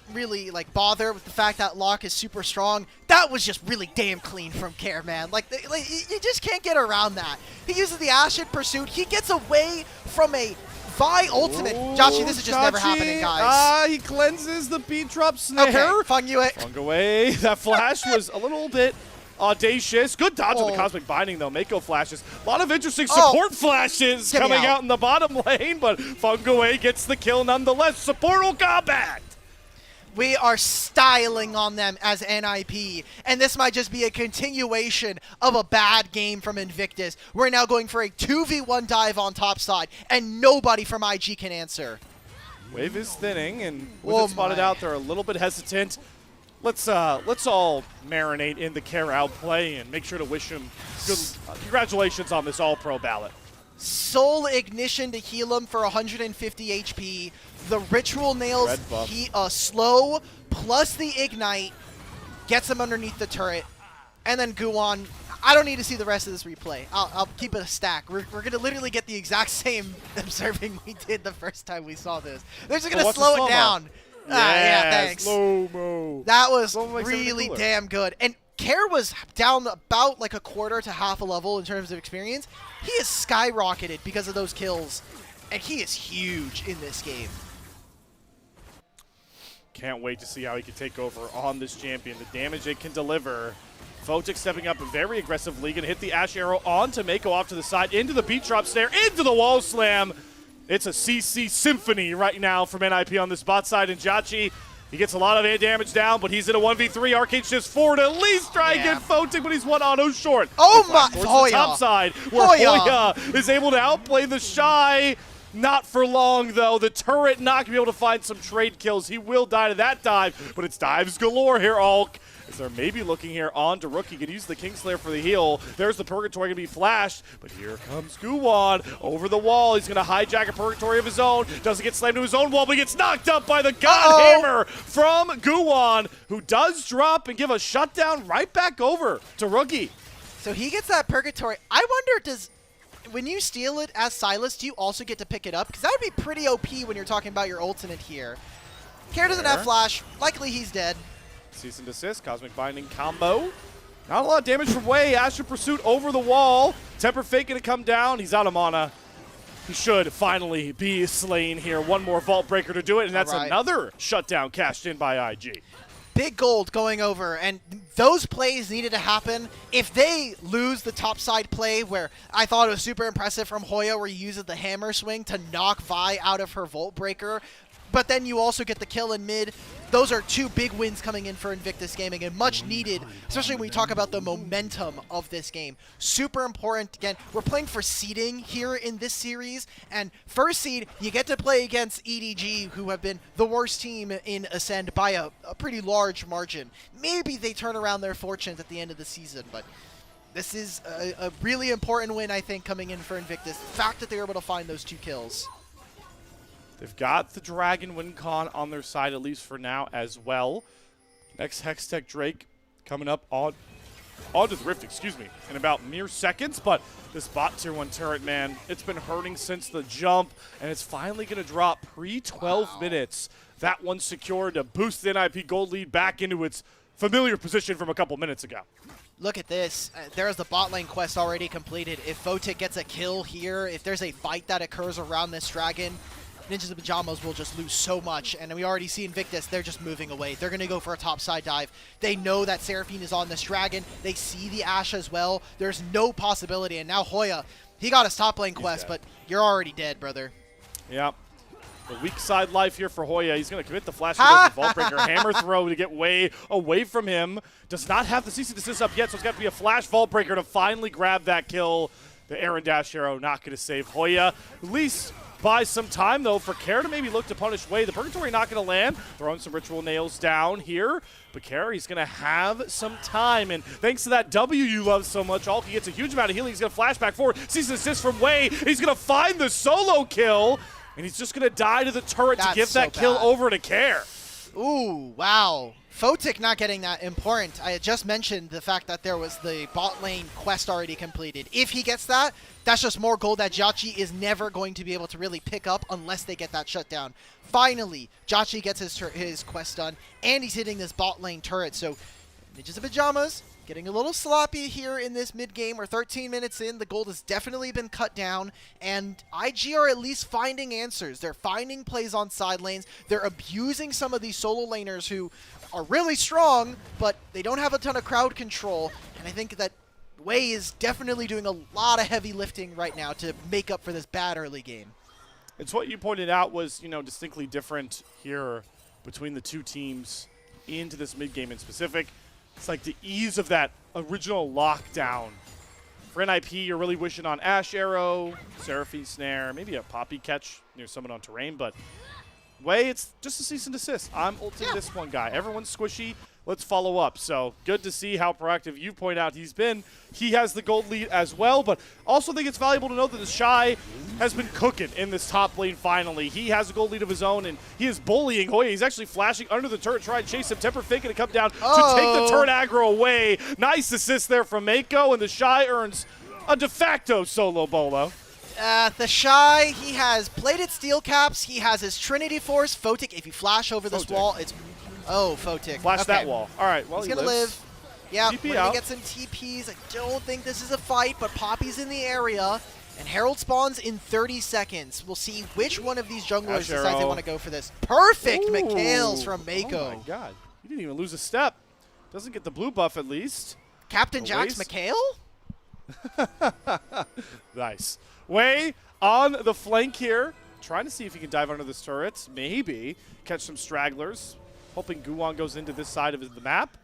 Speaker 7: bother with the fact that Locke is super strong. That was just really damn clean from Kair, man. You just can't get around that. He uses the Ashe in pursuit. He gets away from a Vi ultimate. Joshy, this is just never happening, guys.
Speaker 6: He cleanses the beat drop snare.
Speaker 7: Okay, Fung Yue.
Speaker 6: Fung away. That flash was a little bit audacious. Good dodge of the Cosmic Binding, though. Mako flashes. A lot of interesting support flashes coming out in the bottom lane, but Fung away gets the kill nonetheless. Support will combat.
Speaker 7: We are styling on them as NIP, and this might just be a continuation of a bad game from Invictus. We're now going for a 2v1 dive on top side, and nobody from IG can answer.
Speaker 6: Wave is thinning, and with it spotted out, they're a little bit hesitant. Let's all marinate in the Care outplay and make sure to wish him good. Congratulations on this All-Pro ballot.
Speaker 7: Soul Ignition to heal him for 150 HP. The Ritual Nails slow plus the Ignite gets him underneath the turret. And then Guwon, I don't need to see the rest of this replay. I'll keep it a stack. We're going to literally get the exact same observing we did the first time we saw this. They're just going to slow it down. Yeah, thanks.
Speaker 6: Slow-mo.
Speaker 7: That was really damn good. And Care was down about like a quarter to half a level in terms of experience. He has skyrocketed because of those kills, and he is huge in this game.
Speaker 6: Can't wait to see how he can take over on this champion. The damage it can deliver. Photic stepping up very aggressively. Going to hit the Ash Arrow onto Mako off to the side, into the beat drop snare, into the wall slam. It's a CC symphony right now from NIP on this bot side, and Jachi, he gets a lot of damage down, but he's in a 1v3. Arcade shifts forward, at least try and get Photic, but he's one auto short.
Speaker 7: Oh my,
Speaker 6: Hoya! The top side, where Hoya is able to outplay the Shy. Not for long, though. The turret not going to be able to find some trade kills. He will die to that dive, but it's dives galore here, Ulk. As they're maybe looking here on to Rookie. Can use the Kingslayer for the heal. There's the Purgatory going to be flashed, but here comes Guwon over the wall. He's going to hijack a Purgatory of his own. Doesn't get slammed to his own wall, but he gets knocked up by the God Hammer from Guwon, who does drop and give a shutdown right back over to Rookie.
Speaker 7: So he gets that Purgatory. I wonder, when you steal it as Silas, do you also get to pick it up? Because that would be pretty OP when you're talking about your ultimate here. Care doesn't have flash. Likely he's dead.
Speaker 6: Cease and desist, Cosmic Binding combo. Not a lot of damage from Wei. Astral Pursuit over the wall. Temper Fake going to come down. He's out of mana. He should finally be slain here. One more Vault Breaker to do it, and that's another shutdown cashed in by IG.
Speaker 7: Big gold going over, and those plays needed to happen. If they lose the topside play, where I thought it was super impressive from Hoya, where he uses the hammer swing to knock Vi out of her Vault Breaker, but then you also get the kill in mid. Those are two big wins coming in for Invictus Gaming, and much needed, especially when we talk about the momentum of this game. Super important. Again, we're playing for seeding here in this series, and first seed, you get to play against EDG, who have been the worst team in Ascend by a pretty large margin. Maybe they turn around their fortunes at the end of the season, but this is a really important win, I think, coming in for Invictus. The fact that they were able to find those 2 kills.
Speaker 6: They've got the Dragon win con on their side, at least for now, as well. Next Hextech Drake coming up onto the Rift, in about mere seconds. But this bot tier 1 turret, man, it's been hurting since the jump, and it's finally going to drop pre-12 minutes. That one secured to boost the NIP gold lead back into its familiar position from a couple minutes ago.
Speaker 7: Look at this. There's the bot lane quest already completed. If Photic gets a kill here, if there's a fight that occurs around this dragon, Ninjas in Pajamas will just lose so much, and we already see Invictus, they're just moving away. They're going to go for a topside dive. They know that Seraphine is on this dragon. They see the Ashe as well. There's no possibility, and now Hoya, he got his top lane quest, but you're already dead, brother.
Speaker 6: Yep. The weak side life here for Hoya. He's going to commit the flash to the Vault Breaker. Hammer throw to get way away from him. Does not have the CC desist up yet, so it's got to be a flash Vault Breaker to finally grab that kill. The Aaron Dash Arrow not going to save Hoya. At least buy some time, though, for Care to maybe look to punish Wei. The Purgatory not going to land. Throwing some Ritual Nails down here. But Care, he's going to have some time. And thanks to that W you love so much, Alki gets a huge amount of healing. He's going to flash back forward. Sees an assist from Wei. He's going to find the solo kill. And he's just going to die to the turret to give that kill over to Care.
Speaker 7: Ooh, wow. Photic not getting that important. I had just mentioned the fact that there was the bot lane quest already completed. If he gets that, that's just more gold that Jachi is never going to be able to really pick up unless they get that shutdown. Finally, Jachi gets his quest done, and he's hitting this bot lane turret. So Ninjas in Pajamas, getting a little sloppy here in this mid-game. We're 13 minutes in. The gold has definitely been cut down, and IG are at least finding answers. They're finding plays on side lanes. They're abusing some of these solo laners who are really strong, but they don't have a ton of crowd control, and I think that Wei is definitely doing a lot of heavy lifting right now to make up for this bad early game.
Speaker 6: It's what you pointed out was, distinctly different here between the two teams into this mid-game in specific. It's like the ease of that original lockdown. For NIP, you're really wishing on Ash Arrow, Seraphine Snare, maybe a Poppy catch near someone on terrain, but Wei, it's just a cease and desist. I'm ulting this one guy. Everyone's squishy. Let's follow up. So good to see how proactive you point out he's been. He has the gold lead as well, but also think it's valuable to know that the Shy has been cooking in this top lane finally. He has a gold lead of his own, and he is bullying Hoya. He's actually flashing under the turret, trying to chase him. Temper faking to come down to take the turret aggro away. Nice assist there from Mako, and the Shy earns a de facto solo bolo.
Speaker 7: The Shy, he has plated steel caps. He has his Trinity Force. Photic, if you flash over this wall, it's... Oh, Photic.
Speaker 6: Flash that wall. All right, well,
Speaker 7: he's going to live. Yeah,
Speaker 6: TP
Speaker 7: we're going
Speaker 6: out.
Speaker 7: to get some TPs. I don't think this is a fight, but Poppy's in the area. And Herald spawns in 30 seconds. We'll see which one of these junglers decides they want to go for this. Perfect Mikhails from Mako.
Speaker 6: Oh, my God. He didn't even lose a step. Doesn't get the blue buff, at least.
Speaker 7: Captain Jack's Mikhail?
Speaker 6: Nice. Wei on the flank here. Trying to see if he can dive under this turret. Maybe. Catch some stragglers. Hoping Guwon goes into this side of the map.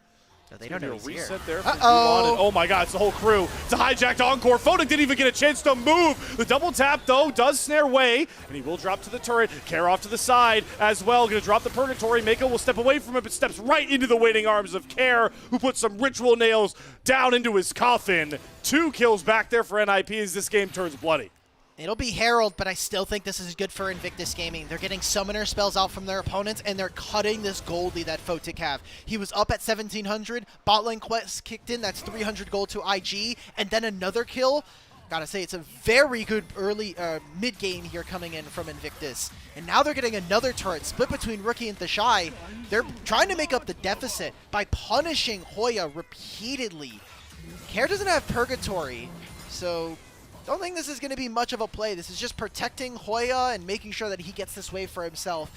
Speaker 7: No, they don't know he's
Speaker 6: reset
Speaker 7: here.
Speaker 6: there for Guwon, and oh my God, it's the whole crew. It's a hijacked encore. Photic didn't even get a chance to move. The double tap, though, does snare Wei, and he will drop to the turret. Care off to the side as well. Going to drop the Purgatory. Mako will step away from it, but steps right into the waiting arms of Care, who puts some ritual nails down into his coffin. 2 kills back there for NIP as this game turns bloody.
Speaker 7: It'll be Herald, but I still think this is good for Invictus Gaming. They're getting summoner spells out from their opponents, and they're cutting this gold lead that Photic have. He was up at 1,700. Bot lane quest kicked in. That's 300 gold to IG, and then another kill. Gotta say, it's a very good early mid-game here coming in from Invictus. And now they're getting another turret split between Rookie and the Shy. They're trying to make up the deficit by punishing Hoya repeatedly. Care doesn't have Purgatory, so... don't think this is going to be much of a play. This is just protecting Hoya and making sure that he gets this wave for himself.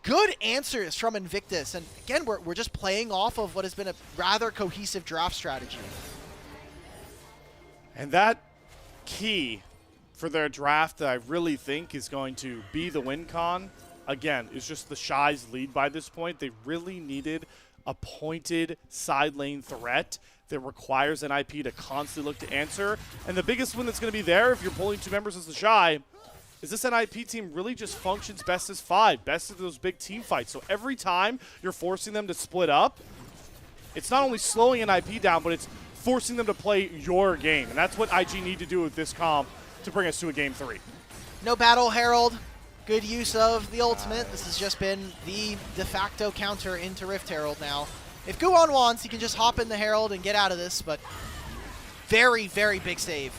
Speaker 7: Good answers from Invictus. And again, we're just playing off of what has been a rather cohesive draft strategy.
Speaker 6: And that key for their draft that I really think is going to be the win con, again, is just the Shy's lead by this point. They really needed a pointed side lane threat that requires an IP to constantly look to answer. And the biggest win that's going to be there, if you're pulling 2 members as the Shy, is this NIP team really just functions best as 5, best of those big team fights. So every time you're forcing them to split up, it's not only slowing NIP down, but it's forcing them to play your game. And that's what IG need to do with this comp to bring us to a game 3.
Speaker 7: No battle Herald. Good use of the ultimate. This has just been the de facto counter into Rift Herald now. If Guwon wants, he can just hop in the Herald and get out of this, but very, very big save.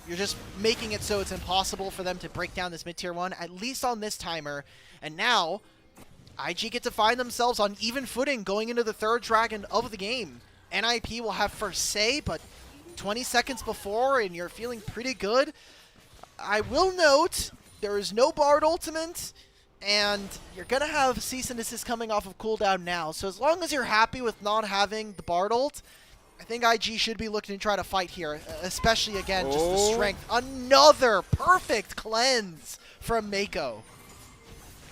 Speaker 7: You're just making it so it's impossible for them to break down this mid-tier 1, at least on this timer. And now, IG get to find themselves on even footing going into the 3rd dragon of the game. NIP will have first say, but 20 seconds before, and you're feeling pretty good. I will note, there is no Bard ultimate, and you're going to have Cease and Desist coming off of cooldown now. So as long as you're happy with not having the Bard ult, I think IG should be looking to try to fight here, especially, again, just the strength. Another perfect cleanse from Mako.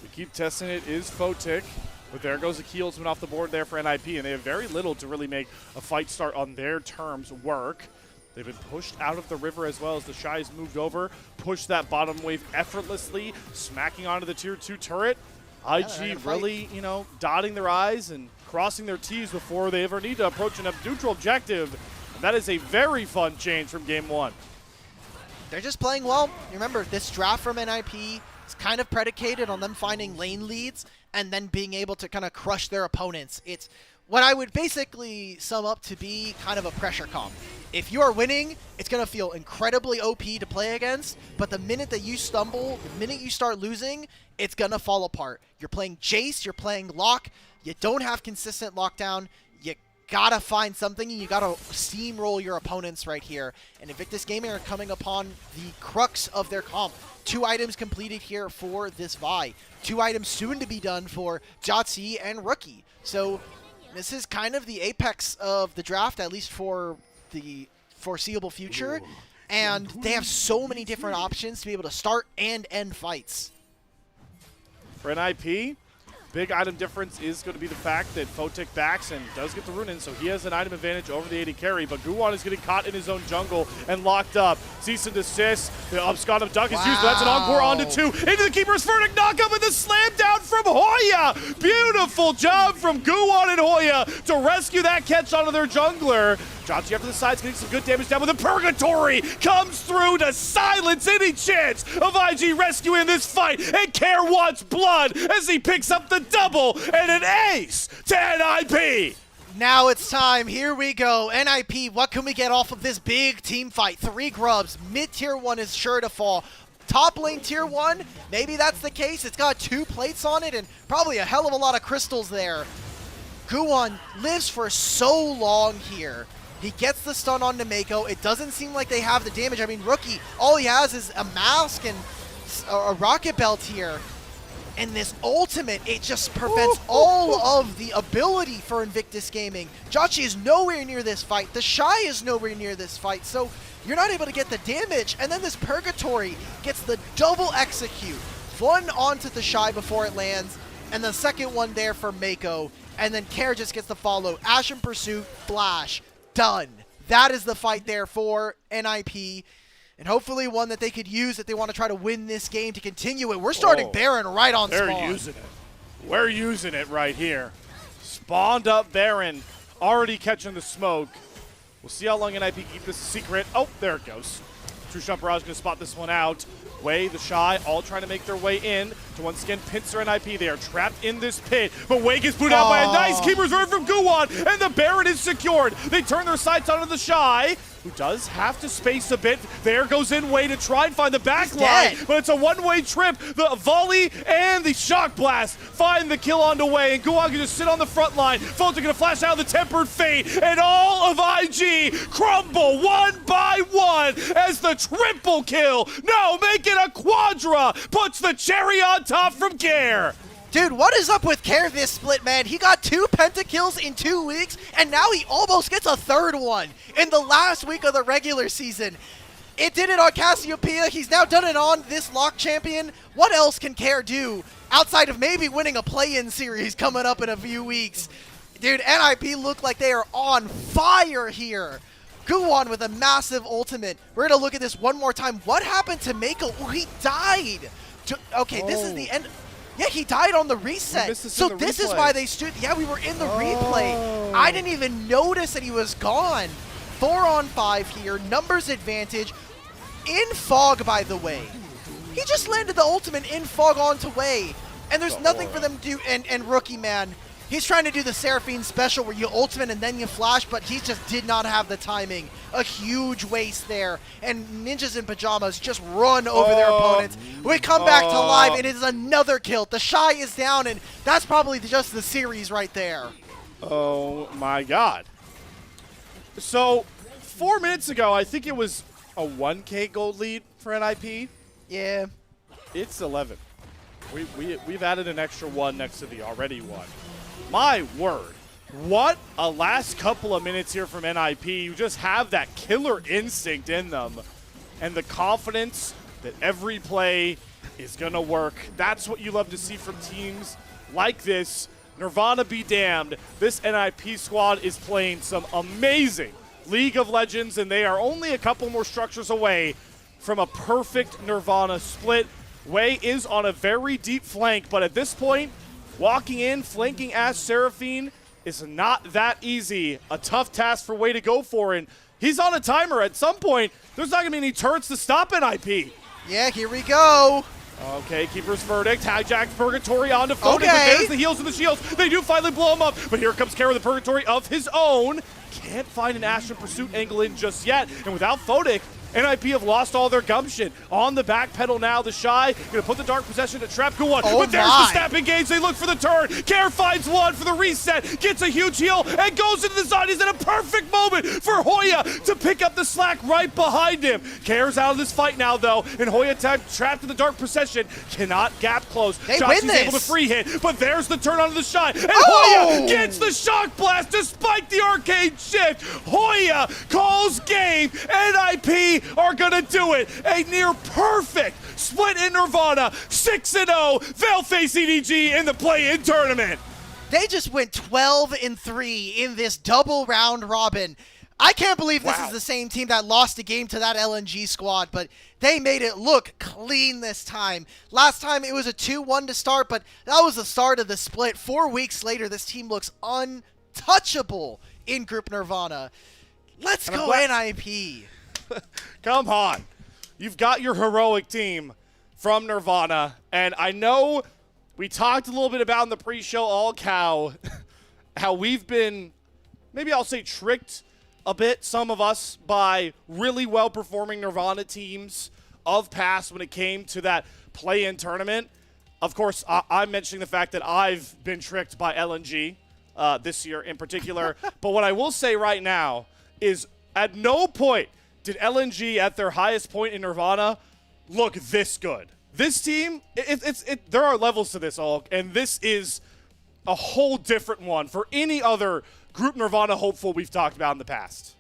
Speaker 6: We keep testing it, is Photic, but there goes the key ultimate off the board there for NIP, and they have very little to really make a fight start on their terms work. They've been pushed out of the river as well as the Shy's moved over, pushed that bottom wave effortlessly, smacking onto the tier 2 turret. IG really, dotting their I's and crossing their T's before they ever need to approach a neutral objective. And that is a very fun change from game 1.
Speaker 7: They're just playing well. Remember, this draft from NIP is kind of predicated on them finding lane leads and then being able to kind of crush their opponents. It's what I would basically sum up to be kind of a pressure comp. If you are winning, it's going to feel incredibly OP to play against, but the minute that you stumble, the minute you start losing, it's going to fall apart. You're playing Jace, you're playing Lock, you don't have consistent lockdown, you gotta find something, and you gotta steamroll your opponents right here. And Invictus Gaming are coming upon the crux of their comp. 2 items completed here for this Vi. 2 items soon to be done for Jotzi and Rookie. So this is kind of the apex of the draft, at least for the foreseeable future. And they have so many different options to be able to start and end fights.
Speaker 6: For NIP, big item difference is going to be the fact that Fotic backs and does get the rune in, so he has an item advantage over the AD carry, but Guwon is getting caught in his own jungle and locked up. Cease and desist. The Abscond Duck is used, but that's an encore onto 2. Into the Keeper's Verdict, knock up, and the slam down from Hoya! Beautiful job from Guwon and Hoya to rescue that catch onto their jungler. Jotzi after the sides, getting some good damage down, with the Purgatory comes through to silence any chance of IG rescuing this fight, and Care wants blood as he picks up the double and an ace to NIP.
Speaker 7: Now it's time. Here we go. NIP, what can we get off of this big team fight? 3 grubs. Mid tier 1 is sure to fall. Top lane tier 1, maybe that's the case. It's got 2 plates on it and probably a hell of a lot of crystals there. Guwon lives for so long here. He gets the stun on Nemeko. It doesn't seem like they have the damage. I mean, Rookie, all he has is a mask and a rocket belt here. And this ultimate, it just prevents all of the ability for Invictus Gaming. Jotzi is nowhere near this fight. The Shy is nowhere near this fight. So you're not able to get the damage. And then this Purgatory gets the double execute. 1 onto the Shy before it lands. And the second one there for Mako. And then Care just gets the follow. Ashen Pursuit, Flash. Done. That is the fight there for NIP. And hopefully one that they could use if they want to try to win this game to continue it. We're starting Baron right on spawn.
Speaker 6: They're using it. We're using it right here. Spawned up Baron, already catching the smoke. We'll see how long NIP keep this a secret. Oh, there it goes. True Shot Barrage going to spot this one out. Wei, the Shy, all trying to make their way in to once again pincer NIP. They are trapped in this pit, but Wei gets booted out by a nice Keeper's Verdict from Guwon, and the Baron is secured. They turn their sights onto the Shy, who does have to space a bit. There goes in Wei to try and find the back line, but it's a one-way trip. The volley and the shock blast find the kill onto Wei, and Guwon can just sit on the front line. Foto gonna flash out the Tempered Fate, and all of IG crumble 1 by 1 as the triple kill. No, make it a quadra. Puts the cherry on top from Care.
Speaker 7: Dude, what is up with Care this split, man? He got 2 pentakills in 2 weeks, and now he almost gets a 3rd one in the last week of the regular season. It did it on Cassiopeia. He's now done it on this lock champion. What else can Care do outside of maybe winning a play-in series coming up in a few weeks? Dude, NIP look like they are on fire here. Guwon with a massive ultimate. We're going to look at this one more time. What happened to Mako? Oh, he died. Okay, this is the end. Yeah, he died on the reset. So this is why they stood. Yeah, we were in the replay. I didn't even notice that he was gone. 4 on 5 here. Numbers advantage. In fog, by the way. He just landed the ultimate in fog onto Wei. And there's nothing for them to do. And Rookie, man, he's trying to do the Seraphine special where you ultimate and then you flash, but he just did not have the timing. A huge waste there. And Ninjas in Pajamas just run over their opponents. We come back to live, and it is another kill. The Shy is down, and that's probably just the series right there.
Speaker 6: Oh, my God. So, 4 minutes ago, I think it was a 1K gold lead for NIP.
Speaker 7: Yeah.
Speaker 6: It's 11. We've added an extra 1 next to the already 1. My word. What a last couple of minutes here from NIP. You just have that killer instinct in them and the confidence that every play is going to work. That's what you love to see from teams like this. Nirvana be damned. This NIP squad is playing some amazing League of Legends, and they are only a couple more structures away from a perfect Nirvana split. Wei is on a very deep flank, but at this point, walking in, flanking Ash Seraphine is not that easy. A tough task for Wei to go for, and he's on a timer. At some point, there's not going to be any turrets to stop NIP.
Speaker 7: Yeah, here we go.
Speaker 6: Okay, Keeper's Verdict, hijacks Purgatory onto Foden, but there's the heals and the shields. They do finally blow him up, but here comes Care with the Purgatory of his own. Can't find an Ashen Pursuit angle in just yet, and without Foden, NIP have lost all their gumption. On the back pedal now, the Shy going to put the Dark Possession to trap Guwon.
Speaker 7: Oh
Speaker 6: but there's the
Speaker 7: my.
Speaker 6: snap engage. They look for the turn. Care finds one for the reset. Gets a huge heal and goes into the side. He's in a perfect moment for Hoya to pick up the slack right behind him. Care's out of this fight now, though. And Hoya trapped in the Dark Possession. Cannot gap close.
Speaker 7: They
Speaker 6: Joxy's
Speaker 7: win this.
Speaker 6: able to free hit. But there's the turn onto the Shy. And
Speaker 7: Oh!
Speaker 6: Hoya gets the shock blast despite the arcade shift. Hoya calls game. NIP are going to do it. A near perfect split in Nirvana. 6-0. They'll face JDG in the play-in tournament.
Speaker 7: They just went 12-3 in this double round robin. I can't believe this is the same team that lost a game to that LNG squad, but they made it look clean this time. Last time it was a 2-1 to start, but that was the start of the split. 4 weeks later, this team looks untouchable in Group Nirvana. Let's go NIP.
Speaker 6: Come on. You've got your heroic team from Nirvana, and I know we talked a little bit about in the pre-show all cow how we've been, maybe I'll say tricked a bit, some of us, by really well-performing Nirvana teams of past when it came to that play-in tournament. Of course, I'm mentioning the fact that I've been tricked by LNG this year in particular. But what I will say right now is at no point did LNG at their highest point in Nirvana look this good. This team, there are levels to this, all, and this is a whole different one for any other Group Nirvana hopeful we've talked about in the past.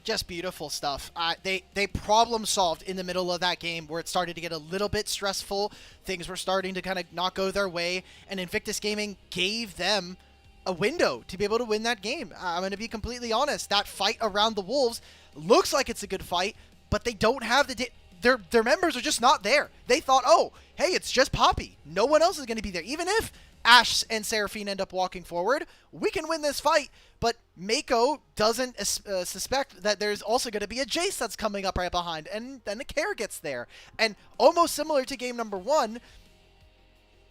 Speaker 7: Just beautiful stuff. They problem solved in the middle of that game where it started to get a little bit stressful. Things were starting to kind of not go their way, and Invictus Gaming gave them a window to be able to win that game. I'm going to be completely honest. That fight around the Wolves looks like it's a good fight, but they don't have their members are just not there. They thought, oh, hey, it's just Poppy. No one else is going to be there. Even if Ash and Seraphine end up walking forward, we can win this fight. But Mako doesn't suspect that there's also going to be a Jace that's coming up right behind, and then the Care gets there. And almost similar to game number 1,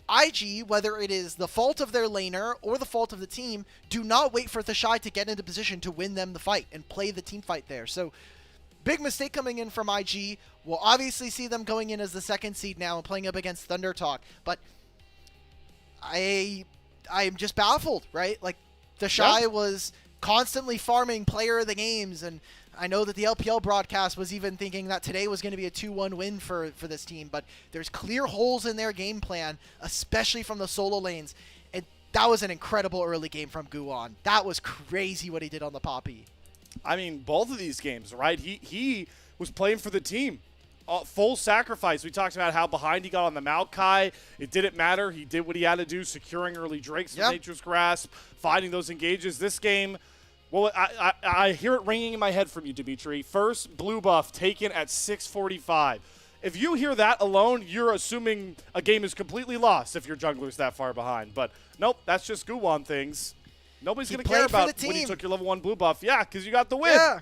Speaker 7: IG, whether it is the fault of their laner or the fault of the team, do not wait for the Shy to get into position to win them the fight and play the team fight there. So big mistake coming in from IG. We'll obviously see them going in as the 2nd seed now and playing up against Thunder Talk. But I'm just baffled, right? Like, the Shy was constantly farming player of the games, and I know that the LPL broadcast was even thinking that today was going to be a 2-1 win for this team, but there's clear holes in their game plan, especially from the solo lanes. And that was an incredible early game from Guwon. That was crazy what he did on the Poppy.
Speaker 6: I mean, both of these games, right? He was playing for the team. Full sacrifice. We talked about how behind he got on the Maokai. It didn't matter. He did what he had to do, securing early Drakes with Nature's Grasp, finding those engages. This game, well, I hear it ringing in my head from you, Dimitri. First blue buff taken at 6:45. If you hear that alone, you're assuming a game is completely lost if your jungler's that far behind. But nope, that's just Guwon things. Nobody's going to care about when you took your level 1 blue buff. Yeah, because you got the win.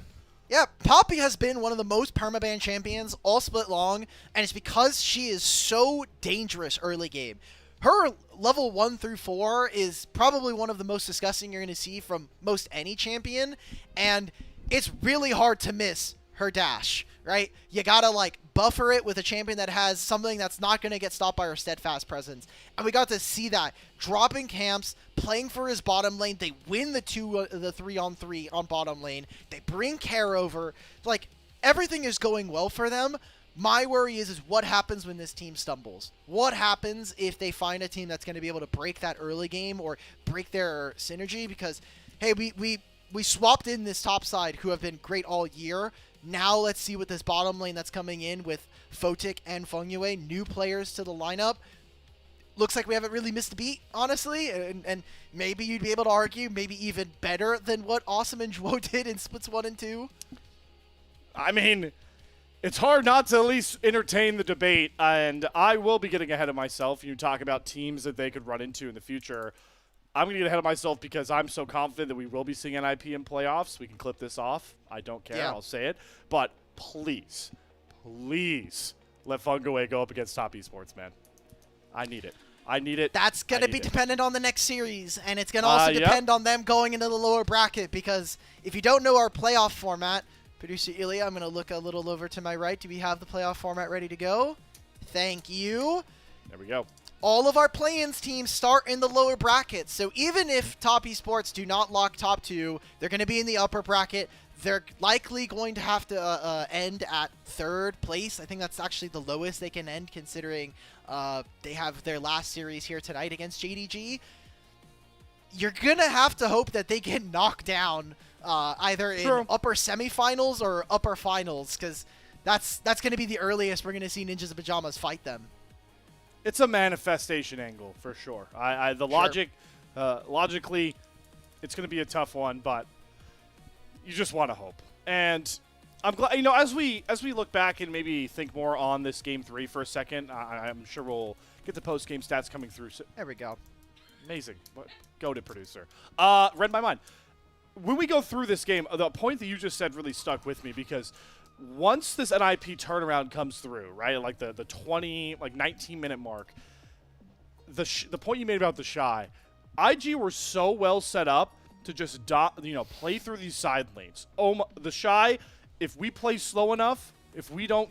Speaker 7: Yeah, Poppy has been one of the most permaban champions all split long, and it's because she is so dangerous early game. Her level 1 through 4 is probably one of the most disgusting you're going to see from most any champion, and it's really hard to miss her dash, right? You gotta, like, buffer it with a champion that has something that's not going to get stopped by her steadfast presence. And we got to see that. Dropping camps, playing for his bottom lane. They win the 3-on-3 on bottom lane. They bring Care over. Like, everything is going well for them. My worry is what happens when this team stumbles? What happens if they find a team that's going to be able to break that early game or break their synergy? Because, hey, we swapped in this top side who have been great all year. Now let's see what this bottom lane that's coming in with Photic and Fengyue, new players to the lineup. Looks like we haven't really missed a beat, honestly, and maybe you'd be able to argue maybe even better than what Awesome and Zhuo did in splits 1 and 2.
Speaker 6: I mean, it's hard not to at least entertain the debate, and I will be getting ahead of myself. You talk about teams that they could run into in the future. I'm going to get ahead of myself because I'm so confident that we will be seeing NIP in playoffs. We can clip this off. I don't care. I'll say it. But please, please let Fengyue go up against top esports, man. I need it. I need it.
Speaker 7: That's going to be dependent on the next series, and it's going to also depend on them going into the lower bracket, because if you don't know our playoff format, Producer Ilya, I'm going to look a little over to my right. Do we have the playoff format ready to go? Thank you.
Speaker 6: There we go.
Speaker 7: All of our play-ins teams start in the lower brackets. So even if Top Esports do not lock top 2, they're going to be in the upper bracket. They're likely going to have to end at 3rd place. I think that's actually the lowest they can end, considering they have their last series here tonight against JDG. You're going to have to hope that they get knocked down either in upper semifinals or upper finals, because that's going to be the earliest we're going to see Ninjas in Pajamas fight them.
Speaker 6: It's a manifestation angle for sure. Logically, it's going to be a tough one, but you just want to hope. And I'm glad, as we look back and maybe think more on this game 3 for a second, I'm sure we'll get the post game stats coming through. So
Speaker 7: there we go.
Speaker 6: Amazing. Go-to producer. Read my mind. When we go through this game, the point that you just said really stuck with me, because once this NIP turnaround comes through, right, like the 19-minute mark, the point you made about the Shy, IG were so well set up to just play through these side lanes. The Shy, if we play slow enough, if we don't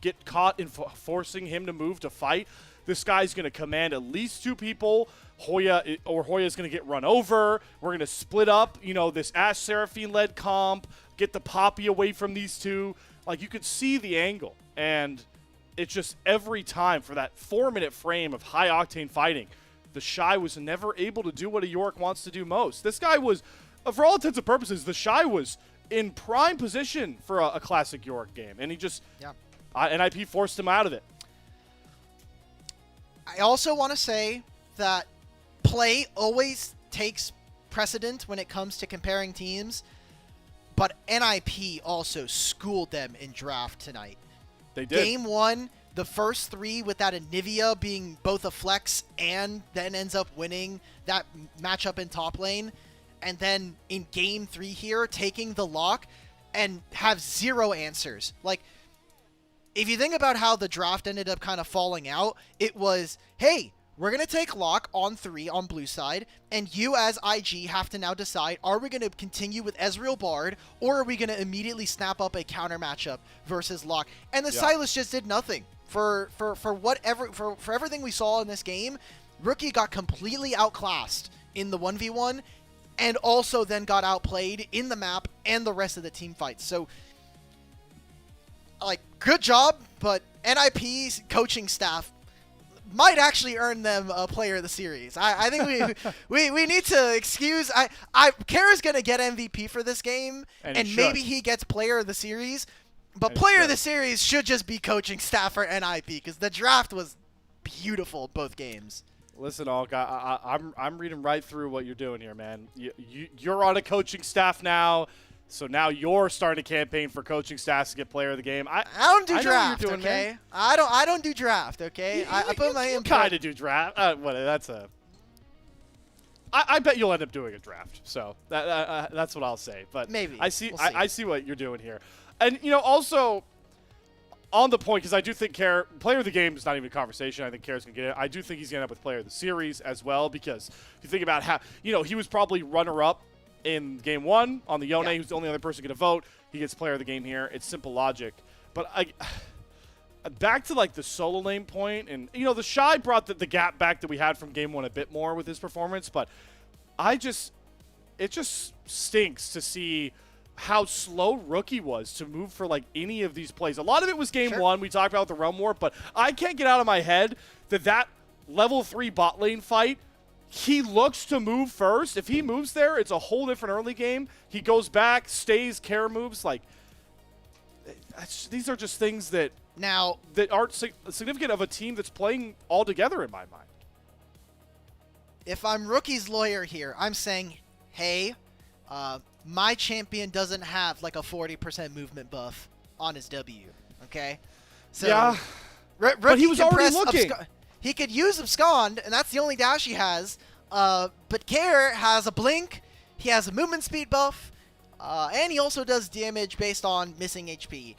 Speaker 6: get caught in forcing him to move to fight, this guy's going to command at least 2 people. Hoya's going to get run over. We're going to split up, this Ash Seraphine-led comp, get the Poppy away from these 2. Like, you could see the angle. And it's just every time for that 4-minute frame of high-octane fighting, the Shy was never able to do what a York wants to do most. This guy was, for all intents and purposes, the Shy was in prime position for a classic York game. And he just, NIP forced him out of it.
Speaker 7: I also want to say that play always takes precedent when it comes to comparing teams, but NIP also schooled them in draft tonight.
Speaker 6: They did.
Speaker 7: Game 1, the first 3 with that Anivia being both a flex and then ends up winning that matchup in top lane, and then in game 3 here, taking the lock and have 0 answers. Like, if you think about how the draft ended up kind of falling out, it was, hey, we're going to take lock on 3 on blue side, and you as IG have to now decide, are we going to continue with Ezreal Bard, or are we going to immediately snap up a counter matchup versus lock? And the Silas just did nothing. For everything we saw in this game, Rookie got completely outclassed in the 1v1, and also then got outplayed in the map and the rest of the team fights. So, like, good job, but NIP's coaching staff might actually earn them a player of the series. I think we need to excuse. Kara's gonna get MVP for this game, and maybe he gets player of the series. But player of the series should just be coaching staff for NIP, because the draft was beautiful both games.
Speaker 6: Listen, Olga, I'm reading right through what you're doing here, man. You're on a coaching staff now. So now you're starting a campaign for coaching staffs to get player of the game. I
Speaker 7: don't do draft,
Speaker 6: doing,
Speaker 7: okay?
Speaker 6: Man.
Speaker 7: I don't do draft, okay? I put my input.
Speaker 6: Kind of do draft. I bet you'll end up doing a draft. So that's what I'll say. But
Speaker 7: maybe
Speaker 6: I see.
Speaker 7: We'll see.
Speaker 6: I see what you're doing here, and also on the point, because I do think player of the game is not even a conversation. I think Kara's gonna get it. I do think he's gonna end up with player of the series as well, because if you think about how he was probably runner-up in game 1 on the Yone, who's the only other person going to vote. He gets player of the game here. It's simple logic. But back to like the solo lane point, and the Shy brought the gap back that we had from game 1 a bit more with his performance, but it just stinks to see how slow Rookie was to move for like any of these plays. A lot of it was game 1. We talked about the Realm Warp, but I can't get out of my head that level 3 bot lane fight, he looks to move first. If he moves there, it's a whole different early game. He goes back, stays, Kara moves. Like, these are just things that aren't significant of a team that's playing all together in my mind.
Speaker 7: If I'm Rookie's lawyer here, I'm saying, hey, my champion doesn't have like a 40% movement buff on his W, okay? So,
Speaker 6: yeah, but he was already looking.
Speaker 7: He could use Abscond, and that's the only dash he has. But Kara has a blink, he has a movement speed buff, and he also does damage based on missing HP.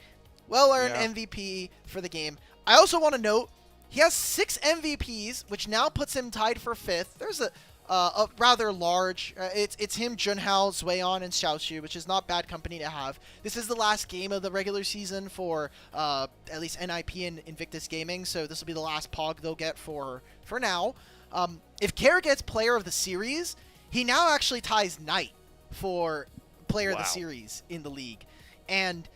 Speaker 7: Well-earned MVP for the game. I also want to note, he has 6 MVPs, which now puts him tied for 5th. There's rather large. It's him, Junhao, Zueon, and Xiaoxu, which is not bad company to have. This is the last game of the regular season for at least NIP and Invictus Gaming, so this will be the last POG they'll get for now. If Kerr gets Player of the Series, he now actually ties Knight for Player of the Series in the league. And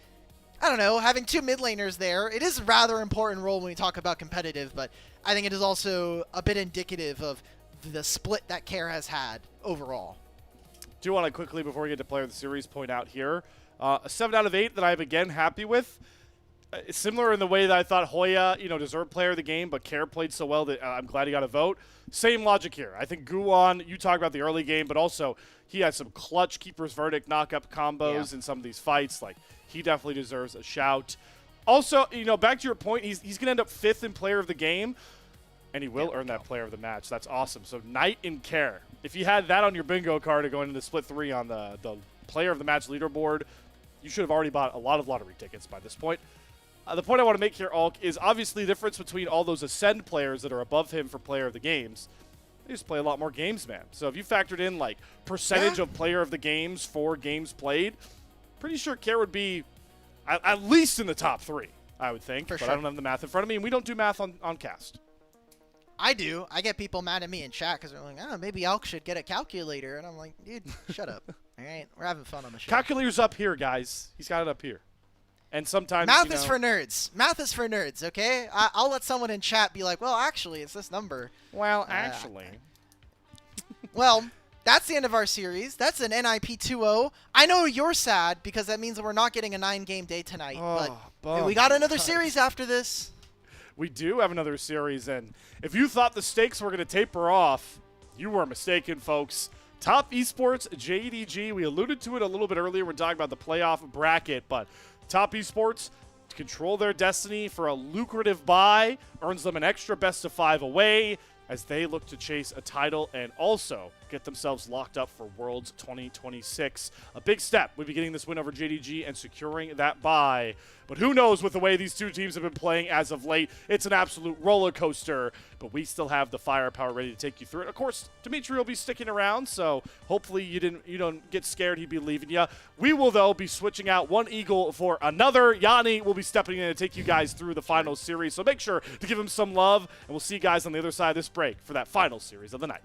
Speaker 7: I don't know, having two mid laners there, it is a rather important role when we talk about competitive, but I think it is also a bit indicative of the split that Kerr has had overall.
Speaker 6: Do want to quickly, before we get to Player of the Series, point out here, a 7 out of 8 that I'm again happy with. Similar in the way that I thought Hoya, deserved Player of the Game, but Kerr played so well that I'm glad he got a vote. Same logic here. I think Guwon, you talk about the early game, but also he had some clutch Keeper's Verdict knock-up combos in some of these fights. Like, he definitely deserves a shout. Also, back to your point, he's going to end up 5th in Player of the Game, and he will earn that Player of the Match. That's awesome. So Knight and Kerr. If you had that on your bingo card to go into the Split 3 on the Player of the Match leaderboard, you should have already bought a lot of lottery tickets by this point. The point I want to make here, Alk, is obviously the difference between all those Ascend players that are above him for Player of the Games. They just play a lot more games, man. So if you factored in, like, percentage of Player of the Games for games played, pretty sure Kerr would be at least in the top 3, I would think. But I don't have the math in front of me, and we don't do math on cast.
Speaker 7: I do. I get people mad at me in chat because they're like, maybe Alk should get a calculator. And I'm like, dude, shut up. All right? We're having fun on the show.
Speaker 6: Calculator's up here, guys. He's got it up here. And sometimes,
Speaker 7: Math is for nerds. Math is for nerds, okay? I'll let someone in chat be like, well, actually, it's this number.
Speaker 6: Well, actually.
Speaker 7: Well, that's the end of our series. That's an NIP 2-0. I know you're sad because that means that we're not getting a 9-game day tonight. But we got another series after this.
Speaker 6: We do have another series, and if you thought the stakes were going to taper off, you were mistaken, folks. Top Esports, JDG, we alluded to it a little bit earlier when talking about the playoff bracket, but Top Esports control their destiny for a lucrative buy, earns them an extra best of 5 away as they look to chase a title and also get themselves locked up for Worlds 2026. A big step would be getting this win over JDG and securing that bye. But who knows with the way these two teams have been playing as of late. It's an absolute roller coaster, but we still have the firepower ready to take you through it. Of course, Dimitri will be sticking around, so hopefully you don't get scared he'd be leaving you. We will, though, be switching out one Eagle for another. Yanni will be stepping in to take you guys through the final series, so make sure to give him some love, and we'll see you guys on the other side of this break for that final series of the night.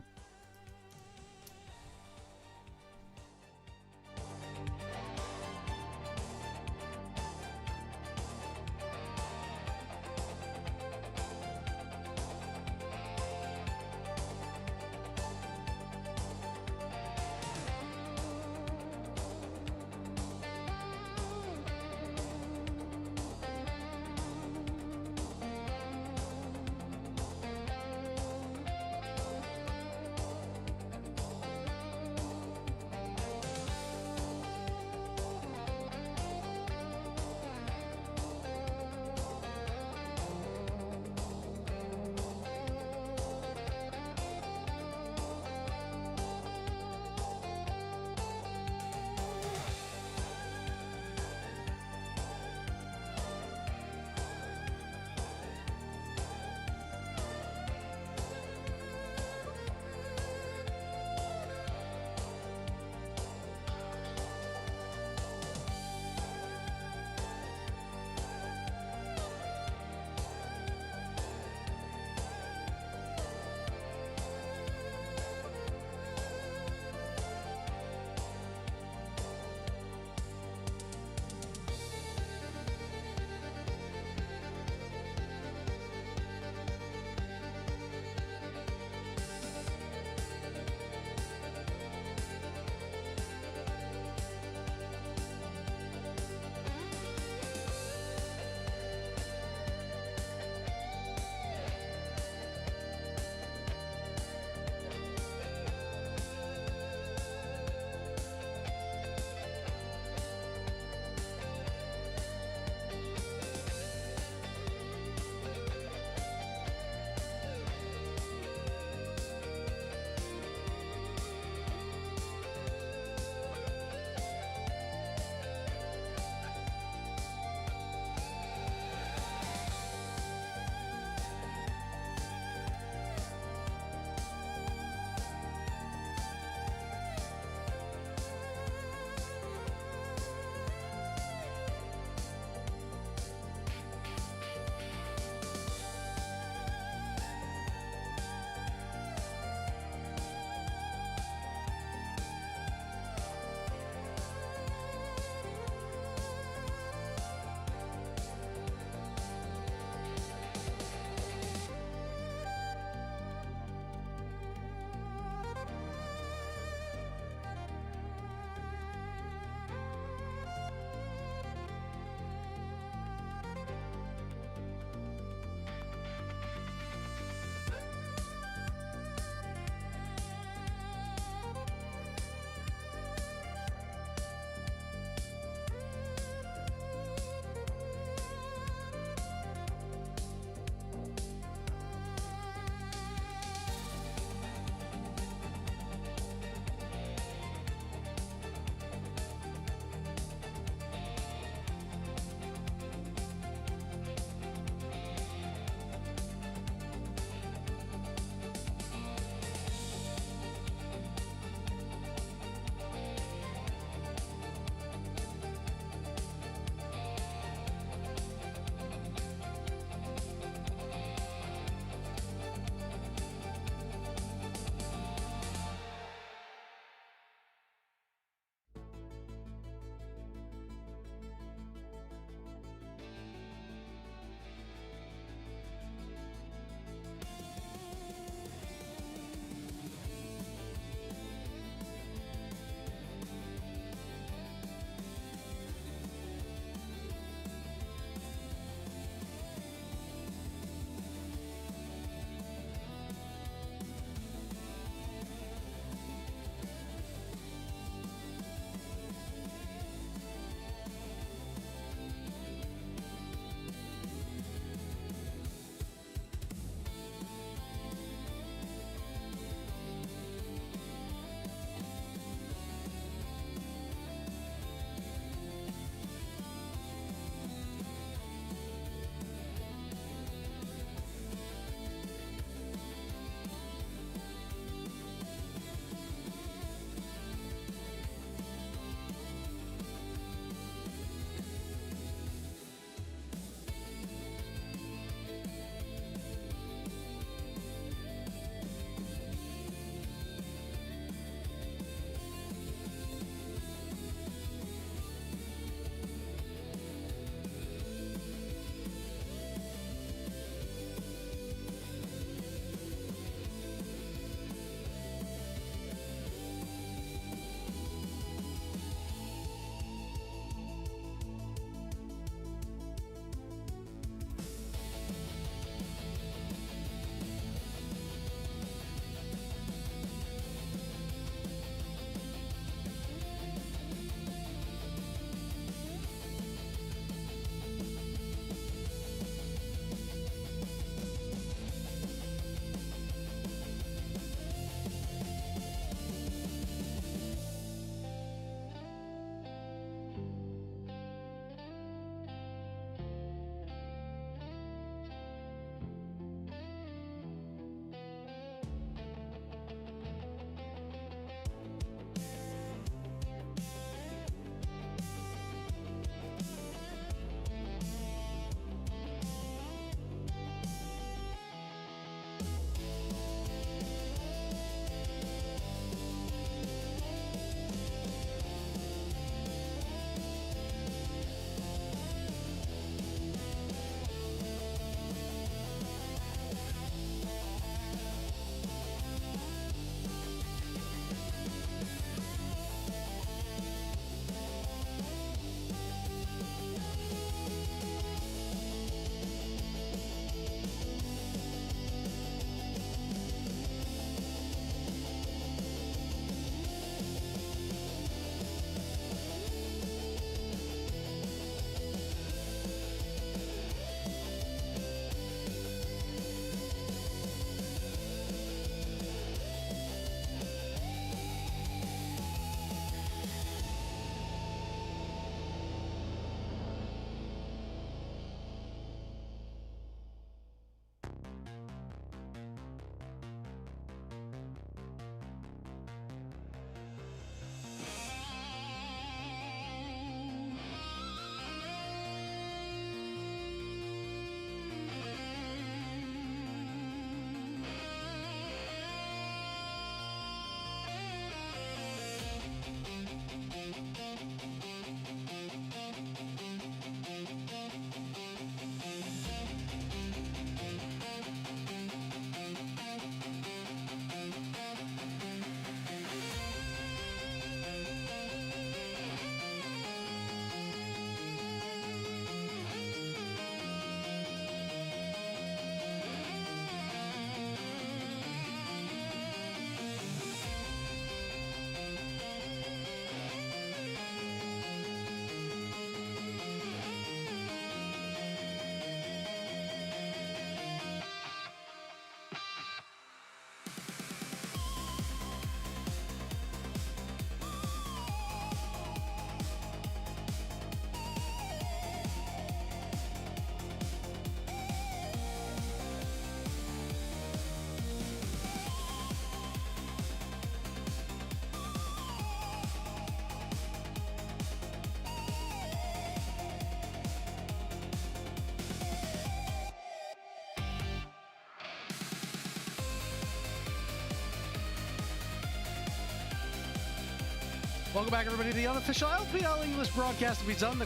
Speaker 8: Welcome back, everybody, to the unofficial LPL English broadcast.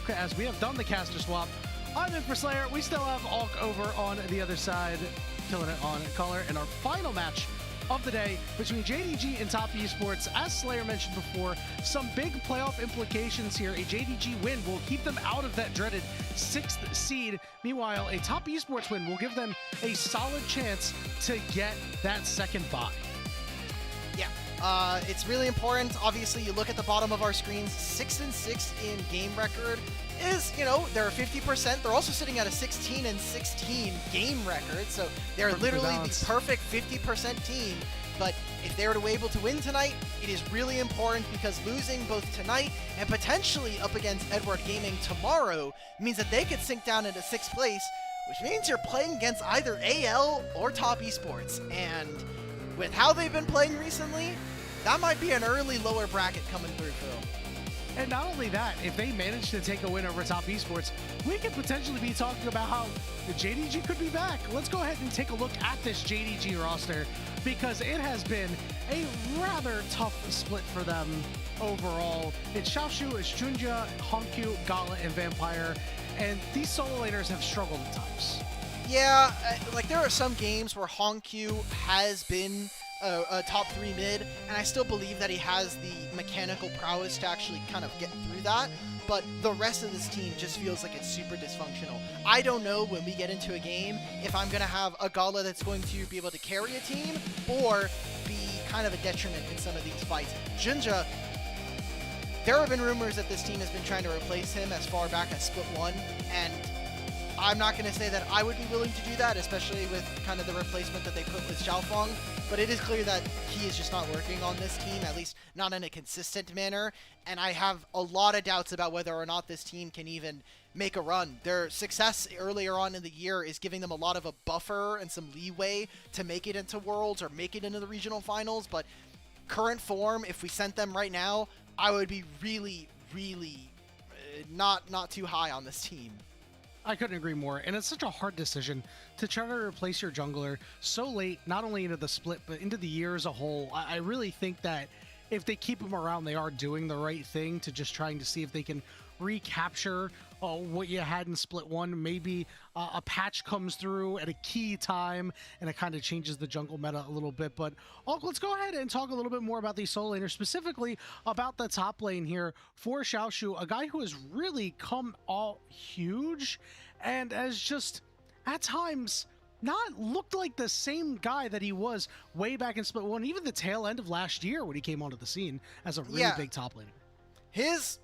Speaker 8: As we have done the caster swap. I'm in for Slayer. We still have Alk over on the other side, killing it on color. And our final match of the day between JDG and Top Esports. As Slayer mentioned before, some big playoff implications here. A JDG win will keep them out of that dreaded 6th seed. Meanwhile, a Top Esports win will give them a solid chance to get that second bye.
Speaker 7: Yeah. It's really important. Obviously, you look at the bottom of our screens, 6-6 in game record is, they're 50%. They're also sitting at a 16-16 game record, so they're literally the perfect 50% team. But if they were to be able to win tonight, it is really important because losing both tonight and potentially up against Edward Gaming tomorrow means that they could sink down into 6th place, which means you're playing against either AL or Top Esports. And with how they've been playing recently, that might be an early lower bracket coming through, Phil.
Speaker 8: And not only that, if they manage to take a win over Top Esports, we could potentially be talking about how the JDG could be back. Let's go ahead and take a look at this JDG roster because it has been a rather tough split for them overall. It's Xiaoshu, it's Junja, Honkyu, Gala, and Vampire, and these solo laners have struggled at times.
Speaker 7: Yeah, there are some games where Honkyu has been a top 3 mid, and I still believe that he has the mechanical prowess to actually kind of get through that, but the rest of this team just feels like it's super dysfunctional. I don't know when we get into a game if I'm going to have a Gala that's going to be able to carry a team or be kind of a detriment in some of these fights. Junja, there have been rumors that this team has been trying to replace him as far back as Split 1, and I'm not going to say that I would be willing to do that, especially with kind of the replacement that they put with Xiaofeng, but it is clear that he is just not working on this team, at least not in a consistent manner, and I have a lot of doubts about whether or not this team can even make a run. Their success earlier on in the year is giving them a lot of a buffer and some leeway to make it into Worlds or make it into the regional finals, but current form, if we sent them right now, I would be really, really not too high on this team.
Speaker 8: I couldn't agree more, and it's such a hard decision to try to replace your jungler so late, not only into the split, but into the year as a whole. I really think that if they keep him around, they are doing the right thing to just trying to see if they can recapture what you had in Split 1. Maybe a patch comes through at a key time, and it kind of changes the jungle meta a little bit. But let's go ahead and talk a little bit more about these solo laners, specifically about the top lane here for Xiaoshu, a guy who has really come all huge and has just, at times, not looked like the same guy that he was way back in Split 1, even the tail end of last year when he came onto the scene as a really big top laner.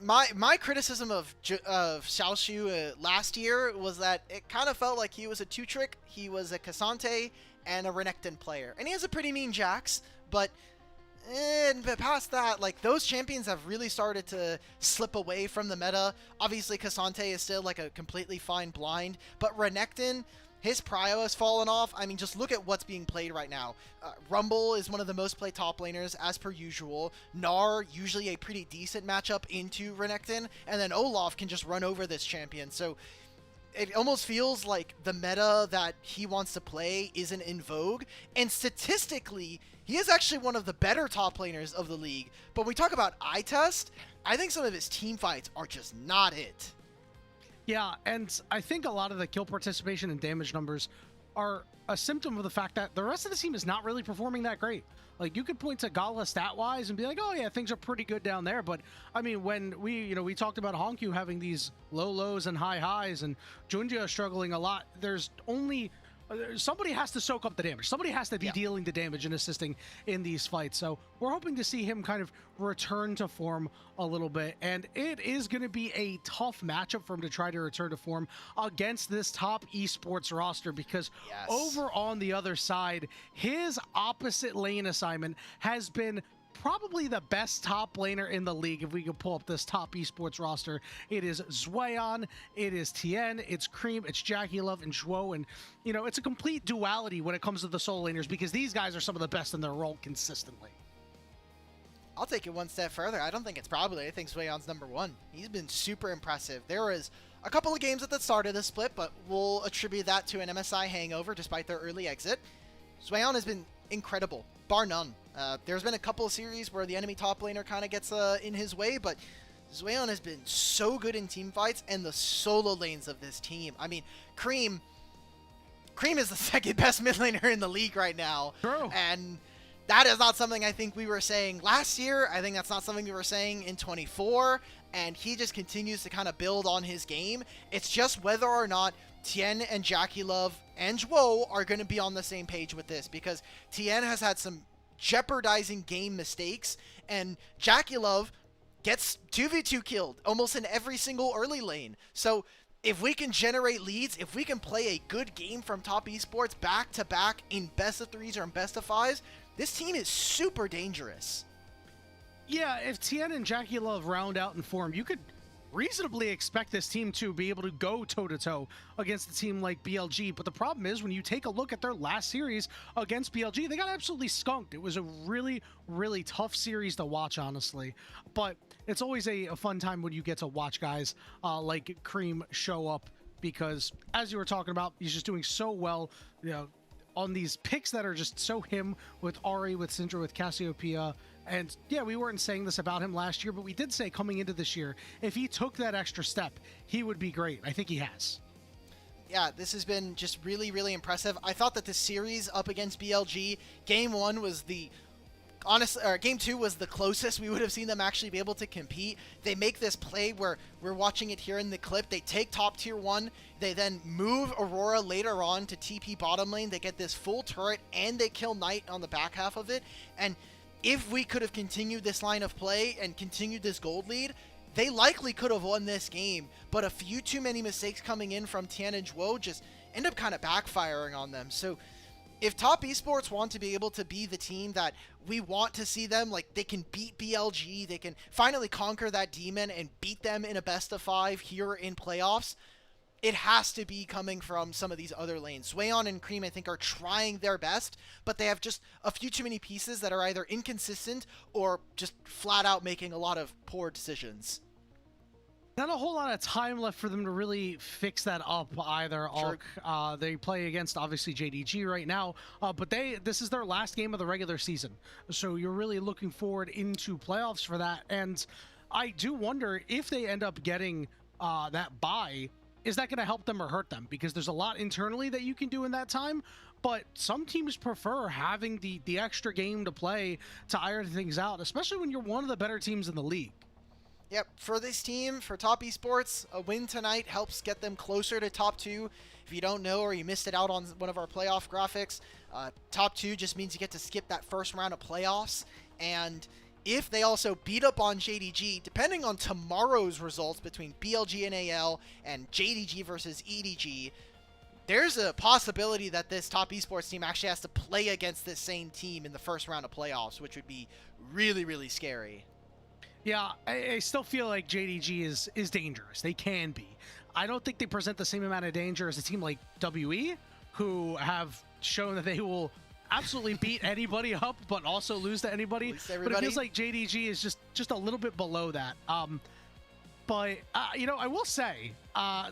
Speaker 7: My criticism of Xiaoshu last year was that it kind of felt like he was a two-trick. He was a Cassante and a Renekton player. And he has a pretty mean Jax, but past that, those champions have really started to slip away from the meta. Obviously, Cassante is still a completely fine blind, but Renekton, his prio has fallen off. I mean, just look at what's being played right now. Rumble is one of the most played top laners, as per usual. Gnar, usually a pretty decent matchup into Renekton, and then Olaf can just run over this champion. So it almost feels like the meta that he wants to play isn't in vogue, and statistically, he is actually one of the better top laners of the league. But when we talk about eye test, I think some of his team fights are just not it.
Speaker 8: Yeah, and I think a lot of the kill participation and damage numbers are a symptom of the fact that the rest of the team is not really performing that great. You could point to Gala stat-wise and be like, oh yeah, things are pretty good down there, but I mean, when we talked about Honkyu having these low lows and high highs and Junja struggling a lot, there's only somebody has to soak up the damage. Somebody has to be dealing the damage and assisting in these fights. So we're hoping to see him kind of return to form a little bit. And it is going to be a tough matchup for him to try to return to form against this top esports roster because over on the other side, his opposite lane assignment has been probably the best top laner in the league. If we could pull up this top esports roster, it is Zwayon, it is Tien, it's Cream, it's Jackie Love, and Zhuo, and it's a complete duality when it comes to the solo laners because these guys are some of the best in their role consistently.
Speaker 7: I'll take it one step further. I don't think it's probably. I think Zwayon's #1. He's been super impressive. There was a couple of games at the start of the split, but we'll attribute that to an MSI hangover despite their early exit. Zwayon has been incredible, bar none. There's been a couple of series where the enemy top laner kind of gets in his way, but Zweon has been so good in team fights, and the solo lanes of this team. I mean, Cream is the second best mid laner in the league right now.
Speaker 8: True.
Speaker 7: And that is not something I think we were saying last year. I think that's not something we were saying in 24. And he just continues to kind of build on his game. It's just whether or not Tien and Jackie Love and Zhuo are going to be on the same page with this, because Tien has had some jeopardizing game mistakes, and Jackie Love gets 2v2 killed almost in every single early lane. So if we can generate leads, if we can play a good game from Top Esports back to back in best of 3s or in best of 5s, this team is super dangerous.
Speaker 8: Yeah, if Tien and Jackie Love round out in form, you could reasonably expect this team to be able to go toe-to-toe against a team like BLG. But the problem is, when you take a look at their last series against BLG, they got absolutely skunked. It was a really, really tough series to watch, honestly. But it's always a fun time when you get to watch guys like Cream show up, because, as you were talking about, he's just doing so well, you know, on these picks that are just so him, with Ari, with Syndra, with Cassiopeia. And yeah, we weren't saying this about him last year, but we did say coming into this year, if he took that extra step, he would be great. I think he has.
Speaker 7: Yeah, this has been just really, really impressive. I thought that the series up against BLG, game 1 was the game 2 was the closest we would have seen them actually be able to compete. They make this play where we're watching it here in the clip. They take top tier 1. They then move Aurora later on to TP bottom lane. They get this full turret, and they kill Knight on the back half of it. And if we could have continued this line of play and continued this gold lead, they likely could have won this game. But a few too many mistakes coming in from Tien and Zhuo just end up kind of backfiring on them. So if Top Esports want to be able to be the team that we want to see them, like they can beat BLG, they can finally conquer that demon and beat them in a best of 5 here in playoffs, it has to be coming from some of these other lanes. Zweon and Cream, I think, are trying their best, but they have just a few too many pieces that are either inconsistent or just flat out making a lot of poor decisions.
Speaker 8: Not a whole lot of time left for them to really fix that up either.
Speaker 7: Sure.
Speaker 8: They play against, obviously, JDG right now, but this is their last game of the regular season. So you're really looking forward into playoffs for that. And I do wonder if they end up getting that bye, is that going to help them or hurt them? Because there's a lot internally that you can do in that time, but some teams prefer having the extra game to play to iron things out, especially when you're one of the better teams in the league.
Speaker 7: Yep, for this team, for Top Esports, a win tonight helps get them closer to top 2. If you don't know, or you missed it out on one of our playoff graphics, top 2 just means you get to skip that first round of playoffs. And if they also beat up on JDG, depending on tomorrow's results between BLG and AL and JDG versus EDG, there's a possibility that this Top Esports team actually has to play against this same team in the first round of playoffs, which would be really, really scary.
Speaker 8: Yeah, I still feel like JDG is dangerous. They can be. I don't think they present the same amount of danger as a team like WE, who have shown that they will absolutely beat anybody up, but also lose to anybody. But it feels like JDG is just a little bit below that. But you know, I will say,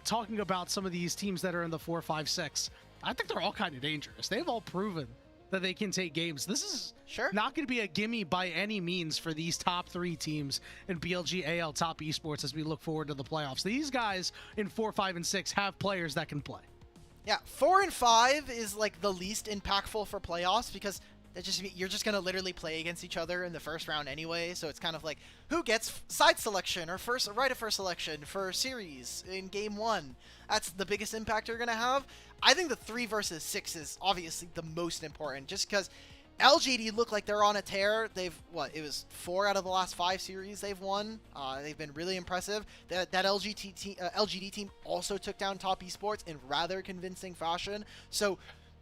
Speaker 8: talking about some of these teams that are in the 4, 5, 6, I think they're all kind of dangerous. They've all proven that they can take games. This is not going to be a gimme by any means for these top 3 teams in BLG, AL, Top Esports as we look forward to the playoffs. These guys in 4, 5, and 6 have players that can play.
Speaker 7: Yeah, 4 and 5 is like the least impactful for playoffs, because you're just going to literally play against each other in the first round anyway. So it's kind of like who gets side selection or right of first selection for series in game 1. That's the biggest impact you're going to have. I think the 3 versus 6 is obviously the most important, just because LGD look like they're on a tear. They've, it was 4 out of the last 5 series they've won. They've been really impressive. That LGD team also took down Top Esports in rather convincing fashion. So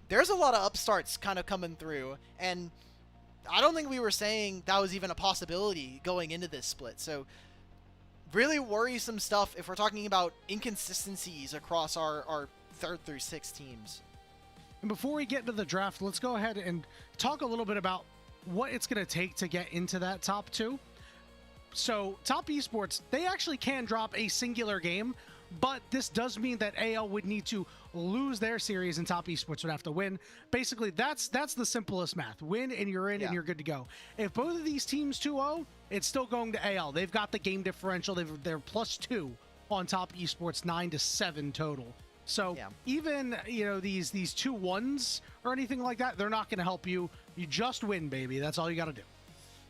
Speaker 7: there's a lot of upstarts kind of coming through, and I don't think we were saying that was even a possibility going into this split. So really worrisome stuff if we're talking about inconsistencies across our 3rd through 6 teams.
Speaker 8: And before we get into the draft, let's go ahead and talk a little bit about what it's going to take to get into that top 2. So Top Esports, they actually can drop a singular game, But this does mean that AL would need to lose their series and Top Esports would have to win. Basically, that's the simplest math. Win and you're in and you're good to go. If both of these teams 2-0, it's still going to AL. They've got the game differential. They're +2 on Top Esports, 9-7 total. So even, these 2-1s or anything like that, they're not going to help you. You just win, baby. That's all you got to do.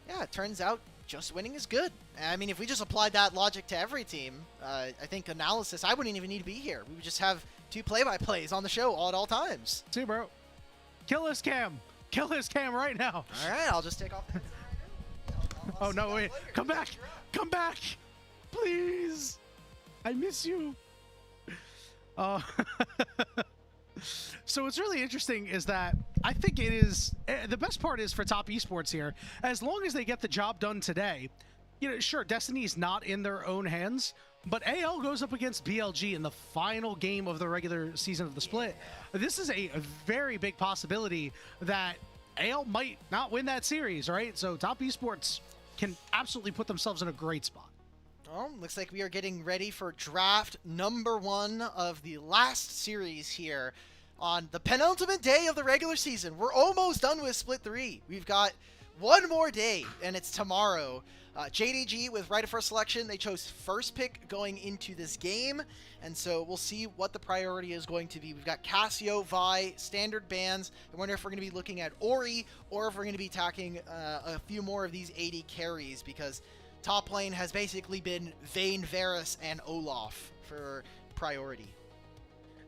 Speaker 7: Yeah, it turns out just winning is good. I mean, if we just applied that logic to every team, I think analysis, I wouldn't even need to be here. We would just have 2 play-by-plays on the show at all times.
Speaker 8: See, bro. Kill his cam. Kill his cam right now.
Speaker 7: All right, I'll just take off the
Speaker 8: Oh, no, wait. Come back. Come back. Please. I miss you. So what's really interesting is that I think it is the best part is for Top Esports here, as long as they get the job done today, sure, Destiny's not in their own hands, but AL goes up against BLG in the final game of the regular season of the split. This is a very big possibility that AL might not win that series, right? So Top Esports can absolutely put themselves in a great spot.
Speaker 7: Well, looks like we are getting ready for draft number 1 of the last series here on the penultimate day of the regular season. We're almost done with Split 3. We've got one more day, and it's tomorrow. JDG with right of first selection. They chose first pick going into this game, and so we'll see what the priority is going to be. We've got Casio, Vi, standard bans. I wonder if we're going to be looking at Ori, or if we're going to be attacking a few more of these 80 carries, because top lane has basically been Vayne, Varus, and Olaf for priority.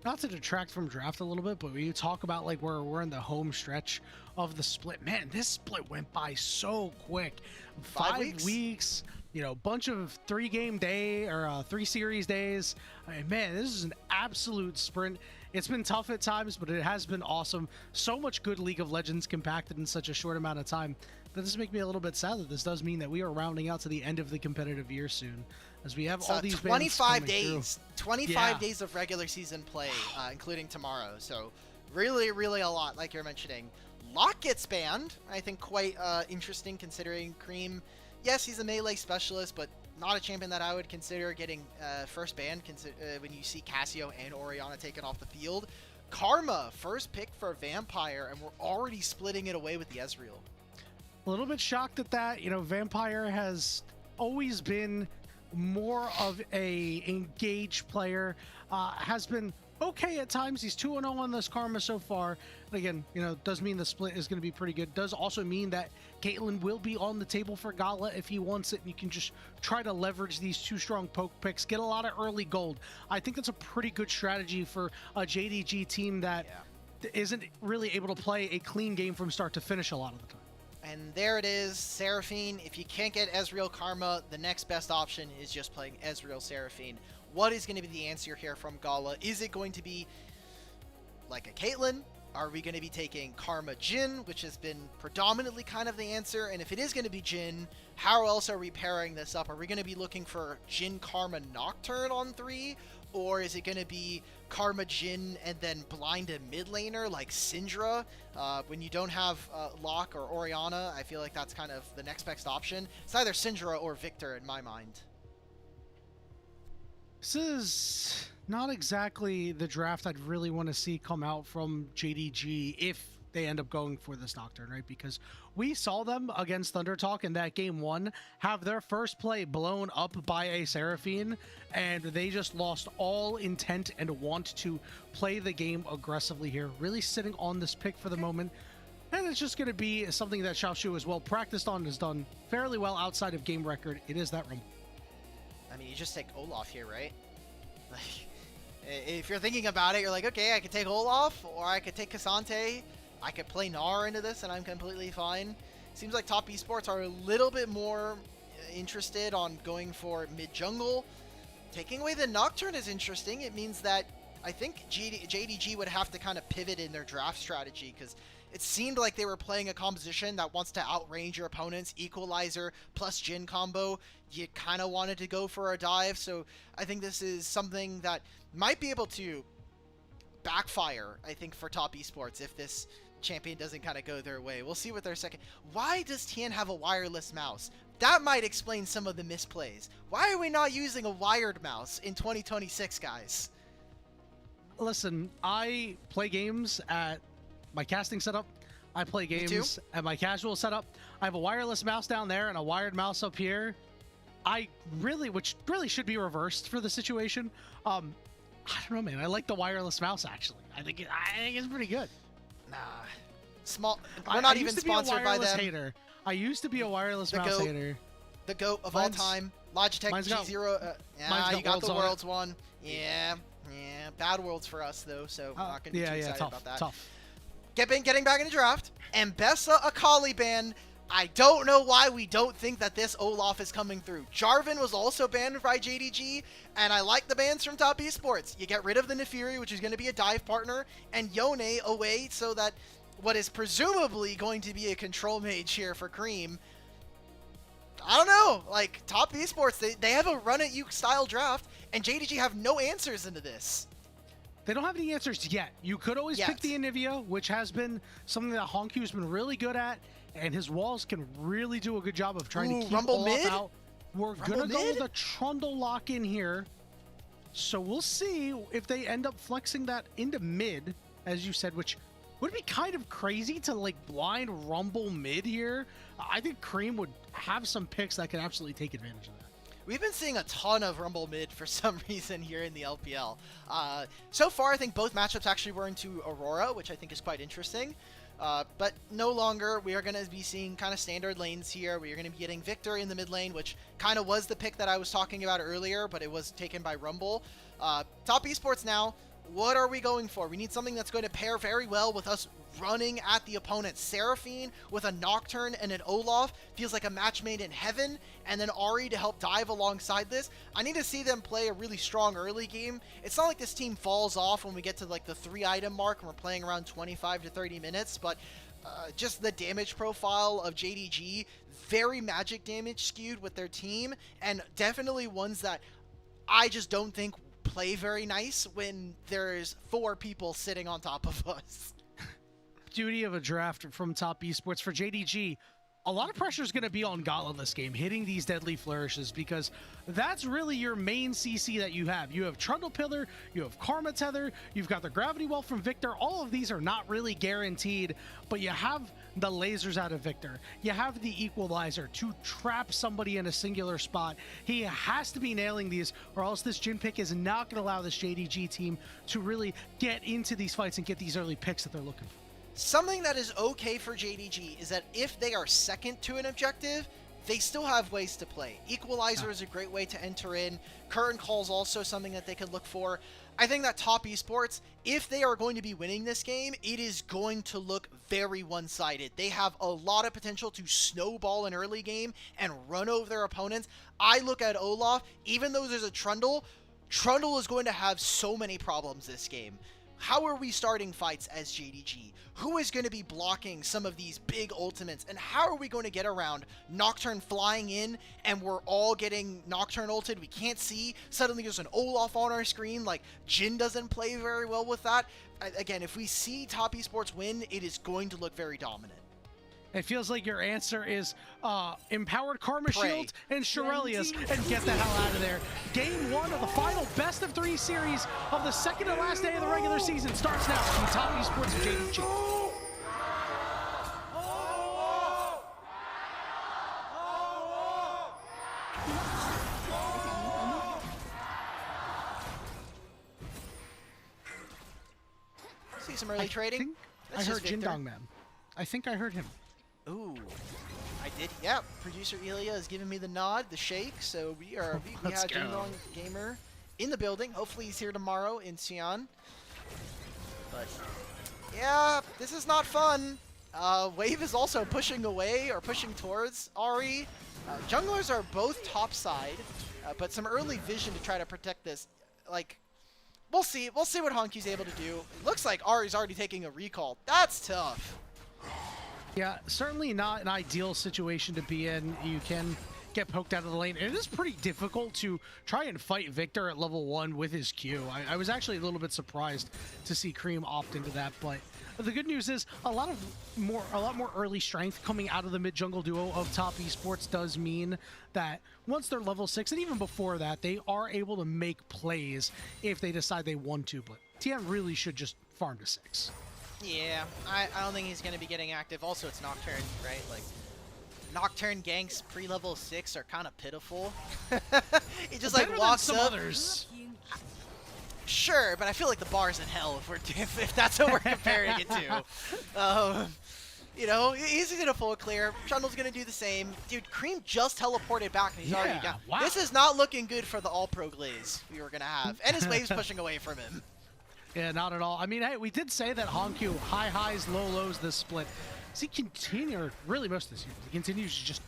Speaker 8: Not to detract from draft a little bit, but when you talk about like we're in the home stretch of the split, man, this split went by so quick. 5 weeks, bunch of 3-game day or 3 series days. I mean, man, this is an absolute sprint. It's been tough at times, but it has been awesome. So much good League of Legends compacted in such a short amount of time. That does make me a little bit sad that this does mean that we are rounding out to the end of the competitive year soon, as we have all these
Speaker 7: 25 days,
Speaker 8: through.
Speaker 7: 25 days of regular season play, including tomorrow. So really, really a lot, like you're mentioning. Locke gets banned. I think quite interesting considering Cream. Yes, he's a melee specialist, but not a champion that I would consider getting first banned when you see Casio and Orianna taken off the field. Karma, first pick for Vampire, and we're already splitting it away with the Ezreal.
Speaker 8: A little bit shocked at that. Vampire has always been more of a engaged player. Has been okay at times. He's 2-0 on this Karma so far. And again, does mean the split is going to be pretty good. Does also mean that Caitlyn will be on the table for Gala if he wants it, and you can just try to leverage these 2 strong poke picks, get a lot of early gold. I think that's a pretty good strategy for a JDG team that isn't really able to play a clean game from start to finish a lot of the time.
Speaker 7: And there it is, Seraphine. If you can't get Ezreal Karma, the next best option is just playing Ezreal Seraphine. What is going to be the answer here from Gala? Is it going to be like a Caitlyn? Are we going to be taking Karma Jhin, which has been predominantly kind of the answer? And if it is going to be Jhin, how else are we pairing this up? Are we going to be looking for Jhin Karma Nocturne on 3? Or is it going to be Karma Jhin and then blind a mid laner like Syndra? When you don't have Locke or Orianna, I feel like that's kind of the next best option. It's either Syndra or Victor in my mind.
Speaker 8: This is not exactly the draft I'd really want to see come out from JDG if they end up going for this Nocturne, right? Because we saw them against Thunder Talk in that game 1 have their first play blown up by a Seraphine, and they just lost all intent and want to play the game aggressively here. Really sitting on this pick for the moment. And it's just going to be something that Xiaoshu is well practiced on, has done fairly well outside of game record. It is that Rumble.
Speaker 7: I mean, you just take Olaf here, right? Like, if you're thinking about it, you're like, okay, I could take Olaf, or I could take Cassante. I could play Gnar into this, and I'm completely fine. Seems like Top Esports are a little bit more interested on going for mid-jungle. Taking away the Nocturne is interesting. It means that I think JDG would have to kind of pivot in their draft strategy, because it seemed like they were playing a composition that wants to outrange your opponent's Equalizer plus Jhin combo. You kind of wanted to go for a dive, so I think this is something that might be able to backfire, I think, for Top Esports if this champion doesn't kind of go their way. We'll see what their second... Why does Tien have a wireless mouse? that might explain some of the misplays. Why are we not using a wired mouse in 2026, guys?
Speaker 8: Listen, I play games at my casting setup. I play games at my casual setup. I have a wireless mouse down there and a wired mouse up here. Which really should be reversed for the situation. I don't know, man. I like the wireless mouse, actually. I think it's pretty good.
Speaker 7: Nah. We're not even sponsored by them.
Speaker 8: Hater. I used to be a wireless mouse hater.
Speaker 7: The GOAT of all time. Logitech G0. Yeah, you got the Worlds one. Yeah. Bad Worlds for us, though, so I'm not going to be too excited about that.
Speaker 8: Tough.
Speaker 7: Getting back in the draft. Mbessa Akali ban. I don't know why we don't think that this Olaf is coming through. Jarvan was also banned by JDG, and I like the bans from Top Esports. You get rid of the Nefiri, which is going to be a dive partner, and Yone away so that what is presumably going to be a control mage here for Cream. I don't know. Like, Top Esports, they have a run-at-you style draft, and JDG have no answers into this.
Speaker 8: They don't have any answers yet. You could always pick the Anivia, which has been something that Honkyu's been really good at, and his walls can really do a good job of trying to keep
Speaker 7: Rumble
Speaker 8: Olaf
Speaker 7: mid?
Speaker 8: out. We're going to go with a Trundle lock in here. So we'll see if they end up flexing that into mid, as you said, which would be kind of crazy to like blind Rumble mid here. I think Cream would have some picks that can absolutely take advantage of that.
Speaker 7: We've been seeing a ton of Rumble mid for some reason here in the LPL. So far, I think both matchups actually were into Aurora, which I think is quite interesting. But no longer. We are going to be seeing kind of standard lanes here. We are going to be getting Victor in the mid lane, which kind of was the pick that I was talking about earlier, but it was taken by Rumble. Top Esports now, what are we going for? We need something that's going to pair very well with us running at the opponent. Seraphine with a Nocturne and an Olaf feels like a match made in heaven, and then Ahri to help dive alongside this. I need to see them play a really strong early game. It's not like this team falls off when we get to like the 3-item mark and we're playing around 25 to 30 minutes, but just the damage profile of JDG, very magic damage skewed with their team, and definitely ones that I just don't think play very nice when there's 4 people sitting on top of us.
Speaker 8: Beauty of a draft from Top Esports for JDG. A lot of pressure is going to be on Gala this game, hitting these deadly flourishes, because that's really your main CC that you have. You have Trundle Pillar, you have Karma Tether, you've got the Gravity Well from Victor. All of these are not really guaranteed, but you have the lasers out of Victor. You have the Equalizer to trap somebody in a singular spot. He has to be nailing these, or else this Jhin pick is not going to allow this JDG team to really get into these fights and get these early picks that they're looking for.
Speaker 7: Something that is okay for JDG is that if they are second to an objective, they still have ways to play. Equalizer is a great way to enter in. Curtain Call is also something that they could look for. I think that Top Esports, if they are going to be winning this game, it is going to look very one-sided. They have a lot of potential to snowball an early game and run over their opponents. I look at Olaf, even though there's a Trundle is going to have so many problems this game. How are we starting fights as JDG? Who is going to be blocking some of these big ultimates? And how are we going to get around Nocturne flying in and we're all getting Nocturne ulted? We can't see. Suddenly there's an Olaf on our screen. Like, Jhin doesn't play very well with that. Again, if we see Top Esports win, it is going to look very dominant.
Speaker 8: It feels like your answer is Empowered Karma Shield and Shurelius, and get the hell out of there. Game 1 of the final best of 3 series of the second and last day of the regular season starts now from Top Esports and JDG.
Speaker 7: See some early trading.
Speaker 8: I heard Jindong Man. I think I heard him.
Speaker 7: Ooh, I did. Yeah, producer Ilya is giving me the nod, the shake. So we have Jindong Gamer in the building. Hopefully he's here tomorrow in Xi'an. But yeah, this is not fun. Wave is also pushing away or pushing towards Ahri. Junglers are both topside, but some early vision to try to protect this. Like, we'll see. We'll see what Honky's able to do. It looks like Ahri's already taking a recall. That's tough.
Speaker 8: Yeah, certainly not an ideal situation to be in. You can get poked out of the lane. It is pretty difficult to try and fight Victor at level 1 with his Q. I was actually a little bit surprised to see Cream opt into that, but the good news is a lot more early strength coming out of the mid jungle duo of Top Esports does mean that once they're level 6 and even before that, they are able to make plays if they decide they want to. But TN really should just farm to 6.
Speaker 7: Yeah, I don't think he's going to be getting active. Also, it's Nocturne, right? Like, Nocturne ganks pre-level 6 are kind of pitiful. He just like walks
Speaker 8: some
Speaker 7: up.
Speaker 8: Others.
Speaker 7: Sure, but I feel like the bar's in hell if that's what we're comparing it to. You know, he's gonna full clear. Trundle's gonna do the same. Dude, Cream just teleported back and he's already down.
Speaker 8: Wow.
Speaker 7: This is not looking good for the all-pro Glaze we were gonna have. And his wave's pushing away from him.
Speaker 8: Yeah, not at all. I mean, hey, we did say that Honkyu high highs, low lows this split. Does he continue, really most of this year, he continues to just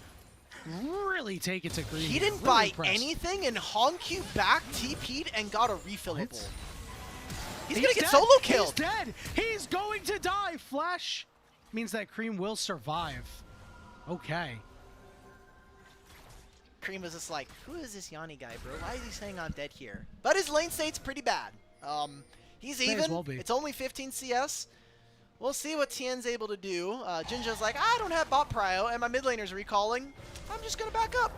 Speaker 8: really take it to green.
Speaker 7: He didn't
Speaker 8: Really
Speaker 7: buy
Speaker 8: impressed.
Speaker 7: anything, and Honkyu back TP'd and got a refillable.
Speaker 8: What?
Speaker 7: He's gonna get
Speaker 8: dead.
Speaker 7: solo killed.
Speaker 8: He's dead. He's going to die. Flash means that Cream will survive. Okay.
Speaker 7: Cream was just like, who is this Yanni guy, bro? Why is he saying I'm dead here? But his lane state's pretty bad. He's
Speaker 8: May as
Speaker 7: even.
Speaker 8: well be.
Speaker 7: It's only 15 CS. We'll see what Tien's able to do. Jinja's like, I don't have bot prio, and my mid laner's recalling. I'm just gonna back up.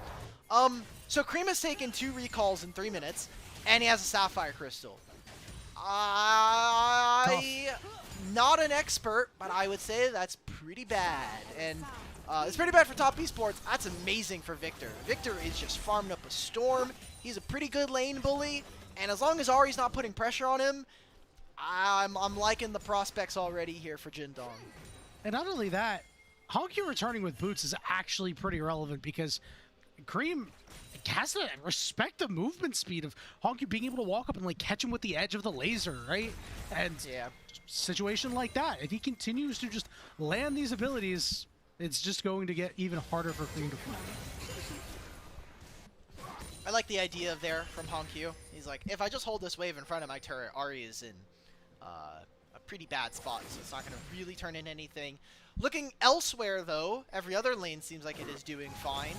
Speaker 7: So Cream has taken 2 recalls in 3 minutes, and he has a Sapphire Crystal. Not an expert, but I would say that's pretty bad. And it's pretty bad for Top Esports. That's amazing for Victor. Victor is just farming up a storm. He's a pretty good lane bully, and as long as Ari's not putting pressure on him, I'm liking the prospects already here for Jindong.
Speaker 8: And not only that, Honkyu returning with boots is actually pretty relevant because Cream has to respect the movement speed of Honkyu being able to walk up and like catch him with the edge of the laser, right? And
Speaker 7: Yeah.
Speaker 8: situation like that, if he continues to just land these abilities, it's just going to get even harder for Cream to play.
Speaker 7: I like the idea of there from Honkyu. He's like, if I just hold this wave in front of my turret, Ari is in a pretty bad spot, so it's not going to really turn in anything. Looking elsewhere, though, every other lane seems like it is doing fine.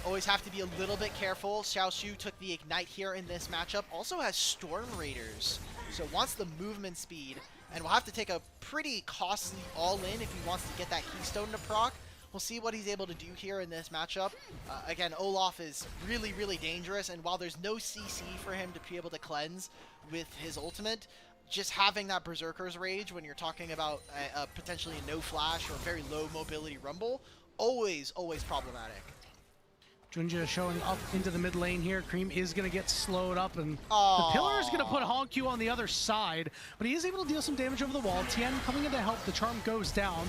Speaker 7: Always have to be a little bit careful. Xiaoshu took the Ignite here in this matchup. Also has Storm Raiders, so wants the movement speed, and will have to take a pretty costly all-in if he wants to get that Keystone to proc. We'll see what he's able to do here in this matchup. Again, Olaf is really, really dangerous, and while there's no CC for him to be able to cleanse with his ultimate, just having that Berserker's Rage when you're talking about potentially a no flash or very low mobility rumble, always problematic.
Speaker 8: Junja showing up into the mid lane here. Cream is going to get slowed up, and the pillar is going to put Honkyu on the other side, but he is able to deal some damage over the wall. Tien coming in to help. The charm goes down.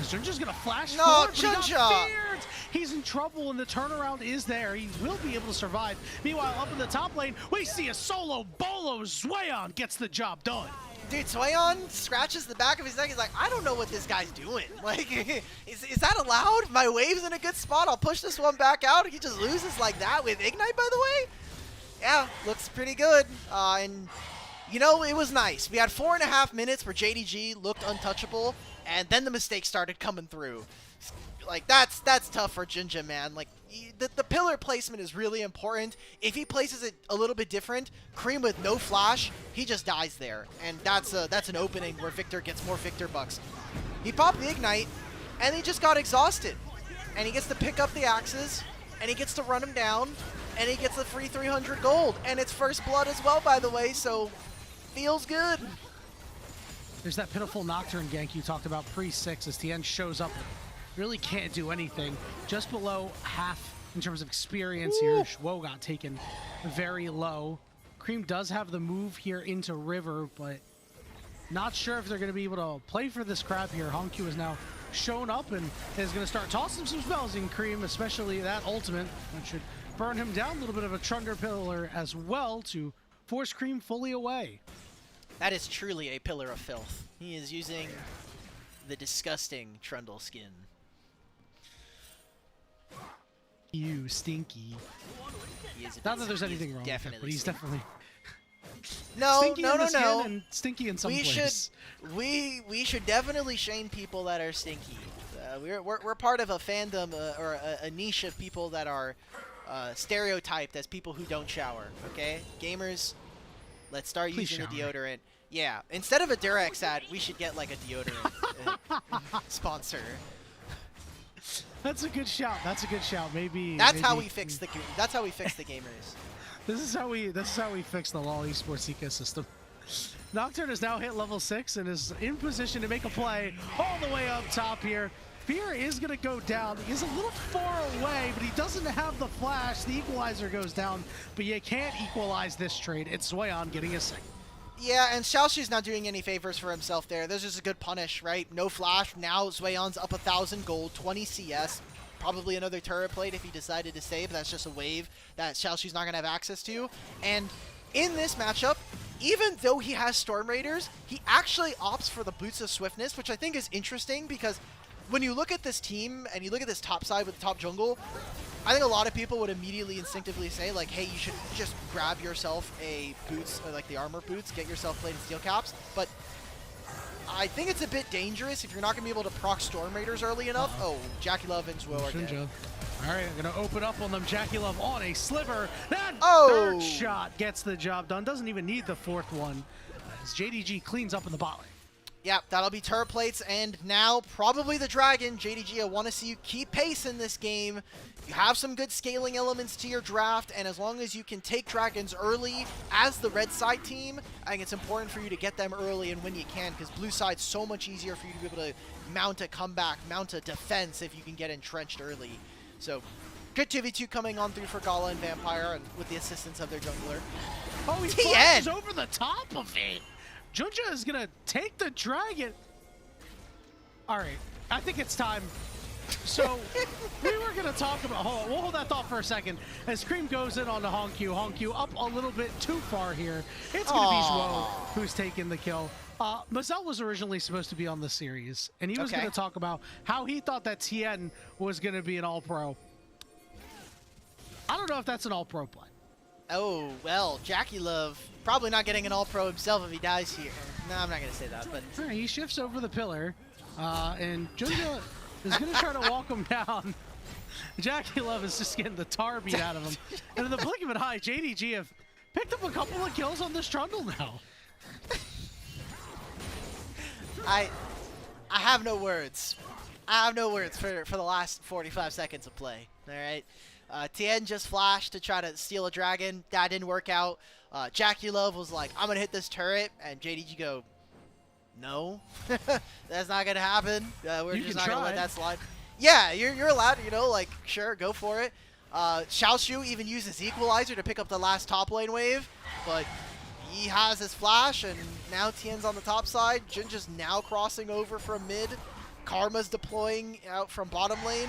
Speaker 8: As Junja's going to flash forward, but he got feared. He's in trouble, and the turnaround is there. He will be able to survive. Meanwhile, up in the top lane, we see a solo Bolo. Zwayon gets the job done.
Speaker 7: Dude, Zwayon scratches the back of his neck. He's like, I don't know what this guy's doing. Like, is that allowed? My wave's in a good spot. I'll push this one back out. He just loses like that with Ignite, by the way. Yeah, looks pretty good. And, you know, it was nice. We had 4.5 minutes where JDG looked untouchable, and then the mistakes started coming through. Like, that's tough for Jinja, man. Like, the pillar placement is really important. If he places it a little bit different, Cream with no flash, he just dies there. And that's an opening where Victor gets more Victor bucks. He popped the Ignite, and he just got exhausted. And he gets to pick up the axes, and he gets to run him down, and he gets the free 300 gold. And it's first blood as well, by the way, so feels good.
Speaker 8: There's that pitiful Nocturne gank you talked about pre-6 as Tien shows up. Really can't do anything. Just below half in terms of experience here. Shwo got taken very low. Cream does have the move here into River, but not sure if they're going to be able to play for this crab here. Honkyu is now shown up and is going to start tossing some spells in Cream, especially that ultimate. That should burn him down. A little bit of a Trunder Pillar as well to force Cream fully away.
Speaker 7: That is truly a pillar of filth. He is using the disgusting Trundle skin.
Speaker 8: You stinky.
Speaker 7: He is
Speaker 8: Not that there's anything wrong with it,
Speaker 7: definitely
Speaker 8: but he's
Speaker 7: stinky.
Speaker 8: definitely
Speaker 7: No,
Speaker 8: stinky in the skin
Speaker 7: no.
Speaker 8: and stinky in some
Speaker 7: We
Speaker 8: place.
Speaker 7: should definitely shame people that are stinky. We're part of a fandom or a niche of people that are stereotyped as people who don't shower. Okay, gamers, let's start
Speaker 8: Please
Speaker 7: using the
Speaker 8: shower.
Speaker 7: deodorant. Yeah, instead of a Durex ad, we should get like a deodorant sponsor.
Speaker 8: That's a good shout. That's a good shout. Maybe
Speaker 7: That's how
Speaker 8: maybe-
Speaker 7: we fix the that's how we fix the gamers.
Speaker 8: This is how we fix the LoL esports ecosystem. Nocturne has now hit level 6 and is in position to make a play all the way up top here. Fear is going to go down. He's a little far away, but he doesn't have the flash. The equalizer goes down, but you can't equalize this trade. It's Swayon getting a second.
Speaker 7: Yeah, and Xiaoshu's not doing any favors for himself there. This is a good punish, right? No flash. Now Zwayon's up 1,000 gold, 20 CS. Probably another turret plate if he decided to save. That's just a wave that Xiaoshu's not going to have access to. And in this matchup, even though he has Storm Raiders, he actually opts for the Boots of Swiftness, which I think is interesting because when you look at this team and you look at this top side with the top jungle, I think a lot of people would immediately instinctively say, like, hey, you should just grab yourself a boots, like the armor boots, get yourself plated steel caps. But I think it's a bit dangerous if you're not going to be able to proc Storm Raiders early enough. Oh, Jackie Love and Zwo are dead.
Speaker 8: All right, I'm going to open up on them. Jackie Love on a sliver. That
Speaker 7: Oh!
Speaker 8: third shot gets the job done. Doesn't even need the fourth one as JDG cleans up in the bot lane.
Speaker 7: Yeah, that'll be turret plates, and now probably the Dragon. JDG, I want to see you keep pace in this game. You have some good scaling elements to your draft, and as long as you can take Dragons early as the red side team, I think it's important for you to get them early and when you can, because blue side's so much easier for you to be able to mount a comeback, mount a defense if you can get entrenched early. So, good 2v2 coming on through for Gala and Vampire, and with the assistance of their jungler.
Speaker 8: Oh, he
Speaker 7: TN!
Speaker 8: flashes over the top of it. Junja is going to take the Dragon. All right, I think it's time. So, we were going to talk about... Hold on, we'll hold that thought for a second. As Cream goes in on the Honkyu. Honkyu up a little bit too far here. It's going to be Zwo who's taking the kill. Mazel was originally supposed to be on the series, and he was
Speaker 7: Okay.
Speaker 8: going to talk about how he thought that TN was going to be an all-pro. I don't know if that's an all-pro play.
Speaker 7: Oh, well, Jackie Love probably not getting an all-pro himself if he dies here. No, I'm not going to say that, but...
Speaker 8: All right, he shifts over the pillar, and Junja is going to try to walk him down. Jackie Love is just getting the tar beat out of him. And in the blink of an eye, JDG have picked up a couple of kills on this Trundle now.
Speaker 7: I have no words. I have no words for the last 45 seconds of play. All right. Tien just flashed to try to steal a dragon. That didn't work out. Jackie Love was like, I'm going to hit this turret. And JDG go, no, that's not going to happen. We're
Speaker 8: You
Speaker 7: just
Speaker 8: can
Speaker 7: not going to
Speaker 8: try.
Speaker 7: let that slide. Yeah, you're allowed, you know, like, sure, go for it. Xiaoshu even uses Equalizer to pick up the last top lane wave. But he has his flash, and now Tien's on the top side. Junja's now crossing over from mid. Karma's deploying out from bottom lane.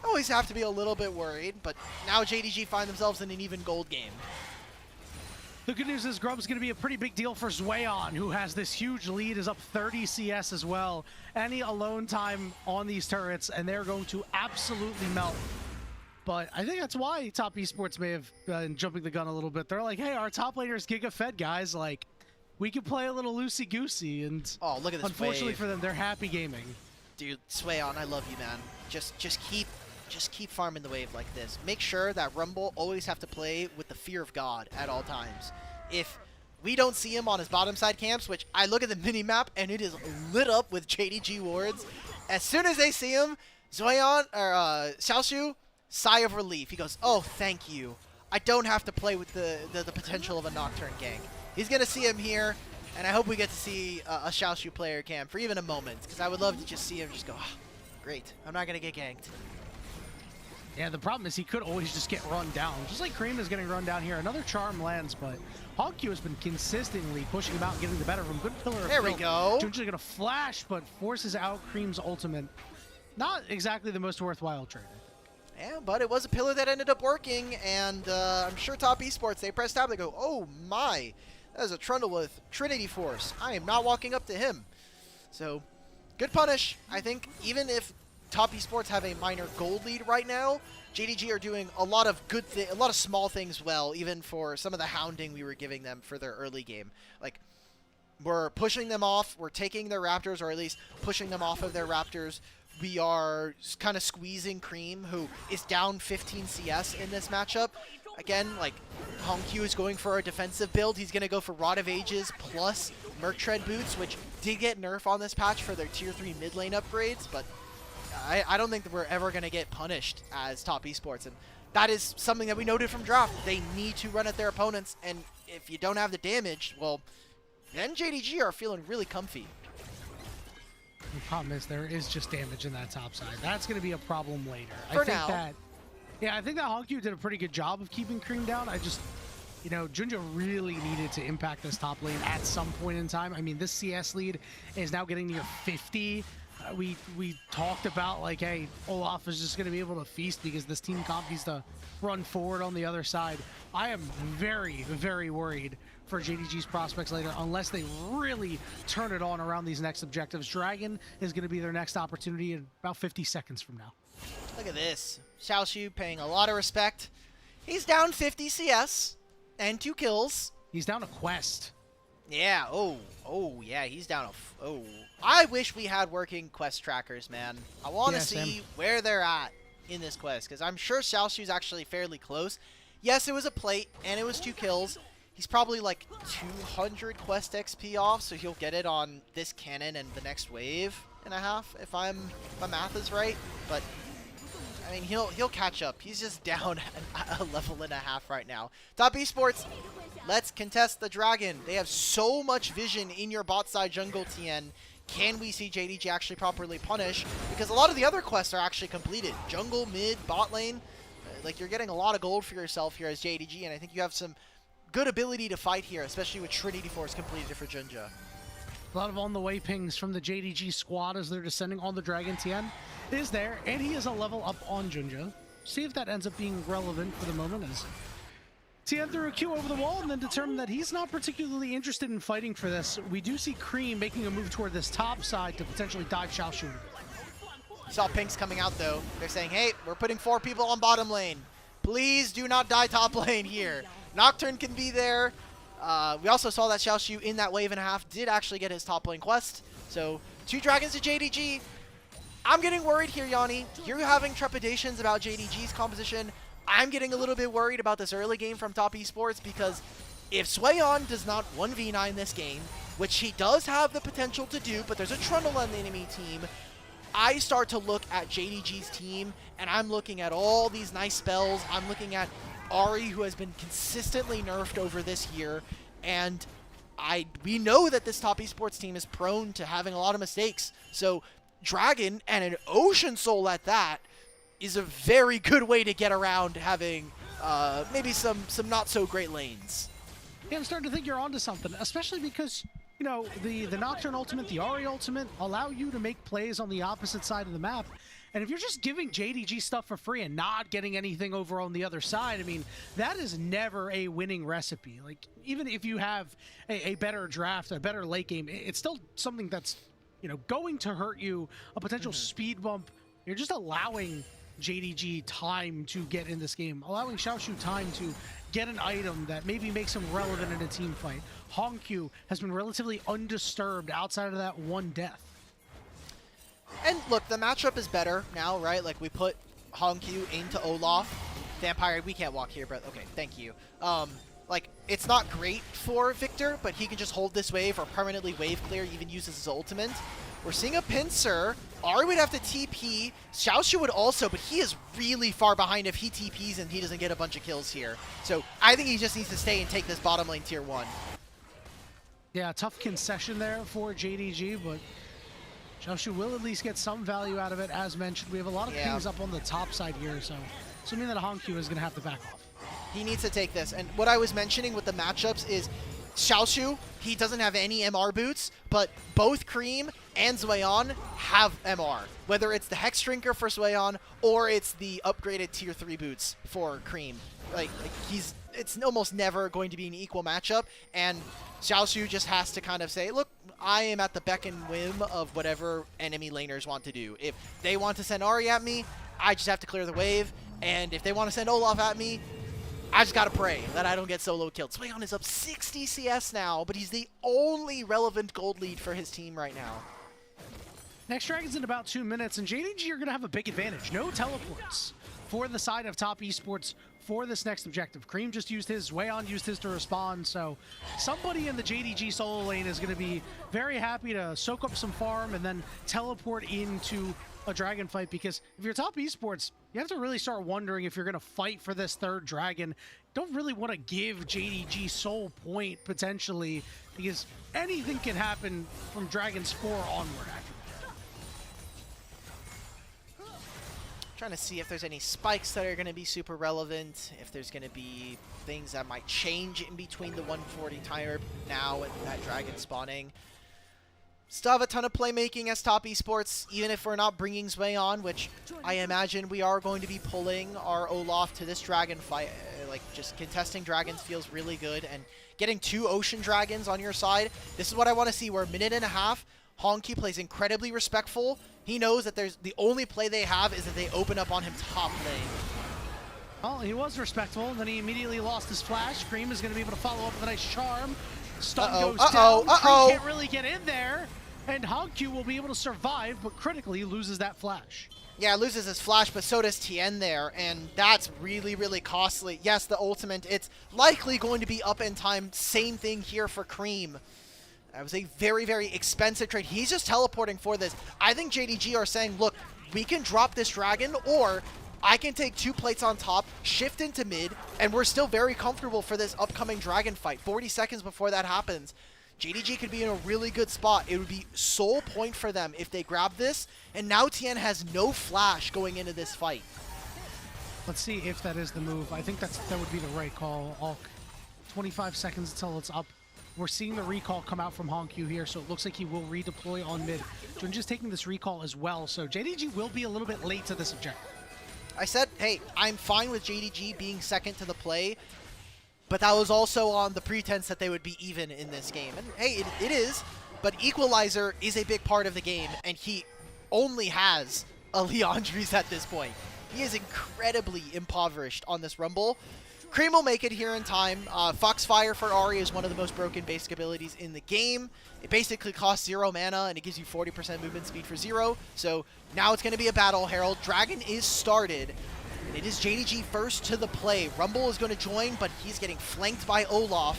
Speaker 7: Always have to be a little bit worried, but now JDG find themselves in an even gold game.
Speaker 8: The good news is Grub's going to be a pretty big deal for Zwayon, who has this huge lead, is up 30 CS as well. Any alone time on these turrets, and they're going to absolutely melt. But I think that's why Top Esports may have been jumping the gun a little bit. They're like, hey, our top laner's Giga Fed, guys. Like, we can play a little loosey-goosey. And
Speaker 7: Oh, look at this
Speaker 8: unfortunately
Speaker 7: wave.
Speaker 8: for them, they're happy gaming.
Speaker 7: Dude, Swayon, I love you, man. Just keep farming the wave like this. Make sure that Rumble always have to play with the fear of God at all times. If we don't see him on his bottom side camps, which I look at the mini-map and it is lit up with JDG wards, as soon as they see him, Zwayon, or Xiaoshu, sigh of relief. He goes, oh, thank you. I don't have to play with the potential of a Nocturne gank. He's going to see him here, and I hope we get to see a Xiaoshu player camp for even a moment, because I would love to just see him just go, oh, great, I'm not going to get ganked.
Speaker 8: Yeah, the problem is he could always just get run down. Just like Cream is getting run down here. Another charm lands, but Honkyu has been consistently pushing him out and getting the better of him. Good pillar of
Speaker 7: There we
Speaker 8: filth.
Speaker 7: go.
Speaker 8: Junja's going to flash, but forces out Cream's ultimate. Not exactly the most worthwhile trade.
Speaker 7: Yeah, but it was a pillar that ended up working, and I'm sure Top Esports, they press tab, they go, oh my, that is a Trundle with Trinity Force. I am not walking up to him. So, good punish. I think even if Top Esports have a minor gold lead right now, JDG are doing a lot of a lot of small things well, even for some of the hounding we were giving them for their early game. Like, we're pushing them off, we're taking their Raptors, or at least pushing them off of their Raptors. we are kind of squeezing Cream, who is down 15 CS in this matchup. Again, like, Hongq is going for a defensive build. He's going to go for Rod of Ages plus Merc Tread Boots, which did get nerfed on this patch for their Tier 3 mid lane upgrades, but I don't think that we're ever going to get punished as top esports, and that is something that we noted from draft. They need to run at their opponents, and if you don't have the damage, well, then JDG are feeling really comfy.
Speaker 8: The problem is there is just damage in that top side. That's going to be a problem later.
Speaker 7: For
Speaker 8: I think
Speaker 7: now.
Speaker 8: I think that Hongq did a pretty good job of keeping Cream down. I just, you know, Junja really needed to impact this top lane at some point in time. I mean, this CS lead is now getting near 50. We talked about, like, hey, Olaf is just going to be able to feast because this team comp needs to run forward on the other side. I am very, very worried for JDG's prospects later unless they really turn it on around these next objectives. Dragon is going to be their next opportunity in about 50 seconds from now.
Speaker 7: Look at this. Xiaoshu paying a lot of respect. He's down 50 CS and 2 kills.
Speaker 8: He's down a quest.
Speaker 7: Yeah, oh, yeah, he's down a... I wish we had working quest trackers, man. I want to see where they're at in this quest, because I'm sure Xiaoshu's actually fairly close. Yes, it was a plate, and it was 2 kills. He's probably like 200 quest XP off, so he'll get it on this cannon and the next wave and a half, if my math is right. But I mean, he'll catch up. He's just down a level and a half right now. Top Esports, let's contest the dragon. They have so much vision in your bot side jungle, TN. Can we see JDG actually properly punish? Because a lot of the other quests are actually completed. Jungle, mid, bot lane. Like, you're getting a lot of gold for yourself here as JDG, and I think you have some good ability to fight here, especially with Trinity Force completed for Junja.
Speaker 8: A lot of on-the-way pings from the JDG squad as they're descending on the Dragon. TN is there, and he is a level up on Junja. See if that ends up being relevant for the moment, as TN threw a Q over the wall and then determined that he's not particularly interested in fighting for this. We do see Cream making a move toward this top side to potentially dive Xiaoshu.
Speaker 7: Saw pinks coming out, though. They're saying, hey, we're putting 4 people on bottom lane. Please do not die top lane here. Nocturne can be there. We also saw that Xiaoshu in that wave and a half did actually get his top lane quest. So 2 dragons to JDG. I'm getting worried here, Yanni. You're having trepidations about JDG's composition. I'm getting a little bit worried about this early game from Top Esports, because if Swayon does not 1v9 this game, which he does have the potential to do, but there's a Trundle on the enemy team, I start to look at JDG's team, and I'm looking at all these nice spells. I'm looking at Ahri, who has been consistently nerfed over this year, and we know that this Top Esports team is prone to having a lot of mistakes. So Dragon, and an Ocean Soul at that, is a very good way to get around having maybe some not so great lanes.
Speaker 8: Yeah, I'm starting to think you're onto something, especially because, you know, the Nocturne ultimate, the Ahri ultimate allow you to make plays on the opposite side of the map. And if you're just giving JDG stuff for free and not getting anything over on the other side, I mean, that is never a winning recipe. Like, even if you have a better draft, a better late game, it's still something that's, you know, going to hurt you, a potential speed bump. You're just allowing JDG time to get in this game, allowing Xiaoshu time to get an item that maybe makes him relevant in a team fight. Hongq has been relatively undisturbed outside of that one death.
Speaker 7: And look, the matchup is better now, right? Like, we put Hongq into Olaf. Vampire, we can't walk here, but okay, thank you. Like, it's not great for Victor, but he can just hold this wave or permanently wave clear, even uses his ultimate. We're seeing a pincer. Ahri would have to TP. Xiaoshu would also, but he is really far behind if he TPs and he doesn't get a bunch of kills here. So I think he just needs to stay and take this bottom lane tier 1.
Speaker 8: Yeah, tough concession there for JDG, but Xiaoshu will at least get some value out of it. As mentioned, we have a lot of pings up on the top side here, so assuming that Hongq is going to have to back off.
Speaker 7: He needs to take this. And what I was mentioning with the matchups is Xiaoshu, he doesn't have any MR boots, but both Cream and Swayon have MR. Whether it's the Hex Drinker for Swayon or it's the upgraded tier 3 boots for Cream. Like it's almost never going to be an equal matchup, and Xiaoshu just has to kind of say, look, I am at the beck and whim of whatever enemy laners want to do. If they want to send Ahri at me, I just have to clear the wave, and if they want to send Olaf at me, I just gotta pray that I don't get solo killed. Swayon is up 60 CS now, but he's the only relevant gold lead for his team right now.
Speaker 8: Next Dragon's in about 2 minutes, and JDG are going to have a big advantage. No teleports for the side of Top Esports for this next objective. Cream just used his, Wayon used his to respond, so somebody in the JDG solo lane is going to be very happy to soak up some farm and then teleport into a dragon fight, because if you're Top Esports, you have to really start wondering if you're going to fight for this third dragon. Don't really want to give JDG soul point, potentially, because anything can happen from Dragon's 4 onward after.
Speaker 7: Trying to see if there's any spikes that are going to be super relevant, if there's going to be things that might change in between the 140 timer now and that dragon spawning. Still have a ton of playmaking as Top Esports, even if we're not bringing Zwei on, which I imagine we are going to be pulling our Olaf to this dragon fight. Like, just contesting dragons feels really good, and getting 2 ocean dragons on your side, this is what I want to see. We're a minute and a half. Honky plays incredibly respectful. He knows that the only play they have is that they open up on him top lane.
Speaker 8: Well, he was respectful, and then he immediately lost his flash. Cream is going to be able to follow up with a nice charm. Stun goes down. Cream can't really get in there, and Hogq will be able to survive, but critically loses that flash.
Speaker 7: Yeah, loses his flash, but so does TN there, and that's really, really costly. Yes, the ultimate, it's likely going to be up in time. Same thing here for Cream. That was a very, very expensive trade. He's just teleporting for this. I think JDG are saying, look, we can drop this dragon, or I can take 2 plates on top, shift into mid, and we're still very comfortable for this upcoming dragon fight. 40 seconds before that happens. JDG could be in a really good spot. It would be soul point for them if they grab this, and now TN has no flash going into this fight.
Speaker 8: Let's see if that is the move. I think that would be the right call. Alk, 25 seconds until it's up. We're seeing the recall come out from Hongq here, so it looks like he will redeploy on mid. Junja's taking this recall as well, so JDG will be a little bit late to this objective.
Speaker 7: I said, hey, I'm fine with JDG being second to the play, but that was also on the pretense that they would be even in this game. And hey, it is, but Equalizer is a big part of the game, and he only has a Leandries at this point. He is incredibly impoverished on this Rumble. Cream will make it here in time. Foxfire for Ahri is one of the most broken basic abilities in the game. It basically costs 0 mana, and it gives you 40% movement speed for 0. So now it's going to be a battle, Herald. Dragon is started. And it is JDG first to the play. Rumble is going to join, but he's getting flanked by Olaf.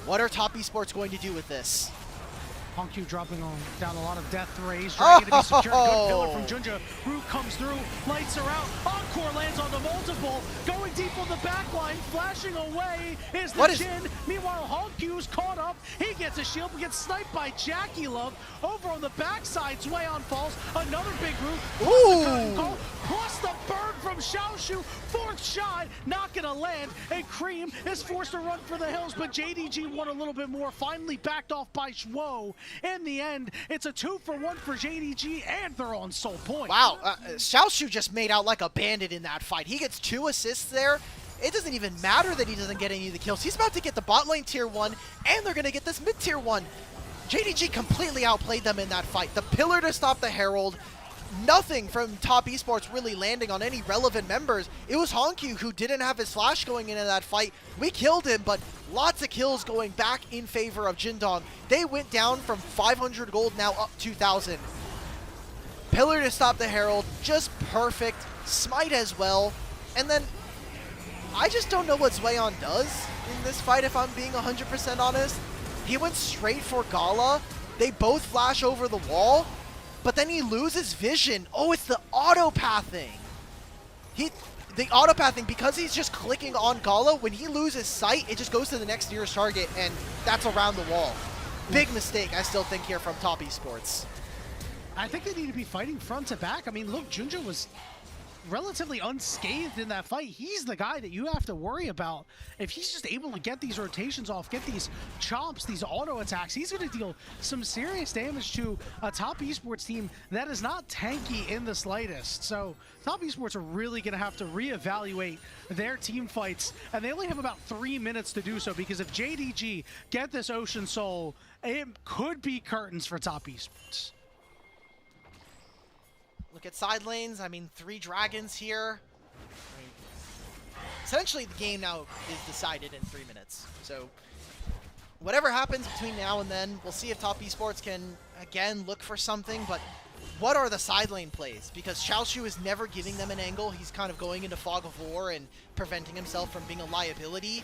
Speaker 7: What are Top Esports going to do with this?
Speaker 8: Hongq dropping down a lot of death rays, trying to be secured. Good pillar from Junja. Root comes through, lights her out. Encore lands on the multiple, going deep on the back line, flashing away is the Jin. Meanwhile, Hongq's caught up. He gets a shield, but gets sniped by Jackie Love. Over on the backside, Zweon falls. Another big root.
Speaker 7: Ooh!
Speaker 8: Plus the burn from Xiaoshu. 4th shot, not gonna land. And Cream is forced to run for the hills, but JDG won a little bit more. Finally backed off by Shwo. In the end, it's a 2-for-1 for JDG, and they're on soul point.
Speaker 7: Wow, Xiaoshu just made out like a bandit in that fight. He gets 2 assists there. It doesn't even matter that he doesn't get any of the kills. He's about to get the bot lane tier 1, and they're going to get this mid tier 1. JDG completely outplayed them in that fight. The pillar to stop the Herald. Nothing from Top Esports really landing on any relevant members. It was Hongq who didn't have his flash going into that fight. We killed him, but lots of kills going back in favor of Jindong. They went down from 500 gold, now up 2,000. Pillar to stop the Herald, just perfect. Smite as well. And then, I just don't know what Zweon does in this fight, if I'm being 100% honest. He went straight for Gala. They both flash over the wall. But then he loses vision. Oh, it's the auto-pathing. The auto-pathing, because he's just clicking on Gala, when he loses sight, it just goes to the next nearest target, and that's around the wall. Big mistake, I still think, here from Top Esports.
Speaker 8: I think they need to be fighting front to back. I mean, look, Junja was relatively unscathed in that fight. He's the guy that you have to worry about. If he's just able to get these rotations off, get these chomps, these auto attacks, he's going to deal some serious damage to a Top Esports team that is not tanky in the slightest. So Top Esports are really going to have to reevaluate their team fights, and they only have about 3 minutes to do so, because if JDG get this Ocean Soul, it could be curtains for Top Esports.
Speaker 7: Look at side lanes. I mean, 3 dragons here. I mean, essentially, the game now is decided in 3 minutes. So, whatever happens between now and then, we'll see if Top Esports can, again, look for something. But what are the side lane plays? Because Xiaoshu is never giving them an angle. He's kind of going into Fog of War and preventing himself from being a liability.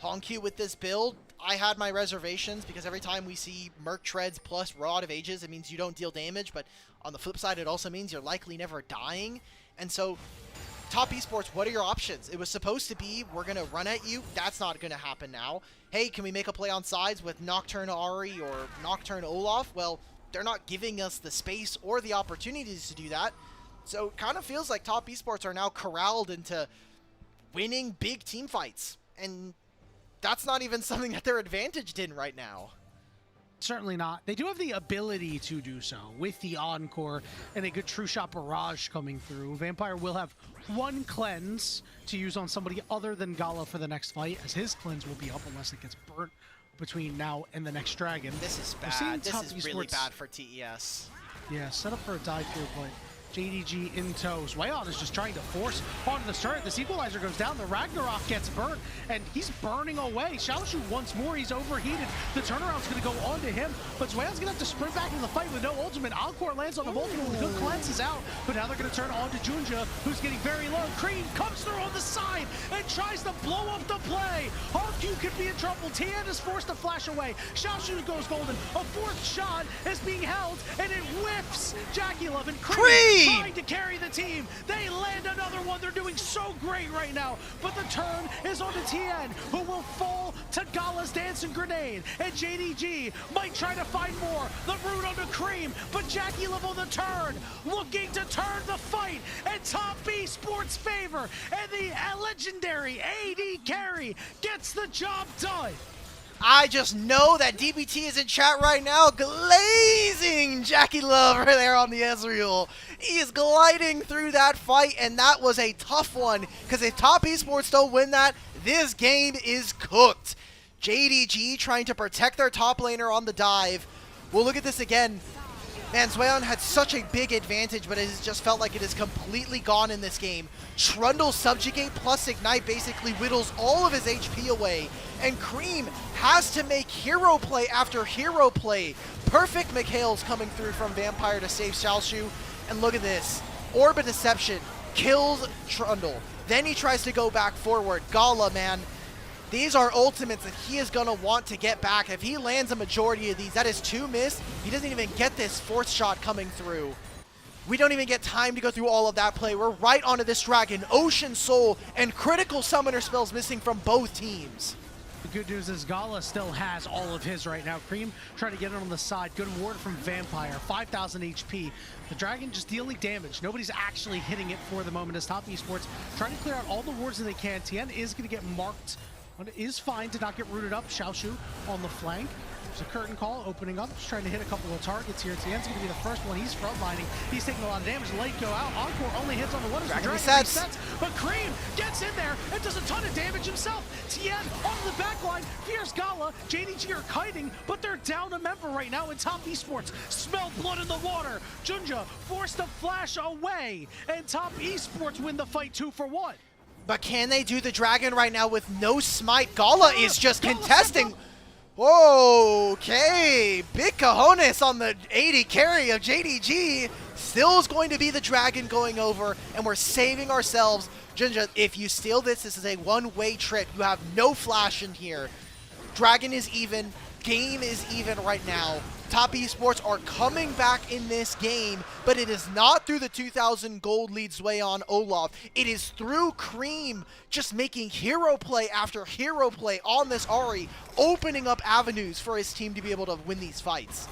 Speaker 7: Hongq with this build, I had my reservations because every time we see Merc Treads plus Rod of Ages, it means you don't deal damage, but on the flip side, it also means you're likely never dying. And so, Top Esports, what are your options? It was supposed to be, we're going to run at you. That's not going to happen now. Hey, can we make a play on sides with Nocturne Ahri or Nocturne Olaf? Well, they're not giving us the space or the opportunities to do that. So it kind of feels like Top Esports are now corralled into winning big team fights. And that's not even something that they're advantaged in right now.
Speaker 8: Certainly not. They do have the ability to do so with the Encore and a good True Shot Barrage coming through. Vampire will have one cleanse to use on somebody other than Gala for the next fight, as his cleanse will be up unless it gets burnt between now and the next dragon.
Speaker 7: This is bad. This is really bad for TES.
Speaker 8: Yeah, set up for a dive here, but JDG in tow. Zweon is just trying to force onto the turret. This equalizer goes down. The Ragnarok gets burnt, and he's burning away. Xiaoshu once more. He's overheated. The turnaround's going to go onto him, but Zweon's going to have to sprint back into the fight with no ultimate. Encore lands on the multiple. The good cleanse out, but now they're going to turn on to Junja, who's getting very low. Cream comes through on the side and tries to blow up the play. Hongq could be in trouble. Tien is forced to flash away. Xiaoshu goes golden. A fourth shot is being held, and it whiffs Jackie Love and Cream trying to carry the team. They land another one. They're doing so great right now. But the turn is on to Tien, who will fall to Gala's dancing grenade. And JDG might try to find more. The root onto Cream, but Jackie Love on the turn, looking to turn the fight and Top Esports favor. And the legendary AD carry gets the job done.
Speaker 7: I just know that DBT is in chat right now, glazing Jackie Love right there on the Ezreal. He is gliding through that fight, and that was a tough one, because if Top Esports don't win that, this game is cooked. JDG trying to protect their top laner on the dive. We'll look at this again. Man, Zweon had such a big advantage, but it has just felt like it is completely gone in this game. Trundle Subjugate plus Ignite basically whittles all of his HP away, and Cream has to make hero play after hero play. Perfect Mikhail's coming through from Vampire to save Xiaoshu, and look at this. Orb of Deception kills Trundle. Then he tries to go back forward. Gala, man. These are ultimates that he is going to want to get back. If he lands a majority of these, that is 2 miss. He doesn't even get this fourth shot coming through. We don't even get time to go through all of that play. We're right onto this dragon. Ocean Soul and critical summoner spells missing from both teams.
Speaker 8: The good news is Gala still has all of his right now. Cream trying to get it on the side. Good ward from Vampire. 5,000 HP. The dragon just dealing damage. Nobody's actually hitting it for the moment as Top Esports trying to clear out all the wards that they can. Tien is going to get marked. But it is fine to not get rooted up. Xiaoshu on the flank. There's a curtain call opening up. Just trying to hit a couple of targets here. Tien's going to be the first one. He's frontlining. He's taking a lot of damage. Late go out. Encore only hits on the one.
Speaker 7: Dragon resets.
Speaker 8: But Cream gets in there and does a ton of damage himself. Tien on the back line. Fierce Gala. JDG are kiting, but they're down a member right now in Top Esports. Smell blood in the water. Junja forced to flash away. And Top Esports win the fight 2-for-1.
Speaker 7: But can they do the dragon right now with no smite? Gala is just contesting. Okay, big cojones on the 80 carry of JDG. Still is going to be the dragon going over, and we're saving ourselves. Junja, if you steal this, this is a one-way trip. You have no flash in here. Dragon is even. Game is even right now. Top Esports are coming back in this game, but it is not through the 2,000 gold lead Zweon Olaf. It is through Cream just making hero play after hero play on this Ahri, opening up avenues for his team to be able to win these fights.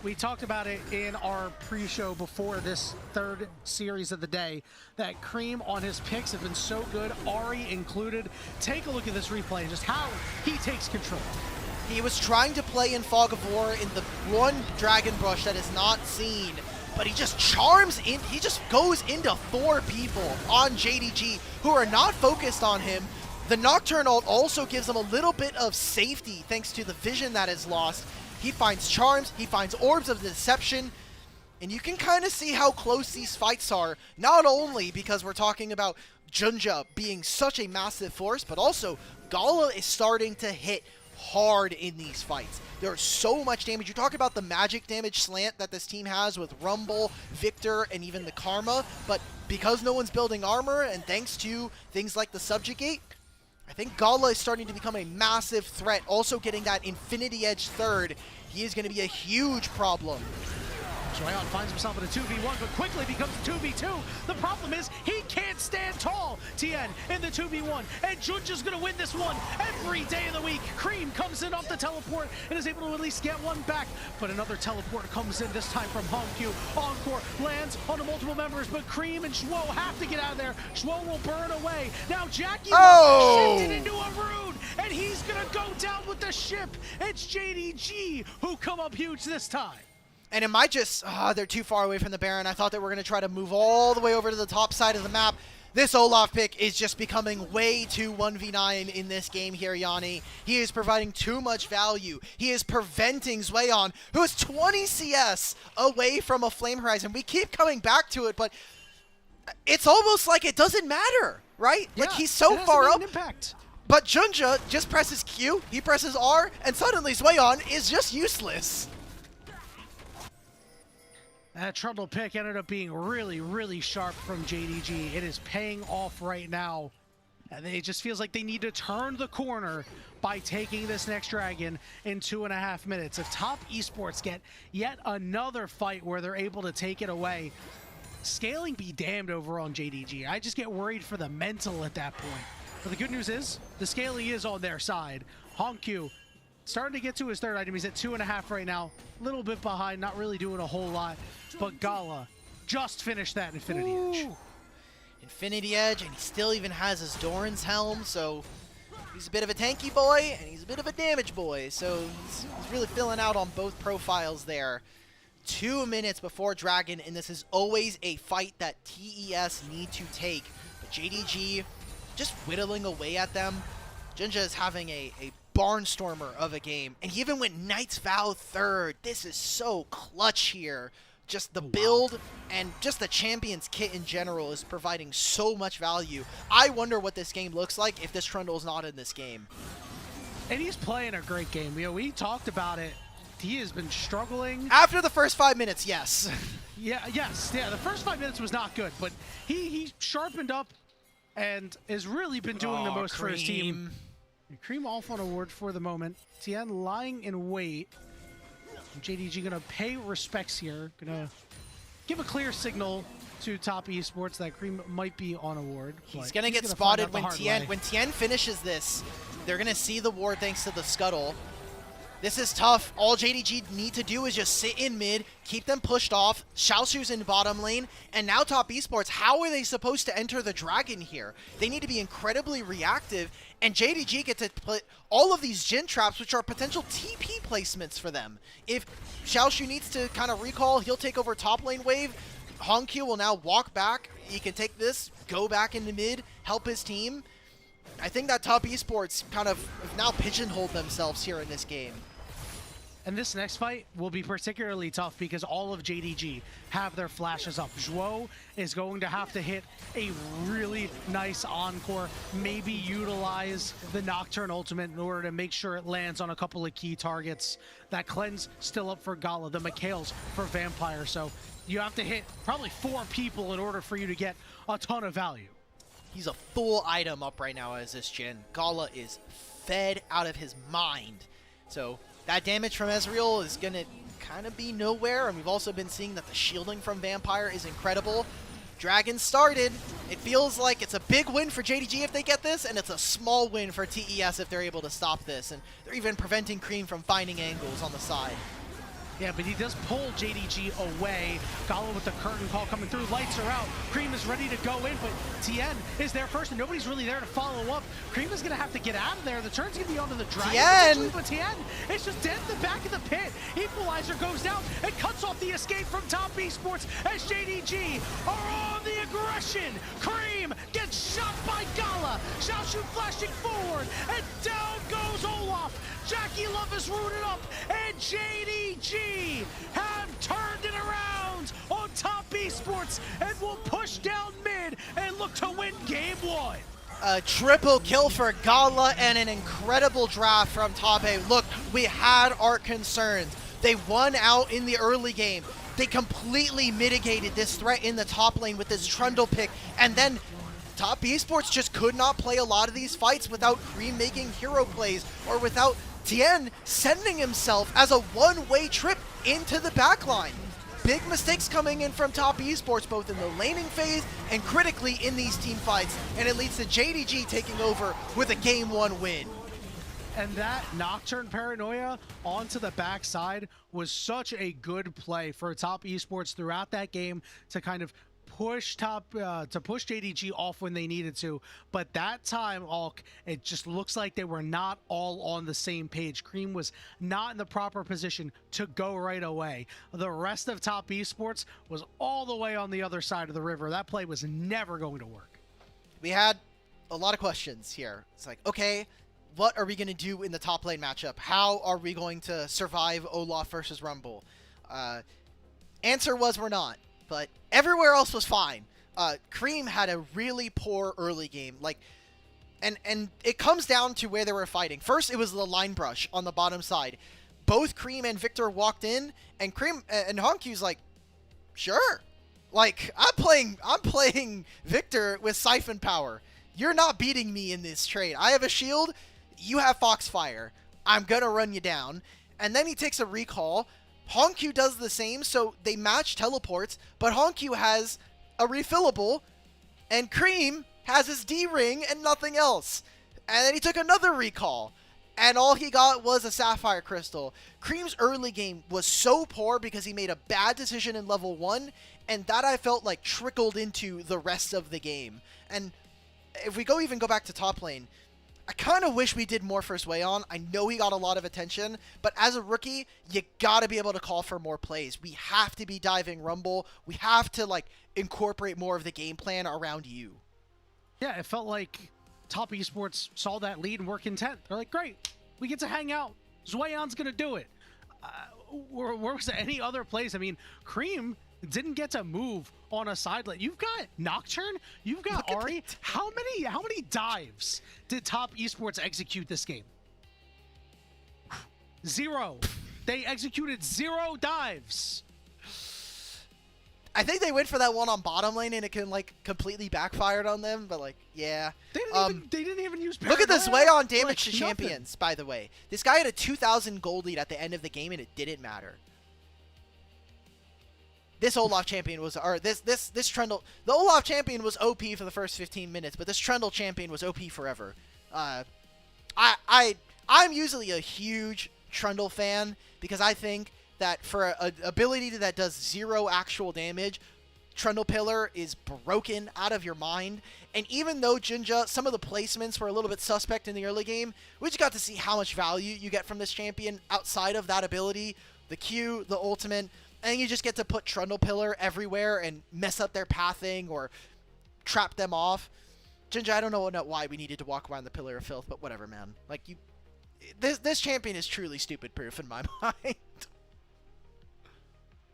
Speaker 8: We talked about it in our pre-show before this third series of the day, that Cream on his picks have been so good, Ahri included. Take a look at this replay and just how he takes control.
Speaker 7: He was trying to play in Fog of War in the one Dragon Brush that is not seen, but he just charms in, he just goes into 4 people on JDG who are not focused on him. The Nocturne ult also gives him a little bit of safety thanks to the vision that is lost. He finds charms, he finds orbs of deception, and you can kind of see how close these fights are, not only because we're talking about Junja being such a massive force, but also Gala is starting to hit hard in these fights. There's so much damage. You talk about the magic damage slant that this team has with Rumble, Victor, and even the Karma, but because no one's building armor, and thanks to things like the Subjugate, I think Gala is starting to become a massive threat. Also getting that Infinity Edge third, he is going to be a huge problem.
Speaker 8: Joyon finds himself in a 2v1, but quickly becomes a 2v2. The problem is he can't stand tall. TN in the 2v1, and Junja's gonna win this one every day of the week. Cream comes in off the teleport and is able to at least get one back, but another teleport comes in, this time from Hongkyu. Encore lands on the multiple members, but Cream and Shwo have to get out of there. Shwo will burn away. Now Jackie shifted into a rune, and he's gonna go down with the ship. It's JDG who come up huge this time.
Speaker 7: And it might just, they're too far away from the Baron. I thought they were going to try to move all the way over to the top side of the map. This Olaf pick is just becoming way too 1v9 in this game here, Yanni. He is providing too much value. He is preventing Zweon, who is 20 CS away from a Flame Horizon. We keep coming back to it, but it's almost like it doesn't matter, right?
Speaker 8: Yeah,
Speaker 7: like he's so far up.
Speaker 8: Impact.
Speaker 7: But Junja just presses Q, he presses R, and suddenly Zweon is just useless.
Speaker 8: That Trundle pick ended up being really, really sharp from JDG. It is paying off right now. And it just feels like they need to turn the corner by taking this next dragon in 2.5 minutes. If Top Esports get yet another fight where they're able to take it away, scaling be damned over on JDG. I just get worried for the mental at that point. But the good news is, the scaling is on their side. Hongkyu starting to get to his third item. He's at 2.5 right now. A little bit behind, not really doing a whole lot. But Gala just finished that Infinity Edge.
Speaker 7: Infinity Edge, and he still even has his Doran's helm, so he's a bit of a tanky boy, and he's a bit of a damage boy, so he's really filling out on both profiles there. 2 minutes before Dragon, and this is always a fight that TES need to take. But JDG just whittling away at them. Junja is having a barnstormer of a game, and he even went Knight's Vow third. This is so clutch here. Just the build and just the Champions kit in general is providing so much value. I wonder what this game looks like if this Trundle's not in this game.
Speaker 8: And he's playing a great game. You know, we talked about it. He has been struggling.
Speaker 7: After the first 5 minutes, yes.
Speaker 8: Yeah, the first 5 minutes was not good, but he sharpened up and has really been doing the most for his team. Cream off on award for the moment. Tien lying in wait. JDG gonna pay respects here. Gonna give a clear signal to Top Esports that Cream might be on award.
Speaker 7: He's gonna get spotted when Tien finishes this. They're gonna see the ward thanks to the scuttle. This is tough. All JDG need to do is just sit in mid, keep them pushed off. Xiaoshu's in bottom lane, and now Top Esports, how are they supposed to enter the dragon here? They need to be incredibly reactive, and JDG get to put all of these Jin traps, which are potential TP placements for them. If Xiaoshu needs to kind of recall, he'll take over top lane wave. Hongkyu will now walk back. He can take this, go back into mid, help his team. I think that Top Esports kind of have now pigeonholed themselves here in this game.
Speaker 8: And this next fight will be particularly tough because all of JDG have their flashes up. Zhuo is going to have to hit a really nice encore, maybe utilize the Nocturne ultimate in order to make sure it lands on a couple of key targets. That cleanse still up for Gala, the Mikhails for Vampire. So you have to hit probably 4 people in order for you to get a ton of value.
Speaker 7: He's a full item up right now as this Jin. Gala is fed out of his mind. So that damage from Ezreal is going to kind of be nowhere, and we've also been seeing that the shielding from Vampire is incredible. Dragon started. It feels like it's a big win for JDG if they get this, and it's a small win for TES if they're able to stop this, and they're even preventing Cream from finding angles on the side.
Speaker 8: Yeah, but he does pull JDG away. Gala with the curtain call coming through. Lights are out. Cream is ready to go in, but Tien is there first, and nobody's really there to follow up. Cream is going to have to get out of there. The turn's going to be onto the Dragon. But Tien is just dead in the back of the pit. Equalizer goes down and cuts off the escape from Top Esports as JDG are on the aggression. Cream gets shot by Gala. Xiaoshu flashing forward, and down goes Olaf. Jackie Love is rooted up, and JDG have turned it around on Top Esports and will push down mid and look to win game 1.
Speaker 7: A triple kill for Gala and an incredible draft from top 8. Look, we had our concerns. They won out in the early game. They completely mitigated this threat in the top lane with this Trundle pick. And then Top Esports just could not play a lot of these fights without Cream making hero plays or without Tien sending himself as a one-way trip into the backline. Big mistakes coming in from Top Esports, both in the laning phase and critically in these team fights, and it leads to JDG taking over with a Game 1 win.
Speaker 8: And that Nocturne Paranoia onto the backside was such a good play for Top Esports throughout that game to kind of push JDG off when they needed to. But that time, Alk, it just looks like they were not all on the same page. Cream was not in the proper position to go right away. The rest of Top Esports was all the way on the other side of the river. That play was never going to work.
Speaker 7: We had a lot of questions here. It's like, okay, what are we going to do in the top lane matchup? How are we going to survive Olaf versus Rumble? Answer was we're not. But everywhere else was fine. Cream had a really poor early game. And it comes down to where they were fighting. First, it was the line brush on the bottom side. Both Cream and Victor walked in, and Cream and Honkyu's like, sure. Like, I'm playing Victor with Siphon Power. You're not beating me in this trade. I have a shield. You have Foxfire. I'm gonna run you down. And then he takes a recall. Honkyu does the same, so they match teleports, but Honkyu has a refillable, and Cream has his D-ring and nothing else. And then he took another recall, and all he got was a Sapphire Crystal. Cream's early game was so poor because he made a bad decision in level 1, and that I felt like trickled into the rest of the game. And if we even go back to top lane, I kind of wish we did more first way on. I know he got a lot of attention, but as a rookie, you got to be able to call for more plays. We have to be diving Rumble. We have to, incorporate more of the game plan around you.
Speaker 8: Yeah, it felt like Top Esports saw that lead and were content. They're like, great, we get to hang out. Zweon's going to do it. Where was there any other plays? I mean, Cream didn't get to move on a side lane. You've got Nocturne, you've got Ari. How many dives did Top Esports execute this game? 0. They executed 0 dives.
Speaker 7: I think they went for that one on bottom lane and it can completely backfired on them, but yeah.
Speaker 8: They didn't even use
Speaker 7: Look at this way on damage to
Speaker 8: nothing.
Speaker 7: champions, by the way. This guy had a 2,000 gold lead at the end of the game and it didn't matter. This Olaf champion was, or this Trundle, the Olaf champion was OP for the first 15 minutes, but this Trundle champion was OP forever. I'm usually a huge Trundle fan because I think that for an ability that does 0 actual damage, Trundle Pillar is broken out of your mind. And even though Jinja, some of the placements were a little bit suspect in the early game, we just got to see how much value you get from this champion outside of that ability, the Q, the ultimate. And you just get to put Trundle Pillar everywhere and mess up their pathing or trap them off. Jinja, I don't know why we needed to walk around the Pillar of Filth, but whatever, man. This champion is truly stupid proof in my mind.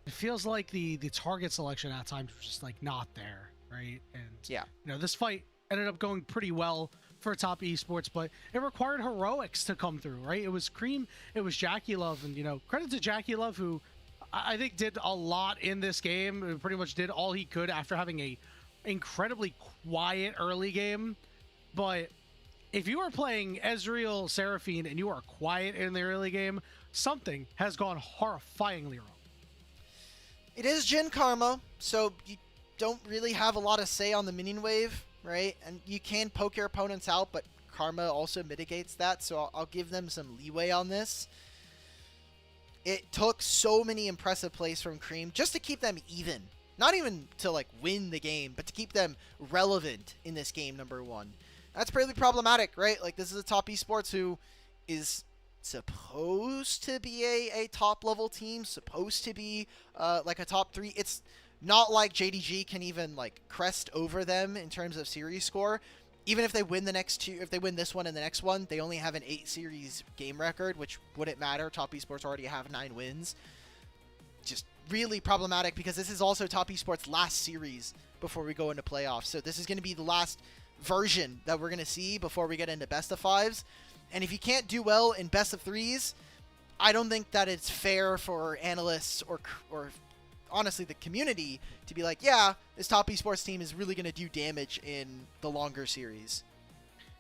Speaker 8: It feels like the target selection at times was just not there, right? And
Speaker 7: yeah,
Speaker 8: this fight ended up going pretty well for Top Esports, but it required heroics to come through, right? It was Cream, it was Jackie Love, and credit to Jackie Love, who I think did a lot in this game. Pretty much did all he could after having a incredibly quiet early game. But if you are playing Ezreal Seraphine and you are quiet in the early game, something has gone horrifyingly wrong.
Speaker 7: It is Jhin Karma, so you don't really have a lot of say on the minion wave, right? And you can poke your opponents out, but Karma also mitigates that, so I'll give them some leeway on this. It took so many impressive plays from Cream just to keep them even. Not even to win the game, but to keep them relevant in this game, number 1. That's pretty problematic, right? This is a Top Esports who is supposed to be a top level team, supposed to be a top 3. It's not like JDG can even crest over them in terms of series score. Even if they win the next 2, if they win this one and the next one, they only have an 8 series game record, which wouldn't matter. Top Esports already have 9 wins. Just really problematic because this is also Top Esports' last series before we go into playoffs. So this is going to be the last version that we're going to see before we get into best of fives. And if you can't do well in best of threes, I don't think that it's fair for analysts or honestly the community to be like, yeah, this top esports team is really going to do damage in the longer series.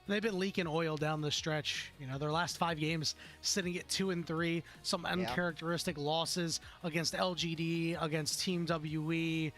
Speaker 8: They've been leaking oil down the stretch. You know, their last 5 games sitting at 2-3, some uncharacteristic losses against LGD, against Team WE.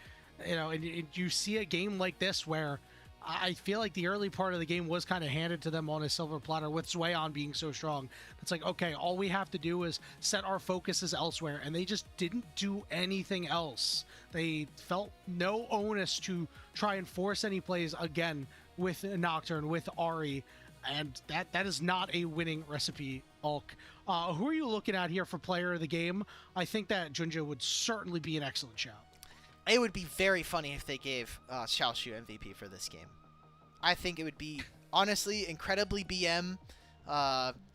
Speaker 8: You know, and you see a game like this where I feel like the early part of the game was kind of handed to them on a silver platter with Zweon being so strong. It's like, okay, all we have to do is set our focuses elsewhere, and they just didn't do anything else. They felt no onus to try and force any plays again with Nocturne, with Ari, and that is not a winning recipe, Ulk. Who are you looking at here for player of the game? I think that Junja would certainly be an excellent shout.
Speaker 7: It would be very funny if they gave Xiaoshu MVP for this game. I think it would be, honestly, incredibly BM.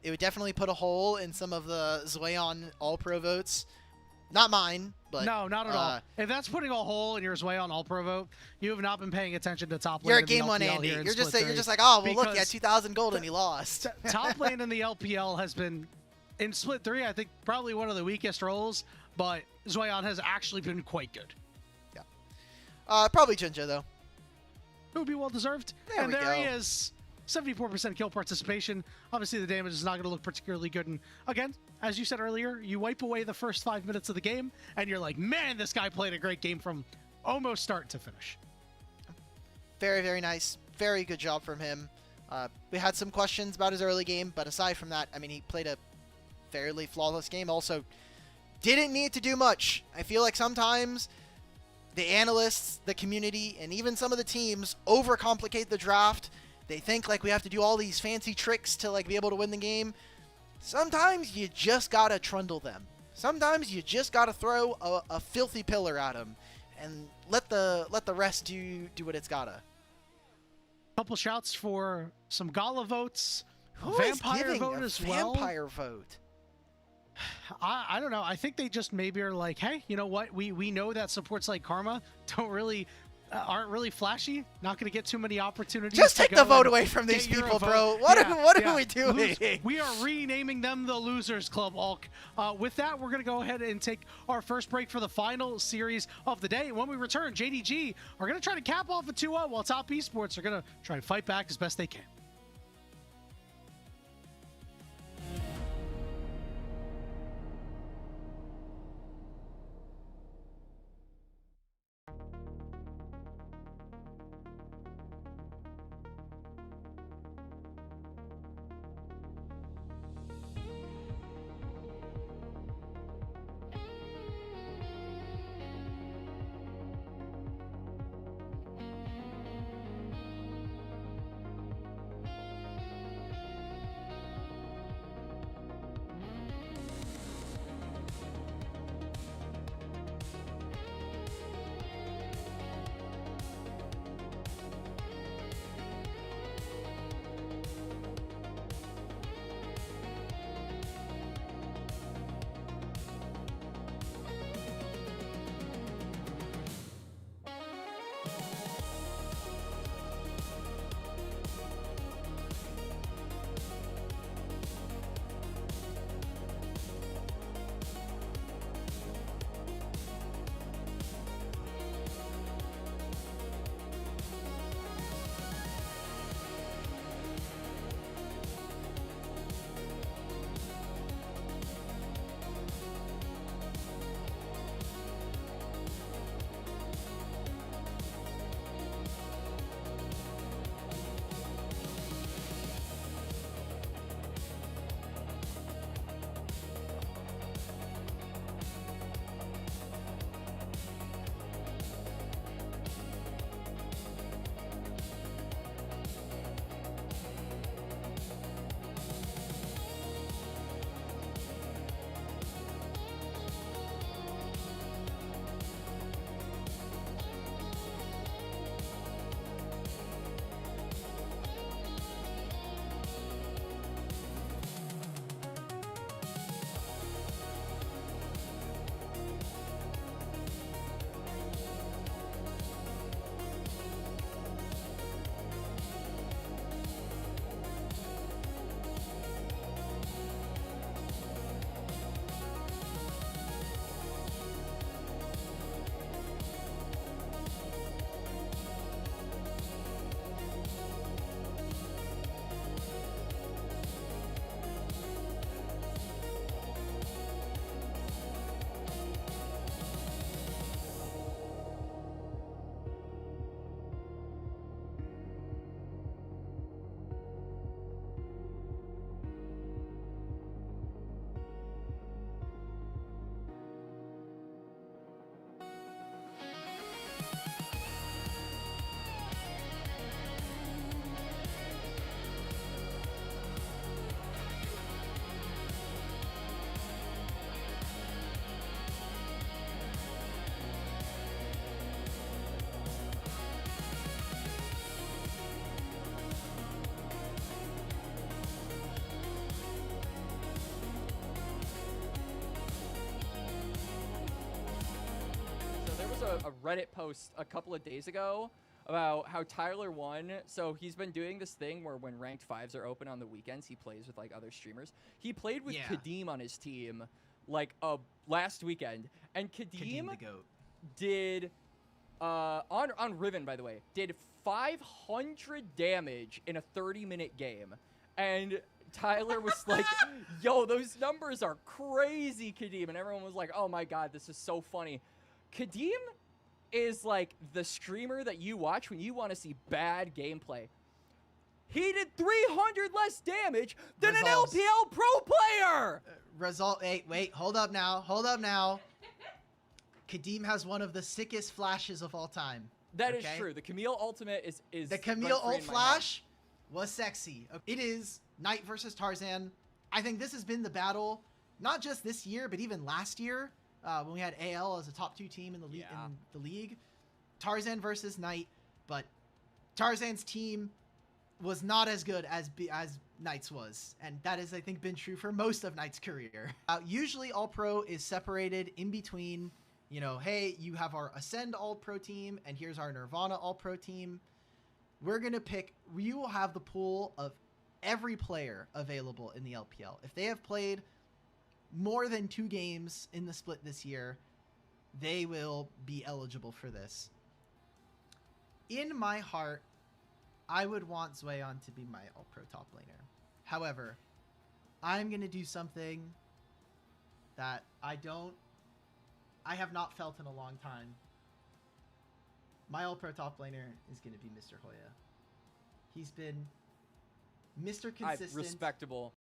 Speaker 7: It would definitely put a hole in some of the Zweon All-Pro votes. Not mine, but...
Speaker 8: No, not at all. If that's putting a hole in your Zweon All-Pro vote, you have not been paying attention to top lane.
Speaker 7: You're a game one Andy. You're just like, oh, well, look, he had 2,000 gold and he lost.
Speaker 8: Top lane in the LPL has been, in Split 3, I think, probably one of the weakest roles, but Zweon has actually been quite good.
Speaker 7: Probably Junja, though.
Speaker 8: It would be well-deserved.
Speaker 7: There
Speaker 8: and
Speaker 7: we
Speaker 8: there he
Speaker 7: go.
Speaker 8: is. 74% kill participation. Obviously, the damage is not going to look particularly good. And again, as you said earlier, you wipe away the first 5 minutes of the game, and you're like, man, this guy played a great game from almost start to finish.
Speaker 7: Very, very nice. Very good job from him. We had some questions about his early game, but aside from that, I mean, he played a fairly flawless game. Also, didn't need to do much. I feel like sometimes the analysts, the community, and even some of the teams overcomplicate the draft. They think like we have to do all these fancy tricks to like be able to win the game. Sometimes you just gotta trundle them. Sometimes you just gotta throw a filthy pillar at them and let the rest do what it's gotta.
Speaker 8: Couple shouts for some Gala votes.
Speaker 7: Who
Speaker 8: Vampire
Speaker 7: is giving
Speaker 8: vote
Speaker 7: a
Speaker 8: as well.
Speaker 7: vampire vote?
Speaker 8: I don't know. I think they just maybe are like, hey, you know what? We know that supports like Karma aren't really flashy. Not going to get too many opportunities.
Speaker 7: Just
Speaker 8: to
Speaker 7: take
Speaker 8: go
Speaker 7: the vote
Speaker 8: and
Speaker 7: away from these
Speaker 8: get your
Speaker 7: people,
Speaker 8: vote.
Speaker 7: bro. What are we doing?
Speaker 8: We are renaming them the Losers Club, Ulk. With that, we're going to go ahead and take our first break for the final series of the day. And when we return, JDG are going to try to cap off a 2-0 while Top Esports are going to try and fight back as best they can.
Speaker 1: a Reddit post a couple of days ago about how Tyler won. So he's been doing this thing where when ranked 5s are open on the weekends, he plays with like other streamers. He played with Kadeem on his team like last weekend, and Kadeem
Speaker 2: the GOAT.
Speaker 1: did on Riven, by the way, did 500 damage in a 30-minute game, and Tyler was like, yo, those numbers are crazy, Kadeem. And everyone was like, oh my god, this is so funny. Kadeem is like the streamer that you watch when you want to see bad gameplay. He did 300 less damage than
Speaker 2: Results.
Speaker 1: an LPL pro player!
Speaker 2: Wait, hold up now. Kadeem has one of the sickest flashes of all time.
Speaker 1: That is true. The Camille ultimate is
Speaker 2: the Camille ult flash was sexy. It is Knight versus Tarzan. I think this has been the battle, not just this year, but even last year when we had AL as a top 2 team in the league. Tarzan versus Knight, but Tarzan's team was not as good as Knight's was, and that has, I think, been true for most of Knight's career. Usually All Pro is separated in between, you know, hey, you have our Ascend All Pro team, and here's our Nirvana All Pro team. We're gonna pick, we will have the pool of every player available in the LPL. If they have played more than 2 games in the split this year, they will be eligible for this. In my heart, I would want Zwayon to be my All-Pro top laner. However, I'm going to do something that I have not felt in a long time. My All-Pro top laner is going to be Mr. Hoya. He's been Mr. Consistent.
Speaker 1: Respectable.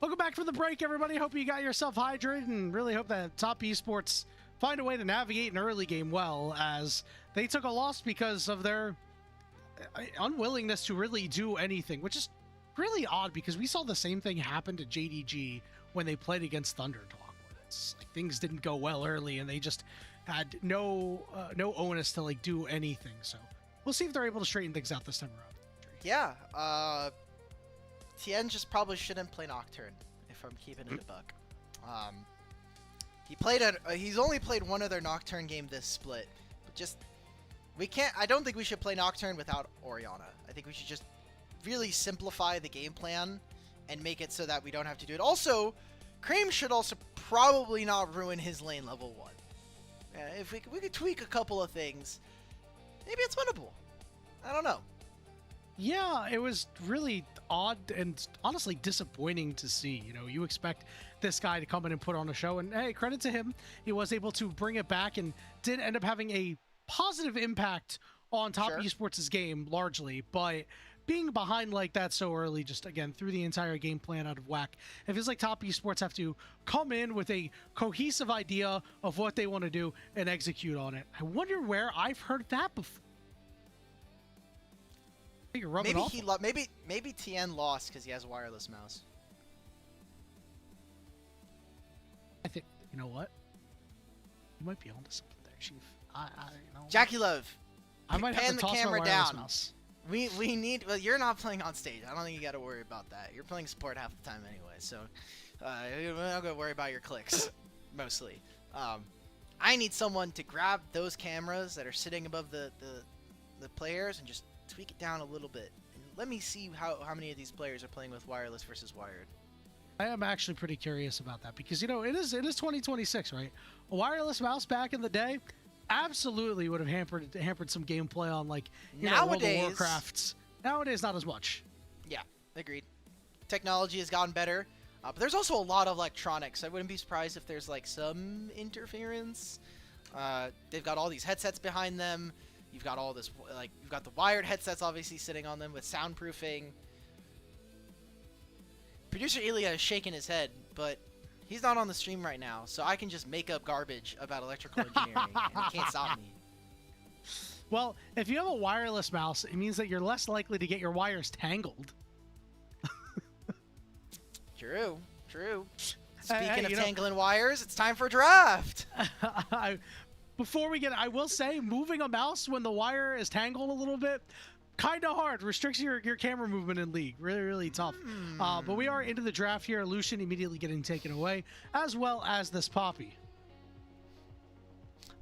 Speaker 8: Welcome back from the break, everybody. Hope you got yourself hydrated, and really hope that Top Esports find a way to navigate an early game well, as they took a loss because of their unwillingness to really do anything, which is really odd because we saw the same thing happen to JDG when they played against Thunderdog. Like, things didn't go well early, and they just had no onus to like do anything. So we'll see if they're able to straighten things out this time around.
Speaker 7: Yeah, Tien just probably shouldn't play Nocturne, if I'm keeping it a buck. He's only played one other Nocturne game this split, but just I don't think we should play Nocturne without Orianna. I think we should just really simplify the game plan and make it so that we don't have to do it. Also, Cream should also probably not ruin his lane level 1. If we could tweak a couple of things, maybe it's winnable. I don't know.
Speaker 8: Yeah, it was really odd and honestly disappointing to see. You know, you expect this guy to come in and put on a show, and hey, credit to him, he was able to bring it back and did end up having a positive impact on Top
Speaker 7: Sure.
Speaker 8: Esports' game largely, but being behind like that so early just again threw the entire game plan out of whack. It feels like Top Esports have to come in with a cohesive idea of what they want to do and execute on it. I wonder where I've heard that before. You're rubbing
Speaker 7: Maybe
Speaker 8: off.
Speaker 7: maybe TN lost because he has a wireless mouse.
Speaker 8: I think, you know what? You might be onto something there, Chief. You know,
Speaker 7: Jackie Love,
Speaker 8: I might have
Speaker 7: pan
Speaker 8: to
Speaker 7: the
Speaker 8: toss my
Speaker 7: camera
Speaker 8: wireless
Speaker 7: down.
Speaker 8: mouse.
Speaker 7: we need. Well, you're not playing on stage. I don't think you got to worry about that. You're playing support half the time anyway, so we're not gonna worry about your clicks mostly. I need someone to grab those cameras that are sitting above the players and just tweak it down a little bit. And let me see how many of these players are playing with wireless versus wired.
Speaker 8: I am actually pretty curious about that because, you know, it is 2026, right? A wireless mouse back in the day absolutely would have hampered some gameplay on, like, you know, World of
Speaker 7: Nowadays-
Speaker 8: Warcraft's. Nowadays, not as much.
Speaker 7: Yeah, agreed. Technology has gotten better, but there's also a lot of electronics. I wouldn't be surprised if there's like some interference. They've got all these headsets behind them. You've got all this, like, you've got the wired headsets obviously sitting on them with soundproofing. Producer Ilya is shaking his head, but he's not on the stream right now, so I can just make up garbage about electrical engineering, and he can't stop me.
Speaker 8: Well, if you have a wireless mouse, it means that you're less likely to get your wires tangled.
Speaker 7: True, true.
Speaker 8: Hey,
Speaker 7: Speaking of
Speaker 8: you know-
Speaker 7: tangling wires, it's time for a draft.
Speaker 8: Before we get, I will say, moving a mouse when the wire is tangled a little bit, kind of hard. Restricts your camera movement in League. Really, really tough. But we are into the draft here. Lucian immediately getting taken away, as well as this Poppy.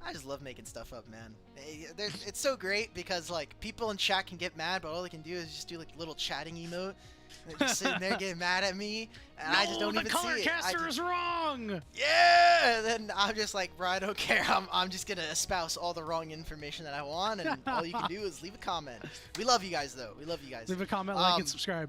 Speaker 7: I just love making stuff up, man. It's so great because, like, people in chat can get mad, but all they can do is just do, like, a little chatting emote. They're just sitting there getting mad at me, and I just don't even see it.
Speaker 8: The color caster is wrong!
Speaker 7: Yeah! And then I'm just like, bro, I don't care. I'm just going to espouse all the wrong information that I want, and all you can do is leave a comment. We love you guys, though. We love you guys.
Speaker 8: Leave a comment, like, and subscribe.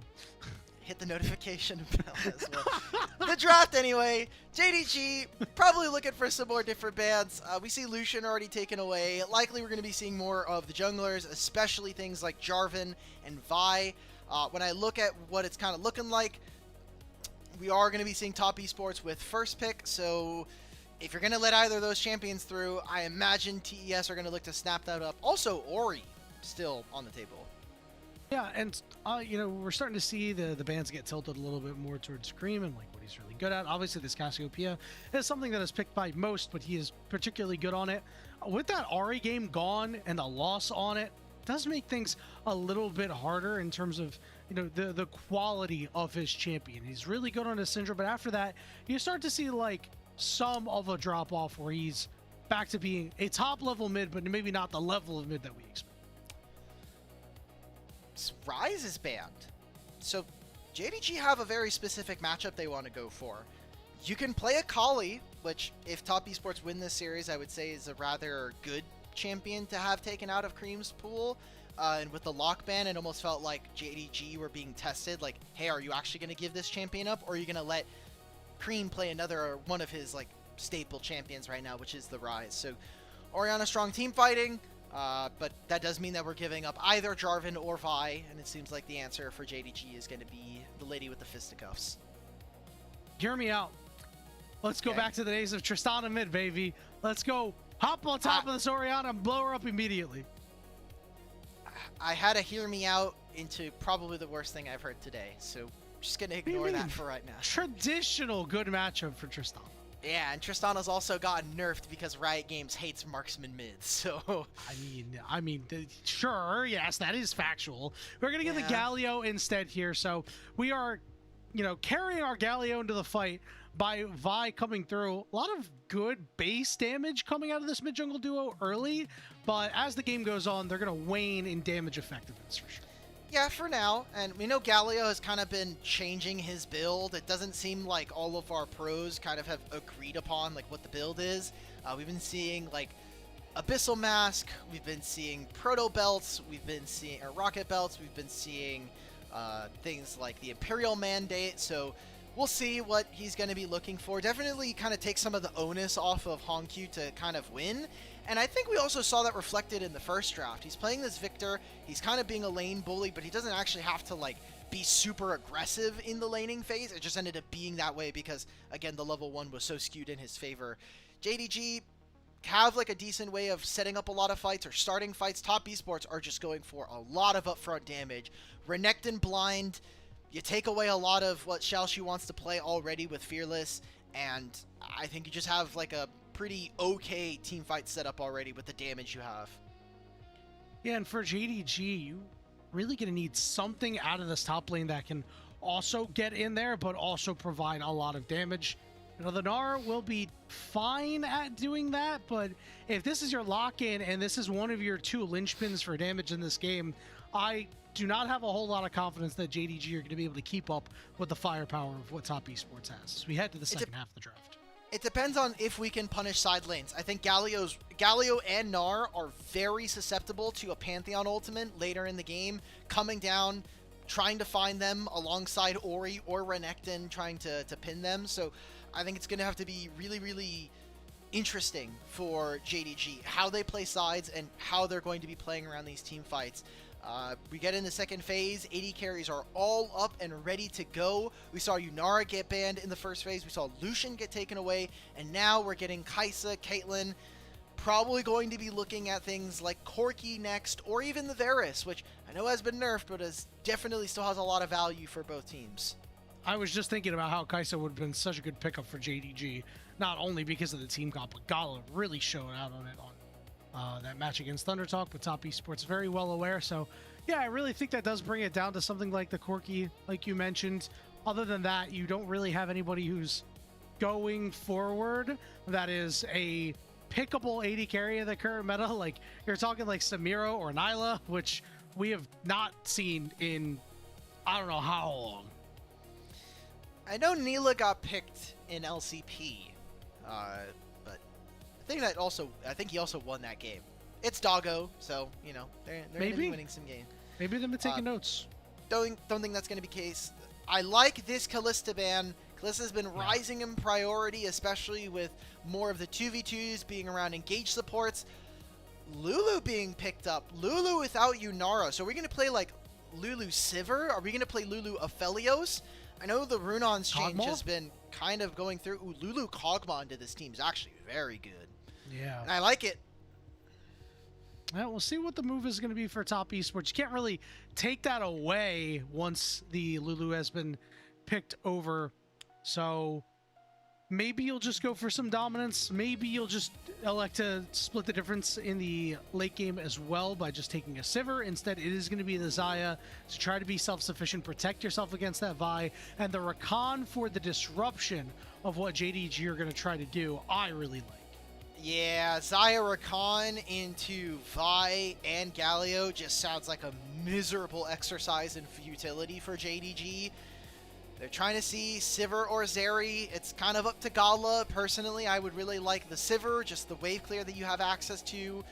Speaker 7: Hit the notification bell as well. The draft, anyway. JDG, probably looking for some more different bans. We see Lucian already taken away. Likely we're going to be seeing more of the junglers, especially things like Jarvan and Vi. When I look at what it's kind of looking like, we are going to be seeing Top Esports with first pick. So if you're going to let either of those champions through, I imagine TES are going to look to snap that up. Also, Ori still on the table.
Speaker 8: Yeah, and you know, we're starting to see the bans get tilted a little bit more towards Scream and like what he's really good at. Obviously, this Cassiopeia is something that is picked by most, but he is particularly good on it. With that Ari game gone and the loss on it, does make things a little bit harder in terms of, you know, the quality of his champion. He's really good on his Syndra, but after that, you start to see like some of a drop off where he's back to being a top level mid, but maybe not the level of mid that we expect.
Speaker 7: Ryze is banned. So JDG have a very specific matchup they want to go for. You can play a Kali, which if Top Esports win this series, I would say is a rather good champion to have taken out of Cream's pool. And with the lock ban, it almost felt like JDG were being tested. Like, hey, are you actually going to give this champion up? Or are you going to let Cream play another one of his like staple champions right now, which is the Ryze? So Orianna strong team fighting. But that does mean that we're giving up either Jarvan or Vi, and it seems like the answer for JDG is going to be the lady with the fisticuffs.
Speaker 8: Hear me out. Let's go
Speaker 7: Okay.
Speaker 8: back to the days of Tristana mid, baby. Let's go hop on top of this Orianna and blow her up immediately.
Speaker 7: I had to hear me out into probably the worst thing I've heard today, so I'm just going to ignore
Speaker 8: mean?
Speaker 7: that for right now.
Speaker 8: Traditional good matchup for Tristana.
Speaker 7: Yeah, and Tristana's also gotten nerfed because Riot Games hates marksman mids, so...
Speaker 8: Sure, yes, that is factual. We're going to get the
Speaker 7: Yeah.
Speaker 8: Galio instead here, so we are, you know, carrying our Galio into the fight by Vi coming through. A lot of good base damage coming out of this mid-jungle duo early, but as the game goes on, they're going to wane in damage effectiveness for sure.
Speaker 7: Yeah, for now, and we know Galio has kind of been changing his build. It doesn't seem like all of our pros kind of have agreed upon like what the build is. We've been seeing like Abyssal Mask, we've been seeing Proto Belts, we've been seeing Rocket Belts, we've been seeing things like the Imperial Mandate, so we'll see what he's going to be looking for. Definitely kind of take some of the onus off of Honkyu to kind of win, and I think we also saw that reflected in the first draft. He's playing this Victor, he's kind of being a lane bully, but he doesn't actually have to like be super aggressive in the laning phase. It just ended up being that way because, again, the level 1 was so skewed in his favor. JDG have like a decent way of setting up a lot of fights or starting fights. Top Esports are just going for a lot of upfront damage. Renekton blind, you take away a lot of what Xiaoxu wants to play already with Fearless, and I think you just have like a pretty okay team fight set up already with the damage you have.
Speaker 8: Yeah, and for JDG, you really going to need something out of this top lane that can also get in there, but also provide a lot of damage. You know, the Gnar will be fine at doing that, but if this is your lock-in and this is one of your 2 linchpins for damage in this game, I do not have a whole lot of confidence that JDG are going to be able to keep up with the firepower of what Top Esports has as we head to the second half of the draft.
Speaker 7: It depends on if we can punish side lanes. I think Galio and Gnar are very susceptible to a Pantheon ultimate later in the game, coming down, trying to find them alongside Ori or Renekton, trying to pin them. So I think it's going to have to be really, really interesting for JDG, how they play sides and how they're going to be playing around these team fights. We get in the second phase, AD carries are all up and ready to go. We saw Yunara get banned in the first phase, we saw Lucian get taken away, and now we're getting Kai'Sa, Caitlyn, probably going to be looking at things like Corki next, or even the Varus, which I know has been nerfed, but definitely still has a lot of value for both teams.
Speaker 8: I was just thinking about how Kai'Sa would have been such a good pickup for JDG, not only because of the team comp, but Gala really showed out on it on that match against Thunder Talk, but Top Esports very well aware. So yeah, I really think that does bring it down to something like the Corki, like you mentioned. Other than that, you don't really have anybody who's going forward that is a pickable AD carry of the current meta. Like, you're talking like Samiro or Nyla, which we have not seen in I don't know how long.
Speaker 7: I know Neela got picked in LCP, but I think he also won that game. It's Doggo, so you know they're going to be winning some game.
Speaker 8: Maybe them taking notes.
Speaker 7: Don't think that's going to be the case. I like this Kalista ban. Kalista's been rising in priority, especially with more of the 2v2s being around engage supports. Lulu being picked up. Lulu without Yunara. So are we going to play like Lulu Sivir? Are we going to play Lulu Aphelios? I know the Runon's change has been kind of going through. Ooh, Lulu Kog'Maw into this team is actually very good.
Speaker 8: Yeah.
Speaker 7: And I like it.
Speaker 8: Well, we'll see what the move is going to be for Top Esports. You can't really take that away once the Lulu has been picked over. So maybe you'll just go for some dominance. Maybe you'll just elect to split the difference in the late game as well by just taking a Sivir. Instead, it is going to be the Xayah to try to be self-sufficient, protect yourself against that Vi, and the Rakan for the disruption of what JDG are going to try to do, I really like.
Speaker 7: Yeah, Xayah Rakan into Vi and Galio just sounds like a miserable exercise in futility for JDG. They're trying to see Sivir or Zeri. It's kind of up to Gala. Personally, I would really like the Sivir, just the wave clear that you have access to.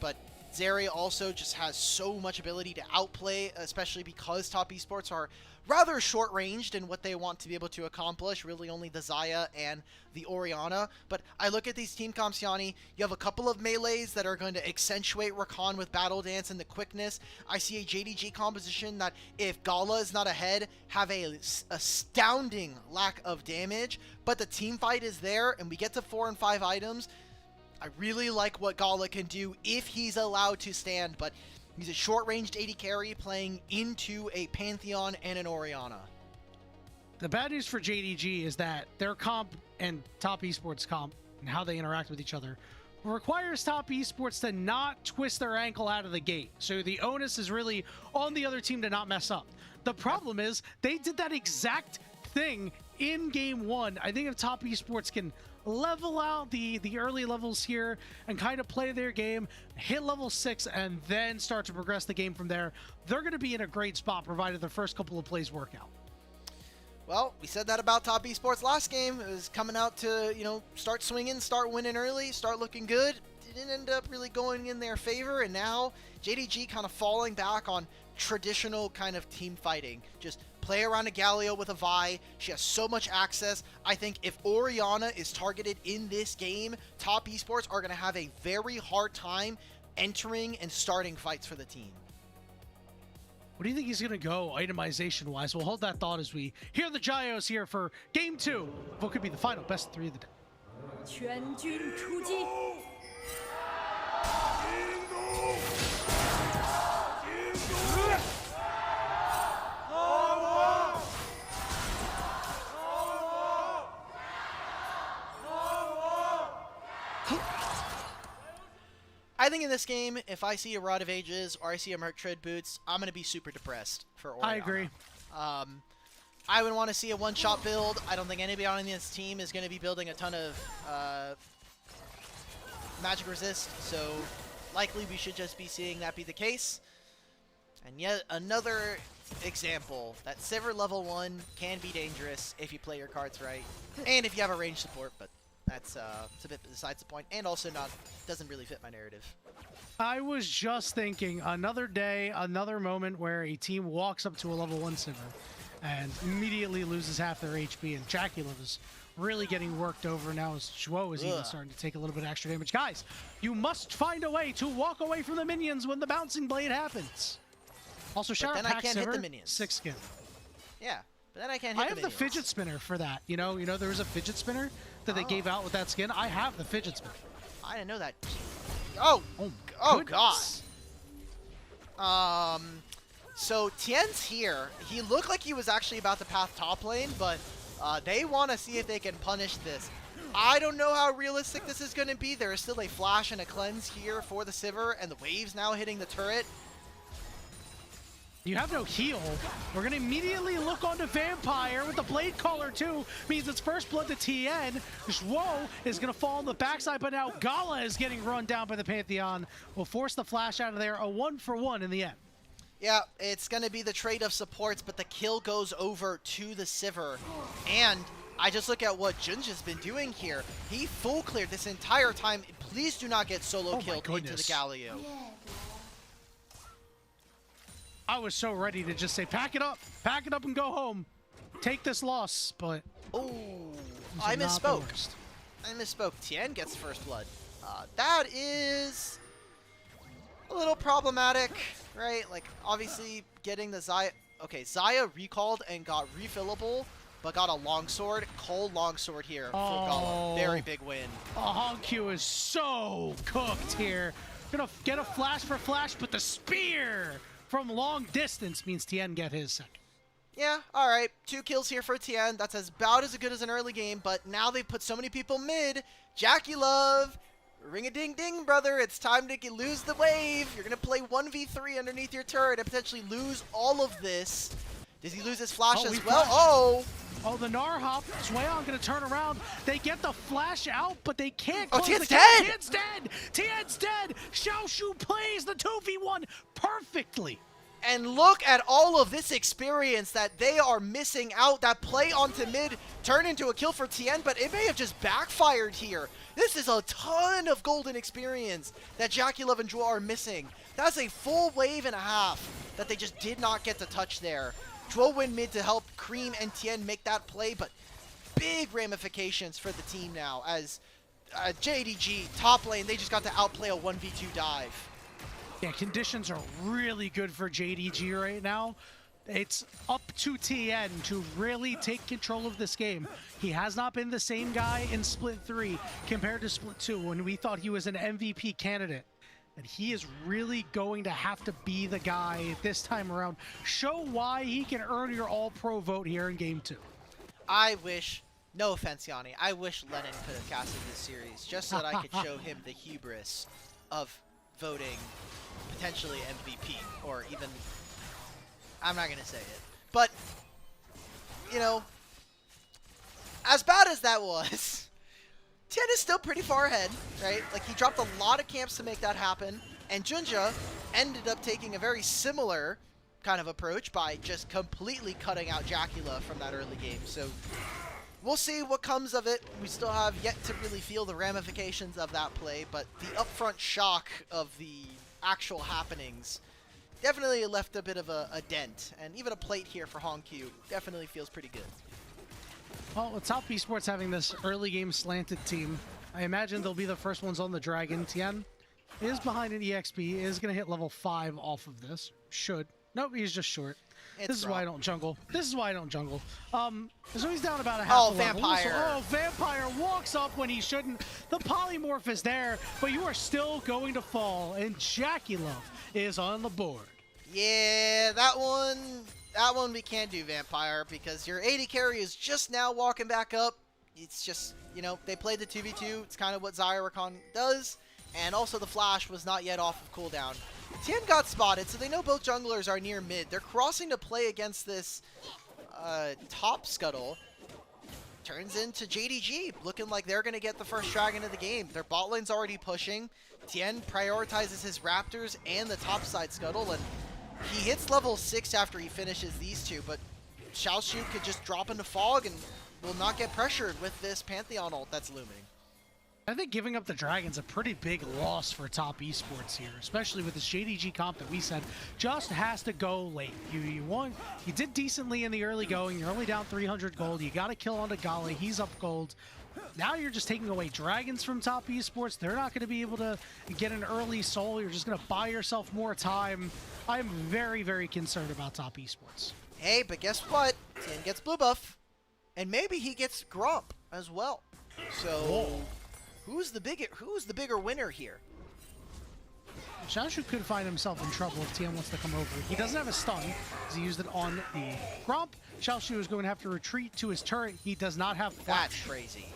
Speaker 7: But Zeri also just has so much ability to outplay, especially because Top Esports are rather short-ranged in what they want to be able to accomplish. Really only the Xayah and the Orianna. But I look at these team comps, Yanni. You have a couple of melees that are going to accentuate Rakan with Battle Dance and the quickness. I see a JDG composition that, if Gala is not ahead, have a astounding lack of damage. But the team fight is there, and we get to 4 and 5 items. I really like what Gala can do if he's allowed to stand, but he's a short-ranged AD carry playing into a Pantheon and an Orianna.
Speaker 8: The bad news for JDG is that their comp and Top Esports comp and how they interact with each other requires Top Esports to not twist their ankle out of the gate. So the onus is really on the other team to not mess up. The problem is they did that exact thing in game 1. I think if Top Esports can level out the early levels here and kind of play their game, hit level 6, and then start to progress the game from there, they're going to be in a great spot provided the first couple of plays work out.
Speaker 7: Well, we said that about Top Esports last game. It was coming out to, start swinging, start winning early, start looking good. Didn't end up really going in their favor, and now JDG kind of falling back on traditional kind of team fighting. Just play around a Galio with a Vi. She has so much access. I think if Orianna is targeted in this game, Top Esports are going to have a very hard time entering and starting fights for the team.
Speaker 8: What do you think he's going to go itemization-wise? We'll hold that thought as we hear the Gyos here for Game 2 of what could be the final best of 3 of the day.
Speaker 5: 全军出击！
Speaker 7: I think in this game, if I see a Rod of Ages or I see a Merc Tread Boots, I'm going to be super depressed for Orianna.
Speaker 8: I agree.
Speaker 7: I would want to see a one-shot build. I don't think anybody on this team is going to be building a ton of magic resist, so likely we should just be seeing that be the case. And yet another example that Sivir level 1 can be dangerous if you play your cards right, and if you have a range support, but that's it's a bit besides the point, and also doesn't really fit my narrative.
Speaker 8: I was just thinking, another day, another moment where a team walks up to a level 1 Sivir and immediately loses half their HP, and Jackulov is really getting worked over now as Zhuo is even starting to take a little bit of extra damage. Guys, you must find a way to walk away from the minions when the bouncing blade happens. Also, shout out
Speaker 7: then I
Speaker 8: Pack
Speaker 7: can't hit
Speaker 8: Sivir,
Speaker 7: the minions.
Speaker 8: 6 skin.
Speaker 7: Yeah, but then I can't hit
Speaker 8: I have the fidget spinner for that. You know, there was a fidget spinner that they gave out with that skin. I have the fidget spinner.
Speaker 7: I didn't know that. Oh
Speaker 8: Goodness.
Speaker 7: God. So Tien's here. He looked like he was actually about to path top lane, but they want to see if they can punish this. I don't know how realistic this is going to be. There is still a flash and a cleanse here for the Sivir, and the waves now hitting the turret.
Speaker 8: You have no heal. We're going to immediately look onto Vampire with the Blade Caller too. Means it's first blood to TN. Zhuo is going to fall on the backside, but now Gala is getting run down by the Pantheon. Will force the flash out of there. A 1-for-1 in the end.
Speaker 7: Yeah, it's going to be the trade of supports, but the kill goes over to the Sivir. And I just look at what Junja's been doing here. He full cleared this entire time. Please do not get solo killed into the Galio.
Speaker 8: I was so ready to just say, pack it up and go home. Take this loss, but...
Speaker 7: Oh, I misspoke. Tien gets first blood. That is a little problematic, right? Like, obviously, getting the Xayah... Okay, Xayah recalled and got refillable, but got a longsword. Cold longsword here for Gala. Very big win.
Speaker 8: Hongq is so cooked here. Gonna get a flash for flash, but the spear from long distance means Tien get his second.
Speaker 7: Yeah, all right. 2 kills here for Tien. That's about as good as an early game, but now they've put so many people mid. Jackulov, ring-a-ding-ding, brother. It's time to lose the wave. You're going to play 1v3 underneath your turret and potentially lose all of this. Does he lose his flash as well?
Speaker 8: Oh, the Gnar hop. Swayon going to turn around. They get the flash out, but they can't close
Speaker 7: Tien's
Speaker 8: the
Speaker 7: dead!
Speaker 8: Tien's dead! Tien's dead! Xiaoshu plays the 2v1 perfectly.
Speaker 7: And look at all of this experience that they are missing out. That play onto mid turned into a kill for Tien, but it may have just backfired here. This is a ton of golden experience that Jackulov and Zhuo are missing. That's a full wave and a half that they just did not get to touch there. Zhuo went mid to help Cream and Tien make that play, but big ramifications for the team now as JDG, top lane, they just got to outplay a 1v2 dive.
Speaker 8: Yeah, conditions are really good for JDG right now. It's up to Tien to really take control of this game. He has not been the same guy in Split 3 compared to Split 2 when we thought he was an MVP candidate. And he is really going to have to be the guy this time around. Show why he can earn your all-pro vote here in Game 2.
Speaker 7: I wish, no offense, Yanni, I wish Lennon could have casted this series just so that I could show him the hubris of voting potentially MVP, or even, I'm not going to say it. But, you know, as bad as that was, Tien is still pretty far ahead, right? Like, he dropped a lot of camps to make that happen, and Junja ended up taking a very similar kind of approach by just completely cutting out Jackula from that early game. So we'll see what comes of it. We still have yet to really feel the ramifications of that play, but the upfront shock of the actual happenings definitely left a bit of a dent, and even a plate here for Hongq definitely feels pretty good.
Speaker 8: Well, with Top Esports having this early game slanted team, I imagine they'll be the first ones on the Dragon. Tien is behind an EXP, is going to hit level 5 off of this. Should. Nope, he's just short. This is why I don't jungle. This is why I don't jungle. So he's down about a half a level.
Speaker 7: Vampire.
Speaker 8: Vampire walks up when he shouldn't. The polymorph is there, but you are still going to fall, and Jackula is on the board.
Speaker 7: Yeah, that one we can't do, Vampire, because your AD carry is just now walking back up. It's just, you know, they played the 2v2. It's kind of what Zyrakan does. And also the flash was not yet off of cooldown. Tien got spotted, so they know both junglers are near mid. They're crossing to play against this top scuttle. Turns into JDG, looking like they're going to get the first dragon of the game. Their bot lane's already pushing. Tien prioritizes his raptors and the top side scuttle, and he hits level 6 after he finishes these two, but Xiaoshu could just drop into fog and will not get pressured with this Pantheon ult that's looming.
Speaker 8: I think giving up the Dragon's a pretty big loss for Top Esports here, especially with this JDG comp that we said just has to go late. You did decently in the early going, you're only down 300 gold, you got to kill onto Gali, he's up gold. Now you're just taking away Dragons from Top Esports. They're not going to be able to get an early soul. You're just going to buy yourself more time. I'm very, very concerned about Top Esports.
Speaker 7: Hey, but guess what? Tien gets blue buff, and maybe he gets Grump as well. So who's the bigger winner here?
Speaker 8: Xiaoshu could find himself in trouble if Tien wants to come over. He doesn't have a stun, because he used it on the Grump. Xiaoshu is going to have to retreat to his turret. He does not have flash.
Speaker 7: That's crazy.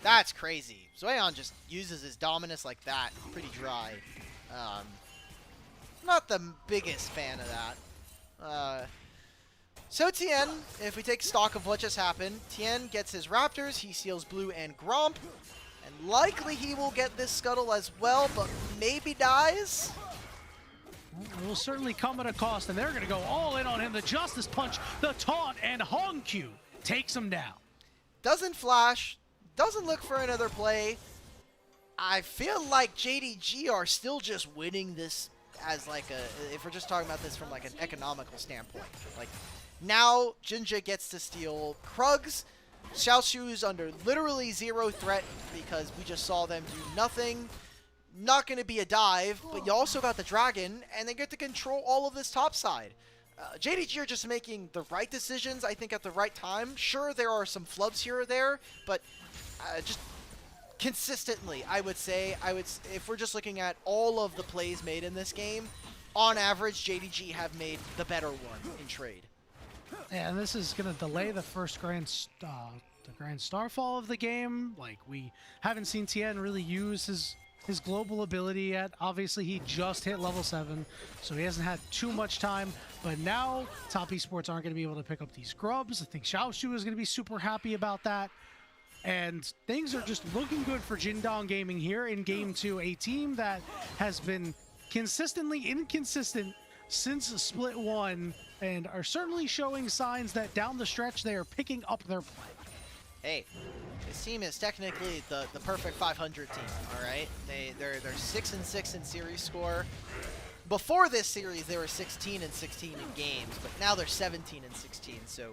Speaker 7: That's crazy. Zueon just uses his Dominus like that. Pretty dry. Not the biggest fan of that. So Tien, if we take stock of what just happened, Tien gets his Raptors, he steals blue and Gromp, and likely he will get this Scuttle as well, but maybe dies?
Speaker 8: It will certainly come at a cost, and they're going to go all in on him. The Justice Punch, the taunt, and Hongq takes him down.
Speaker 7: Doesn't flash, doesn't look for another play. I feel like JDG are still just winning this as like a, if we're just talking about this from like an economical standpoint. Like, now Jinja gets to steal Krugs. Xiaoshu's under literally zero threat because we just saw them do nothing. Not going to be a dive, but you also got the dragon, and they get to control all of this top side. JDG are just making the right decisions, I think, at the right time. Sure, there are some flubs here or there, but just consistently, I would say, if we're just looking at all of the plays made in this game, on average, JDG have made the better one in trade.
Speaker 8: Yeah, and this is going to delay the first grand starfall of the game. Like, we haven't seen Tien really use his global ability yet. Obviously, he just hit level 7, so he hasn't had too much time. But now, Top Esports aren't going to be able to pick up these grubs. I think Xiaoshu is going to be super happy about that. And things are just looking good for Jindong Gaming here in Game 2, a team that has been consistently inconsistent since Split 1, and are certainly showing signs that down the stretch they are picking up their play.
Speaker 7: Hey, this team is technically the perfect 500 team, all right? They're 6-6 in series score. Before this series, they were 16-16 in games, but now they're 17-16. So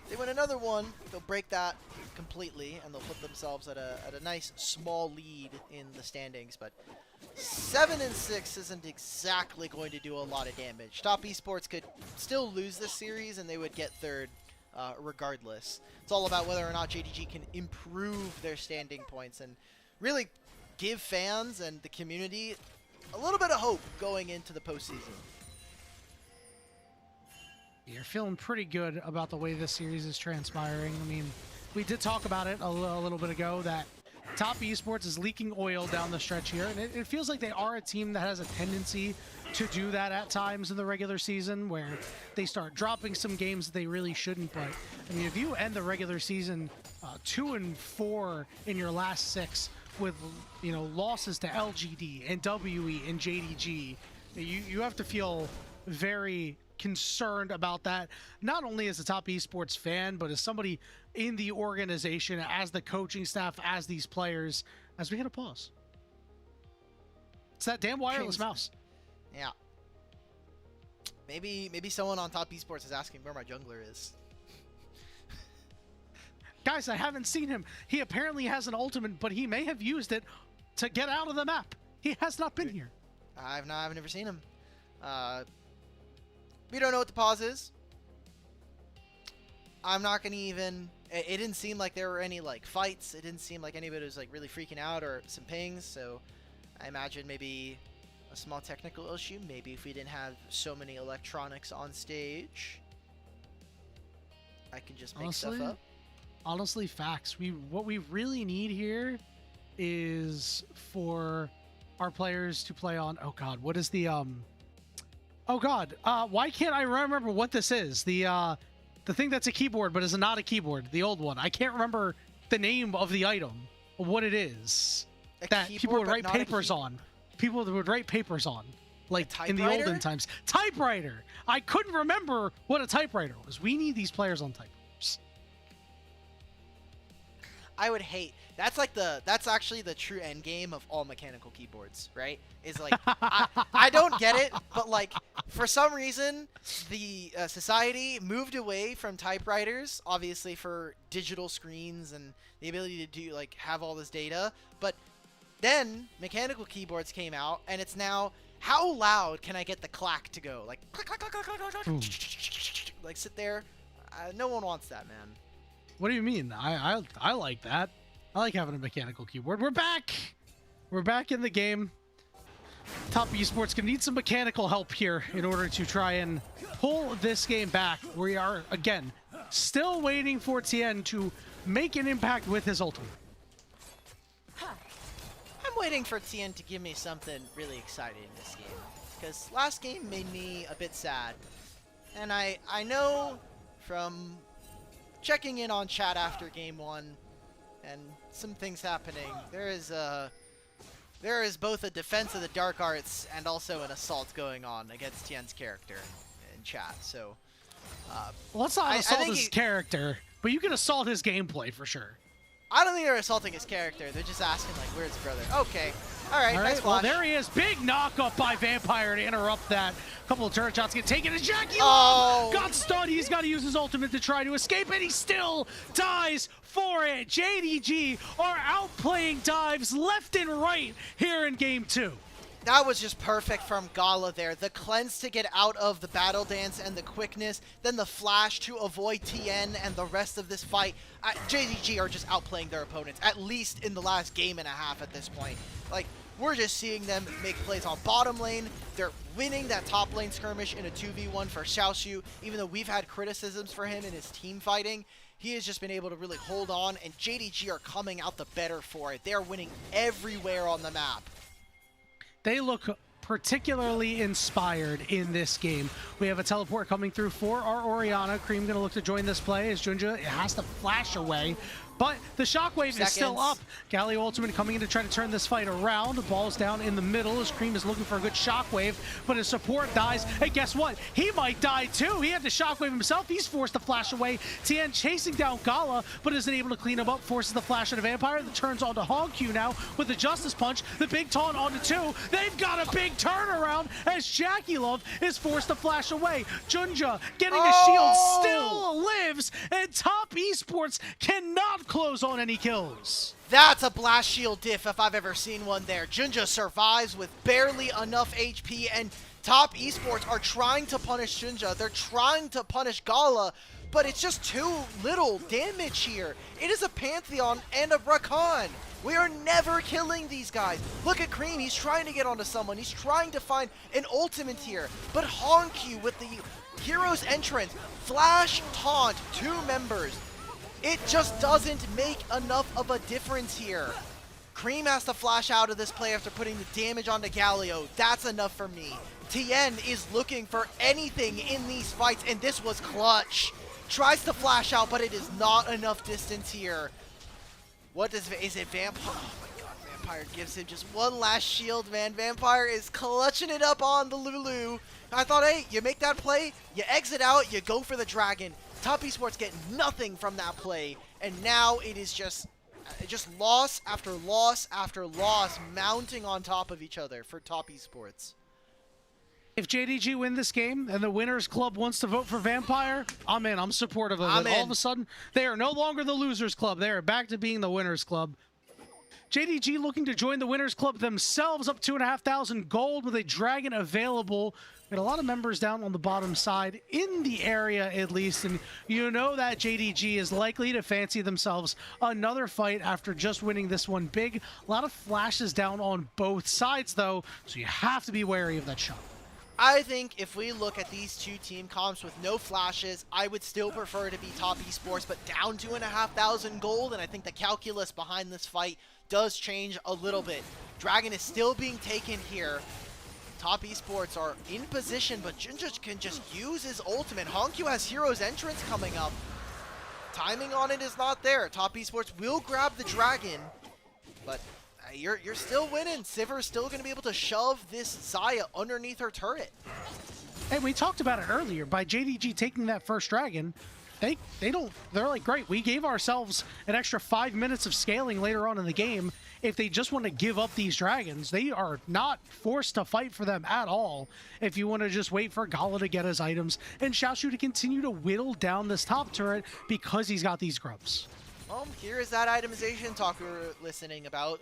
Speaker 7: if they win another one, they'll break that completely, and they'll put themselves at a nice small lead in the standings. But 7-6 isn't exactly going to do a lot of damage. Top Esports could still lose this series, and they would get third regardless. It's all about whether or not JDG can improve their standing points and really give fans and the community a little bit of hope going into the postseason.
Speaker 8: You're feeling pretty good about the way this series is transpiring. I mean, we did talk about it a little bit ago that Top Esports is leaking oil down the stretch here, and it feels like they are a team that has a tendency to do that at times in the regular season, where they start dropping some games that they really shouldn't. But I mean, if you end the regular season 2-4 in your last 6 with, you know, losses to LGD and WE and JDG, you have to feel very concerned about that, not only as a top esports fan, but as somebody in the organization, as the coaching staff, as these players, as we hit a pause. It's that damn wireless mouse.
Speaker 7: Yeah. Maybe someone on top esports is asking where my jungler is.
Speaker 8: Guys, I haven't seen him. He apparently has an ultimate, but he may have used it to get out of the map. He has not been here.
Speaker 7: I've never seen him. We don't know what the pause is. I'm not gonna even. It didn't seem like there were any like fights. It didn't seem like anybody was like really freaking out or some pings. So I imagine maybe a small technical issue. Maybe if we didn't have so many electronics on stage, I can just make stuff up.
Speaker 8: Honestly, facts. What we really need here is for our players to play on. Oh God, what is the Oh God, why can't I remember what this is? The thing that's a keyboard but is not a keyboard. The old one. I can't remember the name of the item. What it is that people would write papers on. People would write papers on, like in the olden times. Typewriter. I couldn't remember what a typewriter was. We need these players on typewriters.
Speaker 7: I would hate. That's actually the true end game of all mechanical keyboards, right? Is like I don't get it, but like for some reason the society moved away from typewriters, obviously for digital screens and the ability to do like have all this data, but then mechanical keyboards came out and it's now how loud can I get the clack to go? Like clack, clack, clack, clack, clack, clack, clack, like sit there. No one wants that, man.
Speaker 8: What do you mean? I like that. I like having a mechanical keyboard. We're back! We're back in the game. Top esports can need some mechanical help here in order to try and pull this game back. We are, again, still waiting for Tien to make an impact with his ultimate.
Speaker 7: I'm waiting for Tien to give me something really exciting in this game. Because last game made me a bit sad. And I know from checking in on chat after game 1 and some things happening, there is both a defense of the dark arts and also an assault going on against Tien's character in chat. So
Speaker 8: let's not assault his character, but you can assault his gameplay for sure.
Speaker 7: I don't think they're assaulting his character. They're just asking like, where's his brother? Okay. All right, nice flash.
Speaker 8: Well, there he is. Big knock-up by Vampire to interrupt that. Couple of turret shots get taken, and Jackie got stunned. He's got to use his ultimate to try to escape, and he still dies for it. JDG are outplaying dives left and right here in game 2.
Speaker 7: That was just perfect from Gala there. The cleanse to get out of the battle dance and the quickness, then the flash to avoid Tien and the rest of this fight. JDG are just outplaying their opponents, at least in the last game and a half at this point. Like, we're just seeing them make plays on bottom lane. They're winning that top lane skirmish in a 2v1 for Xiaoshu. Even though we've had criticisms for him in his team fighting, he has just been able to really hold on, and JDG are coming out the better for it. They're winning everywhere on the map.
Speaker 8: They look particularly inspired in this game. We have a teleport coming through for our Orianna. Cream going to look to join this play as Junja has to flash away. But the shockwave is still up. Galio ultimate coming in to try to turn this fight around. The ball's down in the middle as Cream is looking for a good shockwave, but his support dies. Hey, guess what? He might die too. He had the shockwave himself. He's forced to flash away. Tien chasing down Gala, but isn't able to clean him up. Forces the flash on a Vampire that turns onto Hogq now with the Justice Punch. The big taunt onto 2. They've got a big turnaround as Jackie Love is forced to flash away. Junja getting a shield still lives, and Top Esports cannot close on any kills.
Speaker 7: That's a blast shield diff if I've ever seen one there. Junja survives with barely enough HP, and Top Esports are trying to punish Junja. They're trying to punish Gala, but it's just too little damage here. It is a Pantheon and a Rakan. We are never killing these guys. Look at Cream. He's trying to get onto someone. He's trying to find an ultimate here, but Hogq with the hero's entrance, flash taunt 2 members. It just doesn't make enough of a difference here. Cream has to flash out of this play after putting the damage onto Galio. That's enough for me. Tien is looking for anything in these fights, and this was clutch. Tries to flash out, but it is not enough distance here. What is it, Vamp? Oh my god, Vampire gives him just one last shield, man. Vampire is clutching it up on the Lulu. I thought, hey, you make that play, you exit out, you go for the dragon. Top Esports get nothing from that play, and now it is just loss after loss after loss mounting on top of each other for Top Esports.
Speaker 8: If JDG win this game and the Winners Club wants to vote for Vampire, I'm in. I'm supportive of it. All of a sudden, they are no longer the Losers Club. They are back to being the Winners Club. JDG looking to join the Winners Club themselves, up 2,500 gold with a dragon available. Got a lot of members down on the bottom side, in the area at least, and you know that JDG is likely to fancy themselves another fight after just winning this one big. A lot of flashes down on both sides, though, so you have to be wary of that shot.
Speaker 7: I think if we look at these two team comps with no flashes, I would still prefer to be Top Esports, but down 2,500 gold, and I think the calculus behind this fight does change a little bit. Dragon is still being taken here. Top Esports are in position, but Jinja can just use his ultimate. Honkyu has Hero's Entrance coming up. Timing on it is not there. Top Esports will grab the dragon, but you're still winning. Siver's still going to be able to shove this Xayah underneath her turret.
Speaker 8: Hey, we talked about it earlier. By JDG taking that first dragon, they're like, great, we gave ourselves an extra 5 minutes of scaling later on in the game. If they just want to give up these dragons, they are not forced to fight for them at all. If you want to just wait for Gala to get his items and Xiaoshu to continue to whittle down this top turret because he's got these grubs.
Speaker 7: Well, here is that itemization talk we were listening about,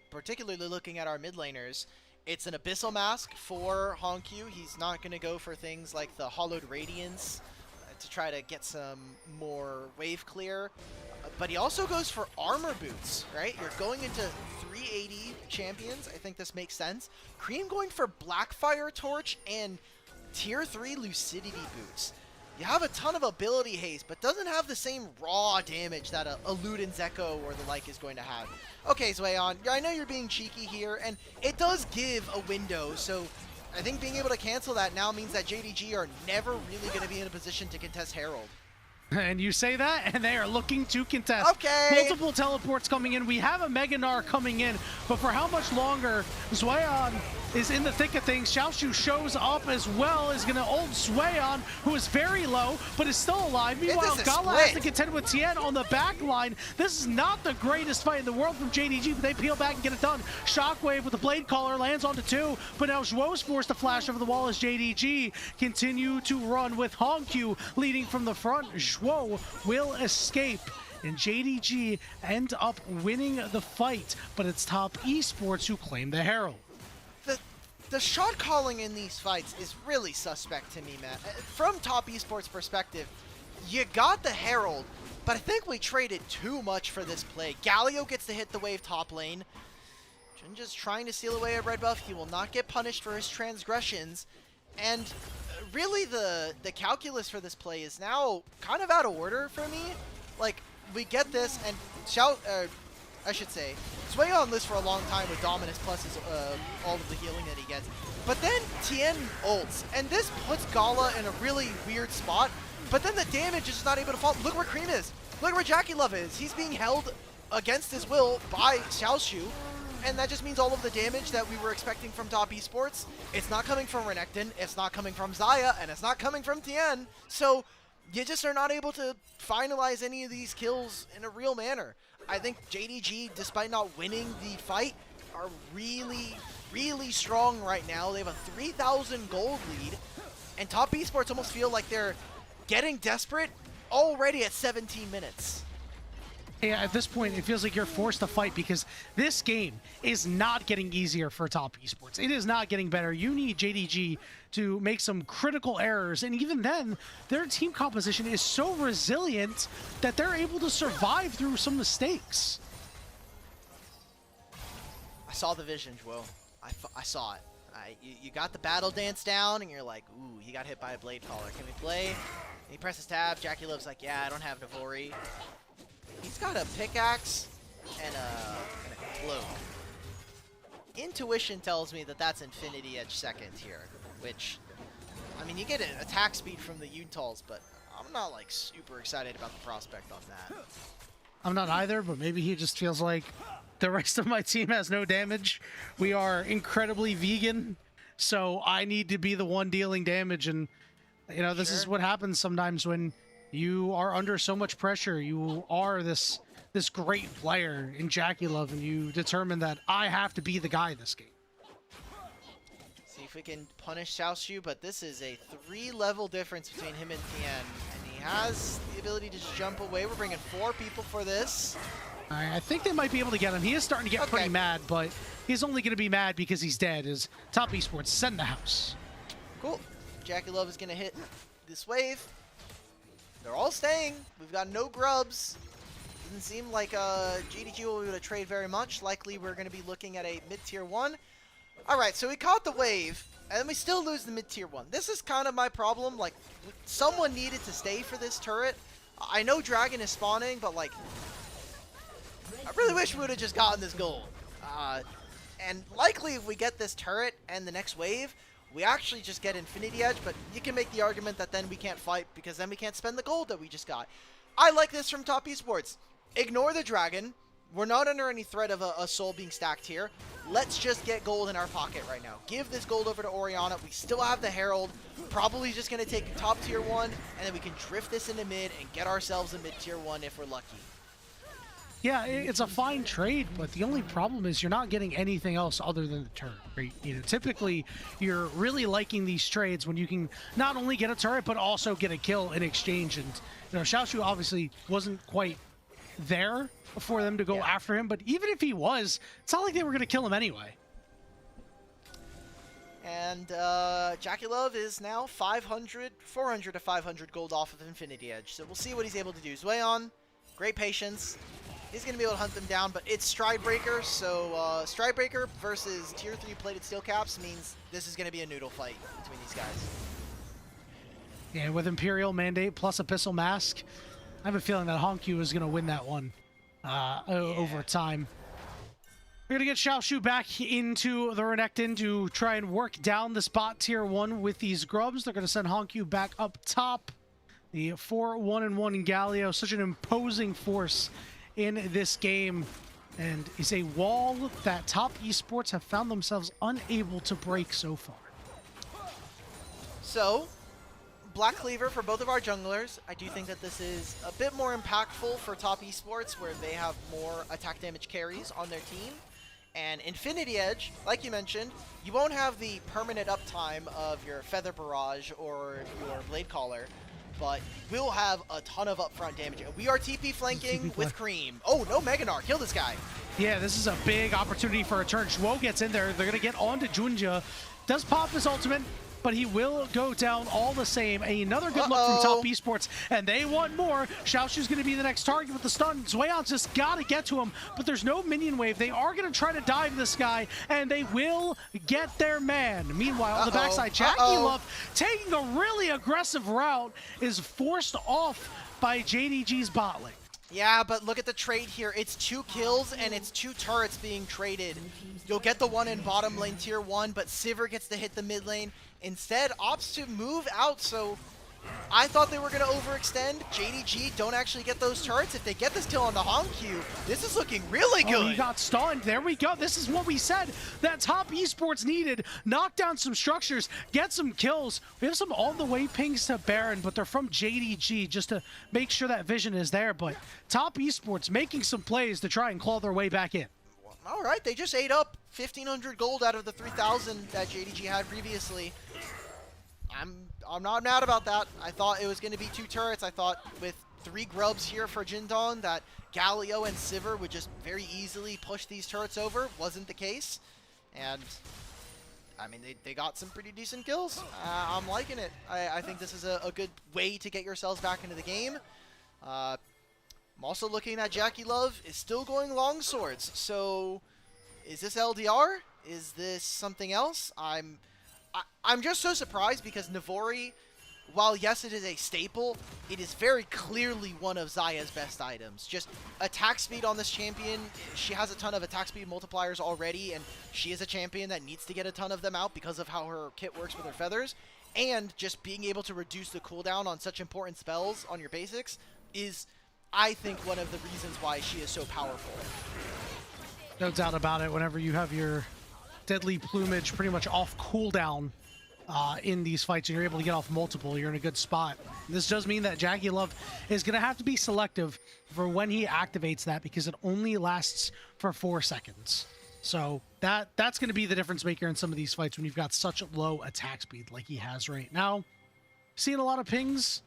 Speaker 7: particularly looking at our mid laners. It's an Abyssal Mask for Honkyu. He's not going to go for things like the Hollowed Radiance to try to get some more wave clear. But he also goes for Armor Boots, right? You're going into 380 champions. I think this makes sense. Cream going for Blackfire Torch and Tier 3 Lucidity Boots. You have a ton of ability haste, but doesn't have the same raw damage that a Luden Zeko or the like is going to have. Okay, Zwayon, I know you're being cheeky here, and it does give a window, so I think being able to cancel that now means that JDG are never really going to be in a position to contest Herald.
Speaker 8: And you say that, and they are looking to contest.
Speaker 7: Okay.
Speaker 8: Multiple teleports coming in. We have a Mega Gnar coming in, but for how much longer? Zwayon is in the thick of things. Xiaoshu shows up as well, is going to ult Zwayon, who is very low, but is still alive. Meanwhile, Gala has to contend with Tien on the back line. This is not the greatest fight in the world from JDG, but they peel back and get it done. Shockwave with the Blade Caller lands onto 2, but now Zhuo's forced to flash over the wall as JDG continue to run with Honkyu leading from the front. Zhuo will escape, and JDG end up winning the fight, but it's Top Esports who claim the Herald.
Speaker 7: The shot calling in these fights is really suspect to me, man. From Top Esports perspective, you got the Herald, but I think we traded too much for this play. Galio gets to hit the wave top lane. Jinja's trying to steal away a red buff. He will not get punished for his transgressions. And really the calculus for this play is now kind of out of order for me. Like, we get this, and I should say, Zwayon lives for a long time with Dominus plus his, all of the healing that he gets. But then Tien ults, and this puts Gala in a really weird spot, but then the damage is just not able to fall. Look where Cream is. Look where Jackie Love is. He's being held against his will by Xiaoshu, and that just means all of the damage that we were expecting from Top Esports, it's not coming from Renekton, it's not coming from Xayah, and it's not coming from Tien. So you just are not able to finalize any of these kills in a real manner. I think JDG, despite not winning the fight, are really, really strong right now. They have a 3,000 gold lead, and Top Esports almost feel like they're getting desperate already at 17 minutes.
Speaker 8: Yeah, at this point, it feels like you're forced to fight because this game is not getting easier for Top Esports. It is not getting better. You need JDG to make some critical errors, and even then, their team composition is so resilient that they're able to survive through some mistakes.
Speaker 7: I saw the vision, Joel. I saw it. You got the battle dance down, and you're like, ooh, he got hit by a Blade Caller. Can we play? And he presses tab. Jackie Love's like, yeah, I don't have Navori. He's got a pickaxe and a cloak. Intuition tells me that that's Infinity Edge second here, which, I mean, you get an attack speed from the Utals, but I'm not, like, super excited about the prospect on that.
Speaker 8: I'm not either, but maybe he just feels like The rest of my team has no damage. We are incredibly vegan, so I need to be the one dealing damage. And you know, this is what happens sometimes when you are under so much pressure. You are this great player in Jackie Love, and you determine that I have to be the guy in this game.
Speaker 7: See if we can punish Xiaoshu, but this is a 3-level difference between him and Tien, and he has the ability to just jump away. We're bringing 4 people for this.
Speaker 8: I think they might be able to get him. He is starting to get pretty mad, but he's only going to be mad because he's dead. Is Top Esports send the house?
Speaker 7: Cool. Jackie Love is going to hit this wave. They're all staying. We've got no grubs. Doesn't seem like JDG will be able to trade very much. Likely we're going to be looking at a mid-tier 1. All right, so we caught the wave, and then we still lose the mid-tier 1. This is kind of my problem. Like, someone needed to stay for this turret. I know Dragon is spawning, but like, I really wish we would have just gotten this gold. And likely if we get this turret and the next wave, we actually just get Infinity Edge, but you can make the argument that then we can't fight because then we can't spend the gold that we just got. I like this from Top Esports. Ignore the Dragon. We're not under any threat of a soul being stacked here. Let's just get gold in our pocket right now. Give this gold over to Orianna. We still have the Herald. Probably just going to take top tier 1, and then we can drift this into mid and get ourselves a mid tier 1 if we're lucky.
Speaker 8: Yeah, it's a fine trade, but the only problem is you're not getting anything else other than the turret, right? You know, typically, you're really liking these trades when you can not only get a turret, but also get a kill in exchange. And, you know, Xiaoshu obviously wasn't quite there for them to go after him, but even if he was, it's not like they were going to kill him anyway.
Speaker 7: And Jackie Love is now 400 to 500 gold off of Infinity Edge. So we'll see what he's able to do. Zweon, great patience. He's going to be able to hunt them down, but it's Stridebreaker, so Stridebreaker versus Tier 3 plated steel caps means this is going to be a noodle fight between these guys.
Speaker 8: Yeah, with Imperial Mandate plus Abyssal Mask, I have a feeling that Honkyu is going to win that one over time. We're going to get Xiaoshu back into the Renekton to try and work down this bot Tier 1 with these grubs. They're going to send Honkyu back up top. The 4-1-1 in Galio, such an imposing force in this game, and is a wall that Top Esports have found themselves unable to break so far.
Speaker 7: So, Black Cleaver for both of our junglers. I do think that this is a bit more impactful for Top Esports, where they have more attack damage carries on their team. And Infinity Edge, like you mentioned, you won't have the permanent uptime of your Feather Barrage or your Blade Caller, but we'll have a ton of upfront damage. We are TP flanking with Cream. Oh, no Meganar. Kill this guy.
Speaker 8: Yeah, this is a big opportunity for a turn. Zhuo gets in there. They're going to get onto Junja. Does pop his ultimate, but he will go down all the same. Another good look from Top Esports, and they want more. Xiaoshu's going to be the next target with the stun. Zweon's just got to get to him, but there's no minion wave. They are going to try to dive this guy, and they will get their man. Meanwhile, on the backside, Jackie Love, taking a really aggressive route, is forced off by JDG's bot lane.
Speaker 7: Yeah, but look at the trade here. It's 2 kills and it's 2 turrets being traded. You'll get the one in bottom lane tier 1, but Sivir gets to hit the mid lane. Instead, opts to move out, so I thought they were going to overextend. JDG don't actually get those turrets. If they get this kill on the Honkyu, this is looking really good.
Speaker 8: Oh, he got stunned. There we go. This is what we said that Top Esports needed. Knock down some structures, get some kills. We have some all-the-way pings to Baron, but they're from JDG just to make sure that vision is there. But Top Esports making some plays to try and claw their way back in.
Speaker 7: All right, they just ate up 1,500 gold out of the 3,000 that JDG had previously. I'm not mad about that. I thought it was going to be 2 turrets. I thought with 3 grubs here for Jindong that Galio and Sivir would just very easily push these turrets over. Wasn't the case. And, I mean, they got some pretty decent kills. I'm liking it. I think this is a good way to get yourselves back into the game. I'm also looking at Jackie Love is still going long swords. So, is this LDR? Is this something else? I'm just so surprised because Navori, while yes it is a staple, it is very clearly one of Xayah's best items. Just attack speed on this champion. She has a ton of attack speed multipliers already, and she is a champion that needs to get a ton of them out because of how her kit works with her feathers. And just being able to reduce the cooldown on such important spells on your basics is, I think, one of the reasons why she is so powerful.
Speaker 8: No doubt about it. Whenever you have your deadly plumage pretty much off cooldown in these fights and you're able to get off multiple, you're in a good spot. This does mean that JaggieLove is going to have to be selective for when he activates that because it only lasts for 4 seconds. So that's going to be the difference maker in some of these fights when you've got such low attack speed like he has right now. Seeing a lot of pings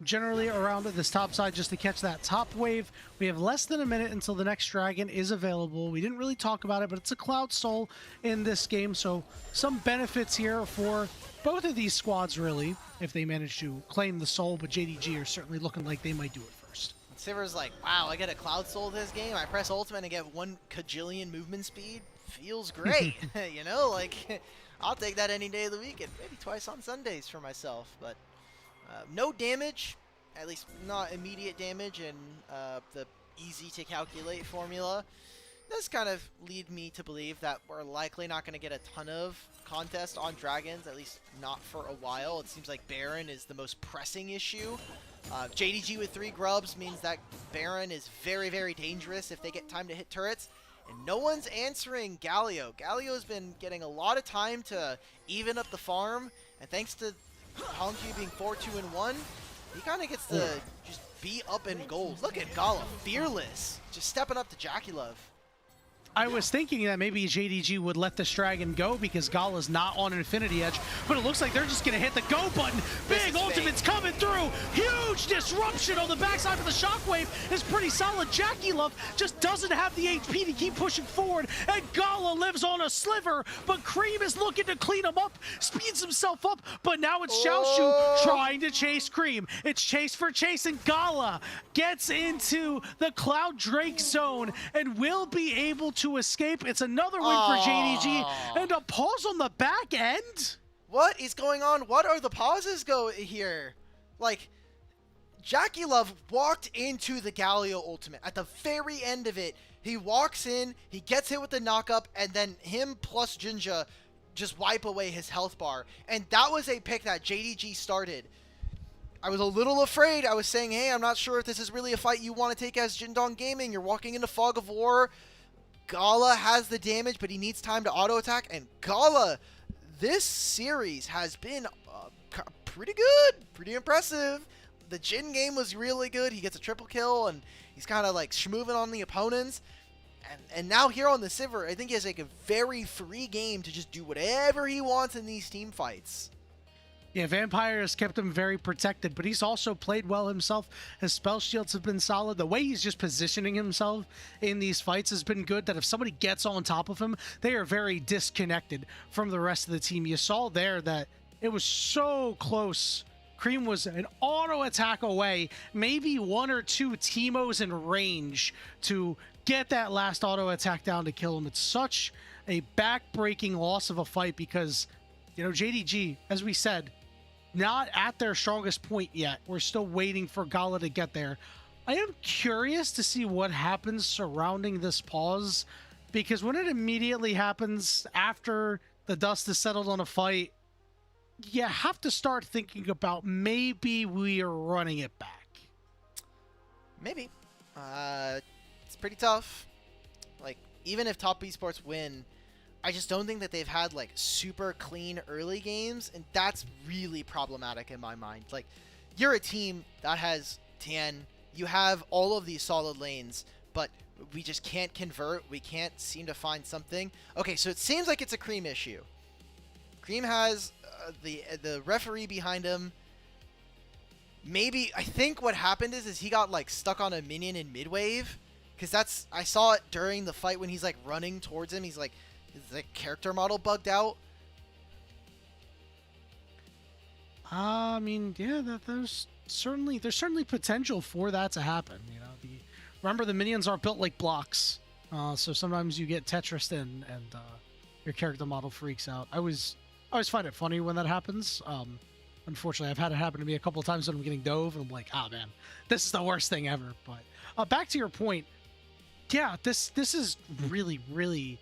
Speaker 8: generally around this top side just to catch that top wave. We have less than a minute until the next dragon is available. We didn't really talk about it, but it's a Cloud Soul in this game, so some benefits here for both of these squads really if they manage to claim the soul, but JDG are certainly looking like they might do it first.
Speaker 7: Siver's like, wow, I get a Cloud Soul this game. I press ultimate and get 1 kajillion movement speed. Feels great. You know, like, I'll take that any day of the week and maybe twice on Sundays for myself. But no damage, at least not immediate damage in the easy to calculate formula. This kind of lead me to believe that we're likely not going to get a ton of contest on dragons, at least not for a while. It seems like Baron is the most pressing issue. JDG with 3 grubs means that Baron is very, very dangerous if they get time to hit turrets. And no one's answering Galio. Galio's been getting a lot of time to even up the farm, and thanks to Hongji being 4-2-1, he kind of gets to just be up in gold. Look at Gala, fearless, just stepping up to JaggieLove.
Speaker 8: I was thinking that maybe JDG would let this dragon go because Gala's not on Infinity Edge, but it looks like they're just going to hit the go button. Big ultimate's coming through. Huge disruption on the backside of the shockwave is pretty solid. JaggieLove just doesn't have the HP to keep pushing forward, and Gala lives on a sliver, but Cream is looking to clean him up, speeds himself up, but now it's Xiaoshu trying to chase Cream. It's chase for chase, and Gala gets into the Cloud Drake zone and will be able to escape. It's another win for JDG, and a pause on the back end.
Speaker 7: What is going on? What are the pauses here? Like, JaggieLove walked into the Galio ultimate. At the very end of it, he walks in, he gets hit with the knockup, and then him plus Jinja just wipe away his health bar. And that was a pick that JDG started. I was a little afraid. I was saying, hey, I'm not sure if this is really a fight you want to take as Jindong Gaming. You're walking into Fog of War. Gala has the damage, but he needs time to auto-attack. And Gala, this series has been pretty good, pretty impressive. The Jin game was really good. He gets a triple kill, and he's kind of like schmooving on the opponents. And now here on the Sivir, I think he has like a very free game to just do whatever he wants in these team fights.
Speaker 8: Yeah, Vampire has kept him very protected, but he's also played well himself. His spell shields have been solid. The way he's just positioning himself in these fights has been good, that if somebody gets on top of him, they are very disconnected from the rest of the team. You saw there that it was so close. Cream was an auto attack away, maybe 1 or 2 Teemos in range to get that last auto attack down to kill him. It's such a back-breaking loss of a fight because, you know, JDG, as we said, not at their strongest point yet. We're still waiting for Gala to get there. I am curious to see what happens surrounding this pause, because when it immediately happens after the dust is settled on a fight, you have to start thinking about maybe we are running it back.
Speaker 7: Maybe. It's pretty tough. Like, even if Top Esports win, I just don't think that they've had like super clean early games, and that's really problematic in my mind. Like, you're a team that has Tien, you have all of these solid lanes, but we just can't convert. We can't seem to find something. Okay, so it seems like it's a Cream issue. Cream has the referee behind him. Maybe, I think what happened is he got like stuck on a minion in mid-wave, because I saw it during the fight when he's like running towards him. He's like, is the character model bugged out?
Speaker 8: I mean, yeah, there's certainly potential for that to happen. You know, remember the minions are built like blocks, so sometimes you get Tetris in and your character model freaks out. I always find it funny when that happens. Unfortunately, I've had it happen to me a couple of times when I'm getting dove, and I'm like, ah, man, this is the worst thing ever. But back to your point, yeah, this is really, really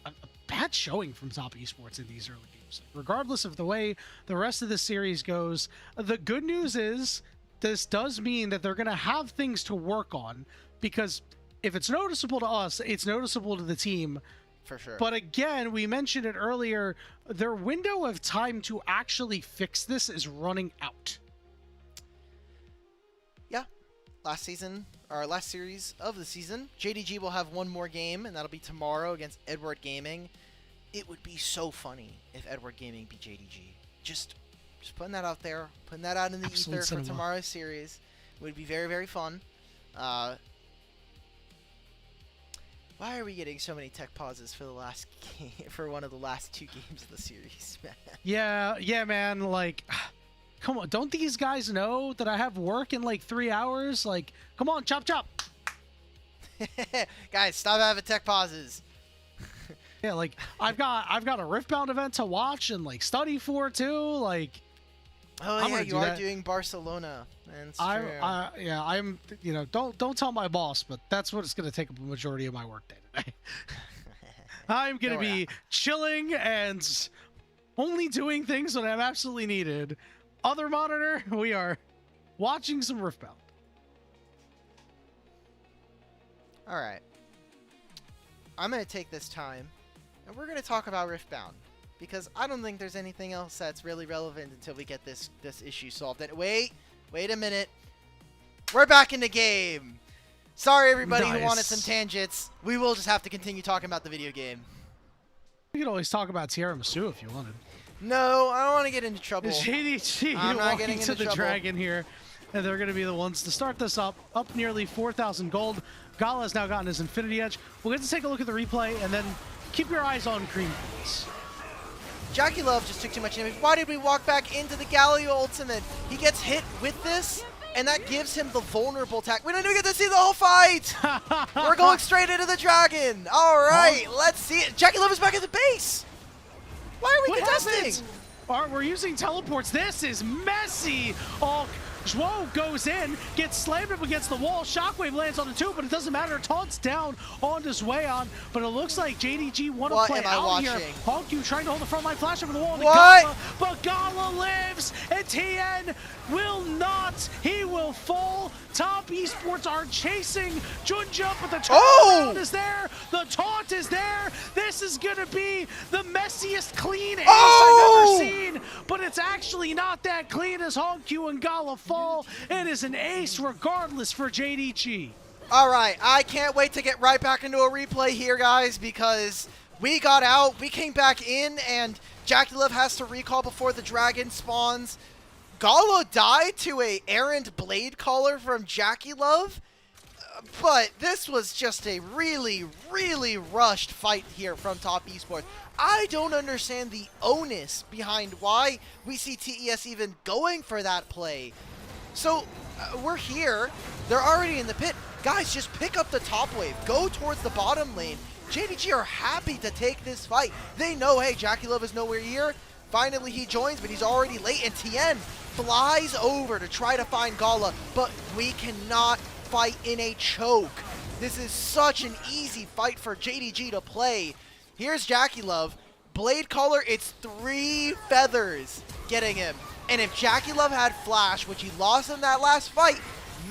Speaker 8: a bad showing from Top Esports in these early games. Regardless of the way the rest of the series goes, the good news is this does mean that they're going to have things to work on, because if it's noticeable to us, it's noticeable to the team.
Speaker 7: For sure.
Speaker 8: But again, we mentioned it earlier, their window of time to actually fix this is running out.
Speaker 7: Yeah. Last season, or last series of the season, JDG will have one more game, and that'll be tomorrow against Edward Gaming. It would be so funny if Edward Gaming beat JDG. Just putting that out there, putting that out in the
Speaker 8: Absolute
Speaker 7: ether
Speaker 8: cinema.
Speaker 7: for tomorrow's series. It would be very, very fun. Why are we getting so many tech pauses for the last game, for one of the last 2 games of the series, man?
Speaker 8: Yeah, man. Like, come on. Don't these guys know that I have work in like 3 hours? Like, come on, chop.
Speaker 7: Guys, stop having tech pauses.
Speaker 8: Yeah, like I've got a Riftbound event to watch and like study for too. Like,
Speaker 7: Oh
Speaker 8: I'm
Speaker 7: yeah,
Speaker 8: gonna
Speaker 7: you
Speaker 8: do
Speaker 7: are
Speaker 8: that.
Speaker 7: doing Barcelona. That's true.
Speaker 8: I'm don't tell my boss, but that's what it's gonna take up a majority of my workday today. I'm gonna
Speaker 7: Don't
Speaker 8: be
Speaker 7: worry.
Speaker 8: chilling and only doing things when I'm absolutely needed. Other monitor, we are watching some Riftbound.
Speaker 7: All right. I'm going to take this time, and we're going to talk about Riftbound, because I don't think there's anything else that's really relevant until we get this issue solved. And wait a minute. We're back in the game. Sorry, everybody who wanted
Speaker 8: Nice.
Speaker 7: some tangents. We will just have to continue talking about the video game.
Speaker 8: We could always talk about Tiramisu if you wanted.
Speaker 7: No, I don't want to get into trouble.
Speaker 8: JDG
Speaker 7: I'm not
Speaker 8: walking
Speaker 7: getting
Speaker 8: to
Speaker 7: into
Speaker 8: the
Speaker 7: trouble.
Speaker 8: dragon here, and they're going to be the ones to start this up nearly 4,000 gold. Gala has now gotten his Infinity Edge. We'll get to take a look at the replay, and then keep your eyes on Cream, please.
Speaker 7: Jackie Love just took too much damage. Why did we walk back into the Galio ultimate? He gets hit with this, and that gives him the vulnerable attack. We don't even get to see the whole fight! We're going straight into the dragon! Alright, let's see it. Jackie Love is back at the base! Why are we
Speaker 8: What
Speaker 7: contesting?
Speaker 8: happened? All right, we're using teleports. This is messy. Oh, Zhuo goes in, gets slammed up against the wall. Shockwave lands on the 2, but it doesn't matter. Taunts down on his way on, but it looks like JDG want to
Speaker 7: What
Speaker 8: play
Speaker 7: am I
Speaker 8: out here.
Speaker 7: watching?
Speaker 8: Honkyu trying to hold the front line flash over the wall. To
Speaker 7: What?
Speaker 8: Gala, but Gala lives, and TN will not. He will fall. Top Esports are chasing Junja, but the turnaround is there. The taunt is there. This is going to be the messiest clean ace I've ever seen, but it's actually not that clean as Honkyu and Gala fall. It is an ace regardless for JDG.
Speaker 7: Alright, I can't wait to get right back into a replay here, guys, because we got out, we came back in, and Jackie Love has to recall before the dragon spawns. Gala died to a errant blade caller from Jackie Love, but this was just a really, really rushed fight here from Top Esports. I don't understand the onus behind why we see TES even going for that play. So, we're here. They're already in the pit. Guys, just pick up the top wave. Go towards the bottom lane. JDG are happy to take this fight. They know, hey, Jackie Love is nowhere here. Finally, he joins, but he's already late. And Tien flies over to try to find Gala, but we cannot fight in a choke. This is such an easy fight for JDG to play. Here's Jackie Love. Blade Caller, it's 3 feathers getting him. And if Jackie Love had Flash, which he lost in that last fight,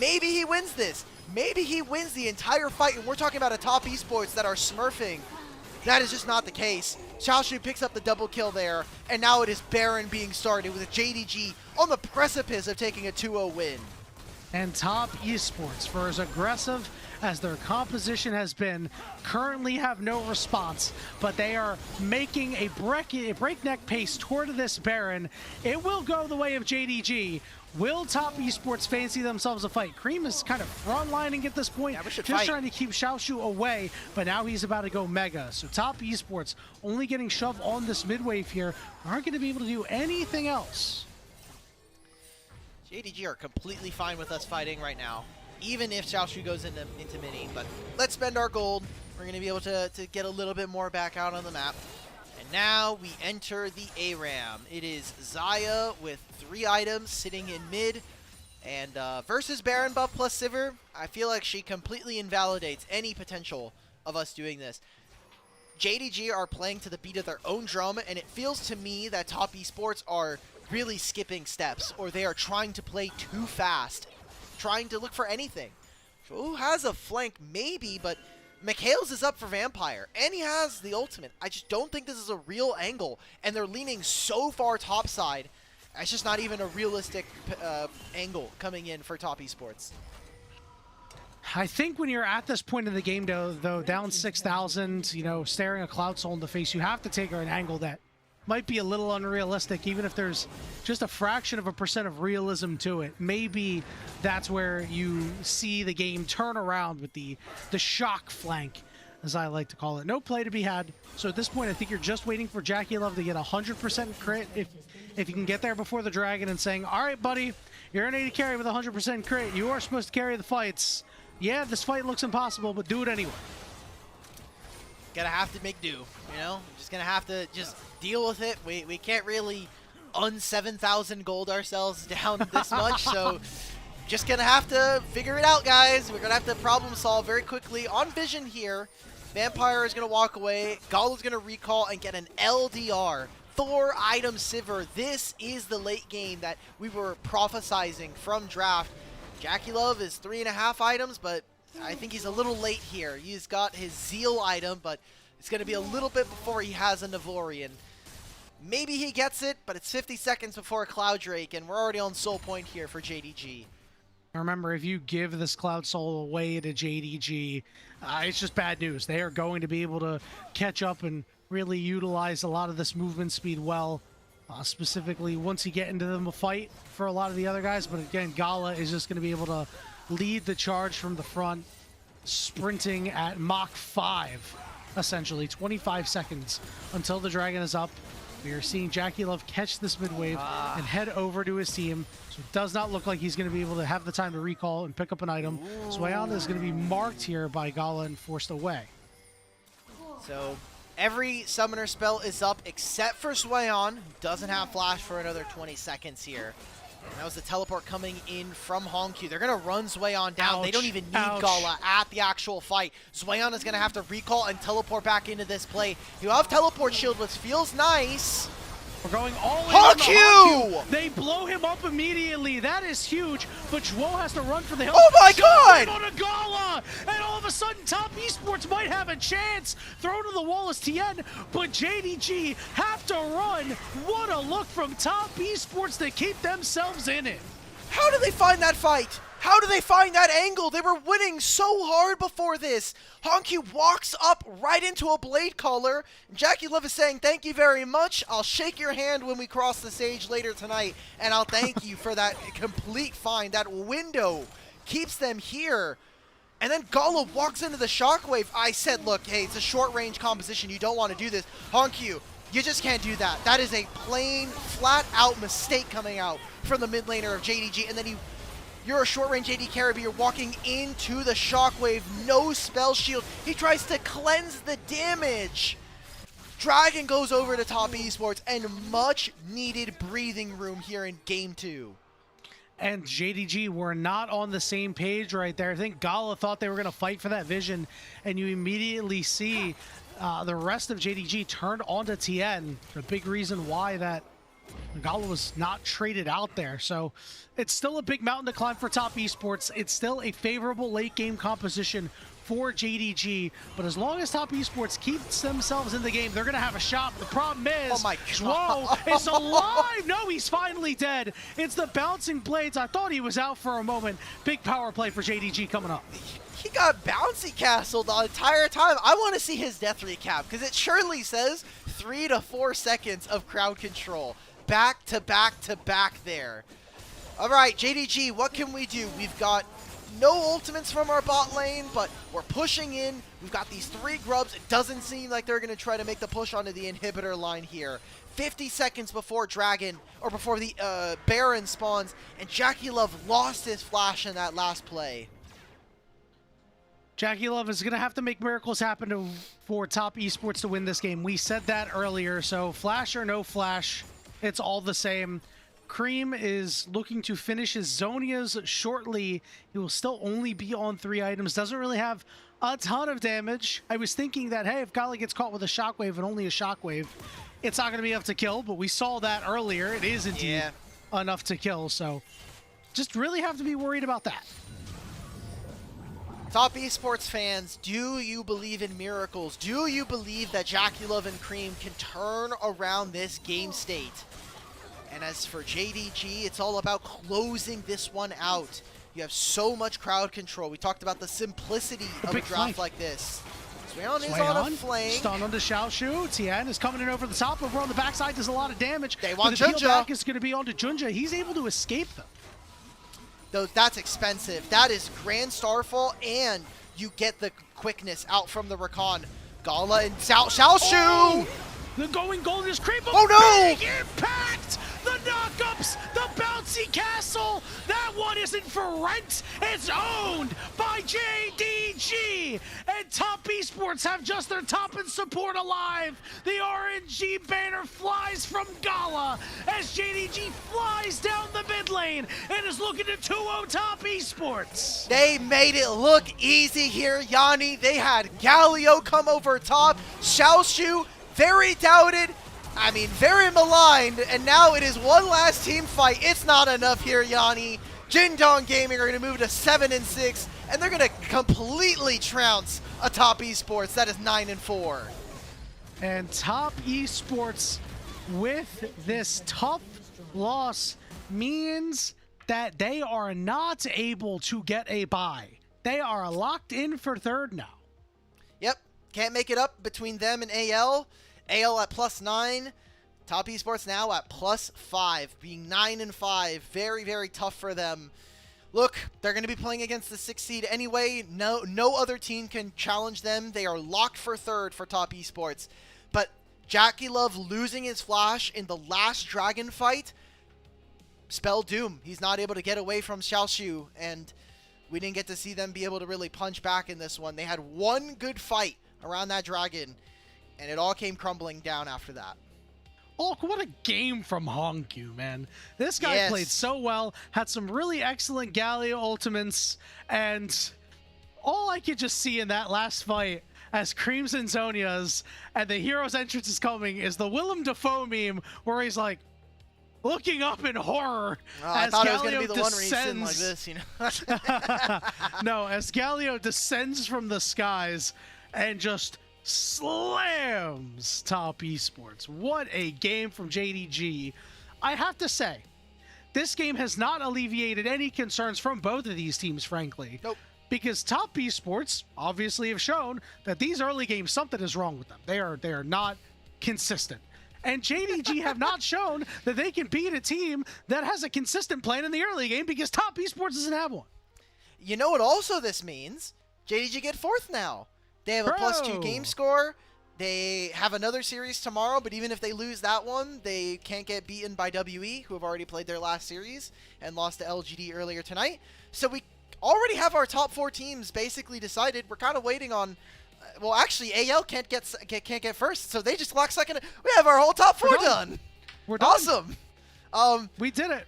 Speaker 7: maybe he wins this. Maybe he wins the entire fight, and we're talking about a Top Esports that are smurfing. That is just not the case. Xiaoshu picks up the double kill there, and now it is Baron being started with a JDG on the precipice of taking a 2-0 win.
Speaker 8: And Top Esports, for as aggressive as their composition has been, currently have no response, but they are making a breakneck pace toward this Baron. It will go the way of JDG. Will Top Esports fancy themselves a fight? Cream is kind of frontlining at this point,
Speaker 7: Yeah, we should
Speaker 8: just
Speaker 7: fight.
Speaker 8: trying to keep Xiaoshu away, but now he's about to go Mega. So Top Esports only getting shoved on this mid-wave here, aren't going to be able to do anything else.
Speaker 7: JDG are completely fine with us fighting right now, even if Xiaoshu goes into mini. But let's spend our gold. We're going to be able to get a little bit more back out on the map. And now we enter the ARAM. It is Xayah with 3 items sitting in mid. And versus Baron buff plus Sivir, I feel like she completely invalidates any potential of us doing this. JDG are playing to the beat of their own drum, and it feels to me that Top Esports are really skipping steps, or they are trying to play too fast, trying to look for anything. Who has a flank? Maybe, but McHale's is up for Vampire, and he has the ultimate. I just don't think this is a real angle, and they're leaning so far topside. It's just not even a realistic angle coming in for Top Esports.
Speaker 8: I think when you're at this point in the game, though down 6,000, you know, staring a Cloud Soul in the face, you have to take an angle that might be a little unrealistic, even if there's just a fraction of a % of realism to it. Maybe that's where you see the game turn around with the shock flank, as I like to call it. No play to be had. So at this point, I think you're just waiting for JackeyLove to get 100% crit if you can get there before the Dragon and saying, all right, buddy, you're an 80 carry with 100% crit. You are supposed to carry the fights. Yeah, this fight looks impossible, but do it anyway.
Speaker 7: Gonna have to make do, you know? Just gonna have to just deal with it. We can't really un-7,000 gold ourselves down this much, so just gonna have to figure it out, guys. We're gonna have to problem solve very quickly. On Vision here, Vampire is gonna walk away. Gala's gonna recall and get an LDR. 4-item Sivir. This is the late game that we were prophesizing from draft. JackeyLove is 3.5 items, but I think he's a little late here. He's got his Zeal item, but it's going to be a little bit before he has a Navorian. Maybe he gets it, but it's 50 seconds before Cloud Drake, and we're already on soul point here for JDG.
Speaker 8: Remember, if you give this Cloud Soul away to JDG, it's just bad news. They are going to be able to catch up and really utilize a lot of this movement speed well. Specifically, once you get into the fight for a lot of the other guys. But again, Gala is just going to be able to lead the charge from the front, sprinting at Mach 5, essentially. 25 seconds until the Dragon is up. We are seeing JackeyLove catch this mid-wave and head over to his team. So it does not look like he's going to be able to have the time to recall and pick up an item. Zwayana is going to be marked here by Gala and forced away.
Speaker 7: So every summoner spell is up except for Swayon, who doesn't have flash for another 20 seconds here. And that was the teleport coming in from Hongq. They're going to run Swayon down.
Speaker 8: Ouch.
Speaker 7: They don't even need
Speaker 8: Ouch.
Speaker 7: Gala at the actual fight. Swayon is going to have to recall and teleport back into this play. You have teleport shield, which feels nice.
Speaker 8: We're going all in.
Speaker 7: Hongq!
Speaker 8: They blow him up immediately. That is huge. But Zhuo has to run for the hill.
Speaker 7: Oh my god!
Speaker 8: On a Gala! And all of a sudden, Top Esports might have a chance. Throw to the wall is TN, but JDG have to run. What a look from Top Esports to keep themselves in it.
Speaker 7: How do they find that fight? How do they find that angle? They were winning so hard before this. Hongq walks up right into a Blade Caller. JackeyLove is saying, thank you very much. I'll shake your hand when we cross the stage later tonight, and I'll thank you for that complete find. That window keeps them here. And then Gala walks into the Shockwave. I said, look, hey, it's a short-range composition. You don't want to do this. Hongq, you just can't do that. That is a plain, flat-out mistake coming out from the mid laner of JDG. And then you're a short-range AD carry, but you're walking into the Shockwave, no spell shield. He tries to cleanse the damage. Dragon goes over to Top Esports, and much-needed breathing room here in Game 2.
Speaker 8: And JDG were not on the same page right there. I think Gala thought they were going to fight for that vision, and you immediately see the rest of JDG turned onto TN. The big reason why that Gala was not traded out there. So it's still a big mountain to climb for Top Esports. It's still a favorable late game composition for JDG, but as long as Top Esports keeps themselves in the game, they're gonna have a shot. The problem is,
Speaker 7: oh my God.
Speaker 8: Zhuo is alive! No, he's finally dead. It's the bouncing blades. I thought he was out for a moment. Big power play for JDG coming up.
Speaker 7: He got bouncy castled the entire time. I want to see his death recap, because it surely says 3 to 4 seconds of crowd control. Back to back to back there. All right, JDG, what can we do? We've got no ultimates from our bot lane, but we're pushing in. We've got these 3 grubs. It doesn't seem like they're going to try to make the push onto the inhibitor line here. 50 seconds before Dragon, or before the Baron spawns, and JackeyLove lost his flash in that last play.
Speaker 8: JackeyLove is going to have to make miracles happen for Top Esports to win this game. We said that earlier, so flash or no flash, it's all the same. Cream is looking to finish his Zonias shortly. He will still only be on 3 items. Doesn't really have a ton of damage. I was thinking that, hey, if Gala gets caught with a Shockwave and only a Shockwave, it's not going to be enough to kill, but we saw that earlier. It is indeed enough to kill, so just really have to be worried about that.
Speaker 7: Top Esports fans, do you believe in miracles? Do you believe that Jackie Love and Cream can turn around this game state? And as for JDG, it's all about closing this one out. You have so much crowd control. We talked about the simplicity of a
Speaker 8: big
Speaker 7: draft
Speaker 8: flank.
Speaker 7: like this. Swayon is on a flank.
Speaker 8: Stun onto Xiaoshu. Tien is coming in over the top. Over on the backside does a lot of damage.
Speaker 7: They want
Speaker 8: but the peel
Speaker 7: Junja.
Speaker 8: back is going to be onto Junja. He's able to escape them.
Speaker 7: That's expensive. That is Grand Starfall, and you get the quickness out from the Rakan. Gala and Xiaoshu!
Speaker 8: Oh! The going gold is creep.
Speaker 7: Oh, no!
Speaker 8: Big impact! The knockups! The bouncy castle! That one isn't for rent! It's owned by JDG! And Top Esports have just their top and support alive! The RNG banner flies from Gala as JDG flies down the mid lane and is looking to 2-0 Top Esports!
Speaker 7: They made it look easy here, Yanni. They had Galio come over top. Xiaoshu, very doubted. I mean, very maligned, and now it is one last team fight. It's not enough here, Yanni. Jindong Gaming are going to move to 7-6, and they're going to completely trounce a Top Esports that is 9-4.
Speaker 8: And Top Esports with this tough loss means that they are not able to get a bye. They are locked in for third now.
Speaker 7: Yep, can't make it up between them and AL. AL at +9. Top Esports now at +5, being 9-5. Very, very tough for them. Look, they're going to be playing against the 6th seed anyway. No other team can challenge them. They are locked for third for Top Esports. But Jackie Love losing his flash in the last Dragon fight spelled doom. He's not able to get away from Xiaoshu, and we didn't get to see them be able to really punch back in this one. They had one good fight around that Dragon, and it all came crumbling down after that.
Speaker 8: Oh, what a game from Hongyu, man. This guy
Speaker 7: Yes.
Speaker 8: played so well, had some really excellent Galio ultimates, and all I could just see in that last fight as Creams and Zonia's and the hero's entrance is coming is the Willem Dafoe meme where he's like looking up in horror
Speaker 7: I
Speaker 8: as
Speaker 7: thought it was going
Speaker 8: Galio
Speaker 7: to be the one where he's sitting like
Speaker 8: descends.
Speaker 7: this, you know.
Speaker 8: No, as Galio descends from the skies and just slams Top Esports. What a game from JDG. I have to say, this game has not alleviated any concerns from both of these teams, frankly.
Speaker 7: Nope.
Speaker 8: Because Top Esports obviously have shown that these early games, something is wrong with them. They are not consistent. And JDG have not shown that they can beat a team that has a consistent plan in the early game because Top Esports doesn't have one.
Speaker 7: You know what also this means? JDG get 4th now. They have a +2 game score. They have another series tomorrow, but even if they lose that one, they can't get beaten by WE, who have already played their last series and lost to LGD earlier tonight. So we already have our top 4 teams basically decided. We're kind of waiting on. Well, actually, AL can't get first, so they just lock second. We have our whole top 4 done.
Speaker 8: We're done.
Speaker 7: Awesome.
Speaker 8: We did it.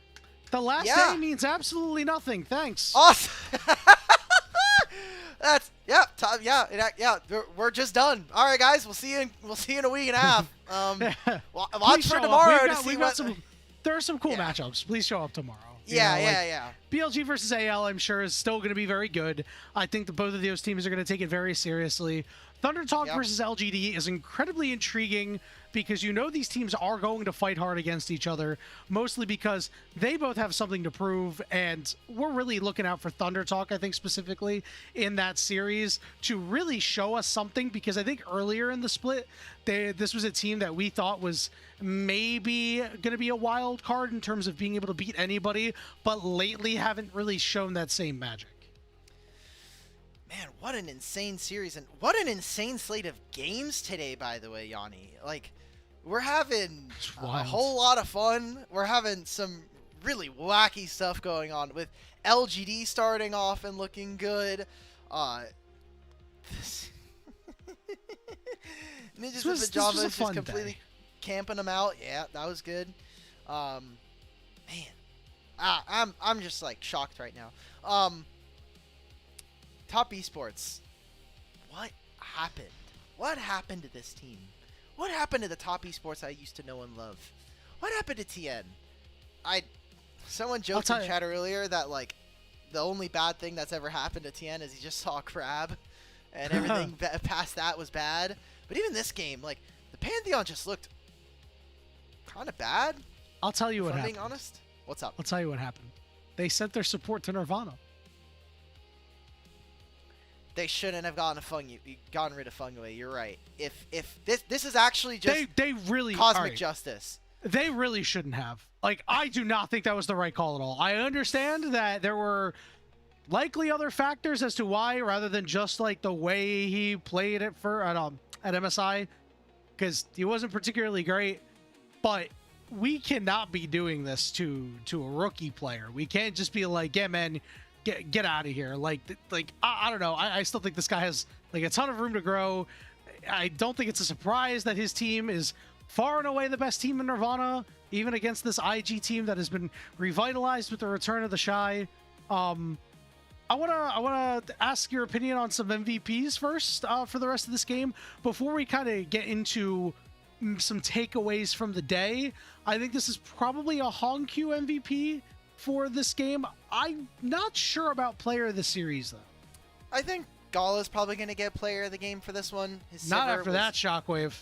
Speaker 8: The last
Speaker 7: Yeah.
Speaker 8: day means absolutely nothing. Thanks.
Speaker 7: Awesome. That's we're just done. All right, guys, we'll see you in a week and a half. Watch
Speaker 8: Please
Speaker 7: for
Speaker 8: show up.
Speaker 7: tomorrow
Speaker 8: We've
Speaker 7: to see
Speaker 8: got
Speaker 7: what.
Speaker 8: there are some cool
Speaker 7: Yeah.
Speaker 8: matchups. Please show up tomorrow. You
Speaker 7: Yeah,
Speaker 8: know, like,
Speaker 7: yeah.
Speaker 8: BLG versus AL, I'm sure, is still going to be very good. I think that both of those teams are going to take it very seriously. Thunder Talk
Speaker 7: Yep.
Speaker 8: versus LGD is incredibly intriguing because you know these teams are going to fight hard against each other, mostly because they both have something to prove, and we're really looking out for Thunder Talk, I think, specifically in that series to really show us something, because I think earlier in the split, this was a team that we thought was maybe going to be a wild card in terms of being able to beat anybody, but lately haven't really shown that same magic.
Speaker 7: Man, what an insane series, and what an insane slate of games today, by the way, Yanni. Like, we're having a
Speaker 8: wild.
Speaker 7: whole lot of fun. We're having some really wacky stuff going on with LGD starting off and looking good. Ninjas
Speaker 8: This was
Speaker 7: with
Speaker 8: a
Speaker 7: Pajamas just
Speaker 8: fun
Speaker 7: completely
Speaker 8: day.
Speaker 7: camping them out. Yeah, that was good. Man, I'm just like shocked right now. Top Esports, what happened? What happened to this team? What happened to the Top Esports I used to know and love? What happened to TN? Someone joked in
Speaker 8: tell you.
Speaker 7: chat earlier that like the only bad thing that's ever happened to Tien is he just saw a crab, and everything past that was bad. But even this game, like, the Pantheon just looked kind of bad.
Speaker 8: I'll tell you
Speaker 7: If
Speaker 8: what
Speaker 7: I'm
Speaker 8: happened.
Speaker 7: being honest. What's up?
Speaker 8: I'll tell you what happened. They sent their support to Nirvana.
Speaker 7: They shouldn't have gotten rid of Fungway. You're right. If this is actually just
Speaker 8: They really
Speaker 7: cosmic
Speaker 8: alright.
Speaker 7: justice.
Speaker 8: They really shouldn't have. Like, I do not think that was the right call at all. I understand that there were likely other factors as to why, rather than just like the way he played it at MSI, because he wasn't particularly great. But we cannot be doing this to a rookie player. We can't just be like, yeah, man, get out of here. Like I don't know. I still think this guy has like a ton of room to grow. I don't think it's a surprise that his team is far and away the best team in Nirvana, even against this IG team that has been revitalized with the return of the Shy. I wanna ask your opinion on some MVPs first for the rest of this game before we kind of get into some takeaways from the day. I think this is probably a Hongq MVP for this game. I'm not sure about player of the series though.
Speaker 7: I think Gala's probably going to get player of the game for this one. His
Speaker 8: Not
Speaker 7: Sivir
Speaker 8: after
Speaker 7: was-
Speaker 8: that Shockwave.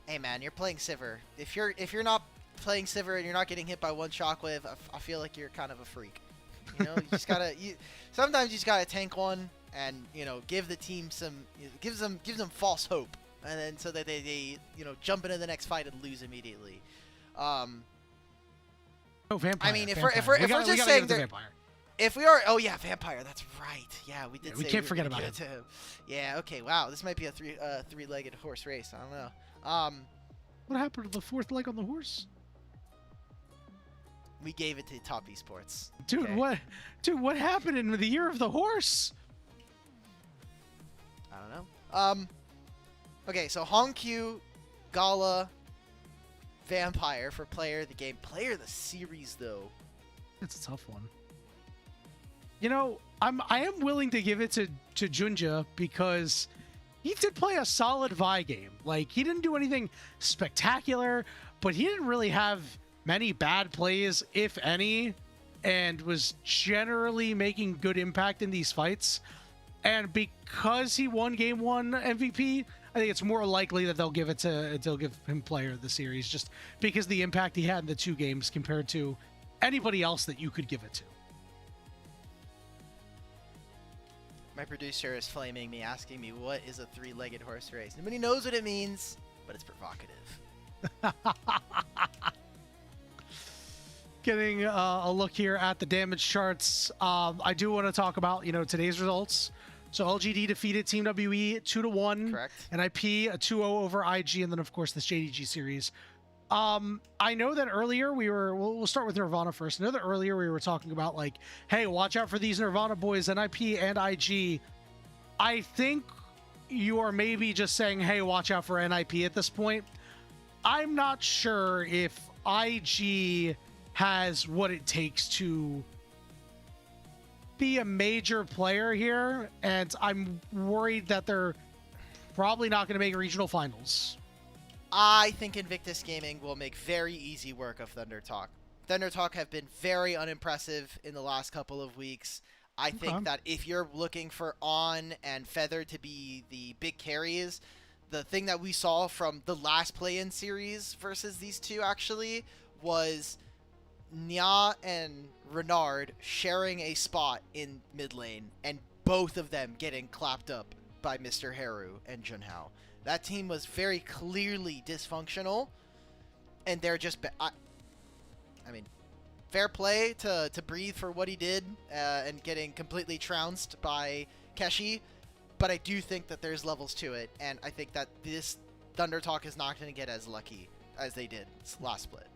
Speaker 7: Hey man, you're playing Sivir. If you're not playing Sivir and you're not getting hit by one Shockwave, I feel like you're kind of a freak. You know, you just gotta. Sometimes you just gotta tank one and give the team gives them false hope, and then so that they jump into the next fight and lose immediately.
Speaker 8: Oh, Vampire.
Speaker 7: I mean, if
Speaker 8: Vampire.
Speaker 7: we're
Speaker 8: We gotta
Speaker 7: just
Speaker 8: get
Speaker 7: saying
Speaker 8: into
Speaker 7: that.
Speaker 8: Vampire.
Speaker 7: If we are, oh yeah, Vampire. That's right. Yeah, we did.
Speaker 8: Yeah, we
Speaker 7: say
Speaker 8: can't
Speaker 7: were
Speaker 8: forget
Speaker 7: gonna
Speaker 8: about
Speaker 7: give it to him. Yeah. Okay. Wow. This might be a three-legged horse race. I don't know.
Speaker 8: What happened to the fourth leg on the horse?
Speaker 7: We gave it to Top Esports.
Speaker 8: Dude,
Speaker 7: okay?
Speaker 8: what happened in the year of the horse?
Speaker 7: I don't know. Okay, so Hongq, Gala, Vampire for player of the game. Player of the series, though.
Speaker 8: It's a tough one. You know, I am willing to give it to Junja because he did play a solid Vi game. Like, he didn't do anything spectacular, but he didn't really have many bad plays, if any, and was generally making good impact in these fights. And because he won Game 1 MVP, I think it's more likely that they'll give him player of the series, just because the impact he had in the 2 games compared to anybody else that you could give it to.
Speaker 7: My producer is flaming me, asking me what is a three-legged horse race. Nobody knows what it means, but it's provocative.
Speaker 8: Getting a look here at the damage charts. I do want to talk about today's results. So LGD defeated Team WE 2-1.
Speaker 7: Correct.
Speaker 8: NIP a 2-0 over IG, and then of course this JDG series. I know that earlier we'll start with Nirvana first. I know that earlier we were talking about like, hey, watch out for these Nirvana boys, NIP and IG. I think you are maybe just saying, hey, watch out for NIP at this point. I'm not sure if IG has what it takes to be a major player here, and I'm worried that they're probably not going to make regional finals.
Speaker 7: I think Invictus Gaming will make very easy work of Thunder Talk. Thunder Talk have been very unimpressive in the last couple of weeks. I think that if you're looking for On and Feather to be the big carries, the thing that we saw from the last play-in series versus these two actually was Nya and Renard sharing a spot in mid lane, and both of them getting clapped up by Mr. Haru and Junhao. That team was very clearly dysfunctional, and they're just... I mean, fair play to Breathe for what he did and getting completely trounced by Keshi, but I do think that there's levels to it, and I think that this Thunder Talk is not going to get as lucky as they did last split.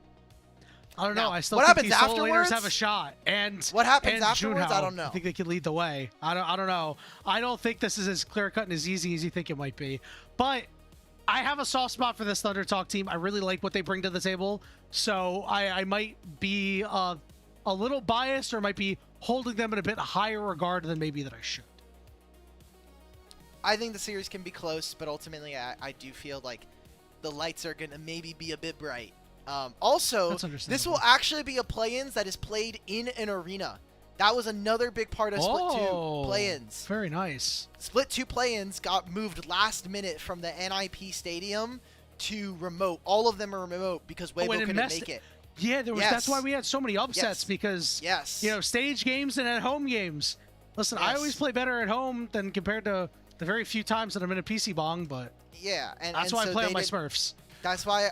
Speaker 8: I don't know.
Speaker 7: Now,
Speaker 8: I still
Speaker 7: what
Speaker 8: think
Speaker 7: happens
Speaker 8: these solo
Speaker 7: afterwards?
Speaker 8: laners have a shot. And
Speaker 7: What happens
Speaker 8: and
Speaker 7: afterwards? I
Speaker 8: Junhao,
Speaker 7: don't know.
Speaker 8: I think they could lead the way. I don't know. I don't think this is as clear cut and as easy as you think it might be. But I have a soft spot for this Thunder Talk team. I really like what they bring to the table. So I might be a little biased, or might be holding them in a bit higher regard than maybe that I should.
Speaker 7: I think the series can be close, but ultimately I do feel like the lights are going to maybe be a bit bright. Also,
Speaker 8: That's
Speaker 7: this
Speaker 8: understandable.
Speaker 7: will actually be a play-ins that is played in an arena. That was another big part of Split 2
Speaker 8: Oh,
Speaker 7: play-ins.
Speaker 8: very nice.
Speaker 7: Split 2 play-ins got moved last minute from the NIP stadium to remote. All of them are remote because Weibo
Speaker 8: and it
Speaker 7: couldn't
Speaker 8: messed
Speaker 7: make it.
Speaker 8: Yeah, there was. That's why we had so many upsets
Speaker 7: Yes.
Speaker 8: because
Speaker 7: Yes.
Speaker 8: you know, stage games and at home games. Listen, I
Speaker 7: Yes.
Speaker 8: always play better at home than compared to the very few times that I'm in a PC bong, but
Speaker 7: Yeah, and
Speaker 8: that's
Speaker 7: and
Speaker 8: why
Speaker 7: so
Speaker 8: I play
Speaker 7: they
Speaker 8: on my
Speaker 7: did-
Speaker 8: Smurfs.
Speaker 7: That's why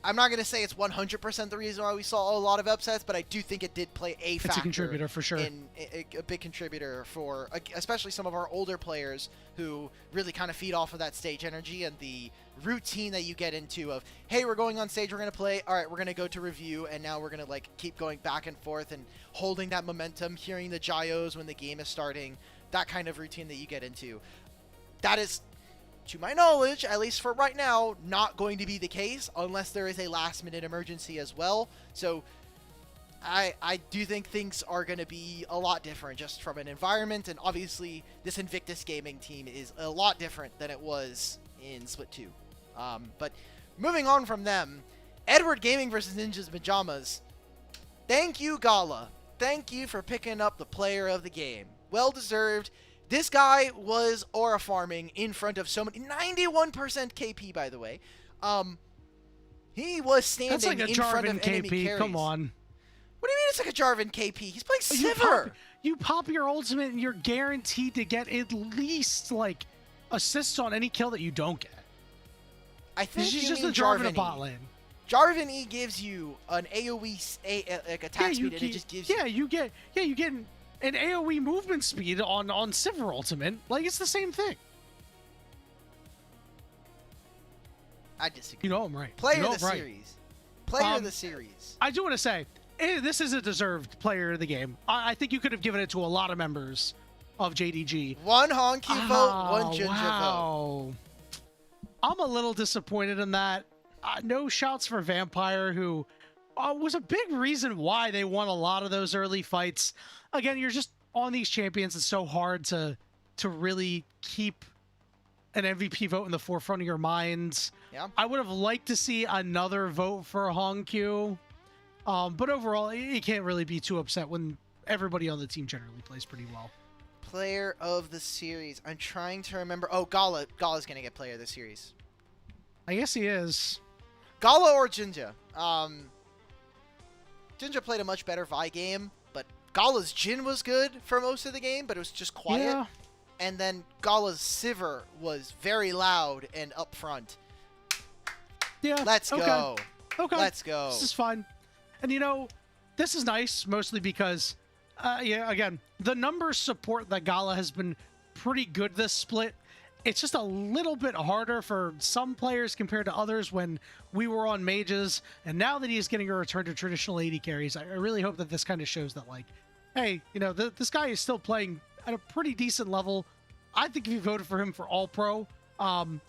Speaker 7: I'm not going to say it's 100% the reason why we saw a lot of upsets, but I do think it did play a factor.
Speaker 8: It's a contributor for sure.
Speaker 7: A big contributor for especially some of our older players who really kind of feed off of that stage energy and the routine that you get into of, hey, we're going on stage, we're going to play, all right, we're going to go to review, and now we're going to like keep going back and forth and holding that momentum, hearing the gyos when the game is starting, that kind of routine that you get into. That is, to my knowledge, at least for right now, not going to be the case unless there is a last-minute emergency as well. So I do think things are going to be a lot different just from an environment, and obviously this Invictus Gaming team is a lot different than it was in Split 2. But moving on from them, Edward Gaming versus Ninjas Pajamas. Thank you, Gala. Thank you for picking up the player of the game. Well deserved. This guy was aura farming in front of so many 91% KP, by the way. He was standing
Speaker 8: That's like a
Speaker 7: in front of
Speaker 8: Jarvan
Speaker 7: enemy
Speaker 8: KP.
Speaker 7: carries.
Speaker 8: Come on.
Speaker 7: What do you mean it's like a Jarvan KP? He's playing
Speaker 8: You
Speaker 7: Sivir.
Speaker 8: you pop your ultimate and you're guaranteed to get at least like assists on any kill that you don't get.
Speaker 7: I think
Speaker 8: This is
Speaker 7: you
Speaker 8: just
Speaker 7: mean
Speaker 8: a Jarvan
Speaker 7: Jarvan
Speaker 8: of bot lane.
Speaker 7: Jarvan E gives you an AoE like attack speed, and it just gives
Speaker 8: you get an AoE movement speed on Sivir ultimate. Like it's the same thing.
Speaker 7: I disagree.
Speaker 8: You know I'm right.
Speaker 7: Player
Speaker 8: you know
Speaker 7: of the
Speaker 8: I'm right.
Speaker 7: series. Player of the series.
Speaker 8: I do want to say, this is a deserved player of the game. I think you could have given it to a lot of members of JDG.
Speaker 7: One Honky vote, one Jinja vote.
Speaker 8: Wow. I'm a little disappointed in that. No shouts for Vampire, who was a big reason why they won a lot of those early fights. Again, you're just on these champions. It's so hard to really keep an MVP vote in the forefront of your minds.
Speaker 7: Yeah.
Speaker 8: I would have liked to see another vote for Hongq. But overall, you can't really be too upset when everybody on the team generally plays pretty well.
Speaker 7: Player of the series. I'm trying to remember. Oh, Gala. Gala's going to get player of the series.
Speaker 8: I guess he is.
Speaker 7: Gala or Jinja. Jinja played a much better Vi game, but Gala's Jin was good for most of the game, but it was just quiet.
Speaker 8: Yeah.
Speaker 7: And then Gala's Sivir was very loud and upfront.
Speaker 8: Yeah.
Speaker 7: Let's go.
Speaker 8: Okay.
Speaker 7: Let's go.
Speaker 8: This is fun. And you know, this is nice mostly because, again, the numbers support that Gala has been pretty good this split. It's just a little bit harder for some players compared to others when we were on mages. And now that he's getting a return to traditional AD carries, I really hope that this kind of shows that, like, hey, you know, this guy is still playing at a pretty decent level. I think if you voted for him for All-Pro,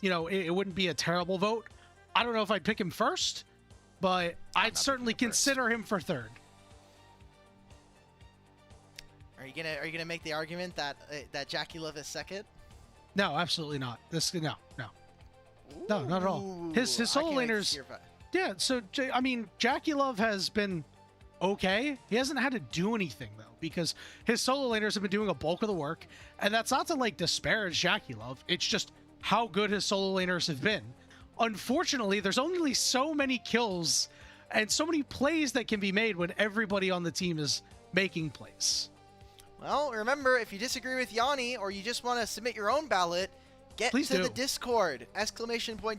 Speaker 8: you know, it wouldn't be a terrible vote. I don't know if I'd pick him first, but I'd certainly consider him for third.
Speaker 7: Are you gonna make the argument that that Jackie Love is second?
Speaker 8: No, absolutely not. No, not at all. His solo laners. Yeah, so I mean, Jackie Love has been okay. He hasn't had to do anything though, because his solo laners have been doing a bulk of the work, and that's not to like disparage Jackie Love. It's just how good his solo laners have been. Unfortunately, there's only so many kills and so many plays that can be made when everybody on the team is making plays.
Speaker 7: Well, remember, if you disagree with Yanni or you just want to submit your own ballot, get
Speaker 8: Please
Speaker 7: to
Speaker 8: do.
Speaker 7: the Discord. !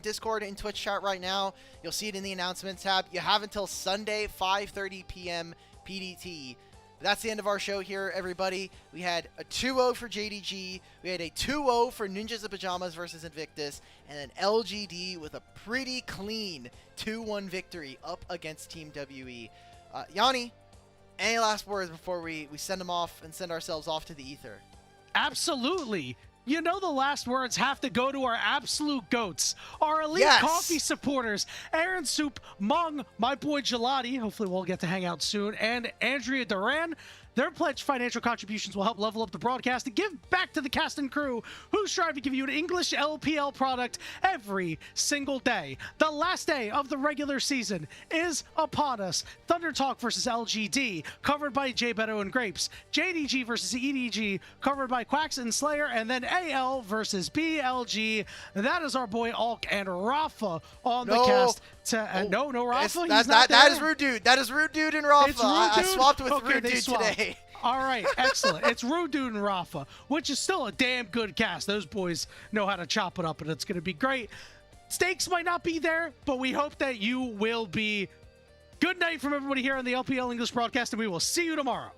Speaker 7: Discord in Twitch chat right now. You'll see it in the announcements tab. You have until Sunday, 5:30 p.m. PDT. That's the end of our show here, everybody. We had a 2-0 for JDG. We had a 2-0 for Ninjas of Pajamas versus Invictus. And then LGD with a pretty clean 2-1 victory up against Team WE. Yanni, any last words before we send them off and send ourselves off to the ether?
Speaker 8: Absolutely. You know the last words have to go to our absolute goats, our elite
Speaker 7: Yes.
Speaker 8: coffee supporters, Aaron Soup, Mung, my boy Gelati, hopefully we'll get to hang out soon, and Andrea Duran. Their pledged financial contributions will help level up the broadcast and give back to the cast and crew who strive to give you an English LPL product every single day. The last day of the regular season is upon us. Thunder Talk versus LGD, covered by J Beto and Grapes. JDG versus EDG, covered by Quacks and Slayer. And then AL versus BLG. That is our boy Alk and Rafa on the cast. No, Rafa.
Speaker 7: That is Rude Dude. That is Rude Dude and Rafa.
Speaker 8: It's Rude
Speaker 7: I
Speaker 8: Dude?
Speaker 7: swapped with
Speaker 8: Okay,
Speaker 7: Rude
Speaker 8: they
Speaker 7: Dude
Speaker 8: swapped.
Speaker 7: today.
Speaker 8: All right, excellent. It's Rude Dude and Rafa, which is still a damn good cast. Those boys know how to chop it up, and it's going to be great. Stakes might not be there, but we hope that you will be. Good night from everybody here on the LPL English broadcast, and we will see you tomorrow.